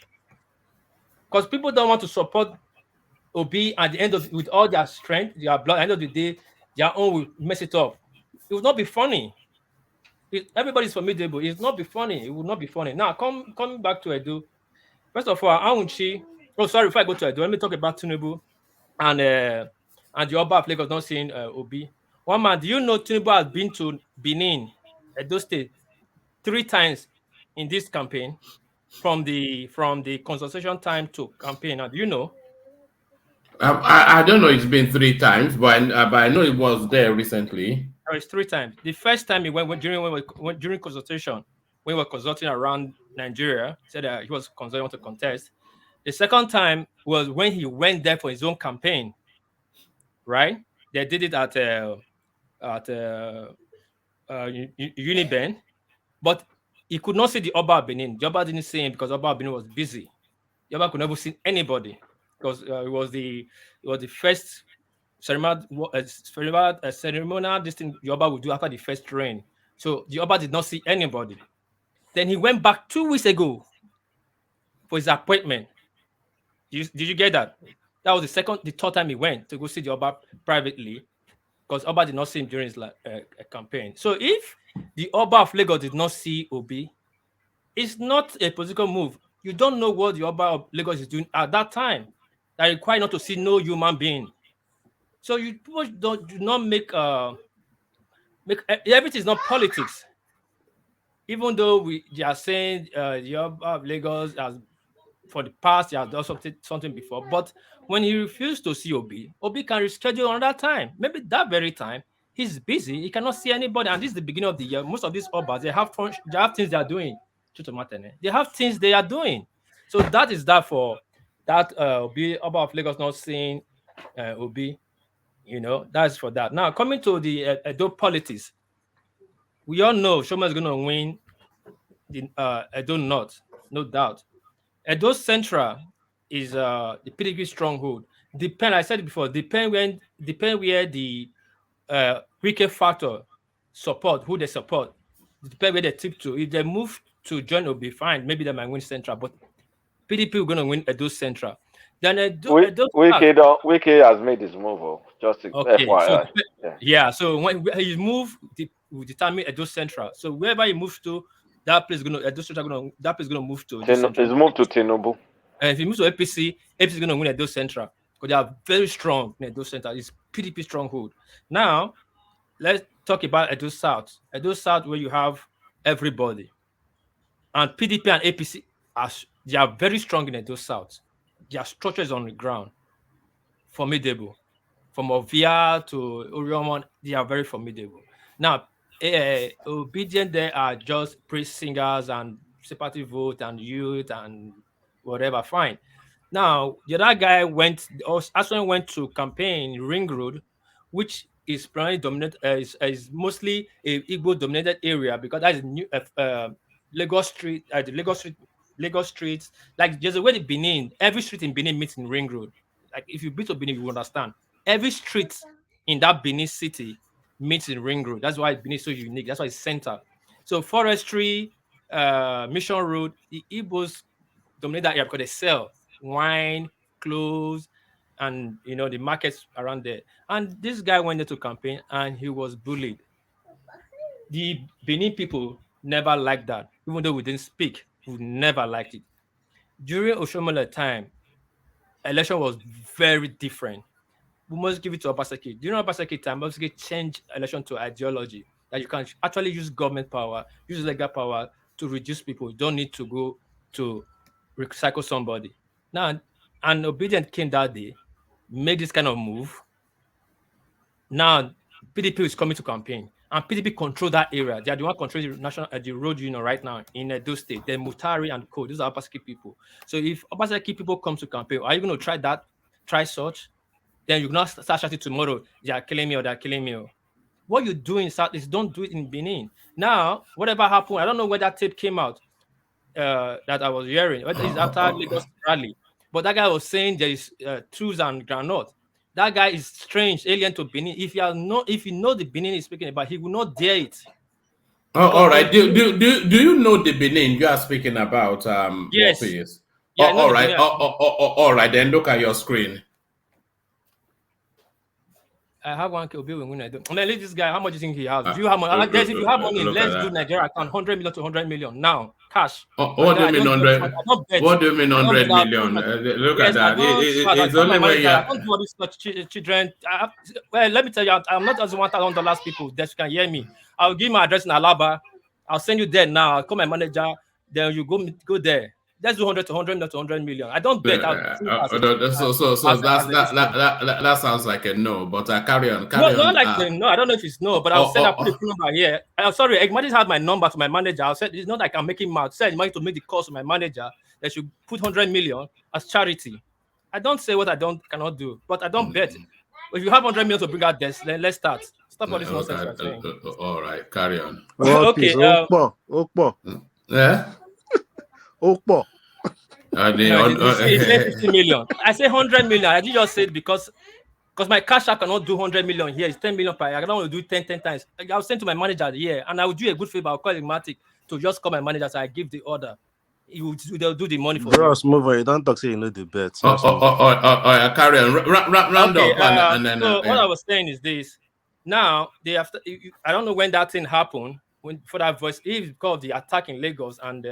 Because people don't want to support Obi at the end of with all their strength, their blood, at the end of the day, their own will mess it up. It would not be funny. Everybody's formidable. It would not be funny. It would not be funny. Now, coming back to Edo. First of all, Aunchi. Oh, sorry. Before I go to Edo, let me talk about Tinubu and the Oba of Lagos not seeing Obi. One man, do you know Tinubu has been to Benin, Edo State, 3 times in this campaign, from the consultation time to campaign? Now, do you know? I don't know. It's been 3 times, but I know it was there recently. Oh, it's 3 times. The first time he went during consultation, when we were consulting around Nigeria, said that he was consulting to contest. The second time was when he went there for his own campaign. Right? They did it at Uniben, but he could not see the Oba of Benin. The Oba didn't see him because Oba of Benin was busy. The Oba could never see anybody because it was the first ceremonial this thing the Oba would do after the first rain. So the Oba did not see anybody. Then he went back 2 weeks ago for his appointment. Did you get that? That was the third time he went to go see the Oba privately, because Oba did not see him during his campaign. So if the Oba of Lagos did not see Obi, it's not a political move. You don't know what the Oba of Lagos is doing at that time. That require not to see no human being. So you do not make everything is not politics. Even though they are saying the Oba of Lagos has, for the past, he has done something before, but when he refused to see Obi can reschedule another time. Maybe that very time he's busy, he cannot see anybody, and this is the beginning of the year. Most of these Obas, they have things they are doing. They have things they are doing. So that is that for that Oba of Lagos not seeing Obi. You know, that's for that. Now coming to the Edo politics, we all know Shoma is going to win the Edo North, no doubt. Edo Central is the PDP stronghold. I said it before, depend where the weaker factor support, who they support, depend where they tip to. If they move to join, will be fine. Maybe they might win Central, but PDP are going to win Edo Central. Then Wike has made his move. Just to FYI. So when he move, will determine Edo Central. So wherever he moves to, that place is going to move to. He's moved to Tinubu. And if he moves to APC is going to win Edo Central because they are very strong in Edo Central. It's PDP stronghold. Now, let's talk about Edo South. Edo South, where you have everybody, and PDP and APC they are very strong in Edo South. Their structure is on the ground, formidable. From Ovia to Oriomon, they are very formidable. Now, obedient there are just praise singers and sympathy vote and youth and whatever. Fine. Now, the other guy went to campaign Ring Road, which is primarily dominated is mostly a Igbo dominated area because that is new Lagos Street, Lagos streets. Like there's a way in Benin, every street in Benin meets in Ring Road. Like if you've been to Benin, you understand. Every street in that Benin city meets in Ring Road. That's why Benin is so unique. That's why it's center. So forestry, Mission Road, the Igbos dominate that area because they sell wine, clothes, and the markets around there. And this guy went there to campaign and he was bullied. The Benin people never liked that, even though we didn't speak. We never liked it. During Oshomola time, election was very different. We must give it to Obaseki. During Obaseki time, Obaseki changed election to ideology that you can actually use government power, use legal power to reduce people. You don't need to go to recycle somebody. Now, an Obedient came that day, made this kind of move. Now, PDP is coming to campaign, and PDP control that area. They are the one controlling the road union right now in Edo State. Then Mutari and Co. These are Obaseki people. So if Obaseki people come to campaign, are you going to try such? Then you not start shouting tomorrow, they are killing me or they're killing me. What you do in South is don't do it in Benin. Now, whatever happened, I don't know where that tape came out that I was hearing. Whether it's after Lagos rally, but that guy was saying there is truths and granite. That guy is strange, alien to Benin. If you know the Benin is speaking about, he will not dare it. Oh, all right. Do you know the Benin you are speaking about? Yes. Yeah, all right. All right. Then look at your screen. I have 1K. Obi will win. I don't. I mean, leave this guy. How much do you think he has? Do you have money? Guys, if you have money, let's do Nigeria account 100 million to 100 million now, cash. What do you mean 100? What do you mean 100 million? Look at that. It's only when you. I don't do all these such children. Well, let me tell you, I'm not as $1,000 people that you can hear me. I'll give my address in Alaba. I'll send you there now. I'll call my manager. Then you go there. Let's do 100 to 100 million to 100 million. I don't bet. That sounds like a no, but carry on. Not like no. I don't know if it's no, but I'll send I'll put the number here. I'm sorry, Ekpa'S had my number to my manager. I'll say it's not like I'm making mouth. Send money to make the calls to my manager. They should put 100 million as charity. I don't say what I cannot do, but I don't bet. If you have 100 million to bring out this, then let's start. Stop all this nonsense. All right, carry on. Okay. Yeah. Okpo. It's 50 million. I say 100 million. I did just say it because my cash app cannot do 100 million here. It's 10 million per year. I don't want to do 10 times. I'll send to my manager here, and I will do a good favor. I'll call Matic to just call my manager. So I give the order. They'll do the money for Bros, move on. You don't talk, say you know the bet. Carry on. Round up. And then, so what I was saying is this. Now, I don't know when that thing happened. For that voice, if because of the attack in Lagos and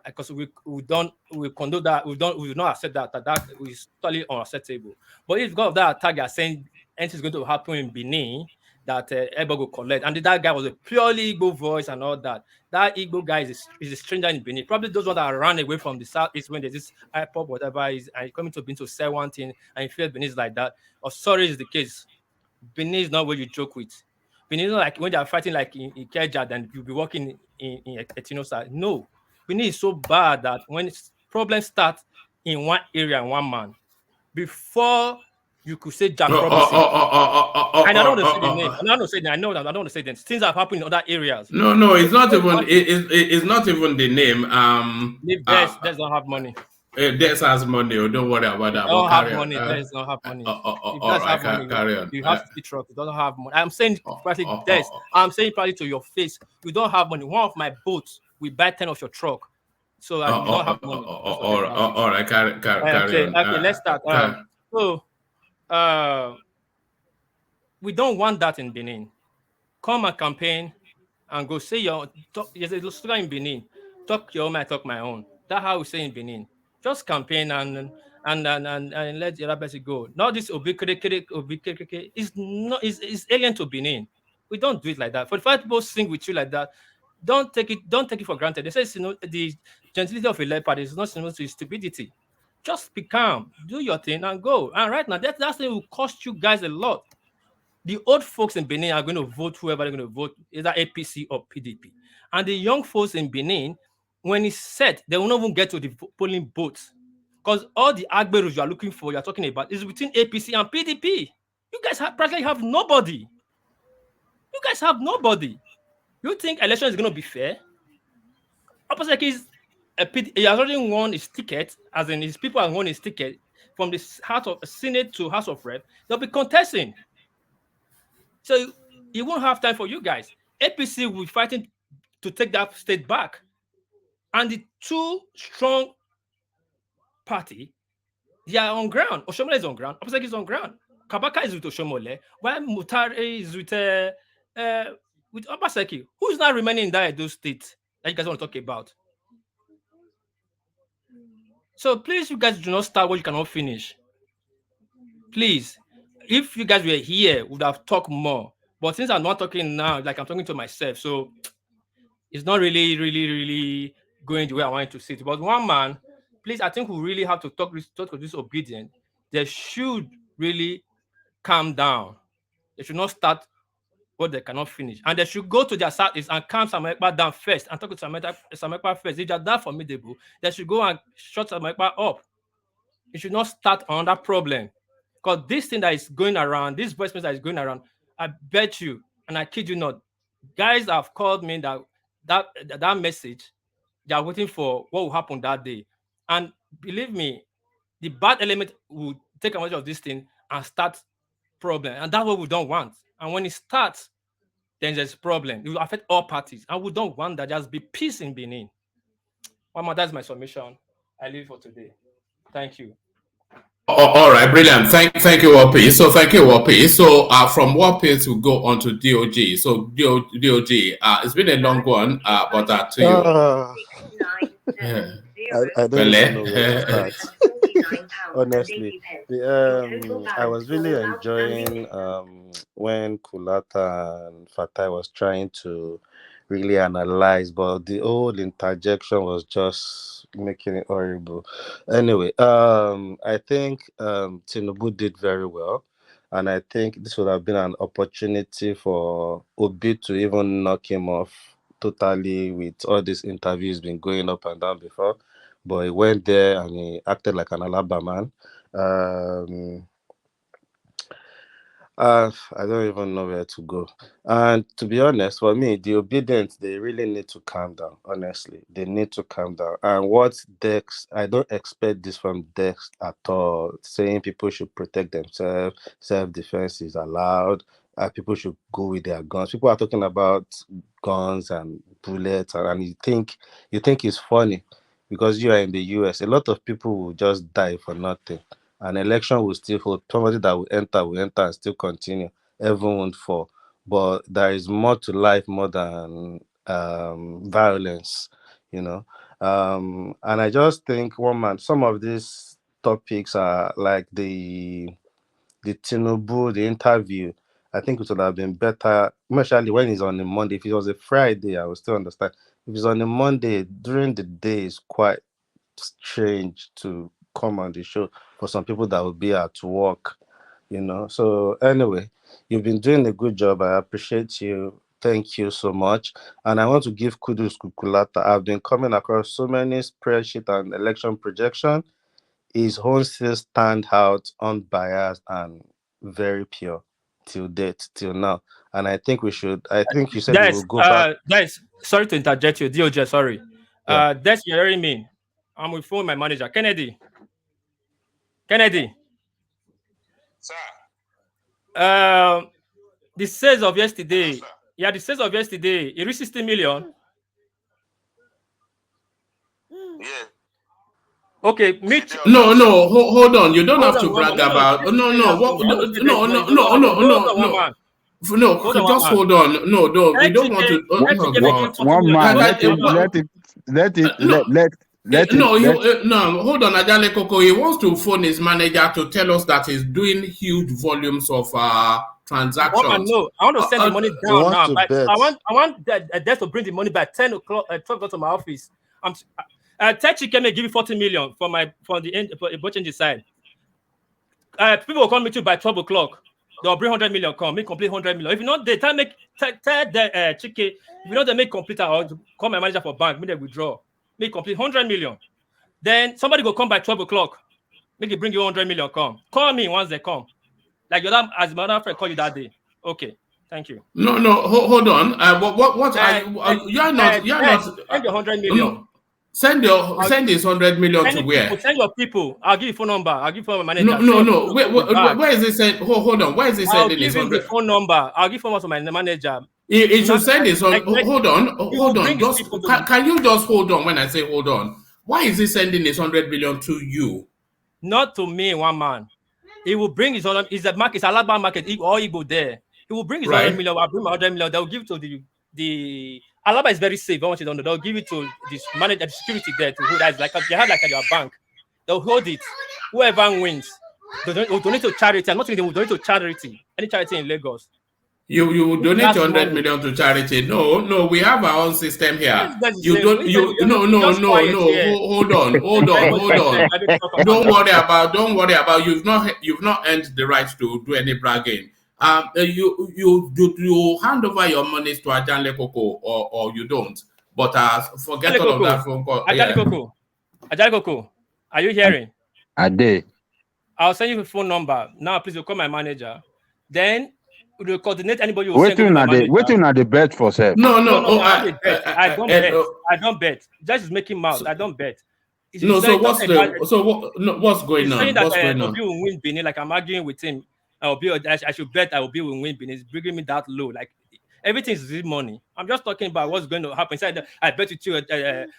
because we condone that, we do not accept that is totally unacceptable. But if because of that attack, they are saying anything is going to happen in Benin, that everybody will collect, and that guy was a purely Igbo voice and all that. That Igbo guy is a stranger in Benin. Probably those ones that ran away from the southeast when there's this IPOP, whatever is, and coming to Benin to sell one thing, and you feel Benin is like that. Or sorry is the case. Benin is not what you joke with. Benin is not like when they are fighting like in Keja, then you'll be working in Etinosa. No. Benin is so bad that when problems start in one area and one man, before you could say Jack Robinson, and I don't want to say the name. I don't want to say that. I know that I don't want to say them. Things have happened in other areas. No, it's not even. It's not even the name. Des don't have money. Des has money. Don't worry about that. Don't have money. Des don't have money. Carry on. You have to truck. You don't have money. I'm saying probably Des. I'm saying probably to your face. You don't have money. One of my boats, we buy 10 of your truck. So you don't have money. All right. Carry on. Okay, let's start. We don't want that in Benin. Come and campaign and go say your talk. There's a slogan in Benin. Talk your own, I talk my own. That's how we say in Benin. Just campaign and let the other person go. Not this obikere. It's alien to Benin. We don't do it like that. For the fact people sing with you like that, don't take it for granted. They say the gentility of a leopard is not similar to stupidity. Just be calm, do your thing, and go. And right now, that thing will cost you guys a lot. The old folks in Benin are going to vote whoever they're going to vote, either APC or PDP. And the young folks in Benin, when it's set, they will not even get to the polling booths. Because all the Agberus you are looking for, you're talking about, is between APC and PDP. You guys practically have nobody. You think election is going to be fair? Opposite is he has already won his ticket, as in his people have won his ticket from the House of Senate to House of Rep. They'll be contesting. So he won't have time for you guys. APC will be fighting to take that state back. And the two strong party, they are on ground. Oshomole is on ground. Opposite is on ground. Kabaka is with Oshomole, while Mutare is with Obaseki. Who's not remaining in that Edo state that you guys want to talk about? So please, you guys do not start what you cannot finish. Please, if you guys were here, we would have talked more. But since I'm not talking now, like I'm talking to myself, so it's not really going the way I want it to see it. But one man, please, I think we really have to talk to this obedient. They should really calm down. They should not start what they cannot finish. And they should go to their southeast and calm Sam Ekpa down first and talk to Sam Ekpa first. If they're that formidable, they should go and shut Sam Ekpa up. It should not start another problem. Because this thing that is going around, this voice message that is going around, I bet you, and I kid you not, guys have called me that message, they are waiting for what will happen that day. And believe me, the bad element will take advantage of this thing and start problem. And that's what we don't want. And when it starts, then there's a problem. It will affect all parties. And we don't want that. Just be peace in Benin. Mama, that's my submission. I leave for today. Thank you. All right, brilliant. Thank you, WAP. So thank you, WAP. So from WAP to go on to DOG. So DOG, it's been a long one, but to you. Yeah. I don't even know where to start. Honestly, I was really enjoying when Kulata and Fatai was trying to really analyze, but the whole interjection was just making it horrible. Anyway, I think Tinubu did very well. And I think this would have been an opportunity for Obi to even knock him off totally with all these interviews been going up and down before. But he went there and he acted like an Alabama man. I don't even know where to go. And to be honest, for me, the obedience, they really need to calm down. Honestly, they need to calm down. And what Dex, I don't expect this from Dex at all. Saying people should protect themselves, self-defense is allowed. People should go with their guns. People are talking about guns and bullets, and you think it's funny because you are in the US. A lot of people will just die for nothing. An election will still hold. Somebody that will enter and still continue. Everyone won't fall. But there is more to life more than violence, you know. And I just think some of these topics are like the Tinubu, the interview. I think it would have been better, especially when it's on a Monday. If it was a Friday, I would still understand. If it's on a Monday, during the day, it's quite strange to come on the show for some people that will be at work, you know. So anyway, you've been doing a good job. I appreciate you. Thank you so much. And I want to give kudos to Kulata. I've been coming across so many spreadsheet and election projection. His own still stand out unbiased and very pure till date, till now. And I think you said you will go back. Guys, sorry to interject you, DOJ, sorry. Yeah. That's you hearing me. I'm with phone my manager, Kennedy. Sir. The sales of yesterday. Yeah, the sales of yesterday, it reached 60 million. Yeah. Okay, Mitch. No, hold on. You don't have to brag about. No, just hold on. No, we don't want to. One man, let it. No, hold on, Ajale Koko. He wants to phone his manager to tell us that he's doing huge volumes of transactions. No, I want to send the money down now. But I want that to bring the money by 10 o'clock, 12 o'clock to my office. Techi came and give me 40 million for the budget side. People will call me too by 12 o'clock. They'll bring 100 million, come make complete 100 million. If you not, they tell the Chike. If you know they make complete, or call my manager for bank, make they withdraw, make complete 100 million. Then somebody will come by 12 o'clock, make it bring you 100 million. Come, call me once they come. Like your dad, as my other friend call you that day. Okay, thank you. No, hold on. What are you? You're not. Send your 100 million. No. Send this 100 million to where? Send your people. I'll give you phone number. I'll give you my manager. No. Where is it sent? Hold on. Where is it sending this 100? I'll give you the phone number. I'll give phone number to my manager. It should send this on. Hold on. Can you just hold on when I say hold on? Why is he sending this 100 million to you? Not to me, one man. He will bring his own. It's a market. It's Alabama market. Or he go there. He will bring his 100 million. I'll bring my 100 million. They'll give it to the Alaba is very safe. Once it's on, they'll give it to this manager, the security there to hold that. Like they have like at your bank. They'll hold it. Whoever wins, they'll donate to charity. I'm not saying they will donate to charity. Any charity in Lagos. You will donate 100 million to charity. No, we have our own system here. You don't. No. Hold on. Don't worry about. You've not earned the right to do any bragging. You hand over your monies to Ajale Koko or you don't. But forget all of that phone call. Ajale Koko, are you hearing? I did. I'll send you the phone number. Now, please, you call my manager. Then we'll coordinate anybody. Waiting at the bet for sale. No. I don't bet. Just making mouth. I don't bet. What's going on? Saying that Obi will win Benin, like I'm arguing with him. I should bet Obi will win Benin. It's bringing me that low. Like Everything is real money. I'm just talking about what's going to happen. I bet you too,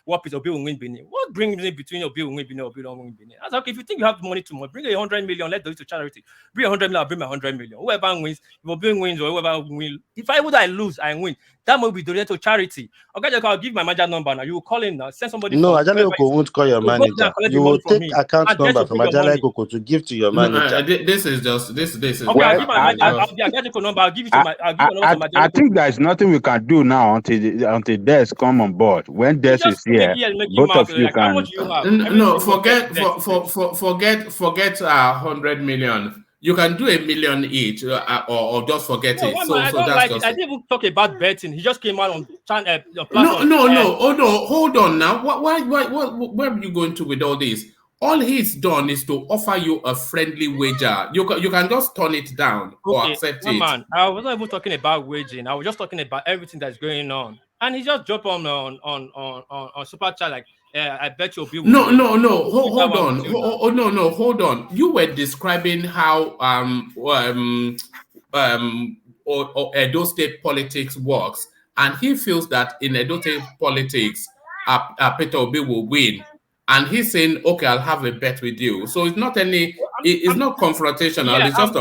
what Peter Obi will win Benin. What brings me between Obi will win Benin or Obi don't win Benin? I was like, if you think you have money too much, bring 100 million, let those to charity. Bring 100 million, I'll bring my 100 million. Whoever wins, if Obi wins or whoever wins, if I lose, I win. That will be donated to charity. Okay, I'll give my manager number now. You will call him now, send somebody. No, Ajale Koko won't call your manager. You will take account number from Ajale Koko to give to your manager. This is just this is. Okay, I'll give my manager. I'll give you number. I'll give you to my. I'll give you number to my. I think there's nothing we can do now until Des come on board. When Des is here, both of you can. How much you have? No, forget 100 million. You can do 1 million each, or just forget it. So I don't like it. I didn't even talk about betting. He just came out on platform. No. Oh no, hold on now. Where are you going to with all this? All he's done is to offer you a friendly wager. You can just turn it down or accept it. Man, I was not even talking about waging. I was just talking about everything that's going on. And he just dropped on super chat like, I bet you'll be. No. Hold on. Hold on. You were describing how Edo State politics works, and he feels that in Edo State politics, Peter Obi will win. And he's saying, "Okay, I'll have a bet with you." So it's not it's not confrontational. Yeah, it's just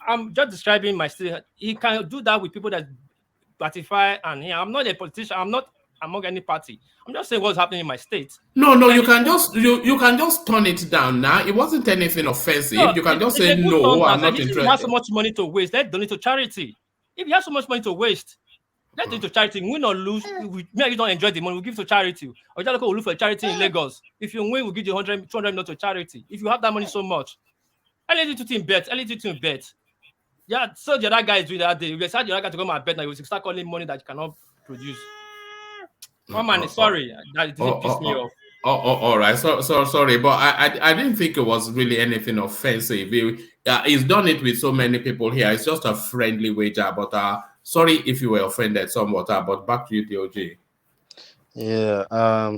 I'm just describing my state. He can do that with people that ratify, and I'm not a politician. I'm not among any party. I'm just saying what's happening in my state. No, you can just turn it down now. It wasn't anything offensive. No, you can just say no. I'm not interested. If he has so much money to waste, let's donate to charity. If he has so much money to waste, let's donate to charity. Win or lose, maybe you don't enjoy the money. We'll give to charity. Or just we'll look for a charity in Lagos. If you win, we'll give you 200 million to charity. If you have that money so much, I let you to bet. Yeah, so the other guys do that day. You decide the other guy to come and bet now. You will start calling money that you cannot produce. One man, sorry, that didn't piss me off. All right. So sorry, but I didn't think it was really anything offensive. He's done it with so many people here. It's just a friendly wager. But sorry if you were offended somewhat. But back to you, DOJ. Yeah.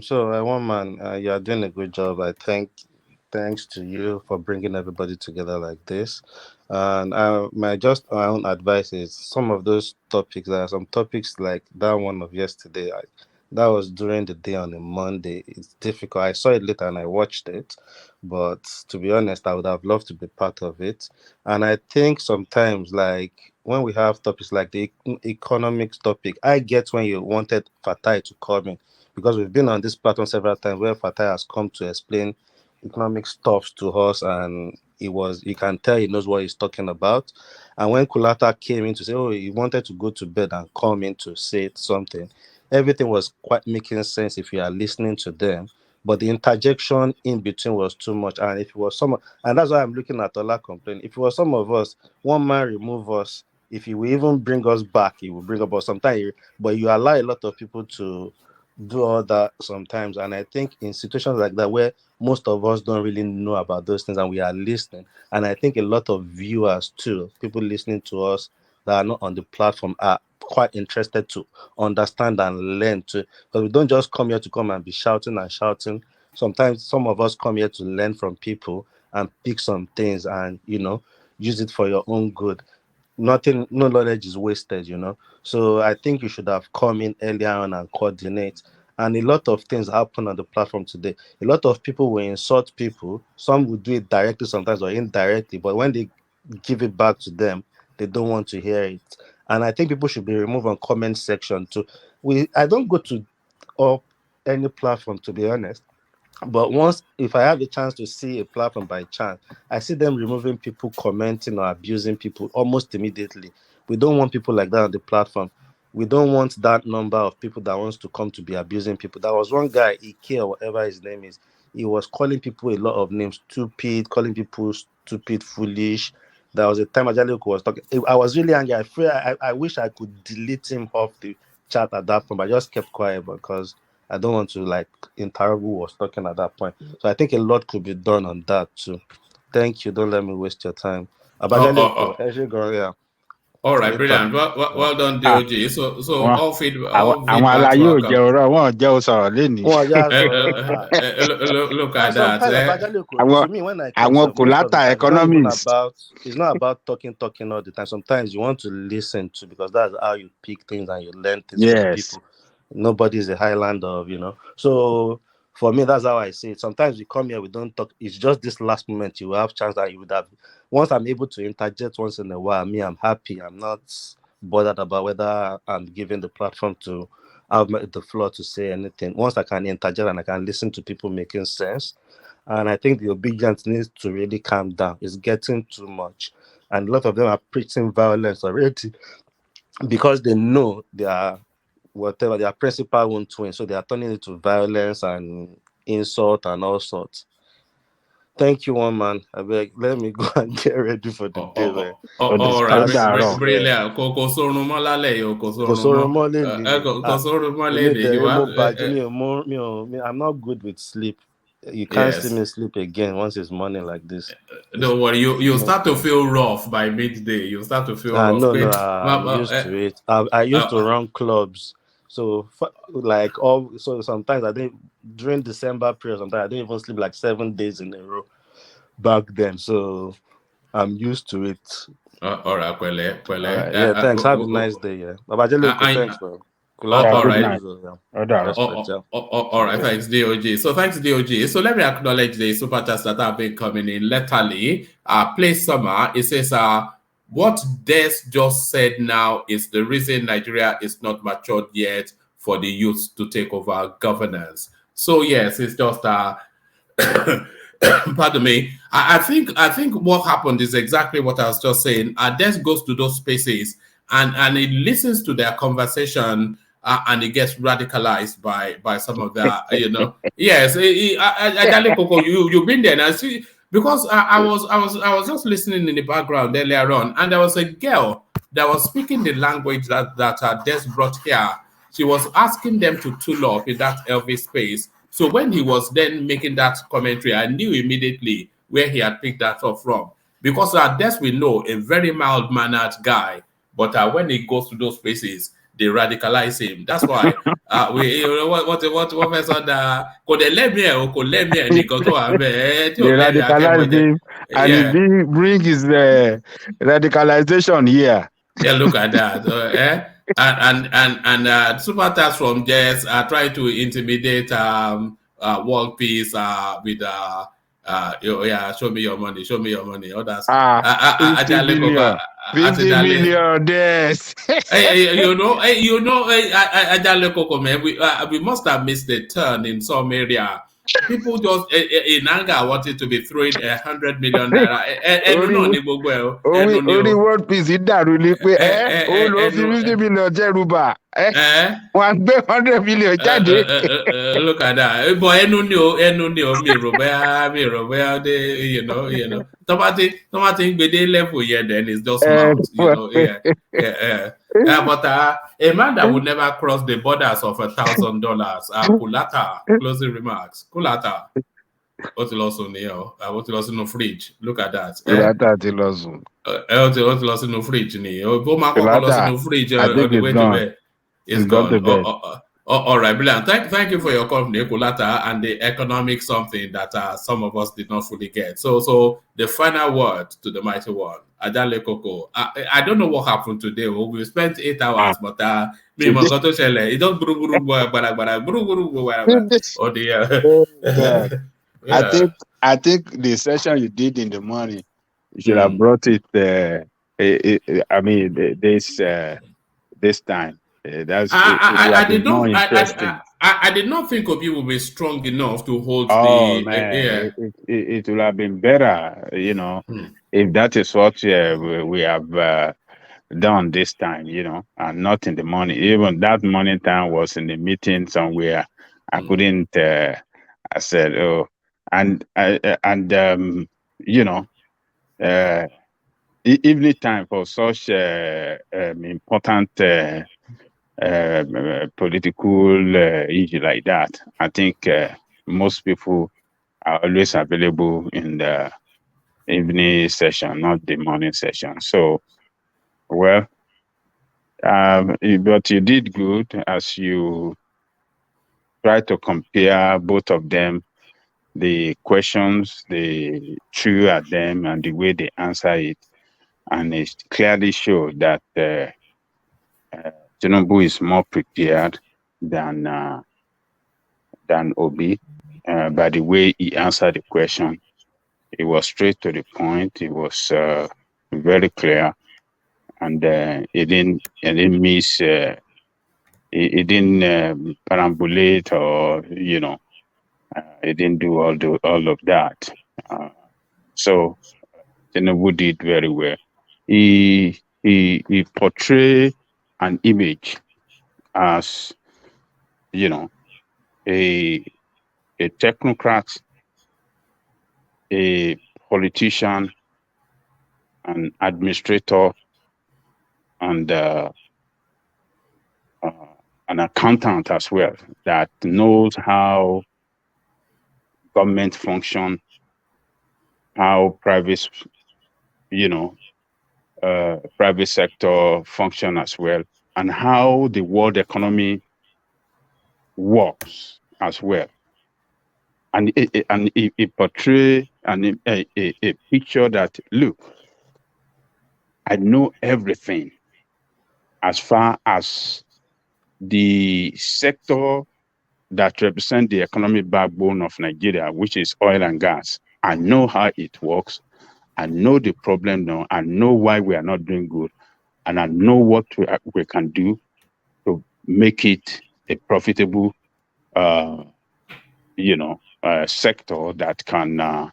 So one man, you are doing a good job. Thanks to you for bringing everybody together like this. And my own advice is some of those topics. There are some topics like that one of yesterday. That was during the day on a Monday. It's difficult. I saw it later and I watched it. But to be honest, I would have loved to be part of it. And I think sometimes, like, when we have topics like the economics topic, I get when you wanted Fatai to come in. Because we've been on this platform several times where Fatai has come to explain economic stuff to us, and you can tell he knows what he's talking about. And when Kulata came in to say, he wanted to go to bed and come in to say something, everything was quite making sense if you are listening to them. But the interjection in between was too much. And if it was and that's why I'm looking at Ola complaining. If it was some of us, one man remove us. If he will even bring us back, he will bring us sometimes. But you allow a lot of people to do all that sometimes. And I think in situations like that where most of us don't really know about those things and we are listening, and I think a lot of viewers too, people listening to us that are not on the platform, are quite interested to understand and learn too, because we don't just come here to come and be shouting and shouting. Sometimes some of us come here to learn from people and pick some things and use it for your own good. No knowledge is wasted, So I think you should have come in earlier on and coordinate. And a lot of things happen on the platform today. A lot of people will insult people. Some will do it directly sometimes or indirectly, but when they give it back to them, they don't want to hear it. And I think people should be removed on comment section too. I don't go to any platform, to be honest. But if I have a chance to see a platform by chance, I see them removing people commenting or abusing people almost immediately. We don't want people like that on the platform. We don't want that number of people that wants to come to be abusing people. There was one guy, Ike or whatever his name is, he was calling people a lot of names, stupid, calling people stupid, foolish. There was a time Ajaliku was talking. I was really angry. I wish I could delete him off the chat at that point, but I just kept quiet because I don't want to interrupt who was talking at that point. So I think a lot could be done on that too. Thank you. Don't let me waste your time. All right, brilliant. Well done, DOG. So all feedback àwọn look at Sometimes, that. to me, when I come, most of the time, it's not about talking all the time. Sometimes you want to listen to, because that's how you pick things and you learn things from people. Nobody is a Highlander of, So for me, that's how I see it. Sometimes we come here, we don't talk. It's just this last moment you have chance that you would have. Once I'm able to interject once in a while, I'm happy. I'm not bothered about whether I'm given the platform to have the floor to say anything. Once I can interject and I can listen to people making sense, and I think the obedience needs to really calm down. It's getting too much, and a lot of them are preaching violence already because they know their principal won't win, so they are turning it to violence and insult and all sorts. Thank you, one man. I beg, let me go and get ready for the day. All right, brilliant. I'm not good with sleep. You can't see me sleep again once it's morning like this. Don't worry, you start to feel rough by midday. You start to feel rough. No, I'm used to it. I used to run clubs. So sometimes during December period, sometimes I didn't even sleep like 7 days in a row back then. So I'm used to it. All right, Kwele. Yeah, thanks. Have a nice day. Yeah. Thanks, bro. All right. All right, thanks, DOG. So thanks, DOG. So let me acknowledge the super chats that have been coming in. Letterly, Play Summer, it says, what Des just said now is the reason Nigeria is not matured yet for the youth to take over governance. So yes, it's just pardon me. I think what happened is exactly what I was just saying. Des goes to those spaces and it listens to their conversation and it gets radicalized by some of the Yes, you've been there and I see. Because I was just listening in the background earlier on, and there was a girl that was speaking the language that Des brought here. She was asking them to tool up in that Elvis space. So when he was then making that commentary, I knew immediately where he had picked that up from. Because Des, we know, a very mild-mannered guy, but when he goes to those spaces, they radicalize him. That's why what Professor could let me They radicalize him and he bring his radicalization here. Yeah, look at that. And super task from Jess trying to intimidate World Peace with show me your money. Oh, that's 50 million. 50 million this. We must have missed a turn in some area. People just in anger wanted to be throwing $100 million. Only World Peace in that really pé ó lọ fi 50 million jẹrùbà. Wọ́n gbé 100 million jáde. Look at that. But ẹnu ni o mi rò bóyá Tomati gbede level yẹn then it's just mouth, but a man that would never cross the borders of $1,000. Kulata, closing remarks. Kulata. What ti lọ sínú fridge. Look at that. Kulata ti lọ sùn. What ti lọ sínú fridge ni. Bó máa kọ́kọ́ lọ sínú fridge on the way to bed. It's gone. All right, brilliant. Thank you for your company, Kulata, and the economic something that some of us did not fully get. So the final word to the mighty one, Adale Koko. I don't know what happened today. We spent 8 hours, but it don't oh dear. Yeah. I think the session you did in the morning, you should have brought it. This time. I did not think Obi would be strong enough to hold it would have been better, if that is what we have done this time, and not in the morning. Even that morning time was in the meeting somewhere. I couldn't. I said, oh, evening time for such important political issue like that. I think most people are always available in the evening session, not the morning session. So Well, but you did good as you try to compare both of them, the questions they threw at them and the way they answer it. And it clearly showed that Tinubu is more prepared than Obi by the way he answered the question. It was straight to the point. It was very clear, and it didn't miss. It didn't perambulate, or it didn't do all of that. So Tinubu did very well. He portrayed an image as a technocrat, a politician, an administrator, and an accountant as well, that knows how government function, how private, private sector function as well, and how the world economy works as well. And it portrays a picture that, look, I know everything as far as the sector that represent the economic backbone of Nigeria, which is oil and gas. I know how it works. I know the problem now. I know why we are not doing good. And I know what we can do to make it a profitable, sector that can,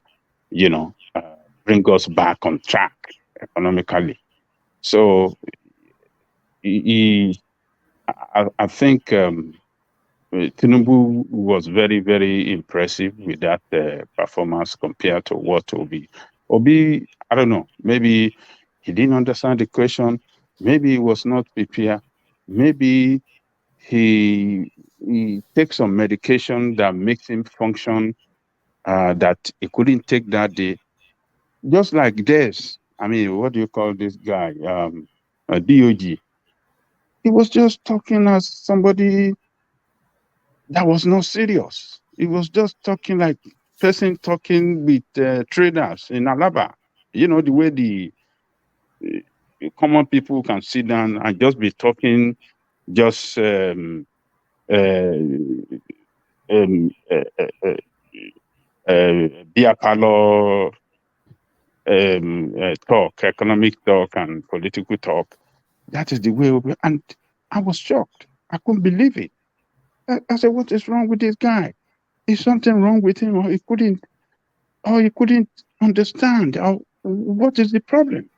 bring us back on track economically. So I think Tinubu was very, very impressive with that performance compared to what Obi. Obi, I don't know, maybe he didn't understand the question. Maybe he was not prepared. Maybe he takes some medication that makes him function that he couldn't take that day. Just like this, I mean, what do you call this guy? DOG. He was just talking as somebody that was not serious. He was just talking like person talking with traders in Alaba. The way the common people can sit down and just be talking, just beer parlor talk, economic talk, and political talk. That is the way. And I was shocked. I couldn't believe it. I said, "What is wrong with this guy? Is something wrong with him, or he couldn't understand? Or what is the problem?"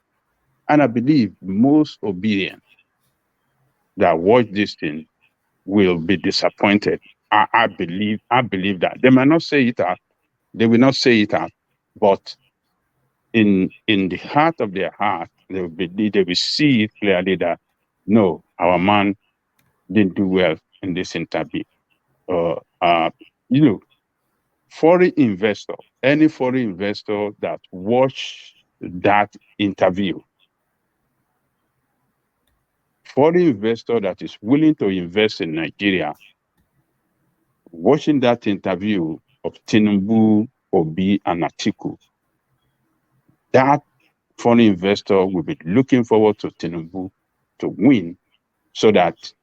And I believe most obedient that watch this thing will be disappointed. I believe that they might not say it out. They will not say it out, but in the heart of their heart, they will see it clearly that no, our man didn't do well in this interview. Foreign investor, any foreign investor that watch that interview, foreign investor that is willing to invest in Nigeria, watching that interview of Tinubu, Obi, and Atiku, that foreign investor will be looking forward to Tinubu to win so that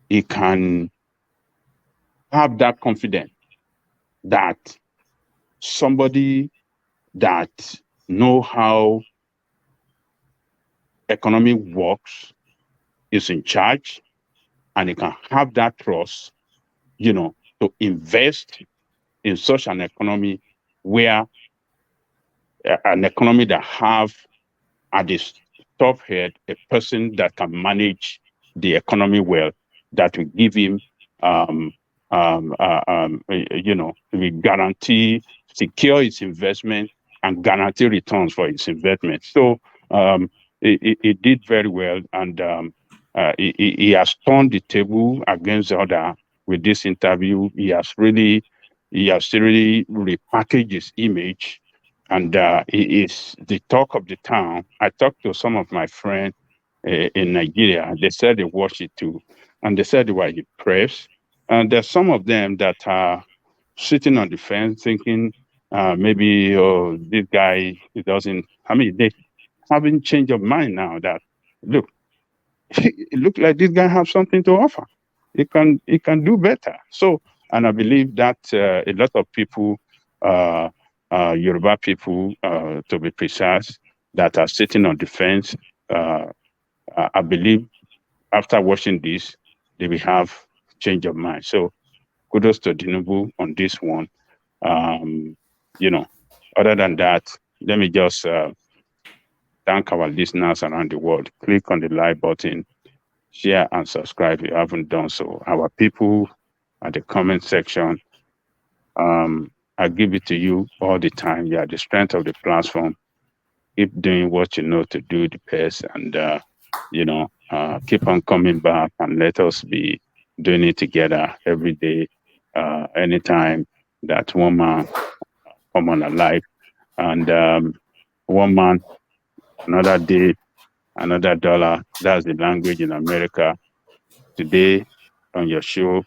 he can have that confidence that somebody that know how economy works is in charge, and he can have that trust, to invest in such an economy where an economy that have at the top head a person that can manage the economy well, that will give him, we guarantee, secure its investment and guarantee returns for its investment. So it did very well, and he has turned the table against the other with this interview. He has really repackaged his image, and he is the talk of the town. I talked to some of my friends in Nigeria. They said they watched it too, and they said they were impressed. And there's some of them that are sitting on the fence thinking maybe this guy he doesn't. I mean, they having change of mind now that look, it looked like this guy has something to offer. He can do better. So, and I believe that a lot of people, Yoruba people, to be precise, that are sitting on the fence, I believe after watching this, they will have change of mind. So, kudos to Tinubu on this one. You know, other than that, let me just thank our listeners around the world. Click on the like button, share and subscribe if you haven't done so. Our people at the comment section, I give it to you all the time. You are the strength of the platform. Keep doing what you know to do the best, and keep on coming back and let us be doing it together every day, anytime that one man come on alive, and one man, another day, another dollar. That's the language in America. Today on your show,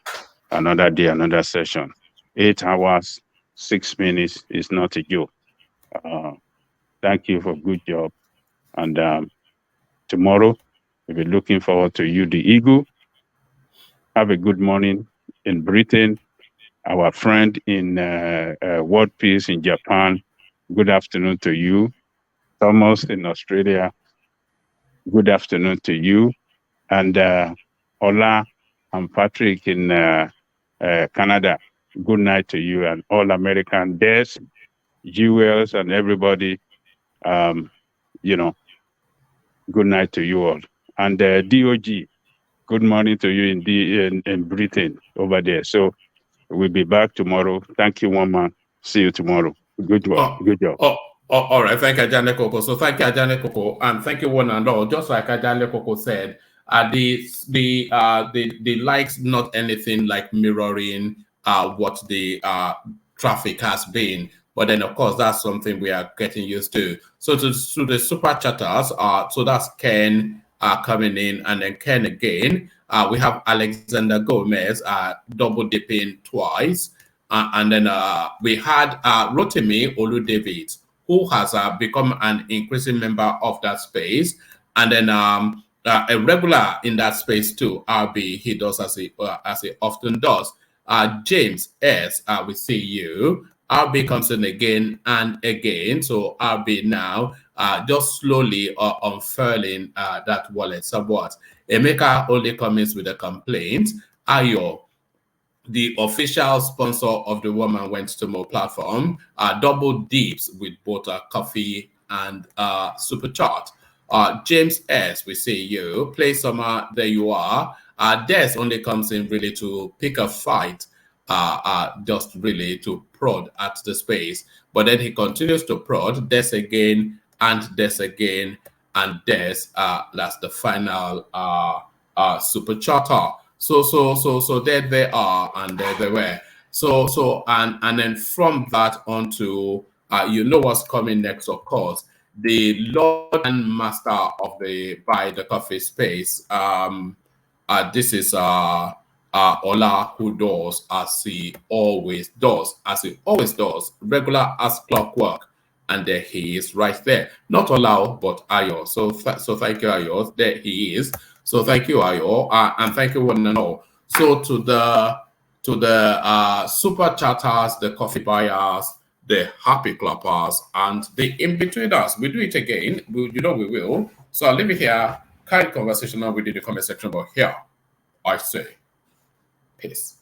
another day, another session. 8 hours, 6 minutes is not a joke. Thank you for a good job. And tomorrow, we'll be looking forward to you, the Eagle. Have a good morning in Britain. Our friend in World Peace in Japan, good afternoon to you. Thomas in Australia, good afternoon to you. And Ola and Patrick in Canada, good night to you, and all American Des, Jewels, and everybody. Good night to you all. And DOG, good morning to you in Britain over there. So we'll be back tomorrow. Thank you, one man. See you tomorrow. Good work. Good job. All right. Thank you, Ajane Koko. So thank you, Ajane Koko, and thank you, one and all. Just like Ajane Koko said, the likes not anything like mirroring what the traffic has been. But then, of course, that's something we are getting used to. So to the super chatters, so that's Ken coming in, and then Ken again. We have Alexander Gomez double dipping twice. And then we had Rotimi Olu-David, who has become an increasing member of that space. And then a regular in that space too, RB, he does as he often does. James S, we see you. RB comes in again and again. So RB now just slowly unfurling that wallet somewhat. Emeka only comes with a complaint. Ayo, the official sponsor of the Woman Went to More platform, double dips with both coffee and super chart. James S, we see you. Play Summer, there you are. Des only comes in really to pick a fight, just really to prod at the space. But then he continues to prod, Des again, and Des again, and Des, that's the final super charter. So there they are, and there they were. And then from that on to you know what's coming next, of course. The Lord and Master of the Buy the Coffee space. This is Ola, who does as he always does, regular as clockwork. And there he is right there. Not Ola, but Ayo. So thank you, Ayo. There he is. So thank you, Ayo, and thank you, one and all. So to the super chatters, the coffee buyers, the happy clappers, and the in-betweeners. We do it again. We will. So I'll leave it here. Kind conversation now within the comment section, but here I say peace.